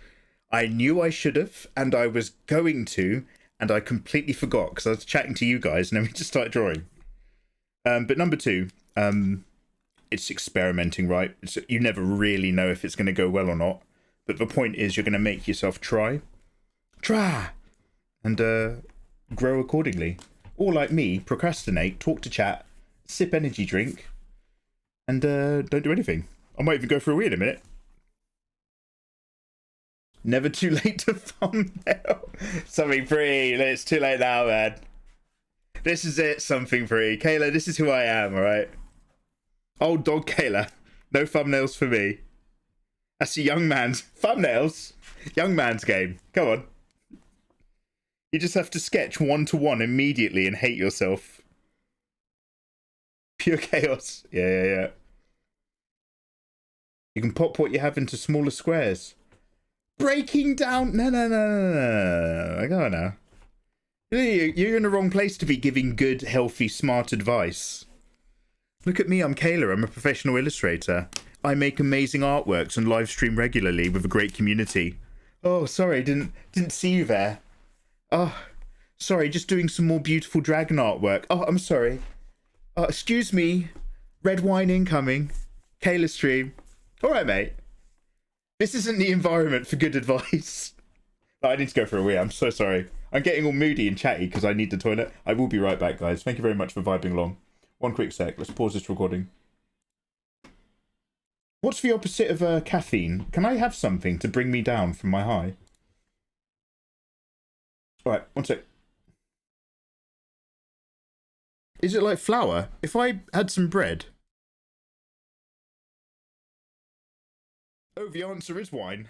Speaker 2: I knew I should have, and I was going to, and I completely forgot because I was chatting to you guys, and then we just started drawing. But number two, it's experimenting, right? You never really know if it's going to go well or not. But the point is you're going to make yourself try, and grow accordingly. Or like me, procrastinate, talk to chat, sip energy drink, and don't do anything. I might even go for a wee in a minute. Never too late to thumbnail. Something free. It's too late now, man. This is it, something free. Kayla, this is who I am, alright? Old dog Kayla. No thumbnails for me. That's a young man's... Thumbnails? Young man's game. Come on. You just have to sketch one-to-one immediately and hate yourself. Pure chaos. Yeah. You can pop what you have into smaller squares. Breaking down. No. Go on now. You're in the wrong place to be giving good, healthy, smart advice. Look at me, I'm Kayla. I'm a professional illustrator. I make amazing artworks and live stream regularly with a great community. Oh, sorry, didn't see you there. Oh, sorry, just doing some more beautiful dragon artwork. Oh, I'm sorry. Excuse me. Red wine incoming. Kayla stream. All right, mate. This isn't the environment for good advice. I need to go for a wee. I'm so sorry. I'm getting all moody and chatty because I need the toilet. I will be right back, guys. Thank you very much for vibing along. One quick sec. Let's pause this recording. What's the opposite of caffeine? Can I have something to bring me down from my high? All right, one sec. Is it like flour? If I had some bread... Oh, the answer is wine.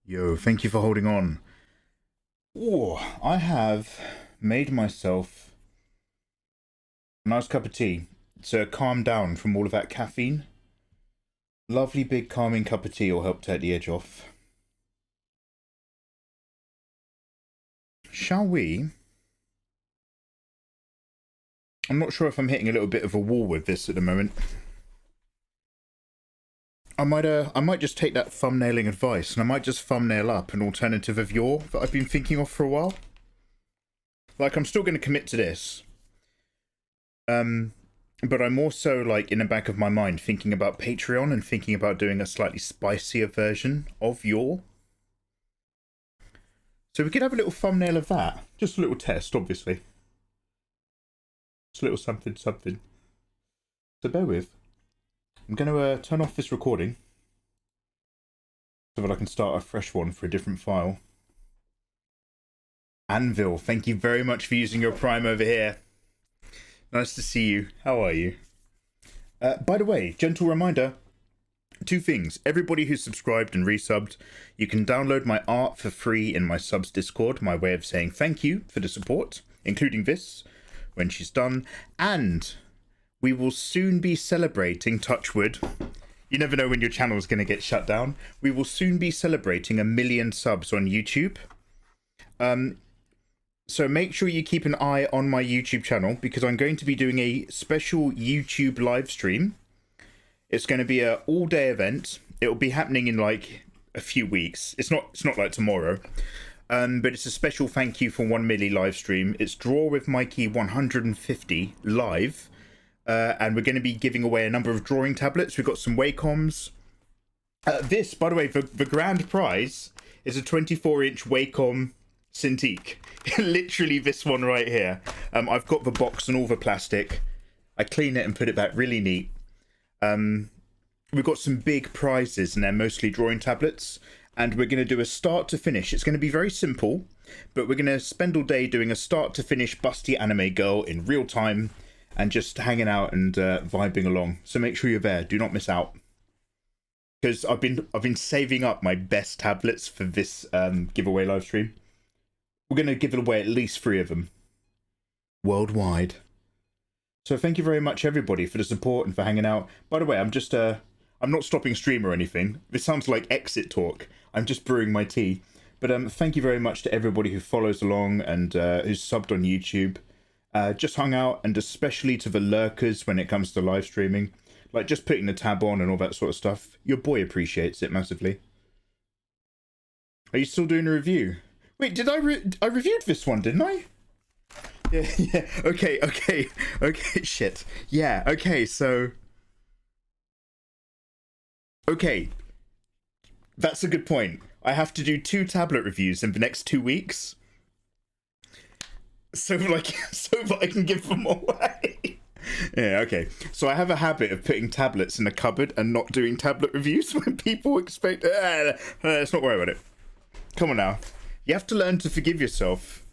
Speaker 2: Yo, thank you for holding on. Oh, I have made myself a nice cup of tea to calm down from all of that caffeine. Lovely big calming cup of tea will help take the edge off. Shall we? I'm not sure if I'm hitting a little bit of a wall with this at the moment. I might just take that thumbnailing advice and I might just thumbnail up an alternative of Yore that I've been thinking of for a while. Like, I'm still going to commit to this. But I'm also, like, in the back of my mind thinking about Patreon and thinking about doing a slightly spicier version of Yore. So we could have a little thumbnail of that. Just a little test, obviously. Just a little something. So bear with. I'm going to turn off this recording so that I can start a fresh one for a different file. Anvil, thank you very much for using your Prime over here. Nice to see you. How are you? By the way, gentle reminder, 2 things. Everybody who's subscribed and resubbed, you can download my art for free in my subs Discord, my way of saying thank you for the support, including this, when she's done. And we will soon be celebrating, touch wood, you never know when your channel is going to get shut down. We will soon be celebrating 1 million subs on YouTube. So make sure you keep an eye on my YouTube channel because I'm going to be doing a special YouTube live stream. It's going to be an all-day event. It'll be happening in like a few weeks. It's not like tomorrow. But it's a special thank you for 1 milli live stream. It's Draw with Mikey 150 live. And we're going to be giving away a number of drawing tablets. We've got some Wacom's. This, by the way, the grand prize is a 24-inch Wacom Cintiq. Literally this one right here. I've got the box and all the plastic. I clean it and put it back really neat. We've got some big prizes and they're mostly drawing tablets. And we're going to do a start to finish. It's going to be very simple, but we're going to spend all day doing a start to finish busty anime girl in real time. And just hanging out and vibing along. So make sure you're there. Do not miss out. Because I've been saving up my best tablets for this giveaway live stream. We're going to give away at least 3 of them. Worldwide. So thank you very much, everybody, for the support and for hanging out. By the way, I'm not stopping stream or anything. This sounds like exit talk. I'm just brewing my tea. But thank you very much to everybody who follows along and who's subbed on YouTube. Just hung out, and especially to the lurkers when it comes to live streaming. Like, just putting the tab on and all that sort of stuff. Your boy appreciates it massively. Are you still doing a review? Wait, did I reviewed this one, didn't I? Yeah, okay, shit. Yeah, okay, so... Okay. That's a good point. I have to do 2 tablet reviews in the next 2 weeks. So that I can give them away. Yeah, okay. So I have a habit of putting tablets in a cupboard and not doing tablet reviews when people expect... let's not worry about it. Come on now. You have to learn to forgive yourself.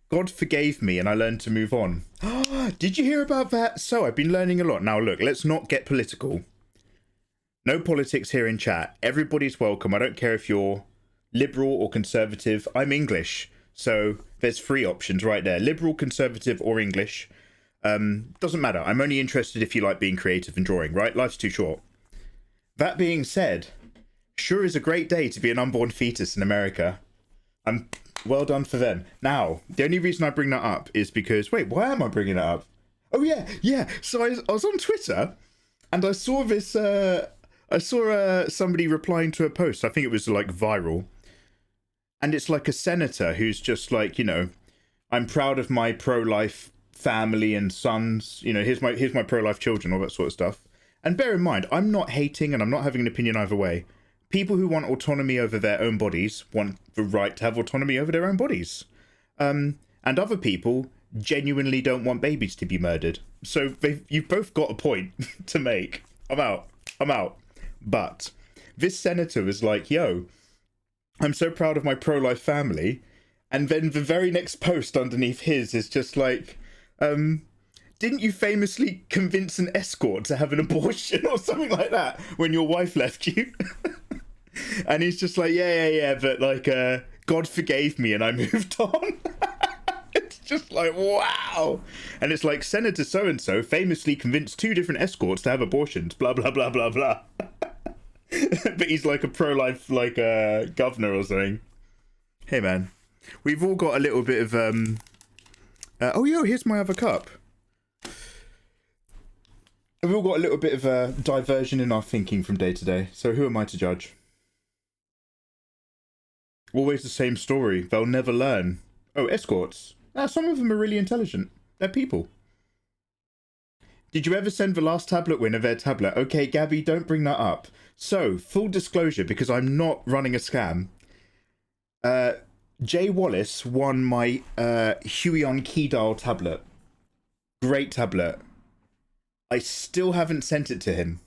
Speaker 2: God forgave me and I learned to move on. Did you hear about that? So I've been learning a lot. Now look, let's not get political. No politics here in chat. Everybody's welcome. I don't care if you're liberal or conservative. I'm English. So there's 3 options right there. Liberal, conservative, or English. Doesn't matter. I'm only interested if you like being creative and drawing, right? Life's too short. That being said, sure is a great day to be an unborn fetus in America. Well done for them. Now, the only reason I bring that up is because... Wait, why am I bringing it up? Oh, yeah. So I was on Twitter, and I saw this... I saw somebody replying to a post. I think it was, like, viral. And it's like a senator who's just like, you know, I'm proud of my pro-life family and sons. You know, here's my pro-life children, all that sort of stuff. And bear in mind, I'm not hating and I'm not having an opinion either way. People who want autonomy over their own bodies want the right to have autonomy over their own bodies. And other people genuinely don't want babies to be murdered. So you've both got a point to make. I'm out. But this senator was like, yo, I'm so proud of my pro-life family. And then the very next post underneath his is just like, didn't you famously convince an escort to have an abortion or something like that when your wife left you? And he's just like, yeah, but like, God forgave me and I moved on. It's just like, wow. And it's like, Senator so-and-so famously convinced 2 different escorts to have abortions, blah, blah, blah, blah, blah. But he's like a pro-life, like, governor or something. Hey, man. We've all got a little bit of, oh, yo, here's my other cup. We've all got a little bit of a diversion in our thinking from day to day. So who am I to judge? Always the same story. They'll never learn. Oh, escorts. Some of them are really intelligent. They're people. Did you ever send the last tablet winner their tablet? Okay, Gabby, don't bring that up. So, full disclosure, because I'm not running a scam. Jay Wallace won my Hogyan key dial tablet. Great tablet. I still haven't sent it to him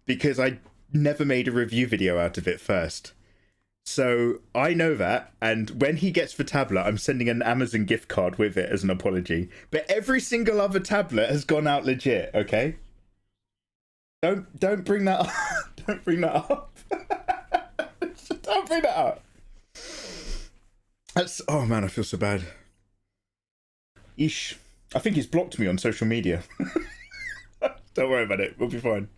Speaker 2: because I never made a review video out of it first. So I know that, and when he gets the tablet, I'm sending an Amazon gift card with it as an apology. But every single other tablet has gone out legit, okay? Don't bring that up. Don't bring that up. Don't bring that up. That's, oh man, I feel so bad. Eesh. I think he's blocked me on social media. Don't worry about it. We'll be fine.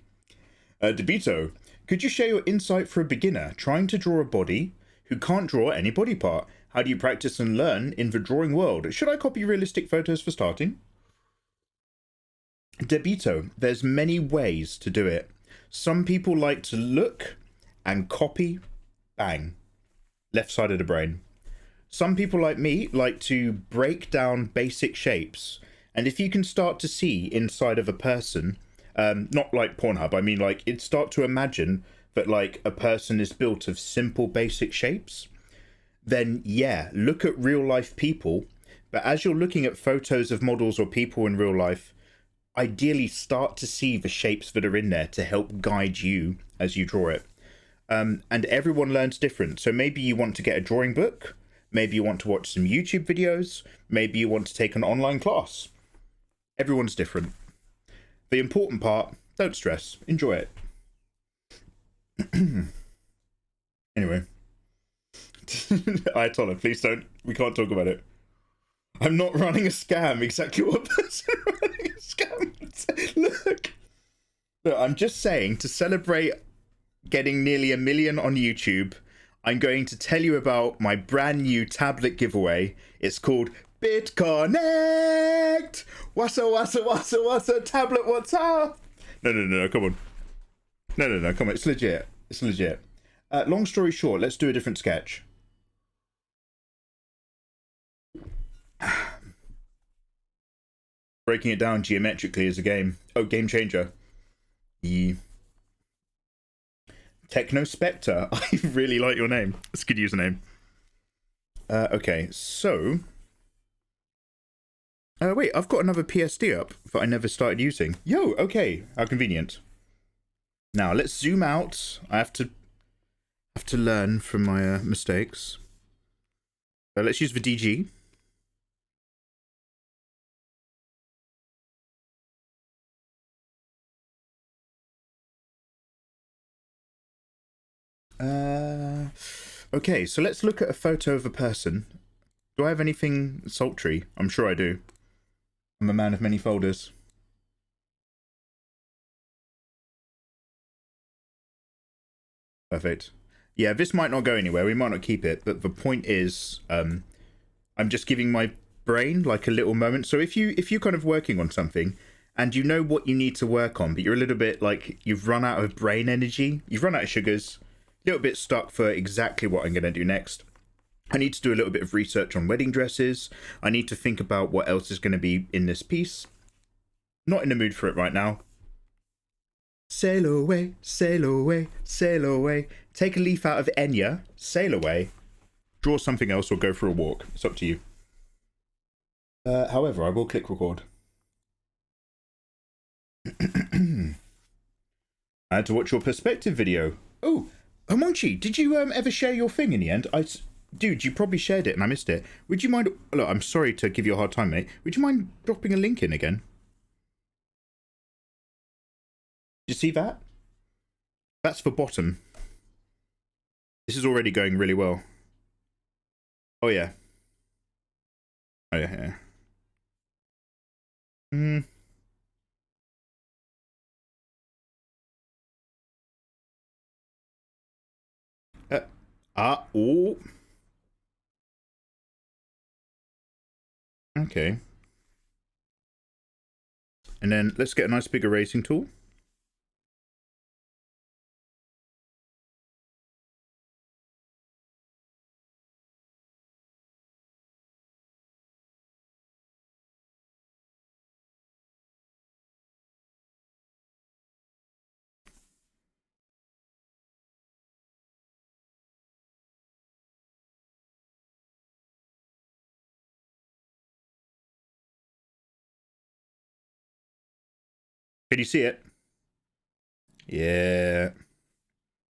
Speaker 2: Debito, could you share your insight for a beginner trying to draw a body who can't draw any body part? How do you practice and learn in the drawing world? Should I copy realistic photos for starting? Debito, there's many ways to do it. Some people like to look and copy, bang, left side of the brain. Some people like me like to break down basic shapes. And if you can start to see inside of a person, not like Pornhub, I mean like it start to imagine that like a person is built of simple basic shapes, then yeah, look at real life people. But as you're looking at photos of models or people in real life, ideally start to see the shapes that are in there to help guide you as you draw it. And everyone learns different. So maybe you want to get a drawing book. Maybe you want to watch some YouTube videos. Maybe you want to take an online class. Everyone's different. The important part, don't stress. Enjoy it. Anyway. Ayatollah, please don't. We can't talk about it. I'm not running a scam. Exactly what person running a scam. Look, I'm just saying, to celebrate getting nearly 1 million on YouTube, I'm going to tell you about my brand new tablet giveaway. It's called BitConnect. What's tablet, what's up? No, come on. No, come on. It's legit. It's legit. Long story short, let's do a different sketch. Breaking it down geometrically is a game. Oh, game changer. Yeah. Techno Spectre. I really like your name. It's a good username. Okay, so... wait, I've got another PSD up that I never started using. Yo, okay. How convenient. Now, let's zoom out. I have to learn from my mistakes. Let's use the DG. Okay, so let's look at a photo of a person. Do I have anything sultry? I'm sure I do. I'm a man of many folders. Perfect. Yeah, this might not go anywhere. We might not keep it, but the point is, I'm just giving my brain like a little moment. So if you're kind of working on something and you know what you need to work on, but you're a little bit like you've run out of brain energy, you've run out of sugars, a little bit stuck for exactly what I'm going to do next. I need to do a little bit of research on wedding dresses. I need to think about what else is going to be in this piece. Not in the mood for it right now. Sail away, sail away, sail away. Take a leaf out of Enya, sail away. Draw something else or go for a walk. It's up to you. However, I will click record. I had to watch your perspective video. Oh, Homonchi, did you ever share your thing in the end? Dude, you probably shared it and I missed it. Would you mind... Look, I'm sorry to give you a hard time, mate. Would you mind dropping a link in again? Did you see that? That's the bottom. This is already going really well. Oh yeah. Oh yeah, yeah. Oh. Okay. And then let's get a nice big erasing tool. Can you see it? Yeah.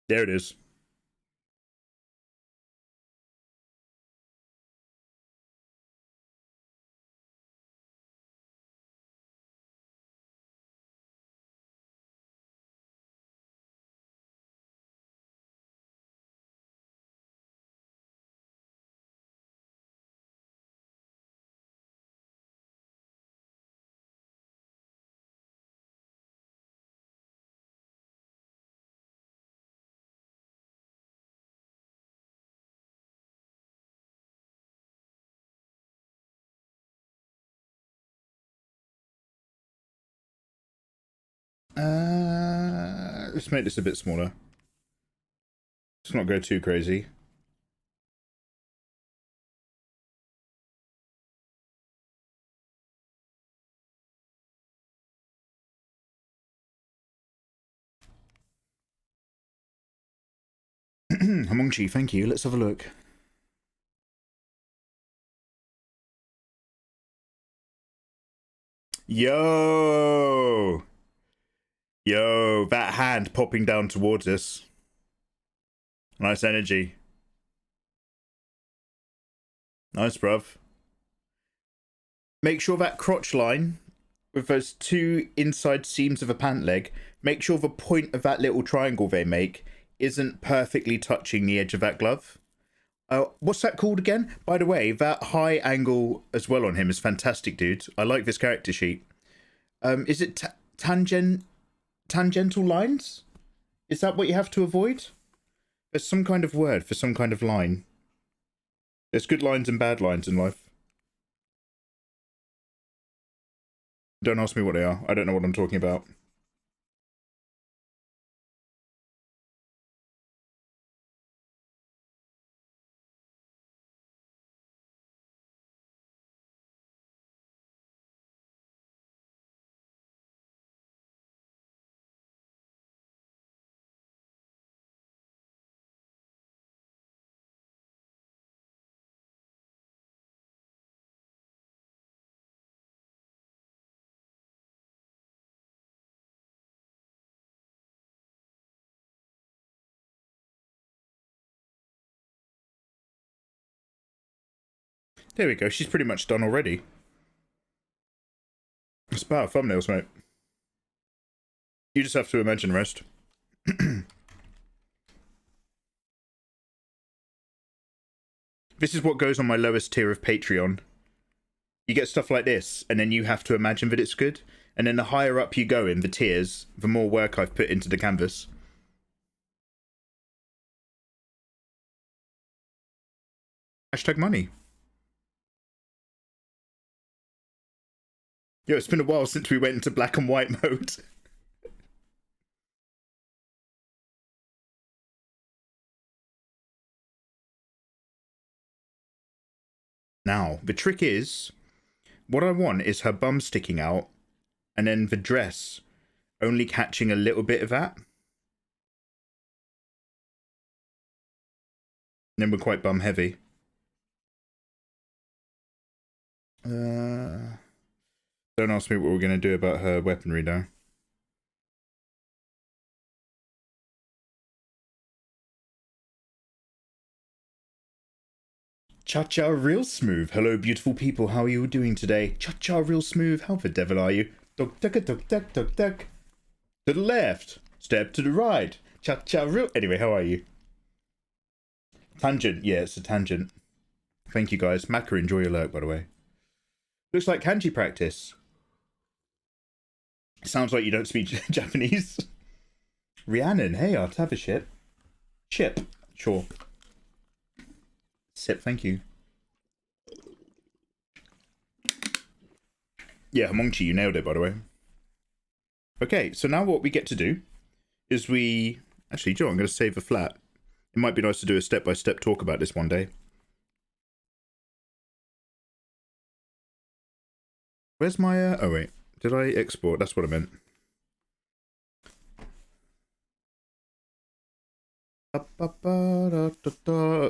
Speaker 2: There it is. Let's make this a bit smaller. Let's not go too crazy. Hamongchi, thank you. Let's have a look. Yo! Yo, that hand popping down towards us. Nice energy. Nice, bruv. Make sure that crotch line with those two inside seams of a pant leg, make sure the point of that little triangle they make isn't perfectly touching the edge of that glove. What's that called again? By the way, that high angle as well on him is fantastic, dude. I like this character sheet. Is it tangential lines? Is that what you have to avoid? There's some kind of word for some kind of line. There's good lines and bad lines in life. Don't ask me what they are. I don't know what I'm talking about. There we go. She's pretty much done already. It's about thumbnails, mate. You just have to imagine the rest. This is what goes on my lowest tier of Patreon. You get stuff like this, and then you have to imagine that it's good. And then the higher up you go in the tiers, the more work I've put into the canvas. Hashtag money. Yo, it's been a while since we went into black and white mode. Now, the trick is, what I want is her bum sticking out, and then the dress only catching a little bit of that. And then we're quite bum heavy. Don't ask me what we're going to do about her weaponry, though. Cha-cha real smooth. Hello, beautiful people. How are you doing today? Cha-cha real smooth. How the devil are you? Duck, duck, duck, duck, duck, duck. To the left. Step to the right. Cha-cha real... Anyway, how are you? Tangent, yeah, it's a tangent. Thank you, guys. Maka, enjoy your lurk, by the way. Looks like kanji practice. Sounds like you don't speak Japanese. Rhiannon, hey, I'll have a ship. Ship, sure. Sip, thank you. Yeah, Hmongchi, you nailed it, by the way. Okay, so now what we get to do is we... Actually, Joe, I'm going to save a flat. It might be nice to do a step-by-step talk about this one day. Where's my... Oh, wait. Did I export? That's what I meant.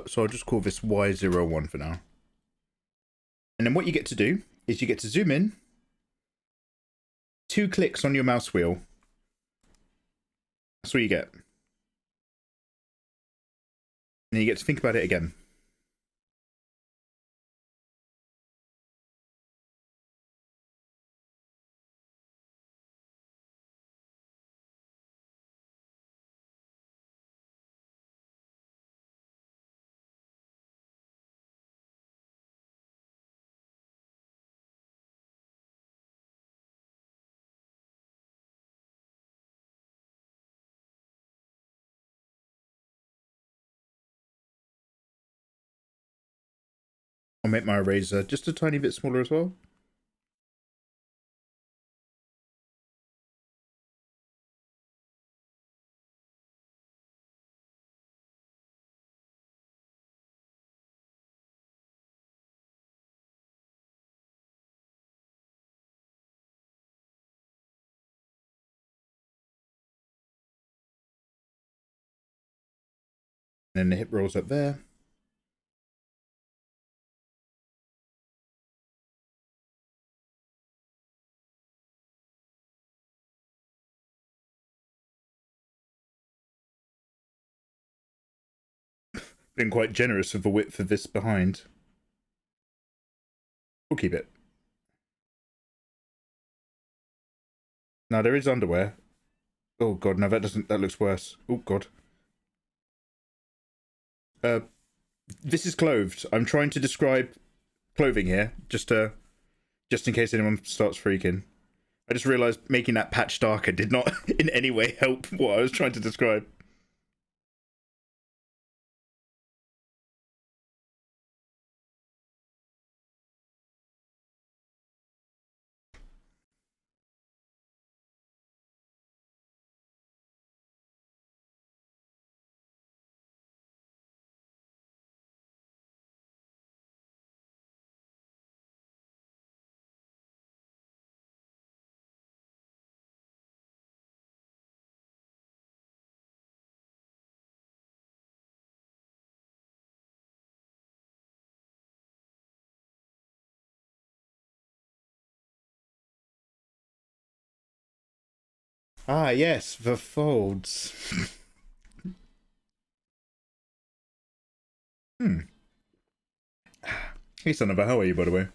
Speaker 2: So I'll just call this Y01 for now. And then what you get to do is you get to zoom in. 2 clicks on your mouse wheel. That's what you get. And you get to think about it again. I'll make my eraser just a tiny bit smaller as well. And then the hip rolls up there. Been quite generous with the width of this behind. We'll keep it. Now there is underwear. Oh god, no, that looks worse. Oh god. This is clothed. I'm trying to describe clothing here, just in case anyone starts freaking. I just realised making that patch darker did not in any way help what I was trying to describe. Ah, yes, the folds. Hey, son of a, how are you, by the way?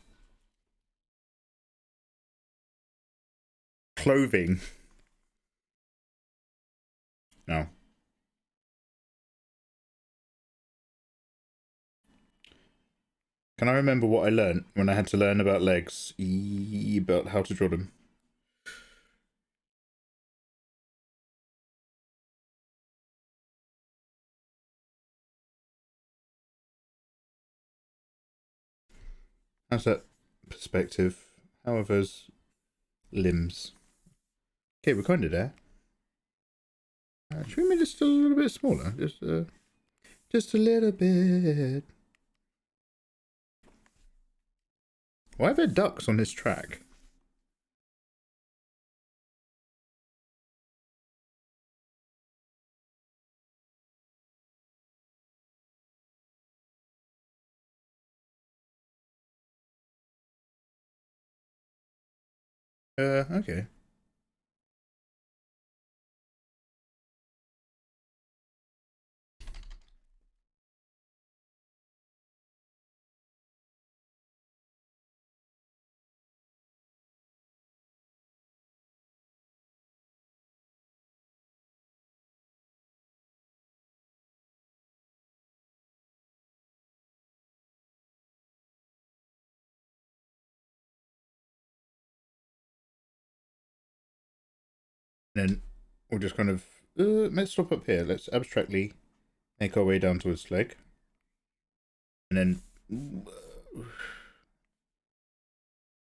Speaker 2: Clothing. No. Can I remember what I learnt when I had to learn about legs? About how to draw them. How's that perspective? However's limbs. Okay, we're kind of there. Should we make this just a little bit smaller? Just a little bit. Why are there ducks on this track? Okay. And then we'll just kind of, let's stop up here. Let's abstractly make our way down towards leg. And then I'm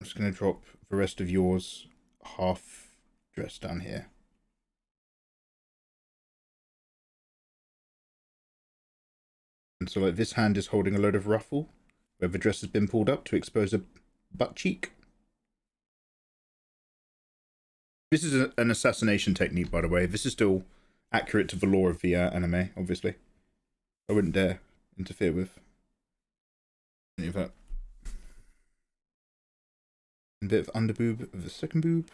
Speaker 2: just going to drop the rest of yours half dress down here. And so like this hand is holding a load of ruffle where the dress has been pulled up to expose a butt cheek. This is an assassination technique, by the way. This is still accurate to the lore of the anime, obviously. I wouldn't dare interfere with any of that. A bit of underboob of the second boob.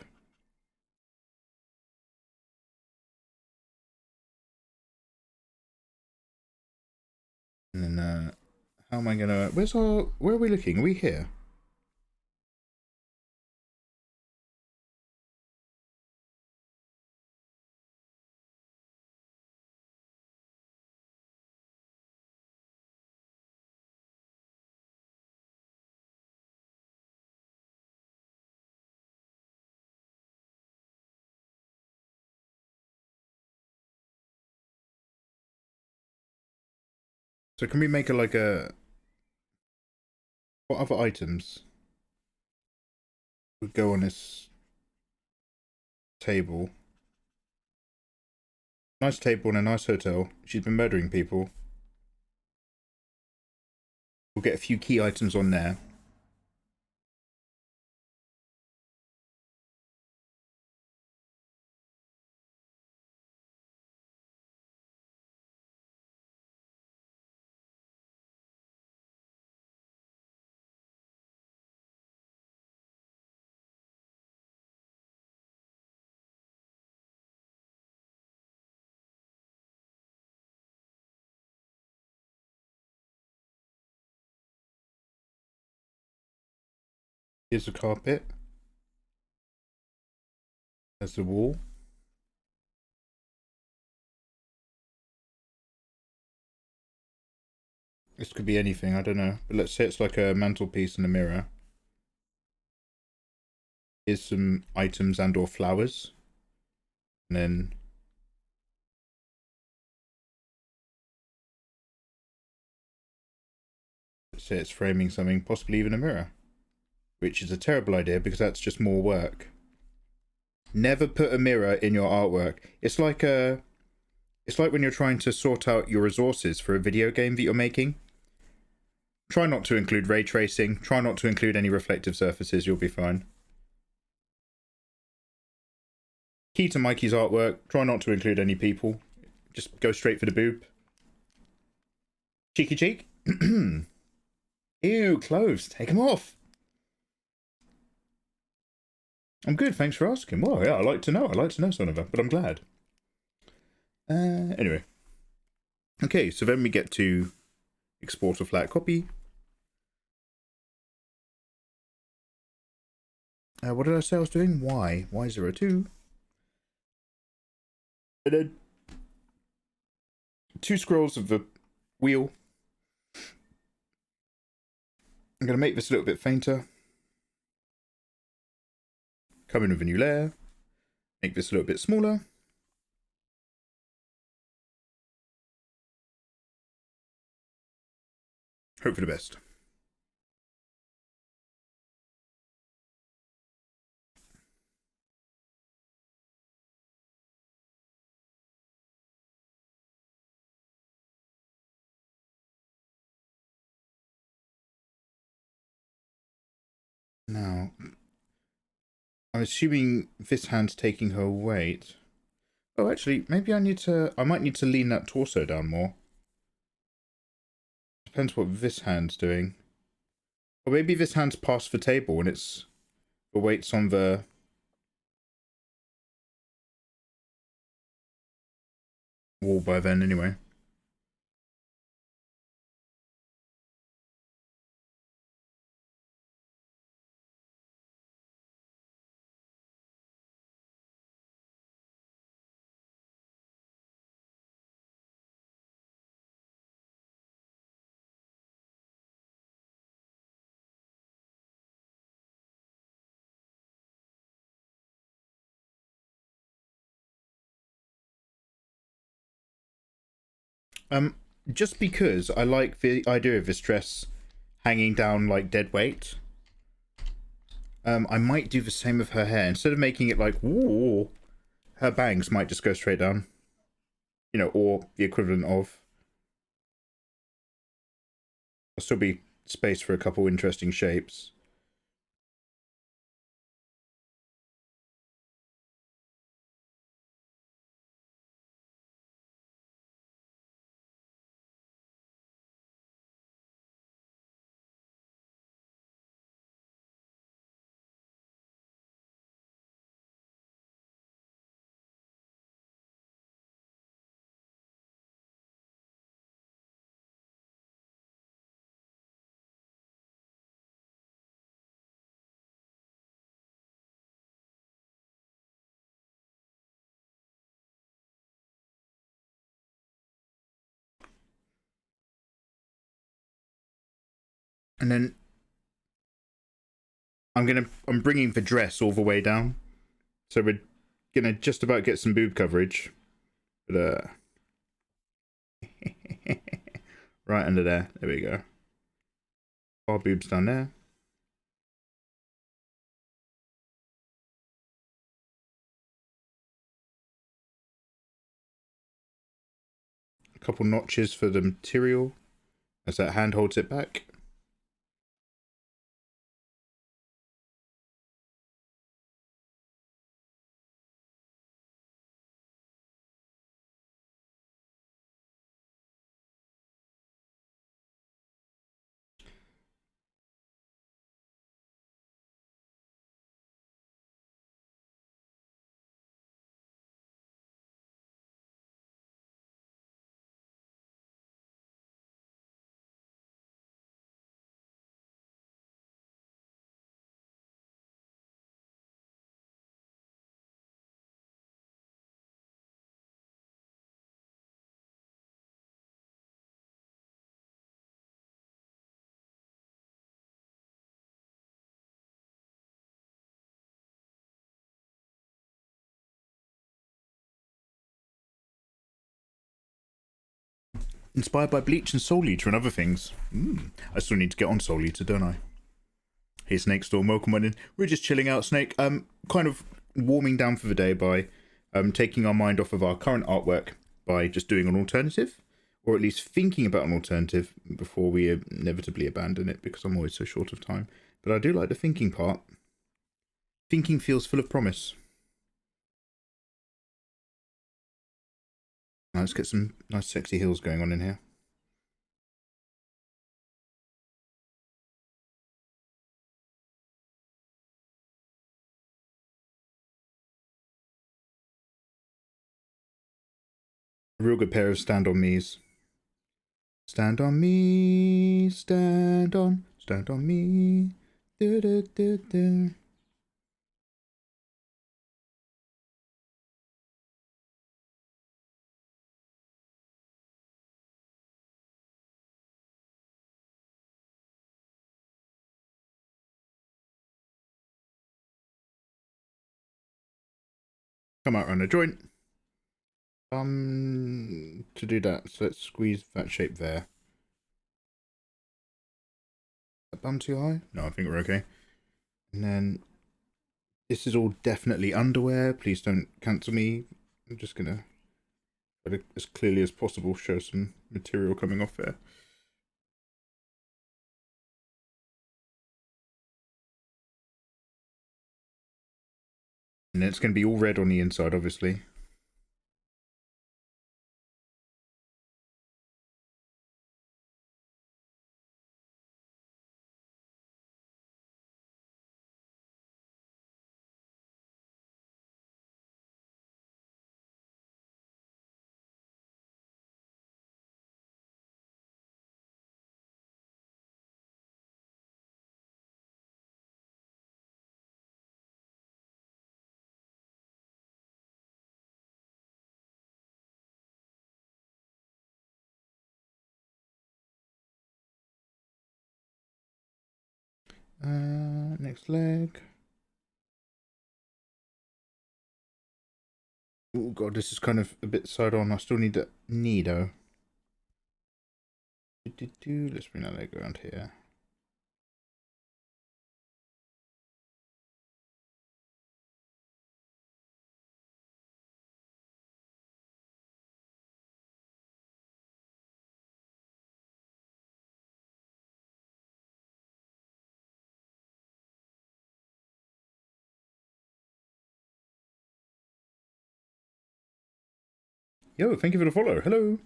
Speaker 2: And then, how am I gonna... Where are we looking? Are we here? So can we make it like a... What other items would go on this table? Nice table in a nice hotel. She's been murdering people. We'll get a few key items on there. Here's the carpet. There's the wall. This could be anything, I don't know. But let's say it's like a mantelpiece and a mirror. Here's some items and or flowers. And then... let's say it's framing something, possibly even a mirror. Which is a terrible idea because that's just more work. Never put a mirror in your artwork. It's like when you're trying to sort out your resources for a video game that you're making. Try not to include ray tracing. Try not to include any reflective surfaces. You'll be fine. Key to Mikey's artwork. Try not to include any people. Just go straight for the boob. Cheeky cheek. Ew, clothes. Take them off. I'm good, thanks for asking. Well, yeah, I like to know, Sonova, but I'm glad. Anyway. Okay, so then we get to export a flat copy. What did I say I was doing? Y02. And then 2 scrolls of the wheel. I'm going to make this a little bit fainter. Come in with a new layer. Make this a little bit smaller. Hope for the best. Now, I'm assuming this hand's taking her weight. Oh, actually, maybe I might need to lean that torso down more. Depends what this hand's doing. Or maybe this hand's past the table and the weight's on the... wall by then anyway. Just because I like the idea of this dress hanging down like dead weight. I might do the same with her hair. Instead of making it like, whoa, her bangs might just go straight down. You know, or the equivalent of. There'll still be space for a couple interesting shapes. And then I'm bringing the dress all the way down. So we're gonna just about get some boob coverage. But right under there. There we go. Our boobs down there. A couple notches for the material as that hand holds it back. Inspired by Bleach and Soul Eater and other things. I still need to get on Soul Eater, don't I? Hey, Snake Storm, welcome on in. We're just chilling out, Snake. Kind of warming down for the day by taking our mind off of our current artwork by just doing an alternative, or at least thinking about an alternative before we inevitably abandon it, because I'm always so short of time. But I do like the thinking part. Thinking feels full of promise. Now let's get some nice sexy heels going on in here. A real good pair of stand-on me's. Stand on me, stand on me. Do, do, do, do. Come out around a joint. To do that, so let's squeeze that shape there. That bum too high? No, I think we're okay. And then this is all definitely underwear. Please don't cancel me. I'm just gonna, as clearly as possible, show some material coming off there. And it's going to be all red on the inside, obviously. Next leg. Oh god, this is kind of a bit side on. I still need that knee though. Let's bring that leg around here. Yo, thank you for the follow. Hello.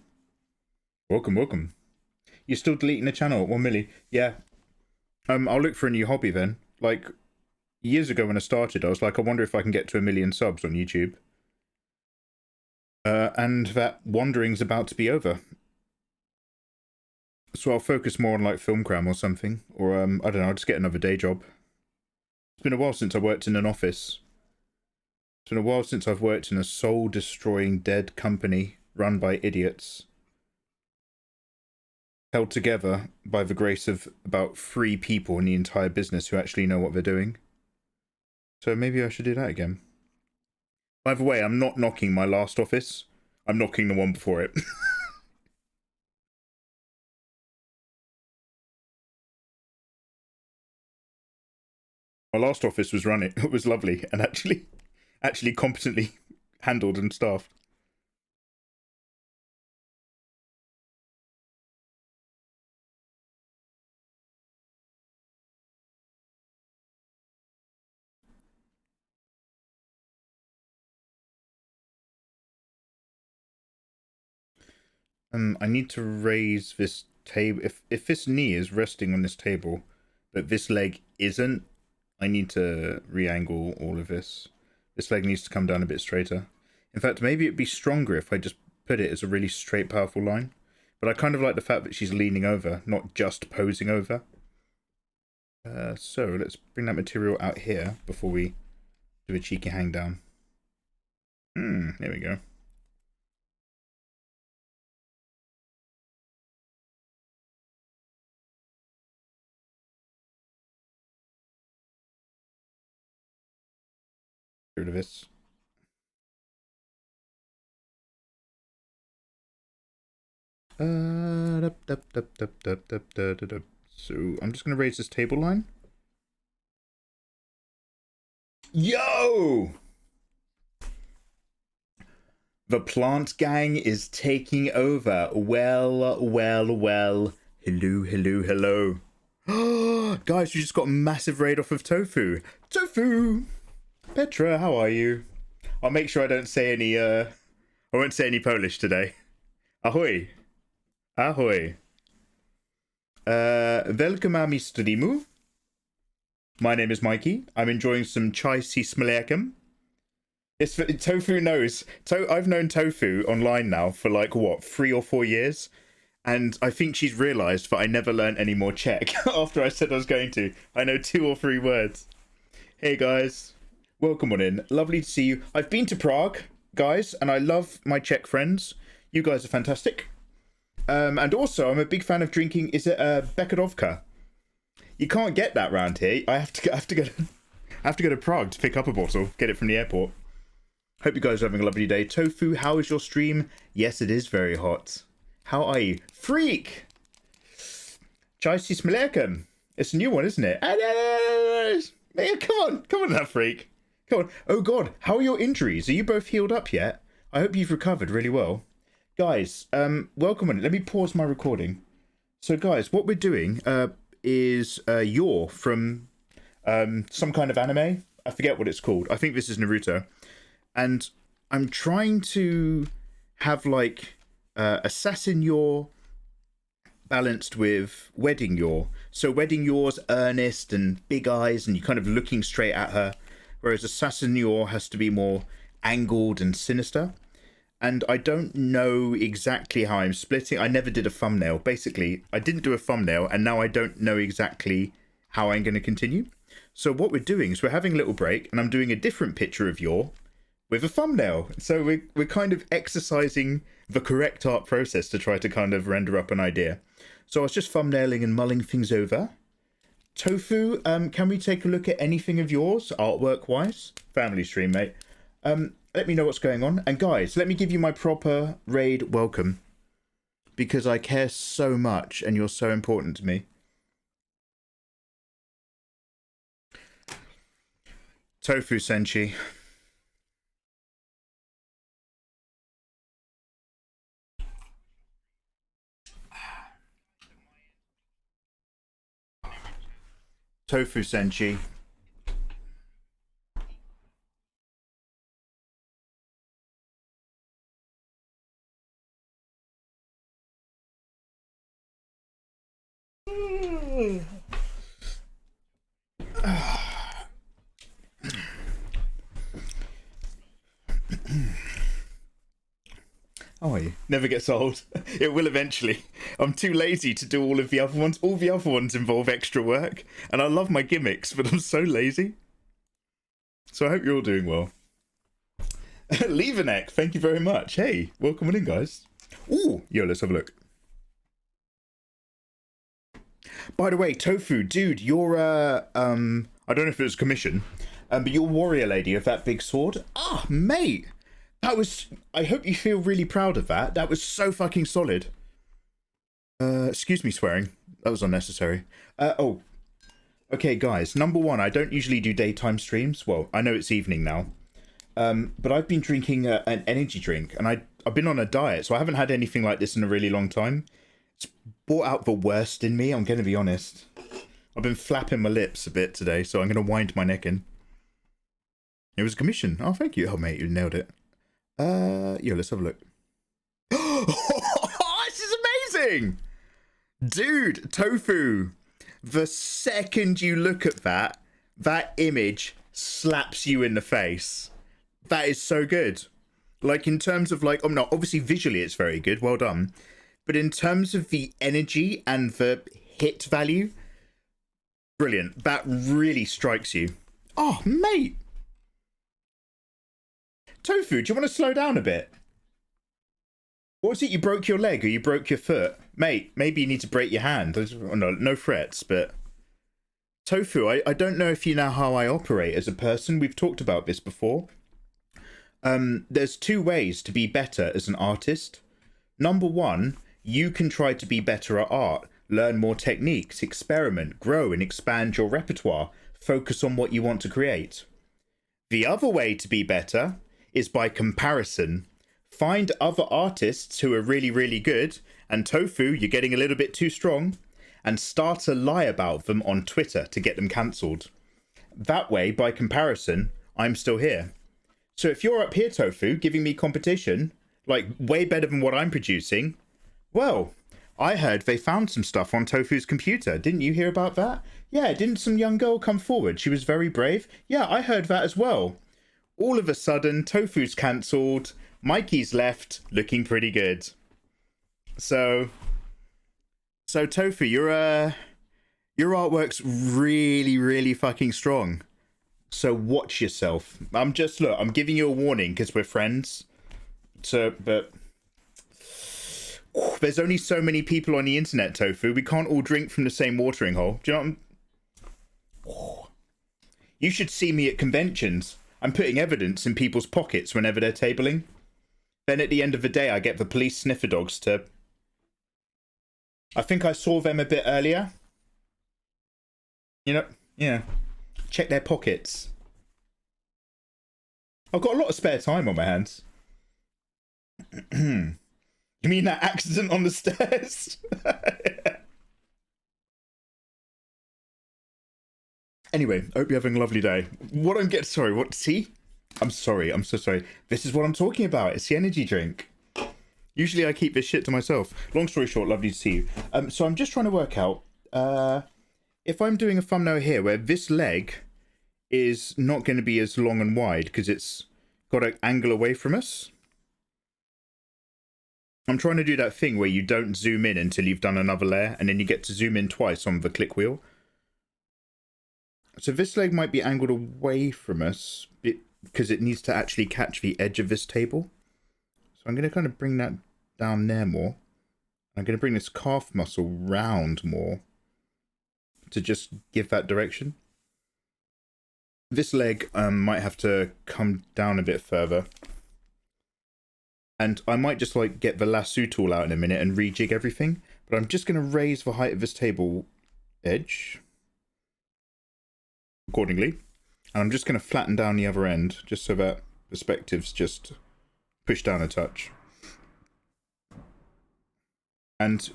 Speaker 2: Welcome, welcome. You're still deleting the channel at 1 milli? Yeah. I'll look for a new hobby then. Like, years ago when I started, I was like, I wonder if I can get to 1 million subs on YouTube. And that wandering's about to be over. So I'll focus more on like film cram or something. Or, I don't know, I'll just get another day job. It's been a while since I worked in an office. It's been a while since I've worked in a soul-destroying dead company run by idiots, held together by the grace of about 3 people in the entire business who actually know what they're doing. So maybe I should do that again. By the way, I'm not knocking my last office. I'm knocking the one before it. My last office was running. It was lovely and actually competently handled and staffed. I need to raise this table. If this knee is resting on this table, but this leg isn't, I need to re-angle all of this. This leg needs to come down a bit straighter. In fact, maybe it'd be stronger if I just put it as a really straight, powerful line. But I kind of like the fact that she's leaning over, not just posing over. So let's bring that material out here before we do a cheeky hang down. There we go. Get rid of this. So I'm just gonna raise this table line. Yo! The plant gang is taking over. Well. Hello. Guys, we just got a massive raid off of Tofu. Tofu! Petra, how are you? I'll make sure I don't say any, I won't say any Polish today. Ahoy. Ahoy. Welcome to my streamu. My name is Mikey. I'm enjoying some chai si smelekam. It's Tofu knows. I've known Tofu online now for like, what, 3 or 4 years? And I think she's realised that I never learnt any more Czech after I said I was going to. I know 2 or 3 words. Hey guys. Welcome on in. Lovely to see you. I've been to Prague, guys, and I love my Czech friends. You guys are fantastic. And also, I'm a big fan of drinking. Is it Bekadovka? You can't get that round here. I have to go to Prague to pick up a bottle. Get it from the airport. Hope you guys are having a lovely day. Tofu, how is your stream? Yes, it is very hot. How are you? Freak! Chai si smelekam. It's a new one, isn't it? Man, come on, that freak. Come on. Oh God, how are your injuries? Are you both healed up yet? I hope you've recovered really well. Guys, welcome on. Let me pause my recording. So guys, what we're doing is You're from some kind of anime. I forget what it's called. I think this is Naruto. And I'm trying to have like Assassin You're balanced with Wedding You're. So Wedding You's earnest and big eyes and you're kind of looking straight at her. Whereas Assassin You're has to be more angled and sinister. And I don't know exactly how I'm splitting. I never did a thumbnail. Basically, I didn't do a thumbnail, and now I don't know exactly how I'm going to continue. So what we're doing is we're having a little break, and I'm doing a different picture of You're with a thumbnail. So we're kind of exercising the correct art process to try to kind of render up an idea. So I was just thumbnailing and mulling things over. Tofu, can we take a look at anything of yours, artwork-wise? Family stream, mate. Let me know what's going on. And guys, let me give you my proper raid welcome. because I care so much and you're so important to me. Tofu Senshi. Tofu Senshi. How are you? Never gets old. It will eventually. I'm too lazy to do all of the other ones. All the other ones involve extra work, and I love my gimmicks, but I'm so lazy. So I hope you're all doing well. Leaveneck, thank you very much. Hey, welcome in, guys. Ooh, yo, let's have a look. By the way, Tofu, dude, you're I don't know if it was commission, but you're warrior lady of that big sword. Ah, mate, that was. I hope you feel really proud of that. That was so fucking solid. Excuse me, swearing. That was unnecessary. Oh, okay, guys. Number one, I don't usually do daytime streams. Well, I know it's evening now, but I've been drinking an energy drink, and I've been on a diet, so I haven't had anything like this in a really long time. It's brought out the worst in me, I'm going to be honest. I've been flapping my lips a bit today, so I'm going to wind my neck in. It was a commission. Oh, thank you. Oh, mate, you nailed it. Yeah, let's have a look. This is amazing! Dude, Tofu, the second you look at that, that image slaps you in the face. That is so good. Like, in terms of, like, oh, no, obviously visually it's very good. Well done. But in terms of the energy and the hit value, brilliant. That really strikes you. Oh, mate. Tofu, do you want to slow down a bit? What was it? You broke your leg or you broke your foot? Mate, maybe you need to break your hand. No frets, but... Tofu, I don't know if you know how I operate as a person. We've talked about this before. There's two ways to be better as an artist. Number one, you can try to be better at art, learn more techniques, experiment, grow and expand your repertoire, focus on what you want to create. The other way to be better is by comparison. Find other artists who are really, really good, and Tofu, you're getting a little bit too strong, and start a lie about them on Twitter to get them cancelled. That way, by comparison, I'm still here. So if you're up here, Tofu, giving me competition, like way better than what I'm producing, well, I heard they found some stuff on Tofu's computer. Didn't you hear about that? Yeah, didn't some young girl come forward? She was very brave. Yeah, I heard that as well. All of a sudden, Tofu's cancelled. Mikey's left, looking pretty good. So Tofu, your artwork's really, really fucking strong. So watch yourself. I'm giving you a warning because we're friends. But there's only so many people on the internet, Tofu. We can't all drink from the same watering hole. Do you know what You should see me at conventions. I'm putting evidence in people's pockets whenever they're tabling. Then at the end of the day, I get the police sniffer dogs to... I think I saw them a bit earlier. You know, yeah. Check their pockets. I've got a lot of spare time on my hands. You mean that accident on the stairs? Anyway, I hope you're having a lovely day. See? I'm sorry, I'm so sorry. This is what I'm talking about. It's the energy drink. Usually I keep this shit to myself. Long story short, lovely to see you. So I'm just trying to work out if I'm doing a thumbnail here where this leg is not going to be as long and wide because it's got an angle away from us. I'm trying to do that thing where you don't zoom in until you've done another layer and then you get to zoom in twice on the click wheel. So this leg might be angled away from us because it needs to actually catch the edge of this table. So I'm going to kind of bring that down there more. I'm going to bring this calf muscle round more to just give that direction. This leg might have to come down a bit further. And I might just like get the lasso tool out in a minute and rejig everything. But I'm just going to raise the height of this table edge accordingly. And I'm just going to flatten down the other end just so that perspective's just pushed down a touch. And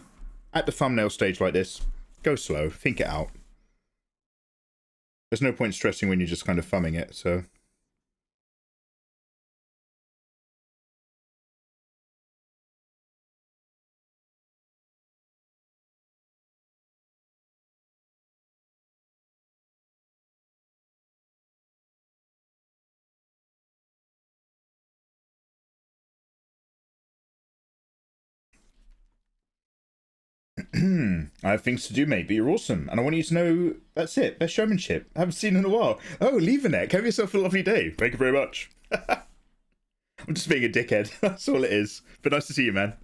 Speaker 2: at the thumbnail stage like this, go slow, think it out. There's no point stressing when you're just kind of thumbing it, so... I have things to do, mate, but you're awesome. And I want you to know, that's it. Best showmanship. I haven't seen in a while. Oh, leave a neck. Have yourself a lovely day. Thank you very much. I'm just being a dickhead. That's all it is. But nice to see you, man.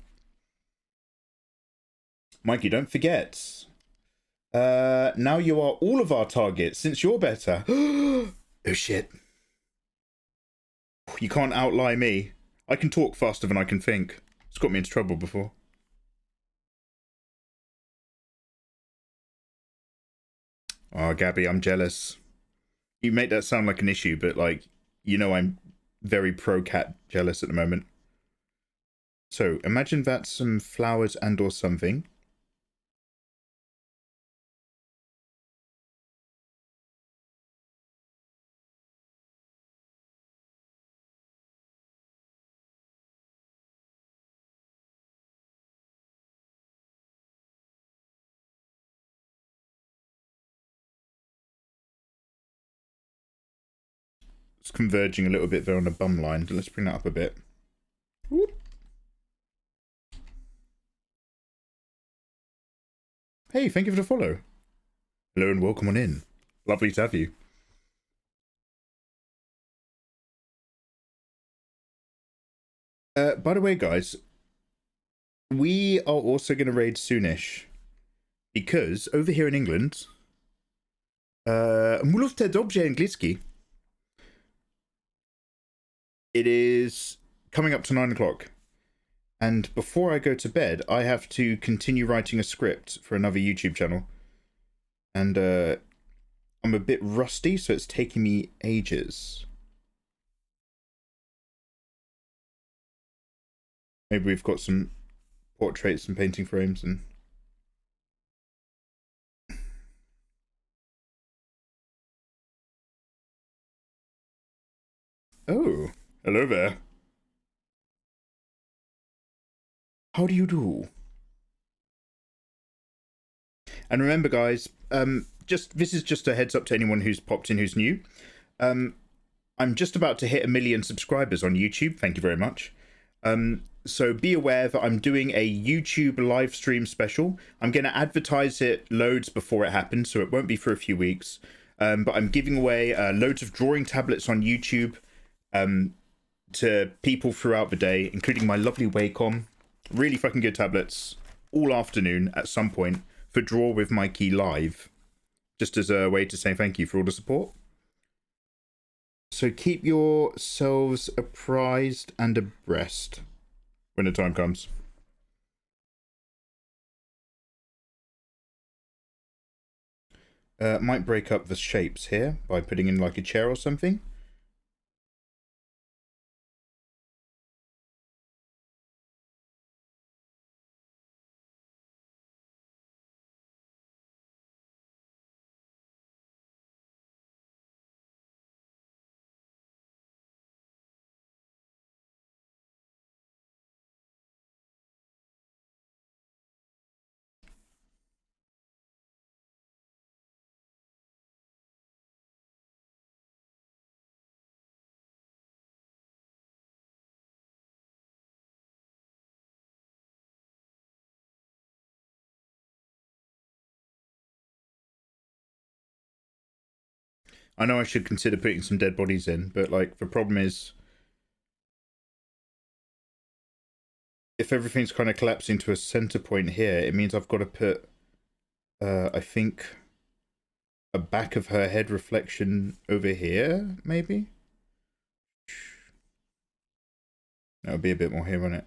Speaker 2: Mikey, don't forget. Now you are all of our targets, since you're better. Oh, shit. You can't outlie me. I can talk faster than I can think. It's got me into trouble before. Oh, Gabby, I'm jealous. You make that sound like an issue, but, like, you know I'm very pro-cat jealous at the moment. So, imagine that's some flowers and or something. It's converging a little bit there on the bum line. Let's bring that up a bit. Whoop. Hey, thank you for the follow. Hello and welcome on in. Lovely to have you. By the way, guys, we are also going to raid soonish. Because over here in England, mluvte dobrze angielski. It is coming up to 9 o'clock. And before I go to bed, I have to continue writing a script for another YouTube channel. And I'm a bit rusty, so it's taking me ages. Maybe we've got some portraits and painting frames and... Oh, hello there. How do you do? And remember, guys, this is just a heads up to anyone who's popped in who's new. I'm just about to hit 1 million subscribers on YouTube. Thank you very much. So be aware that I'm doing a YouTube live stream special. I'm going to advertise it loads before it happens, so it won't be for a few weeks. But I'm giving away loads of drawing tablets on YouTube to people throughout the day, including my lovely Wacom. Really fucking good tablets all afternoon at some point for Draw with Mikey live, just as a way to say thank you for all the support. So keep yourselves apprised and abreast when the time comes. Might break up the shapes here by putting in like a chair or something. I know I should consider putting some dead bodies in, but like the problem is if everything's kind of collapsing to a center point here, it means I've got to put I think a back of her head reflection over here, maybe? There'll be a bit more here on it.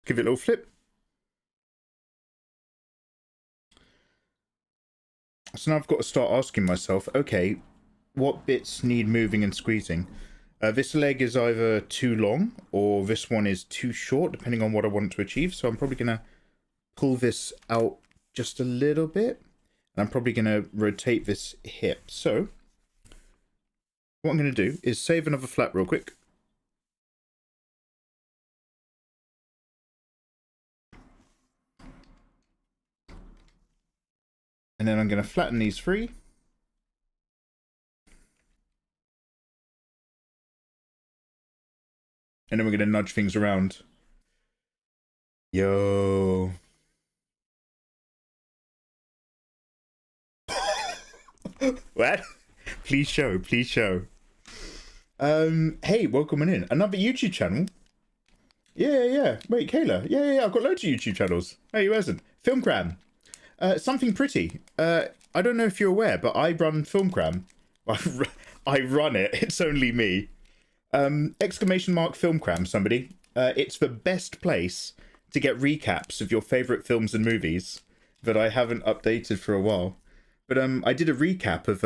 Speaker 2: Give it a little flip. So now I've got to start asking myself, okay, what bits need moving and squeezing? This leg is either too long or this one is too short, depending on what I want to achieve. So I'm probably going to pull this out just a little bit. And I'm probably going to rotate this hip. So what I'm going to do is save another flap real quick. And then I'm going to flatten these three. And then we're going to nudge things around. Yo. What? Please show, please show. Hey, welcome in. Another YouTube channel. Yeah. Wait, Kayla. Yeah. I've got loads of YouTube channels. Hey, who hasn't? Filmcram. Something pretty. I don't know if you're aware, but I run Filmcram. I run it. It's only me. Exclamation mark Filmcram, somebody. It's the best place to get recaps of your favorite films and movies that I haven't updated for a while. But I did a recap of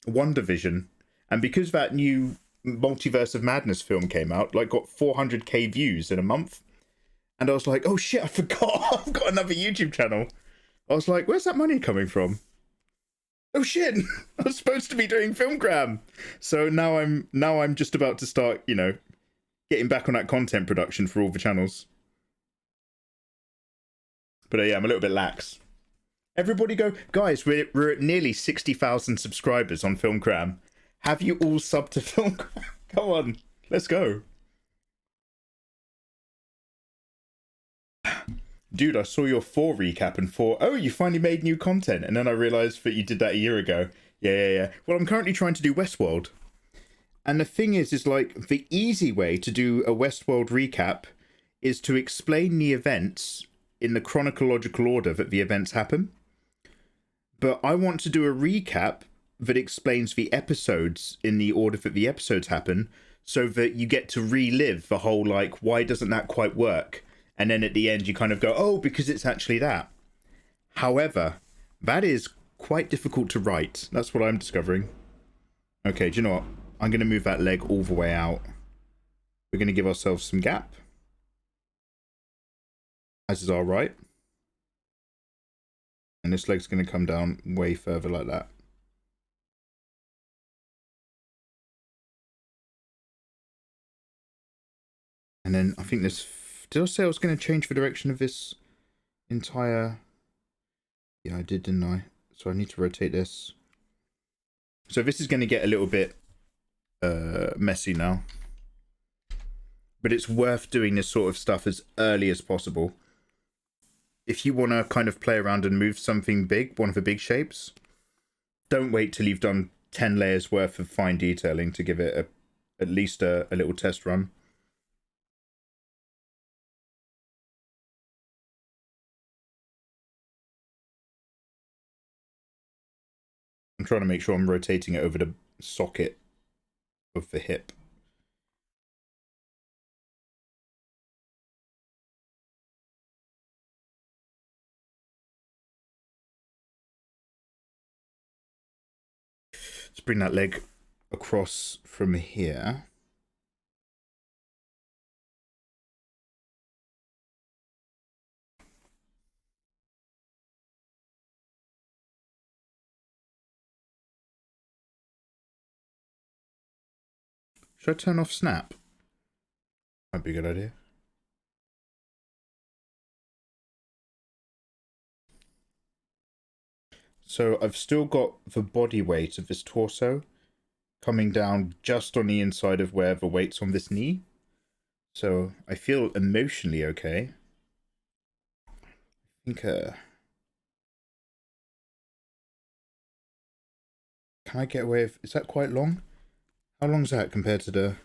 Speaker 2: WandaVision, and because that new Multiverse of Madness film came out, like got 400k views in a month, and I was like, oh shit, I forgot. I've got another YouTube channel. I was like, where's that money coming from? Oh shit, I was supposed to be doing Filmcram. So now I'm just about to start, you know, getting back on that content production for all the channels. But yeah, I'm a little bit lax. Everybody go, guys, we're at nearly 60,000 subscribers on Filmcram. Have you all subbed to Filmcram? Come on, let's go. Dude, I saw your 4 recap and 4. Oh, you finally made new content. And then I realized that you did that a year ago. Yeah. Well, I'm currently trying to do Westworld. And the thing is like, the easy way to do a Westworld recap is to explain the events in the chronological order that the events happen. But I want to do a recap that explains the episodes in the order that the episodes happen, so that you get to relive the whole, like, why doesn't that quite work? And then at the end, you kind of go, oh, because it's actually that. However, that is quite difficult to write. That's what I'm discovering. Okay, do you know what? I'm going to move that leg all the way out. We're going to give ourselves some gap. As is our right. And this leg's going to come down way further like that. And then I think this... Did I say I was going to change the direction of this entire... Yeah, I did, didn't I? So I need to rotate this. So this is going to get a little bit messy now. But it's worth doing this sort of stuff as early as possible. If you want to kind of play around and move something big, one of the big shapes, don't wait till you've done 10 layers worth of fine detailing to give it at least a little test run. I'm trying to make sure I'm rotating it over the socket of the hip. Let's bring that leg across from here. Should I turn off snap? Might be a good idea. So I've still got the body weight of this torso coming down just on the inside of where the weight's on this knee. So I feel emotionally okay. I think, can I get away with, is that quite long? How long is that compared to the,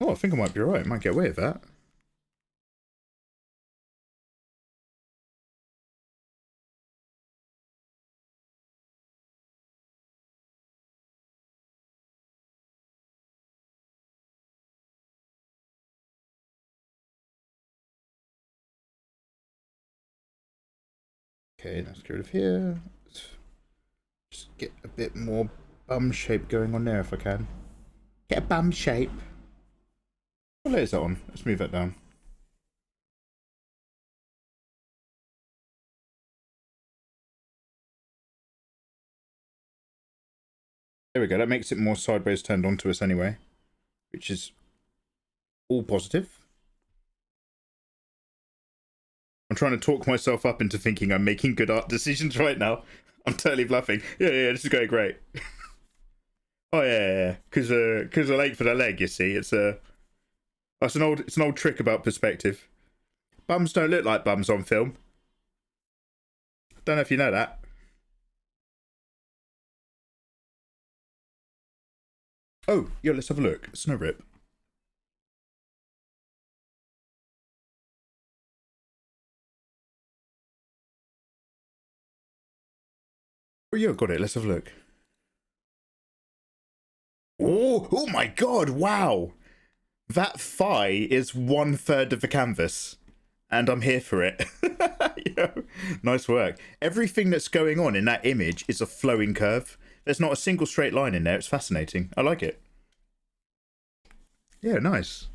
Speaker 2: oh, I think I might be right. I might get away with that. Okay, let's get rid of here. Just get a bit more bum shape going on there if I can. Get a bum shape. What layer is that on? Let's move that down. There we go. That makes it more sideways turned onto us anyway, which is all positive. I'm trying to talk myself up into thinking I'm making good art decisions right now. I'm totally bluffing. Yeah, this is going great. Oh yeah, because I like for the leg. You see, it's an old trick about perspective. Bums don't look like bums on film. Don't know if you know that. Oh, yo, let's have a look. Snow rip. Oh, yo, got it. Let's have a look. Oh my god! Wow, that thigh is 1/3 of the canvas, and I'm here for it. Yo, nice work. Everything that's going on in that image is a flowing curve. There's not a single straight line in there. It's fascinating. I like it. Yeah, nice.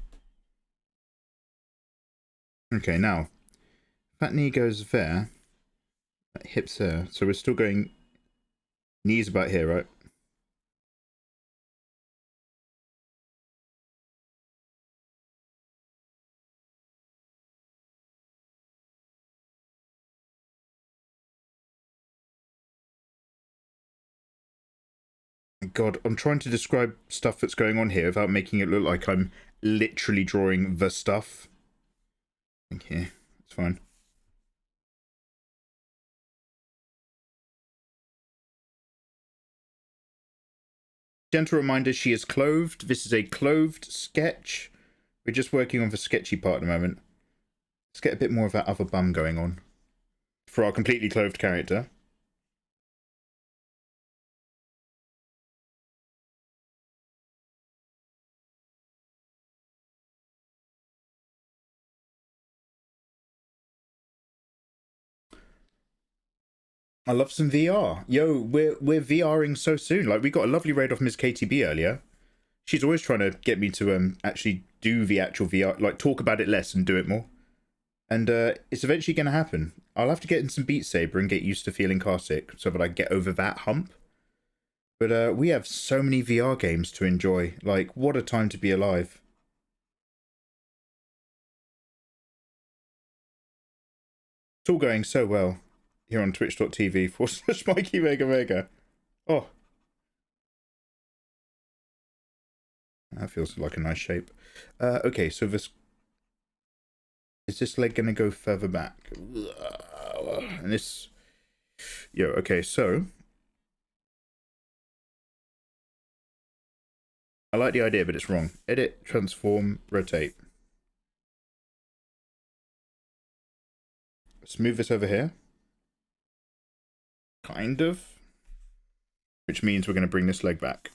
Speaker 2: Okay, now that knee goes there, that hip's there, so we're still going knees about here, right? God, I'm trying to describe stuff that's going on here without making it look like I'm literally drawing the stuff. Okay, it's fine. Gentle reminder, she is clothed. This is a clothed sketch. We're just working on the sketchy part at the moment. Let's get a bit more of that other bum going on for our completely clothed character. I love some VR. Yo, we're VRing so soon. Like, we got a lovely raid off Ms. KTB earlier. She's always trying to get me to actually do the actual VR, like talk about it less and do it more. And it's eventually going to happen. I'll have to get in some Beat Saber and get used to feeling car sick so that I get over that hump. But we have so many VR games to enjoy. Like, what a time to be alive. It's all going so well here on twitch.tv / Mikey Mega Mega. Oh. That feels like a nice shape. Okay, so this... Is this leg going to go further back? And this... Yo, okay, so... I like the idea, but it's wrong. Edit, transform, rotate. Let's move this over here. Kind of. Which means we're going to bring this leg back.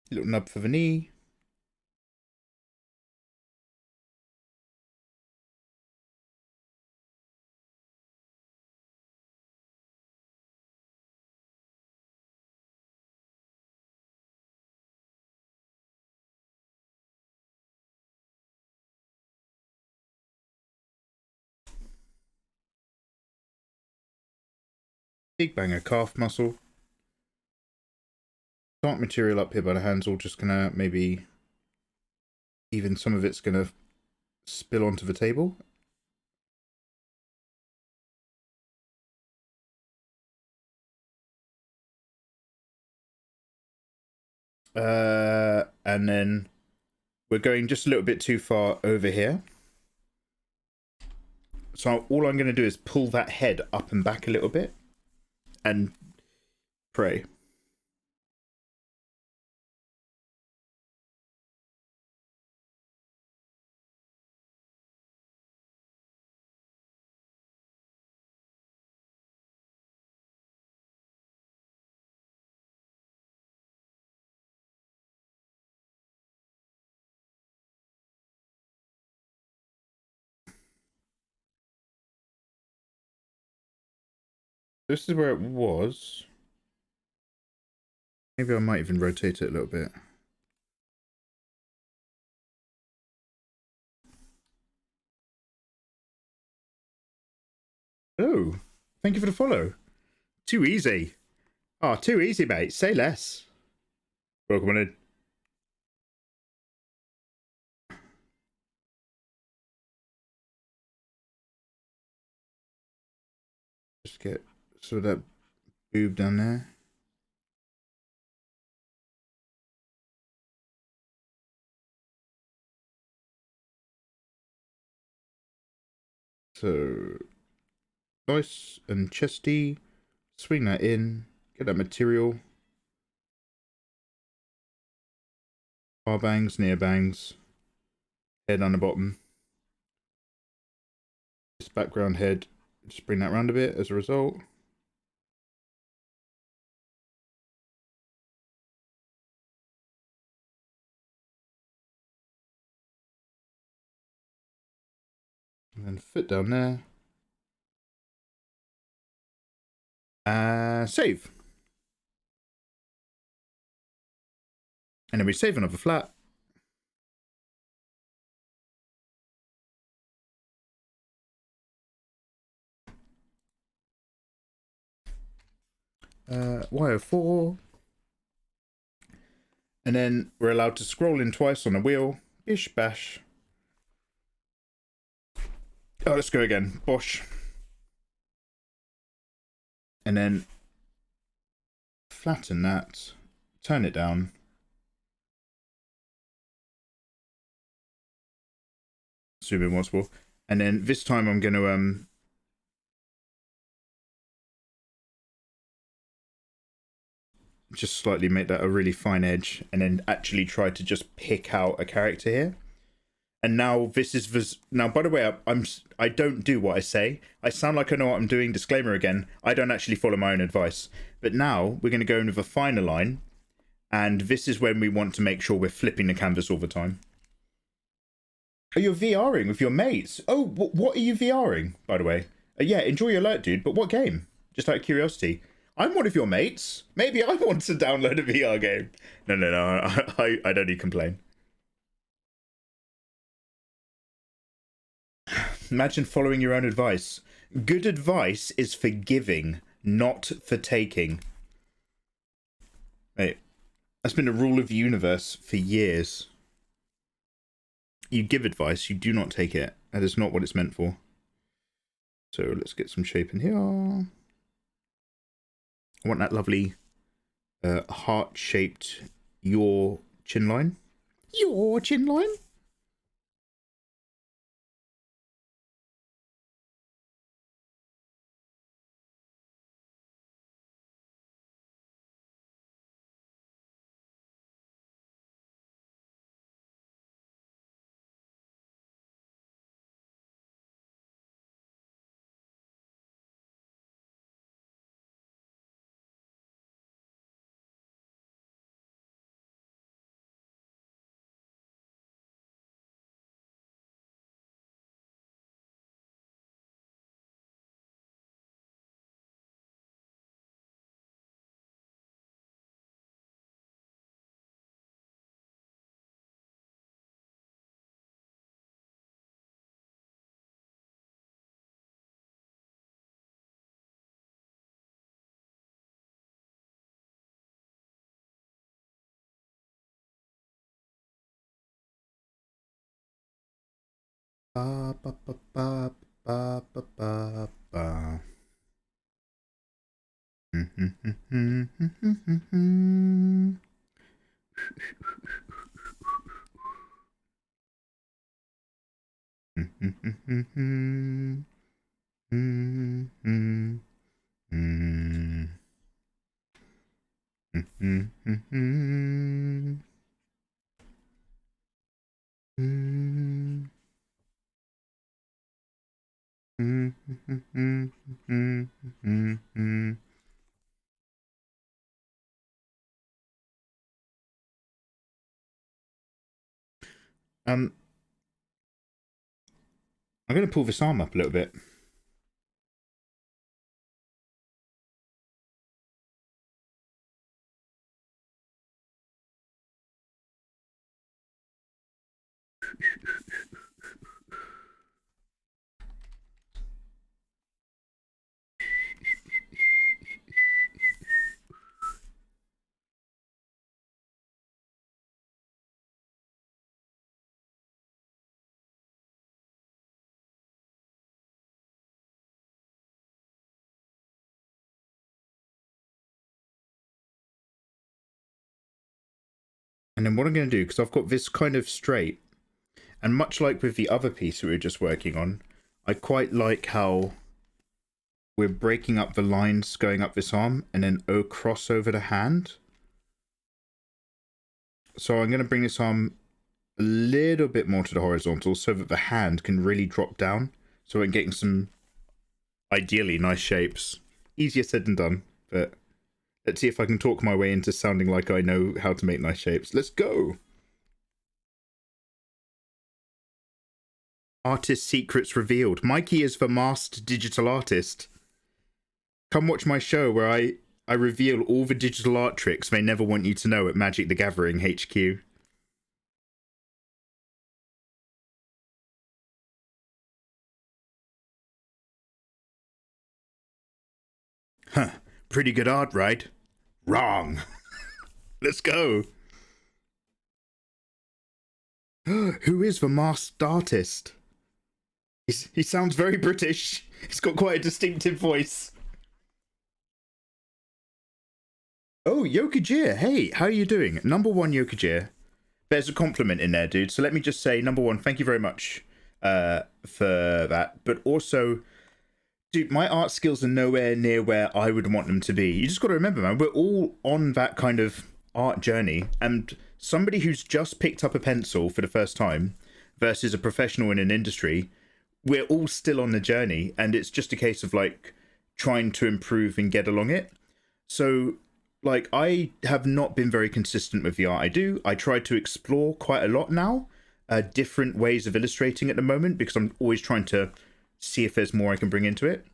Speaker 2: Little nub for the knee. Big banger calf muscle. Dark material up here by the hands, all just gonna maybe even some of it's gonna spill onto the table. And then we're going just a little bit too far over here. So all I'm going to do is pull that head up and back a little bit and pray. This is where it was. Maybe I might even rotate it a little bit. Oh, thank you for the follow. Too easy. Ah, too easy, mate. Say less. Welcome on in. Just get sort of that boob down there. So nice and chesty. Swing that in. Get that material. Far bangs, near bangs. Head on the bottom. This background head. Just bring that round a bit as a result. And then foot down there. Save. And then we save another flat. Y04. And then we're allowed to scroll in twice on a wheel. Bish bash. Oh, let's go again. Bosh. And then flatten that. Turn it down. Zoom in once more. And then this time I'm going to just slightly make that a really fine edge, and then actually try to just pick out a character here. And now this is now, by the way, I don't do what I say. I sound like I know what I'm doing. Disclaimer again. I don't actually follow my own advice. But now we're going to go in with a finer line, and this is when we want to make sure we're flipping the canvas all the time. Oh, you're VRing with your mates. Oh, what are you VRing, by the way? Yeah, enjoy your alert, dude. But what game? Just out of curiosity. I'm one of your mates. Maybe I want to download a VR game. No. I don't even complain. Imagine following your own advice. Good advice is for giving, not for taking. Hey, that's been a rule of the universe for years. You give advice, you do not take it. That is not what it's meant for. So let's get some shape in here. I want that lovely heart-shaped your chin line. Your chin line? I'm going to pull this arm up a little bit. And then what I'm going to do, because I've got this kind of straight, and much like with the other piece we were just working on, I quite like how we're breaking up the lines going up this arm and then across over the hand. So I'm going to bring this arm a little bit more to the horizontal so that the hand can really drop down. So I'm getting some ideally nice shapes. Easier said than done, but let's see if I can talk my way into sounding like I know how to make nice shapes. Let's go! Artist secrets revealed. Mikey is the masked digital artist. Come watch my show where I reveal all the digital art tricks they never want you to know at Magic the Gathering HQ. Huh. Pretty good art, right? Wrong. Let's go. Who is the masked artist? He sounds very British. He's got quite a distinctive voice. Oh, Yokajir. Hey, how are you doing? Number one, Yokajir. There's a compliment in there, dude. So let me just say, number one, thank you very much for that. But also, dude, my art skills are nowhere near where I would want them to be. You just got to remember, man, we're all on that kind of art journey. And somebody who's just picked up a pencil for the first time versus a professional in an industry, we're all still on the journey. And it's just a case of, like, trying to improve and get along it. So, like, I have not been very consistent with the art I do. I try to explore quite a lot now, different ways of illustrating at the moment, because I'm always trying to see if there's more I can bring into it.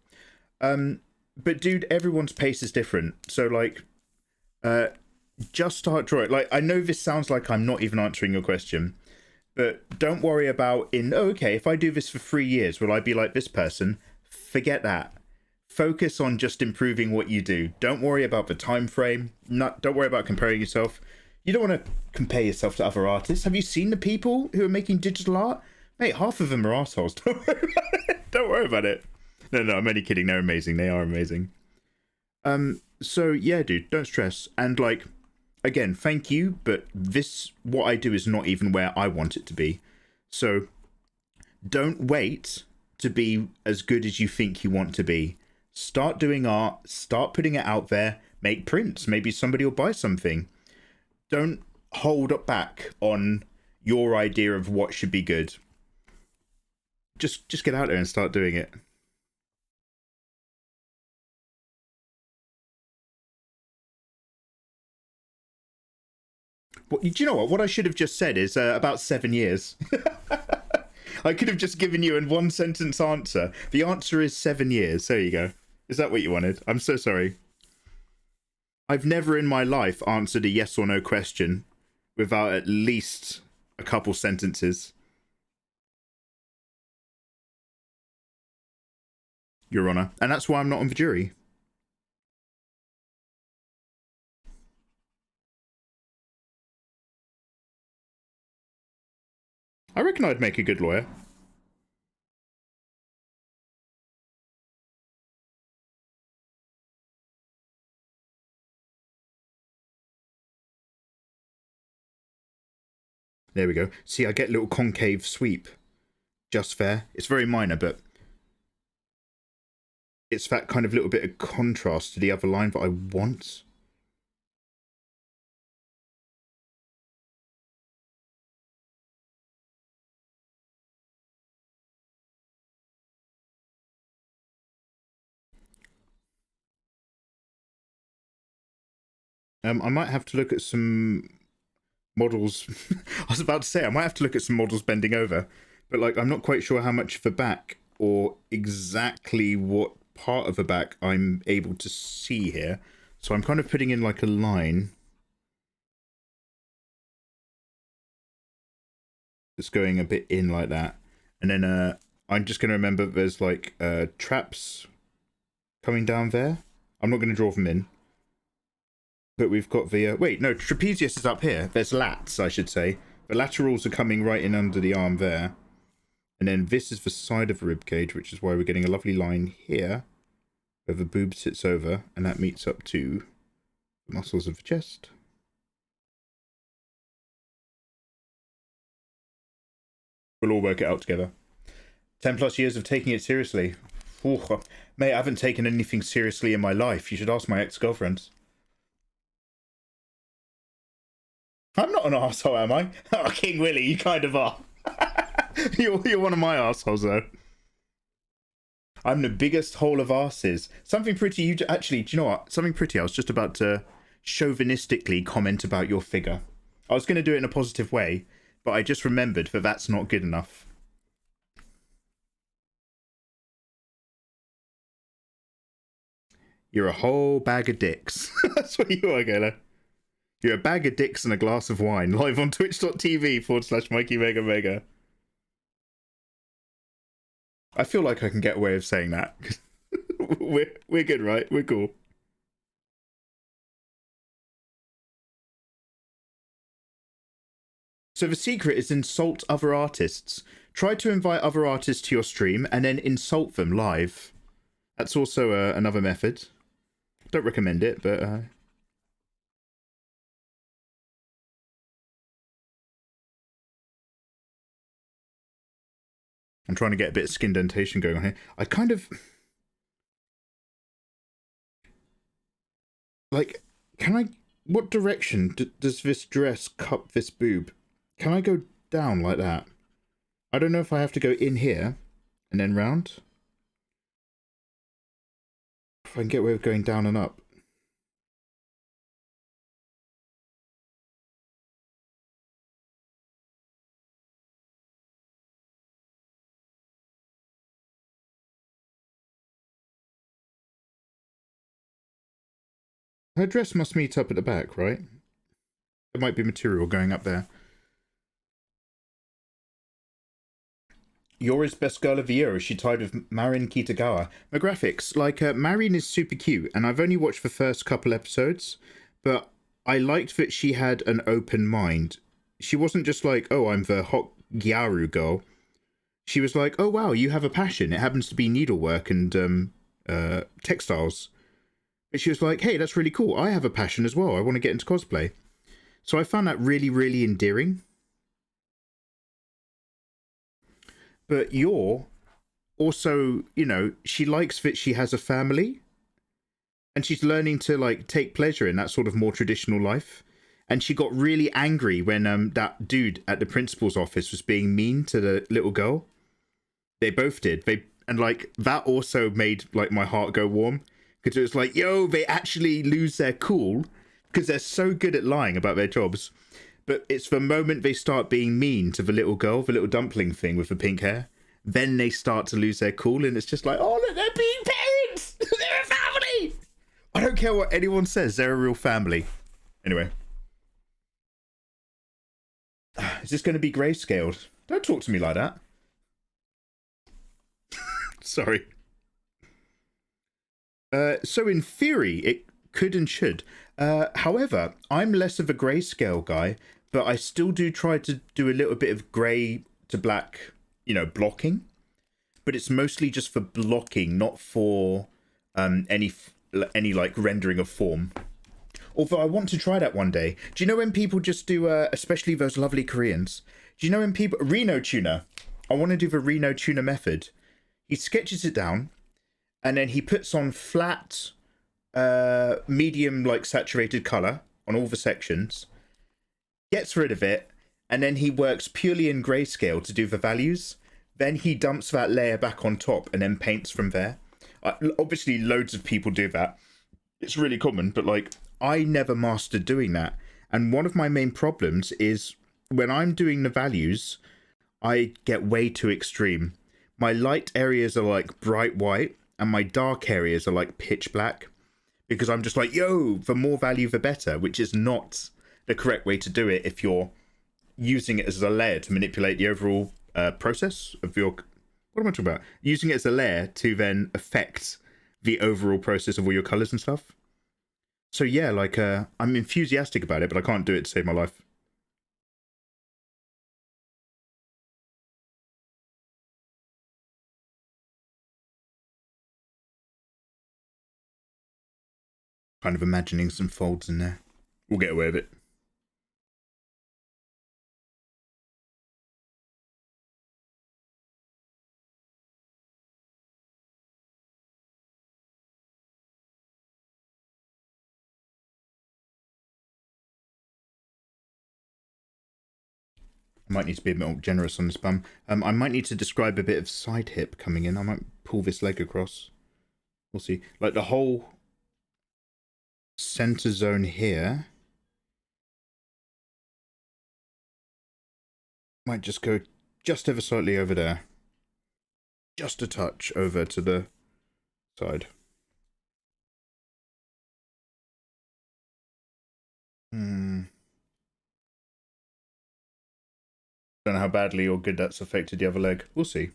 Speaker 2: But dude, everyone's pace is different. So, like, just start drawing. Like, I know this sounds like I'm not even answering your question, but don't worry about okay, if I do this for 3 years, will I be like this person? Forget that. Focus on just improving what you do. Don't worry about the time frame. Don't worry about comparing yourself. You don't want to compare yourself to other artists. Have you seen the people who are making digital art? Mate, half of them are assholes. Don't worry about it. Don't worry about it. No, I'm only kidding. They're amazing. They are amazing. So yeah, dude, don't stress. And like, again, thank you, but what I do is not even where I want it to be. So don't wait to be as good as you think you want to be. Start doing art, start putting it out there, make prints. Maybe somebody will buy something. Don't hold up back on your idea of what should be good. Just get out there and start doing it. Do you know what? What I should have just said is about 7 years. I could have just given you a one sentence answer. The answer is 7 years. There you go. Is that what you wanted? I'm so sorry. I've never in my life answered a yes or no question without at least a couple sentences. Your Honor. And that's why I'm not on the jury. I reckon I'd make a good lawyer. There we go. See, I get little concave sweep. Just fair. It's very minor, but it's that kind of little bit of contrast to the other line that I want. I might have to look at some models. I was about to say, I might have to look at some models bending over, but like, I'm not quite sure how much of the back or exactly what part of the back I'm able to see here. So I'm kind of putting in like a line that's going a bit in like that. And then I'm just going to remember there's like traps coming down there. I'm not going to draw them in. But we've got the... wait, no, trapezius is up here. There's lats, I should say. The laterals are coming right in under the arm there. And then this is the side of the rib cage, which is why we're getting a lovely line here, where the boob sits over, and that meets up to the muscles of the chest. We'll all work it out together. 10 plus years of taking it seriously. Ooh, mate, I haven't taken anything seriously in my life. You should ask my ex-girlfriends. I'm not an arsehole, am I? Oh, King Willy, you kind of are. you're one of my arseholes, though. I'm the biggest hole of arses. Something pretty, actually, do you know what? Something pretty, I was just about to chauvinistically comment about your figure. I was going to do it in a positive way, but I just remembered that that's not good enough. You're a whole bag of dicks. That's what you are, Gayla. You're a bag of dicks and a glass of wine. Live on twitch.tv/MikeyMegaMega. I feel like I can get away with saying that. we're good, right? We're cool. So the secret is insult other artists. Try to invite other artists to your stream and then insult them live. That's also another method. Don't recommend it, but... I'm trying to get a bit of skin dentation going on here. I kind of... like, can I... what direction does this dress cup this boob? Can I go down like that? I don't know if I have to go in here and then round. If I can get away with going down and up. Her dress must meet up at the back, right? There might be material going up there. Yori's best girl of the year, is she tied with Marin Kitagawa? My graphics, like, Marin is super cute, and I've only watched the first couple episodes, but I liked that she had an open mind. She wasn't just like, oh, I'm the hot Gyaru girl. She was like, oh, wow, you have a passion. It happens to be needlework and textiles. But she was like, hey, that's really cool. I have a passion as well. I want to get into cosplay. So I found that really, really endearing. But Yor also, you know, she likes that she has a family. And she's learning to, like, take pleasure in that sort of more traditional life. And she got really angry when that dude at the principal's office was being mean to the little girl. They both did. And, like, that also made, like, my heart go warm. Because it was like, yo, they actually lose their cool because they're so good at lying about their jobs. But it's the moment they start being mean to the little girl, the little dumpling thing with the pink hair, then they start to lose their cool. And it's just like, oh, look, they're being parents. They're a family. I don't care what anyone says. They're a real family. Anyway. Is this going to be grayscaled? Don't talk to me like that. Sorry. So in theory, it could and should. However, I'm less of a grayscale guy, but I still do try to do a little bit of grey to black, you know, blocking. But it's mostly just for blocking, not for any like rendering of form. Although I want to try that one day. Do you know when people just do, especially those lovely Koreans, do you know when people, Reno tuna, I want to do the Reno tuna method. He sketches it down and then he puts on flat, medium, like saturated color on all the sections, gets rid of it, and then he works purely in grayscale to do the values. Then he dumps that layer back on top and then paints from there. Obviously, loads of people do that. It's really common, but like, I never mastered doing that. And one of my main problems is when I'm doing the values, I get way too extreme. My light areas are like bright white and my dark areas are like pitch black, because I'm just like, yo, the more value, the better, which is not the correct way to do it if you're using it as a layer to manipulate the overall process of your, what am I talking about? Using it as a layer to then affect the overall process of all your colors and stuff. So yeah, like I'm enthusiastic about it, but I can't do it to save my life. Kind of imagining some folds in there. We'll get away with it. I might need to be a bit more generous on this bum. I might need to describe a bit of side hip coming in. I might pull this leg across. We'll see. Like the whole center zone here might just go just ever slightly over there. Just a touch over to the side. Don't know how badly or good that's affected the other leg. We'll see.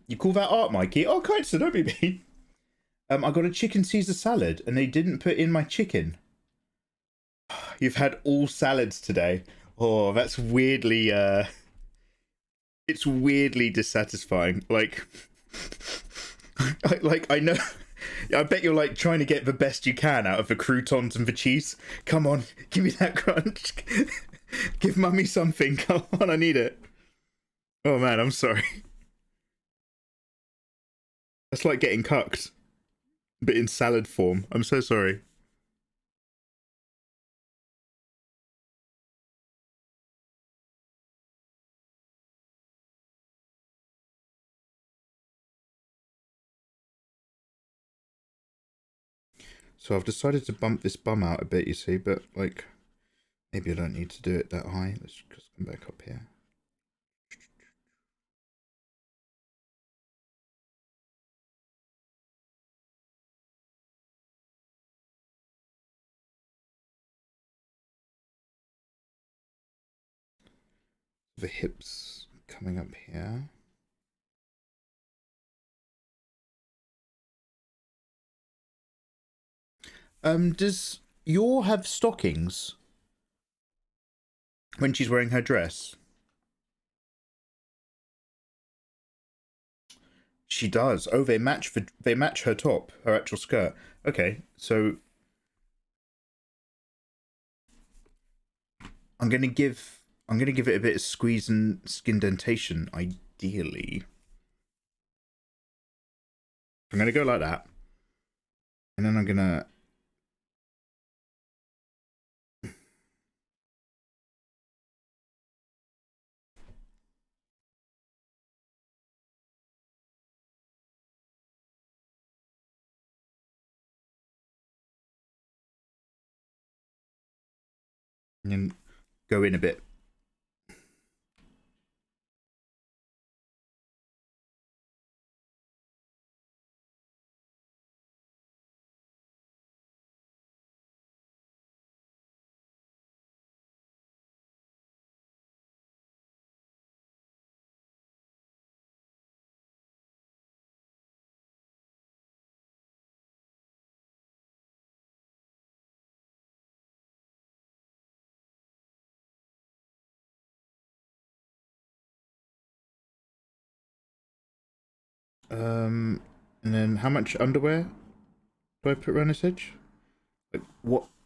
Speaker 2: You call that art, Mikey? Oh, kind so don't be mean. I got a chicken Caesar salad and they didn't put in my chicken. You've had all salads today. Oh, that's weirdly, it's weirdly dissatisfying. Like, I know, I bet you're like trying to get the best you can out of the croutons and the cheese. Come on, give me that crunch. Give mummy something. Come on, I need it. Oh man, I'm sorry. That's like getting cucked, but in salad form. I'm so sorry. So I've decided to bump this bum out a bit, you see, but like, maybe I don't need to do it that high. Let's just come back up here. The hips coming up here. Does Yor have stockings when she's wearing her dress? She does. Oh, they match her top, her actual skirt. Okay, so I'm gonna give it a bit of squeeze and skin dentation, ideally. I'm gonna go like that. And then I'm gonna and then go in a bit. And then how much underwear do I put around this edge? Like,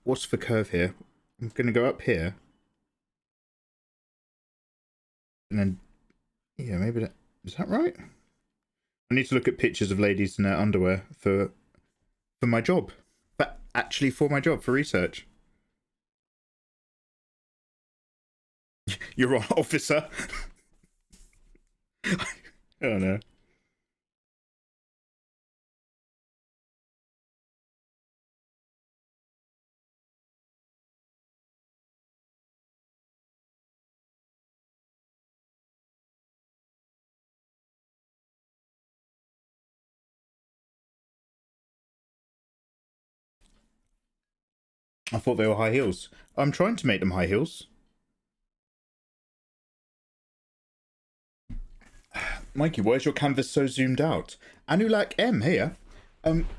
Speaker 2: what's the curve here? I'm gonna go up here. And then, yeah, maybe that, is that right? I need to look at pictures of ladies in their underwear for my job. But actually for my job, for research. You're on, officer. I don't know. I thought they were high heels. I'm trying to make them high heels. Mikey, why is your canvas so zoomed out? Anulak M here.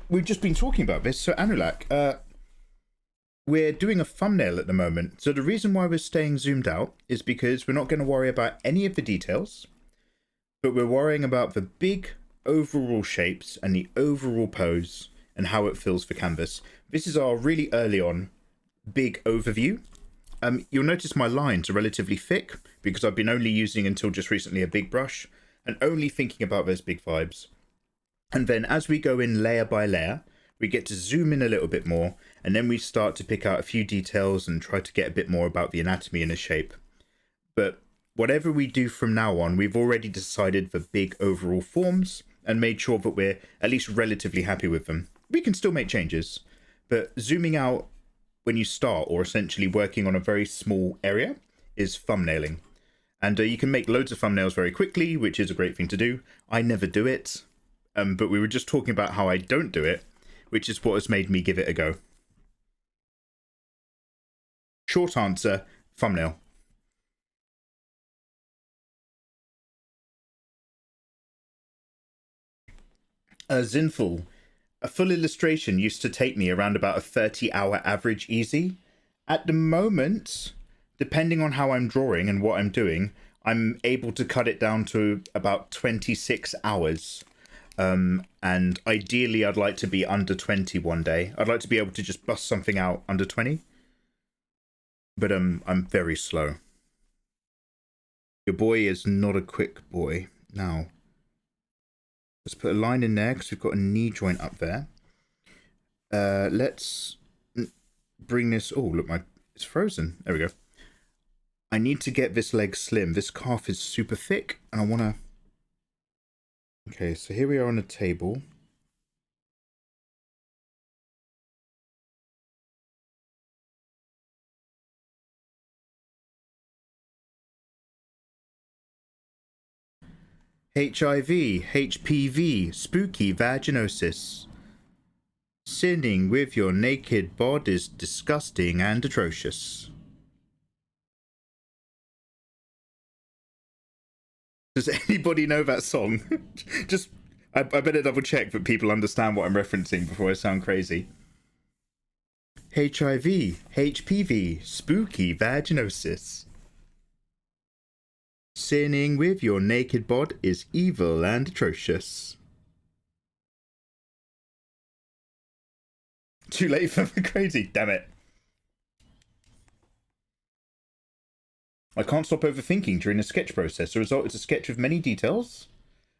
Speaker 2: We've just been talking about this. So Anulak, we're doing a thumbnail at the moment. So the reason why we're staying zoomed out is because we're not going to worry about any of the details, but we're worrying about the big overall shapes and the overall pose and how it feels for canvas. This is our really early on big overview. You'll notice my lines are relatively thick because I've been only using until just recently a big brush and only thinking about those big vibes. And then as we go in layer by layer, we get to zoom in a little bit more, and then we start to pick out a few details and try to get a bit more about the anatomy and the shape. But whatever we do from now on, we've already decided the big overall forms and made sure that we're at least relatively happy with them. We can still make changes, but zooming out when you start, or essentially working on a very small area, is thumbnailing. And you can make loads of thumbnails very quickly, which is a great thing to do. I never do it, but we were just talking about how I don't do it, which is what has made me give it a go. Short answer, thumbnail. Zinful. A full illustration used to take me around about a 30-hour average easy. At the moment, depending on how I'm drawing and what I'm doing, I'm able to cut it down to about 26 hours. And ideally, I'd like to be under 20 one day. I'd like to be able to just bust something out under 20. But I'm very slow. Your boy is not a quick boy. Now, let's put a line in there because we've got a knee joint up there. Let's bring this... Oh, look, it's frozen. There we go. I need to get this leg slim. This calf is super thick, and I want to... Okay, so here we are on a table. HIV, HPV, spooky vaginosis. Sinning with your naked bod is disgusting and atrocious. Does anybody know that song? Just, I better double check that people understand what I'm referencing before I sound crazy. HIV, HPV, spooky vaginosis. Sinning with your naked bod is evil and atrocious. Too late for the crazy, damn it. I can't stop overthinking during the sketch process. The result is a sketch with many details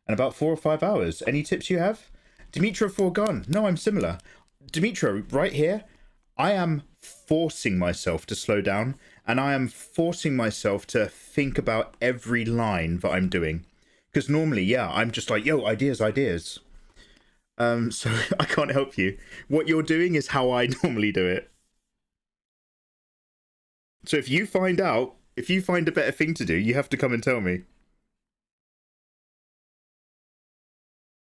Speaker 2: and about 4 or 5 hours. Any tips you have? Dimitro Forgun. No, I'm similar. Dimitro, right here, I am forcing myself to slow down, and I am forcing myself to think about every line that I'm doing. Because normally, yeah, I'm just like, yo, ideas. So I can't help you. What you're doing is how I normally do it. So if you find a better thing to do, you have to come and tell me.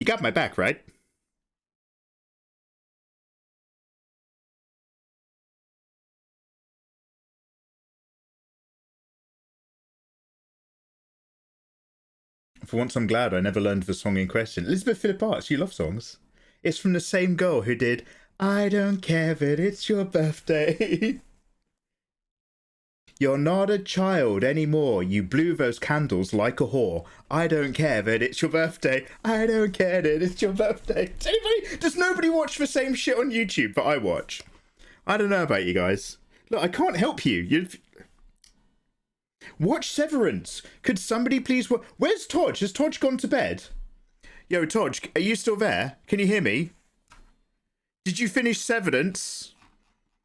Speaker 2: You got my back, right? For once, I'm glad I never learned the song in question. Elizabeth Philip Arts, you love songs. It's from the same girl who did I Don't Care That It's Your Birthday. You're not a child anymore. You blew those candles like a whore. I don't care that it's your birthday. I don't care that it's your birthday. Does nobody watch the same shit on YouTube that I watch? I don't know about you guys. Look, I can't help you. Watch Severance. Could somebody please... Where's Todge? Has Todge gone to bed? Yo, Todge, are you still there? Can you hear me? Did you finish Severance?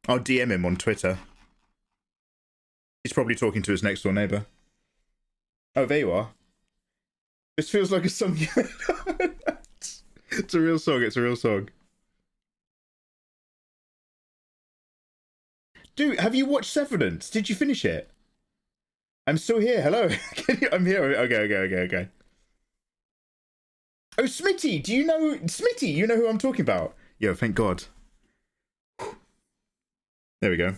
Speaker 2: I'll DM him on Twitter. He's probably talking to his next door neighbour. Oh, there you are. This feels like a song. It's a real song. It's a real song. Dude, have you watched Severance? Did you finish it? I'm still here. Hello. I'm here. Okay. Oh, Smitty, do you know... Smitty, you know who I'm talking about? Yo, thank God. There we go.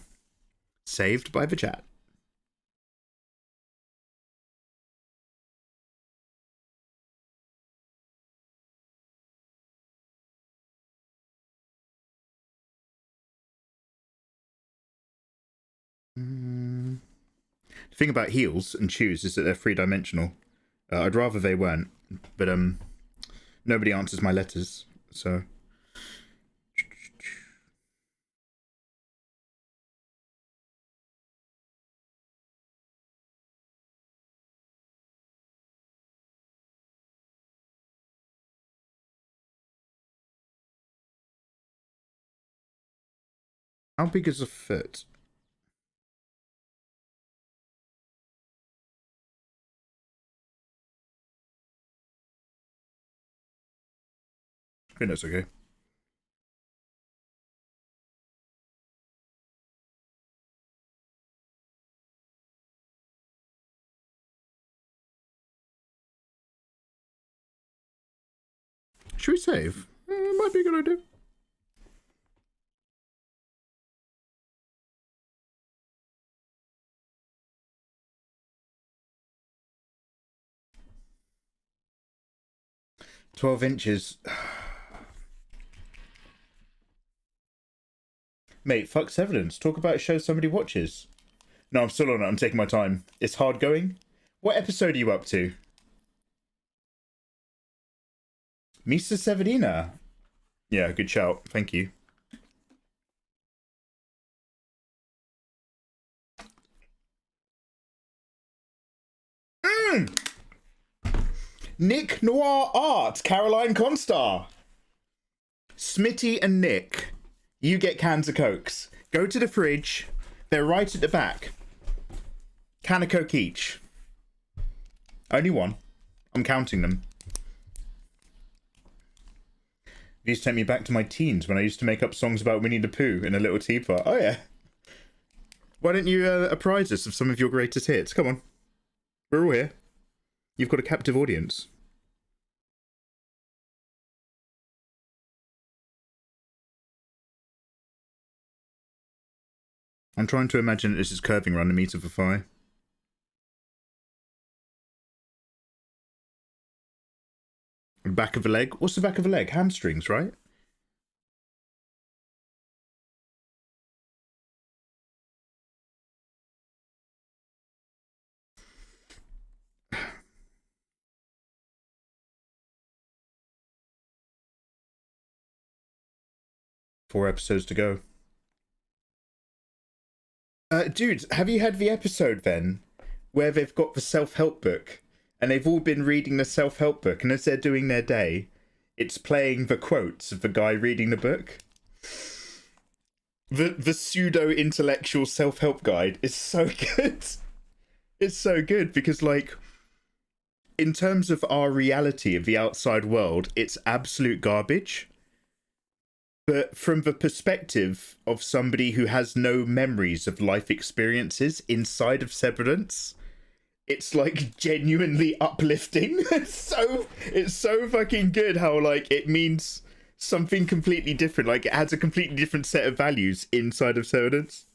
Speaker 2: Saved by the chat. The thing about heels and shoes is that they're three-dimensional. I'd rather they weren't, but nobody answers my letters, so... How big is a foot? I think that's okay. Should we save? Might be a good idea. "12 inches. Mate, fuck Severance. Talk about a show somebody watches. No, I'm still on it. I'm taking my time. It's hard going. What episode are you up to? Misa Severina. Yeah, good shout. Thank you. Nick Noir Art, Caroline Constar. Smitty and Nick, you get cans of Cokes. Go to the fridge. They're right at the back. Can of Coke each. Only one. I'm counting them. These take me back to my teens when I used to make up songs about Winnie the Pooh in a little teapot. Oh yeah. Why don't you apprise us of some of your greatest hits? Come on. We're all here. You've got a captive audience. I'm trying to imagine that this is curving around the meat of a thigh. The back of a leg? What's the back of a leg? Hamstrings, right? Four episodes to go. Dude, have you had the episode then where they've got the self-help book and they've all been reading the self-help book, and as they're doing their day, it's playing the quotes of the guy reading the book? The pseudo-intellectual self-help guide is so good. It's so good because, like, in terms of our reality of the outside world, it's absolute garbage. But from the perspective of somebody who has no memories of life experiences inside of Severance, it's like genuinely uplifting. It's so fucking good how, like, it means something completely different. Like, it has a completely different set of values inside of Severance.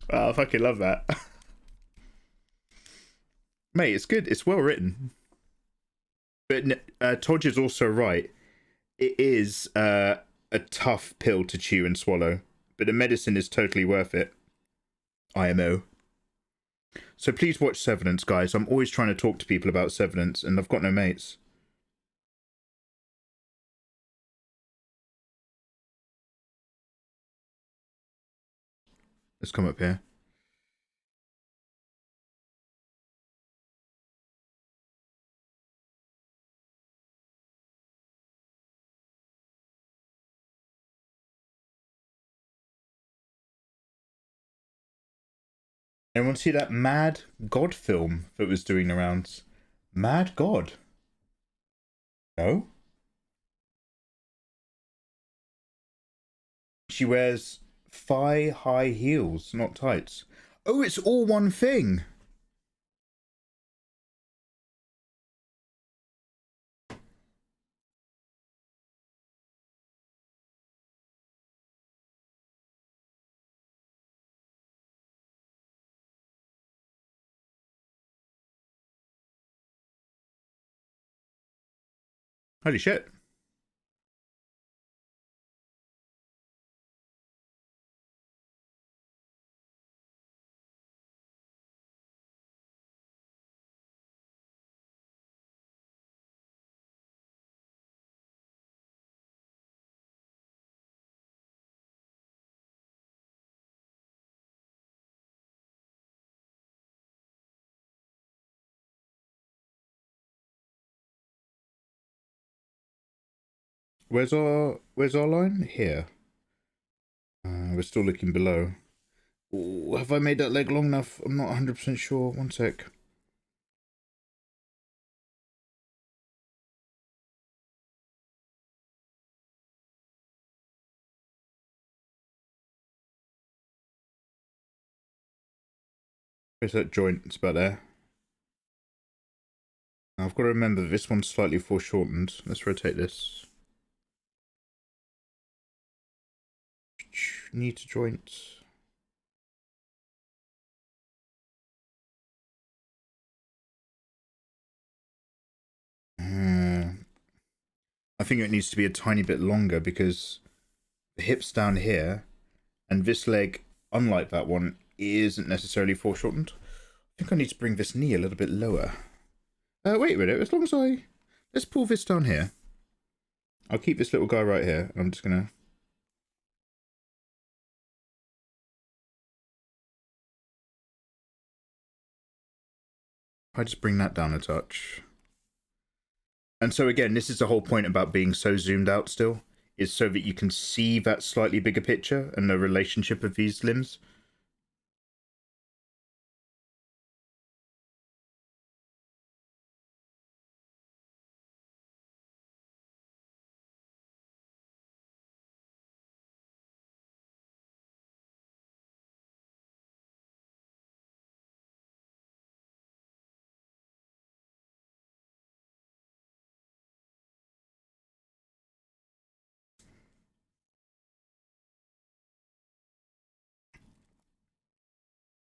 Speaker 2: Oh, I fucking love that. Mate, it's good. It's well written. But Todge is also right. It is a tough pill to chew and swallow, but the medicine is totally worth it. IMO. So please watch Severance, guys. I'm always trying to talk to people about Severance, and I've got no mates. Let's come up here. Anyone see that Mad God film that was doing the rounds? Mad God? No? She wears thigh-high heels, not tights. Oh, it's all one thing. Holy shit. Where's our line? Here. We're still looking below. Ooh, have I made that leg long enough? I'm not 100% sure. One sec. Where's that joint? It's about there. Now I've got to remember that this one's slightly foreshortened. Let's rotate this. Knee to joint. I think it needs to be a tiny bit longer because the hip's down here and this leg, unlike that one, isn't necessarily foreshortened. I think I need to bring this knee a little bit lower. Wait a minute, as long as let's pull this down here. I'll keep this little guy right here. I'm just gonna... I just bring that down a touch. And so again, this is the whole point about being so zoomed out still, is so that you can see that slightly bigger picture and the relationship of these limbs.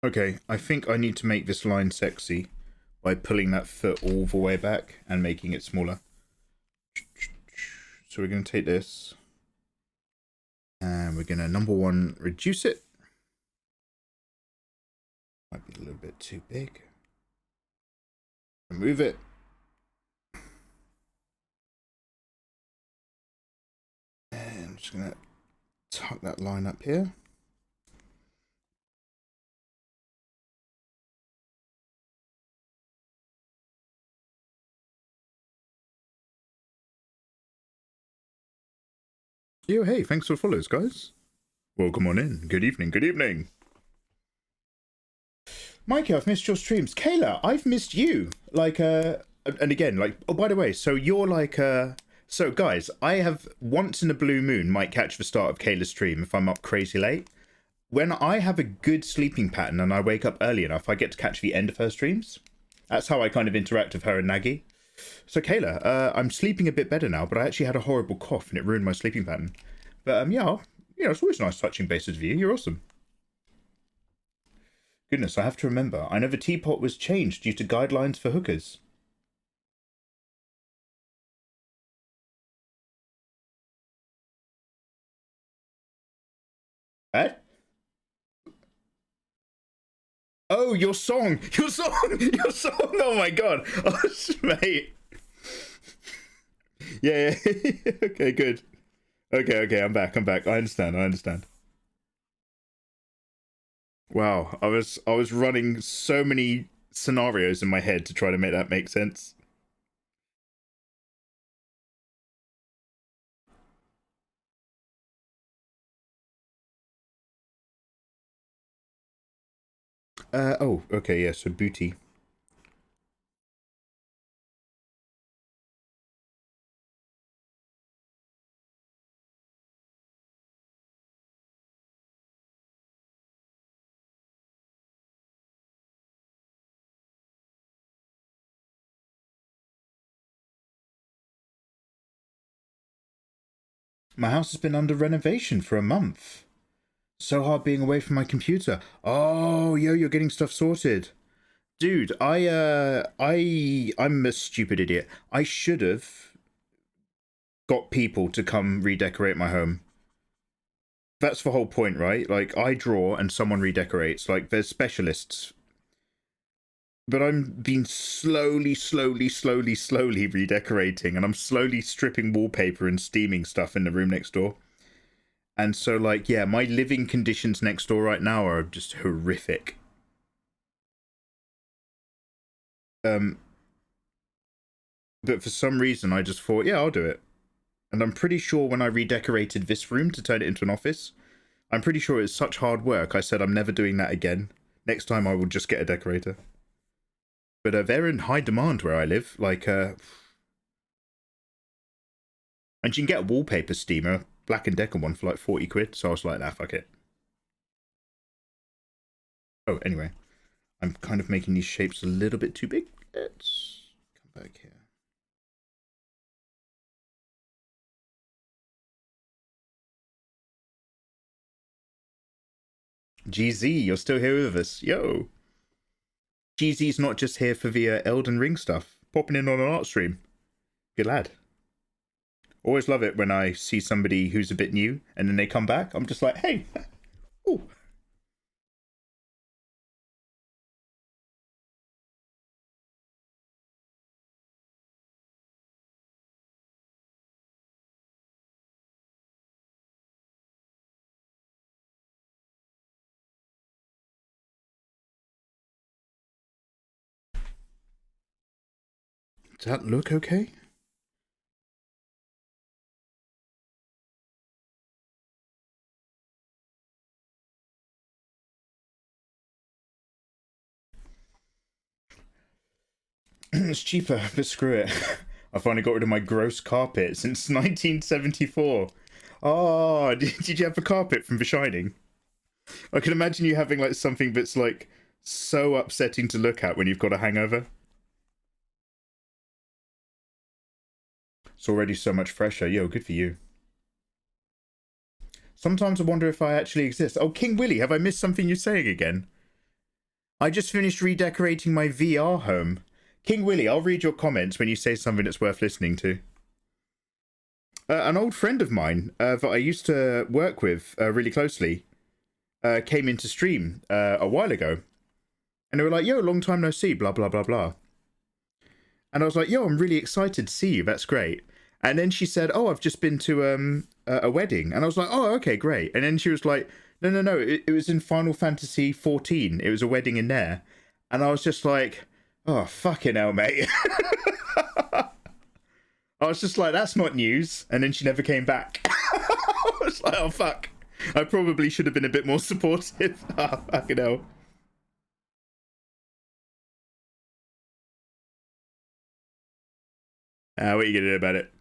Speaker 2: Okay, I think I need to make this line sexy by pulling that foot all the way back and making it smaller. So we're going to take this and we're going to, number one, reduce it. Might be a little bit too big. Remove it. And I'm just going to tuck that line up here. Yo, hey, thanks for the follows, guys. Welcome on in. Good evening, good evening. Mikey, I've missed your streams. Kayla, I've missed you. Like, and again, like, oh, by the way, so you're like, so guys, I have once in a blue moon might catch the start of Kayla's stream if I'm up crazy late. When I have a good sleeping pattern and I wake up early enough, I get to catch the end of her streams. That's how I kind of interact with her and Nagy. So Kayla, I'm sleeping a bit better now, but I actually had a horrible cough and it ruined my sleeping pattern. But yeah, it's always nice touching bases with you. You're awesome. Goodness, I have to remember. I know the teapot was changed due to guidelines for hookers. Eh? Oh, your song, your song, your song. Oh my god, oh, mate. Yeah, yeah. Okay, good. Okay, I'm back. I understand. Wow, I was running so many scenarios in my head to try to make that make sense. Oh, okay, yeah, so booty. My house has been under renovation for a month. So hard being away from my computer. Oh, yo, you're getting stuff sorted. Dude, I'm a stupid idiot. I should have got people to come redecorate my home. That's the whole point, right? Like, I draw and someone redecorates. Like, there's specialists. But I'm been slowly redecorating, and I'm slowly stripping wallpaper and steaming stuff in the room next door. And so, like, yeah, my living conditions next door right now are just horrific. But for some reason, I just thought, yeah, I'll do it. And I'm pretty sure when I redecorated this room to turn it into an office, I'm pretty sure it's such hard work. I said I'm never doing that again. Next time I will just get a decorator. But they're in high demand where I live. Like, and you can get a wallpaper steamer, Black & Decker one, for like 40 quid. So I was like, nah, fuck it. Oh, anyway. I'm kind of making these shapes a little bit too big. Let's come back here. GZ, you're still here with us. Yo. GZ's not just here for the Elden Ring stuff. Popping in on an art stream. Good lad. Always love it when I see somebody who's a bit new and then they come back. I'm just like, hey. Ooh. Does that look okay? It's cheaper, but screw it. I finally got rid of my gross carpet since 1974. Oh, did you have a carpet from The Shining? I can imagine you having like something that's like so upsetting to look at when you've got a hangover. It's already so much fresher. Yo, good for you. Sometimes I wonder if I actually exist. Oh, King Willy, have I missed something you're saying again? I just finished redecorating my VR home. King Willy, I'll read your comments when you say something that's worth listening to. An old friend of mine that I used to work with really closely came into stream a while ago. And they were like, yo, long time no see, blah, blah, blah, blah. And I was like, yo, I'm really excited to see you. That's great. And then she said, oh, I've just been to a wedding. And I was like, oh, okay, great. And then she was like, no, it was in Final Fantasy 14. It was a wedding in there. And I was just like, oh, fucking hell, mate. I was just like, that's not news. And then she never came back. I was like, oh, fuck. I probably should have been a bit more supportive. Oh, fucking hell. What are you going to do about it?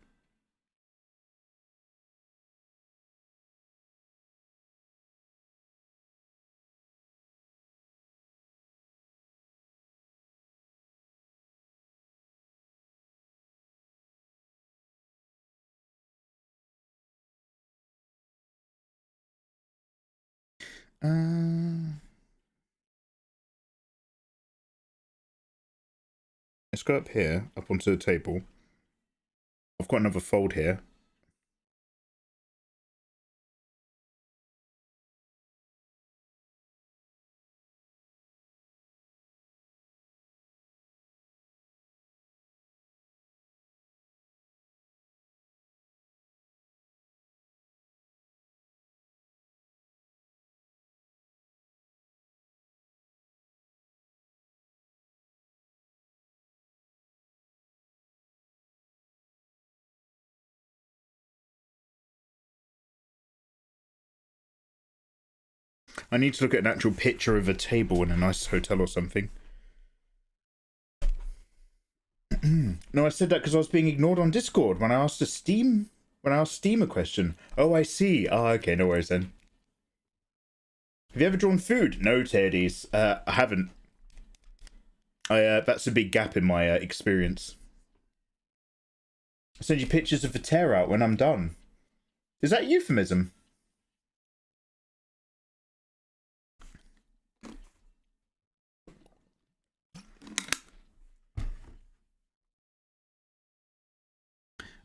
Speaker 2: Let's go up here, up onto the table. I've got another fold here. I need to look at an actual picture of a table in a nice hotel or something. No, I said that because I was being ignored on Discord when I asked Steam a question. Oh, I see. Oh, okay, no worries then. Have you ever drawn food? No, Teddies. I haven't. That's a big gap in my experience. I'll send you pictures of the tear out when I'm done. Is that a euphemism?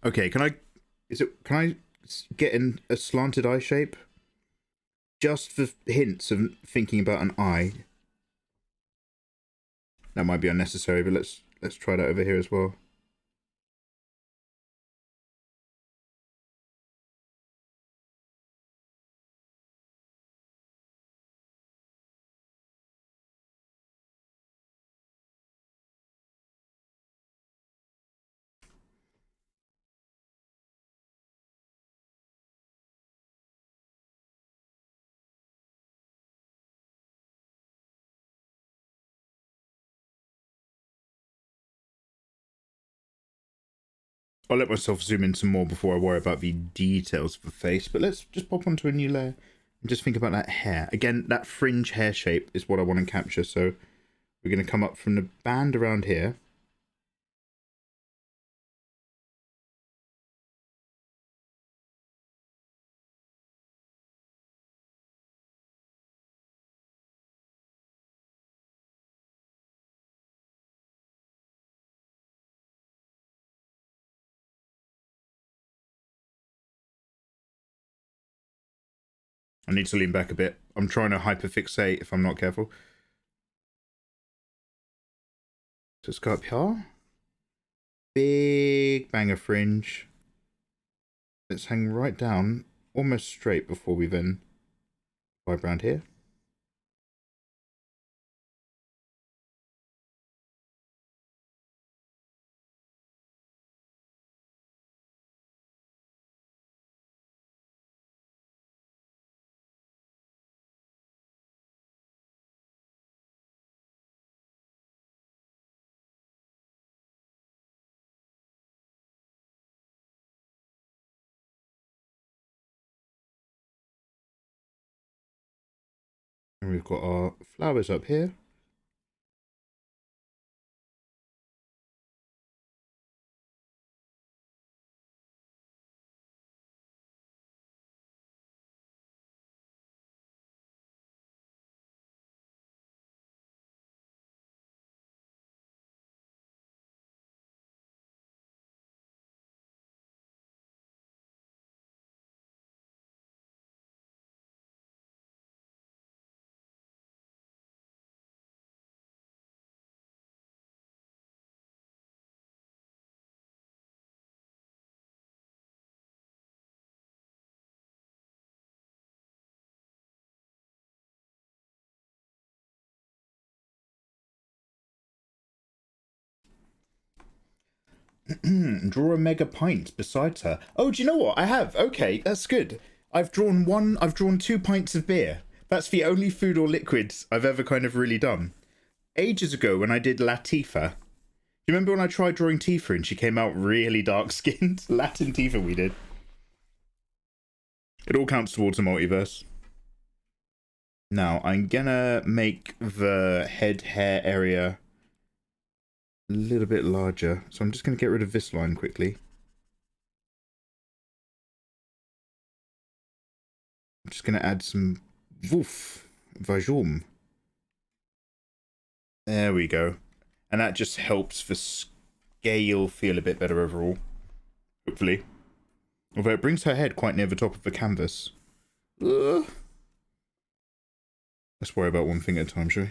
Speaker 2: Okay, can I get in a slanted eye shape? Just for hints of thinking about an eye. That might be unnecessary, but let's try that over here as well. I'll let myself zoom in some more before I worry about the details of the face, but let's just pop onto a new layer and just think about that hair. Again, that fringe hair shape is what I want to capture, so we're going to come up from the band around here. I need to lean back a bit. I'm trying to hyperfixate if I'm not careful. So let's go up here. Big banger fringe. Let's hang right down, almost straight before we then vibe around here. And we've got our flowers up here. Draw a mega pint besides her. Oh, do you know what? I have. Okay, that's good. I've drawn 2 pints of beer. That's the only food or liquids I've ever kind of really done. Ages ago when I did Latifa. Do you remember when I tried drawing Tifa and she came out really dark skinned? Latin Tifa we did. It all counts towards a multiverse. Now, I'm gonna make the head hair area a little bit larger. So I'm just gonna get rid of this line quickly. I'm just gonna add some woof, vajum. There we go. And that just helps the scale feel a bit better overall. Hopefully. Although it brings her head quite near the top of the canvas. Ugh. Let's worry about one thing at a time, shall we?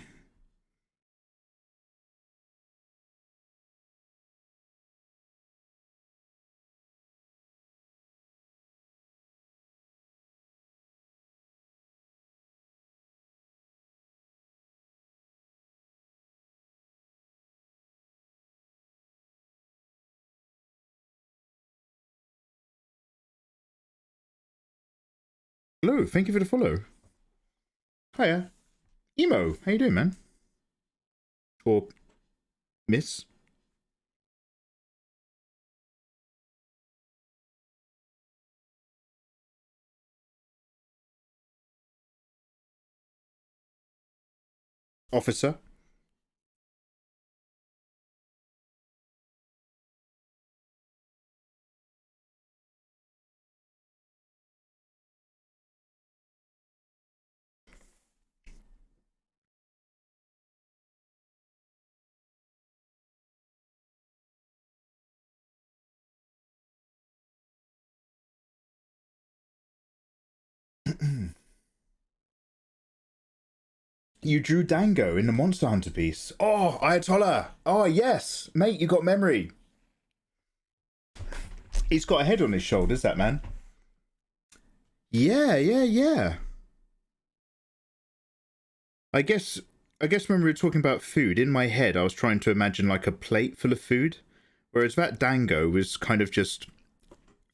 Speaker 2: Hello, thank you for the follow. Hiya. Emo, how you doing, man? Or miss? Officer? You drew Dango in the Monster Hunter piece. Oh, Ayatollah. Oh, yes. Mate, you got memory. He's got a head on his shoulders, that man. Yeah. I guess when we were talking about food, in my head, I was trying to imagine like a plate full of food. Whereas that Dango was kind of just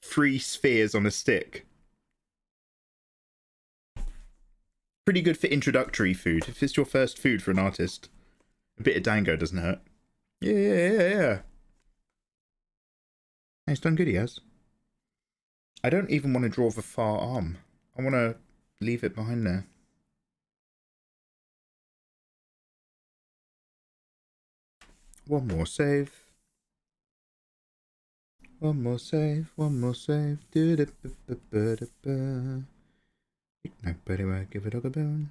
Speaker 2: 3 spheres on a stick. Pretty good for introductory food. If it's your first food for an artist, a bit of Dango doesn't hurt. Yeah. He's done good, he has. I don't even want to draw the far arm. I want to leave it behind there. One more save. One more save. Nobody will give a dog a bone.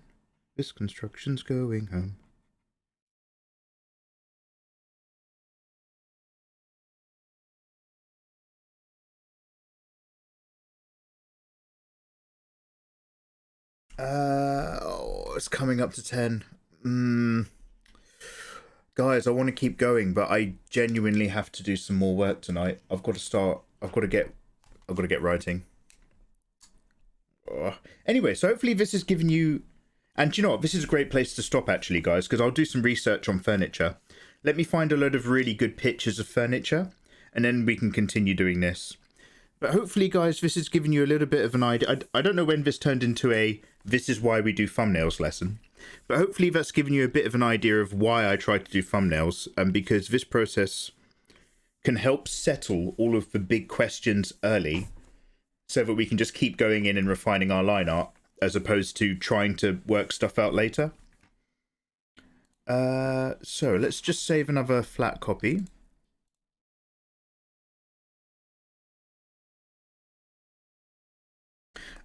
Speaker 2: This construction's going home. It's coming up to 10. Guys, I want to keep going, but I genuinely have to do some more work tonight. I've got to get writing. Anyway, so hopefully this has given you, and do you know what, this is a great place to stop actually, guys, because I'll do some research on furniture. Let me find a load of really good pictures of furniture, and then we can continue doing this. But hopefully, guys, this has given you a little bit of an idea. I don't know when this turned into a this is why we do thumbnails lesson, but hopefully that's given you a bit of an idea of why I try to do thumbnails, and because this process can help settle all of the big questions early, so that we can just keep going in and refining our line art, as opposed to trying to work stuff out later. So let's just save another flat copy.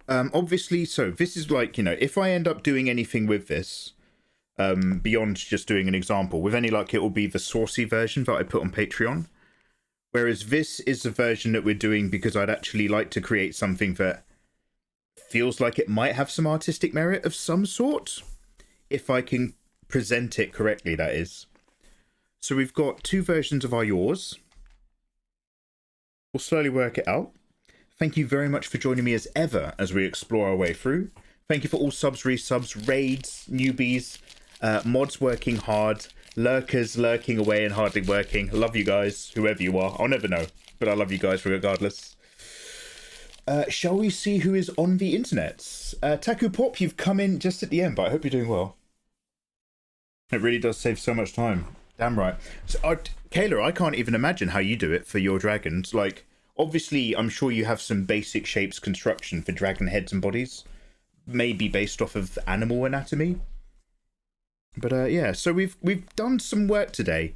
Speaker 2: Obviously, so this is like, you know, if I end up doing anything with this, beyond just doing an example, with any luck, it will be the saucy version that I put on Patreon. Whereas this is the version that we're doing because I'd actually like to create something that feels like it might have some artistic merit of some sort, if I can present it correctly, that is. So we've got 2 versions of our yours. We'll slowly work it out. Thank you very much for joining me as ever as we explore our way through. Thank you for all subs, resubs, raids, newbies, mods working hard, lurkers lurking away and hardly working. I love you guys, whoever you are. I'll never know, but I love you guys regardless. Shall we see who is on the internet? Taku Pop, you've come in just at the end, but I hope you're doing well. It really does save so much time. Damn right. So, Kayla, I can't even imagine how you do it for your dragons. Like, obviously, I'm sure you have some basic shapes construction for dragon heads and bodies, maybe based off of animal anatomy. But yeah, so we've done some work today.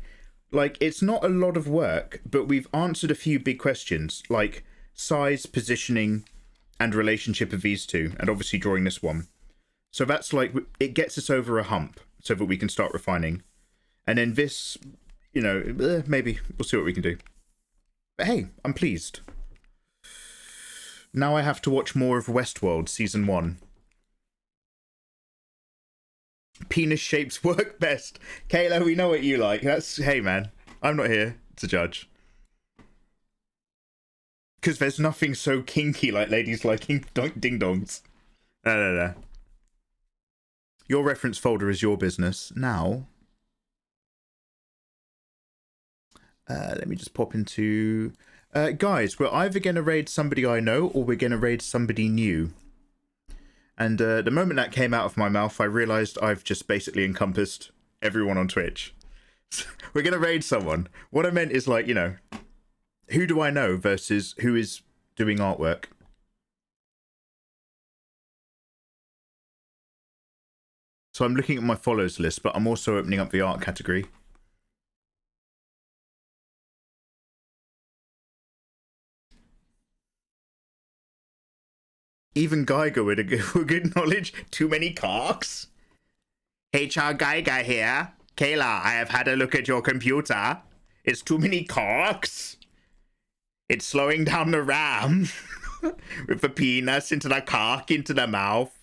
Speaker 2: Like, it's not a lot of work, but we've answered a few big questions, like size, positioning, and relationship of these two, and obviously drawing this one. So that's like, it gets us over a hump so that we can start refining. And then this, you know, maybe we'll see what we can do. But hey, I'm pleased. Now I have to watch more of Westworld Season 1. Penis shapes work best. Kayla, we know what you like. That's, hey man, I'm not here to judge. Because there's nothing so kinky like ladies liking ding-dongs. No. Your reference folder is your business. Now, let me just pop into... guys, we're either going to raid somebody I know or we're going to raid somebody new. And the moment that came out of my mouth, I realized I've just basically encompassed everyone on Twitch. So we're going to raid someone. What I meant is, like, you know, who do I know versus who is doing artwork? So I'm looking at my follows list, but I'm also opening up the art category. Even Geiger would acknowledge too many cocks. HR Geiger here. Kayla, I have had a look at your computer. It's too many cocks. It's slowing down the RAM. With the penis into the cock, into the mouth.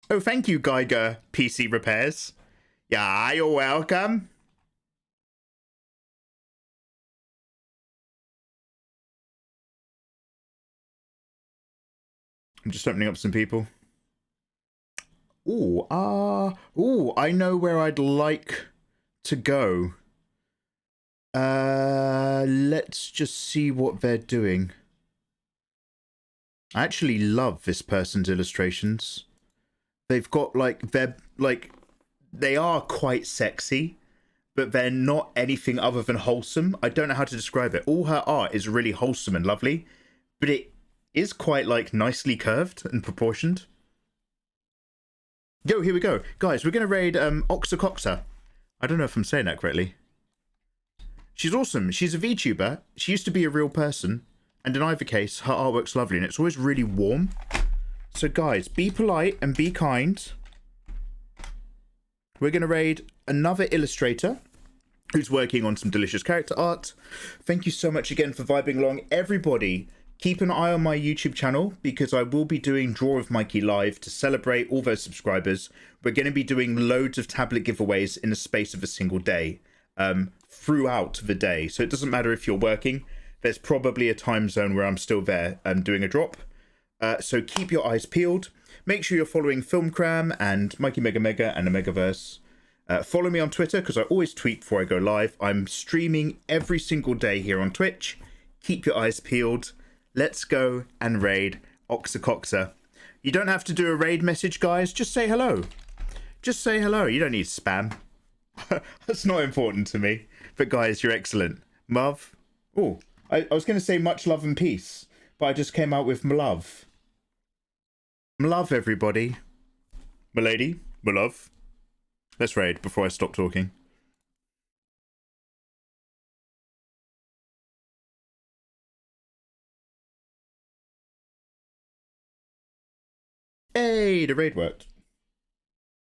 Speaker 2: Oh, thank you, Geiger PC Repairs. Yeah, you're welcome. I'm just opening up some people. Ooh, I know where I'd like to go. Let's just see what they're doing. I actually love this person's illustrations. They've got, like, they are quite sexy, but they're not anything other than wholesome. I don't know how to describe it. All her art is really wholesome and lovely, but it is quite, like, nicely curved and proportioned. Yo, here we go. Guys, we're going to raid Oxa. I don't know if I'm saying that correctly. She's awesome. She's a VTuber. She used to be a real person. And in either case, her artwork's lovely, and it's always really warm. So guys, be polite and be kind. We're going to raid another illustrator who's working on some delicious character art. Thank you so much again for vibing along. Everybody, keep an eye on my YouTube channel, because I will be doing Draw with Mikey live to celebrate all those subscribers. We're going to be doing loads of tablet giveaways in the space of a single day, throughout the day. So it doesn't matter if you're working. There's probably a time zone where I'm still there doing a drop. So keep your eyes peeled. Make sure you're following Filmcram and Mikey Mega Mega and the Megaverse. Follow me on Twitter, because I always tweet before I go live. I'm streaming every single day here on Twitch. Keep your eyes peeled. Let's go and raid Oxa. You don't have to do a raid message, guys. Just say hello. Just say hello. You don't need spam. That's not important to me. But guys, you're excellent. Muv. Oh, I was going to say much love and peace, but I just came out with mlove. Mlove, everybody. M'lady, mlove. Let's raid before I stop talking. Hey, the raid worked.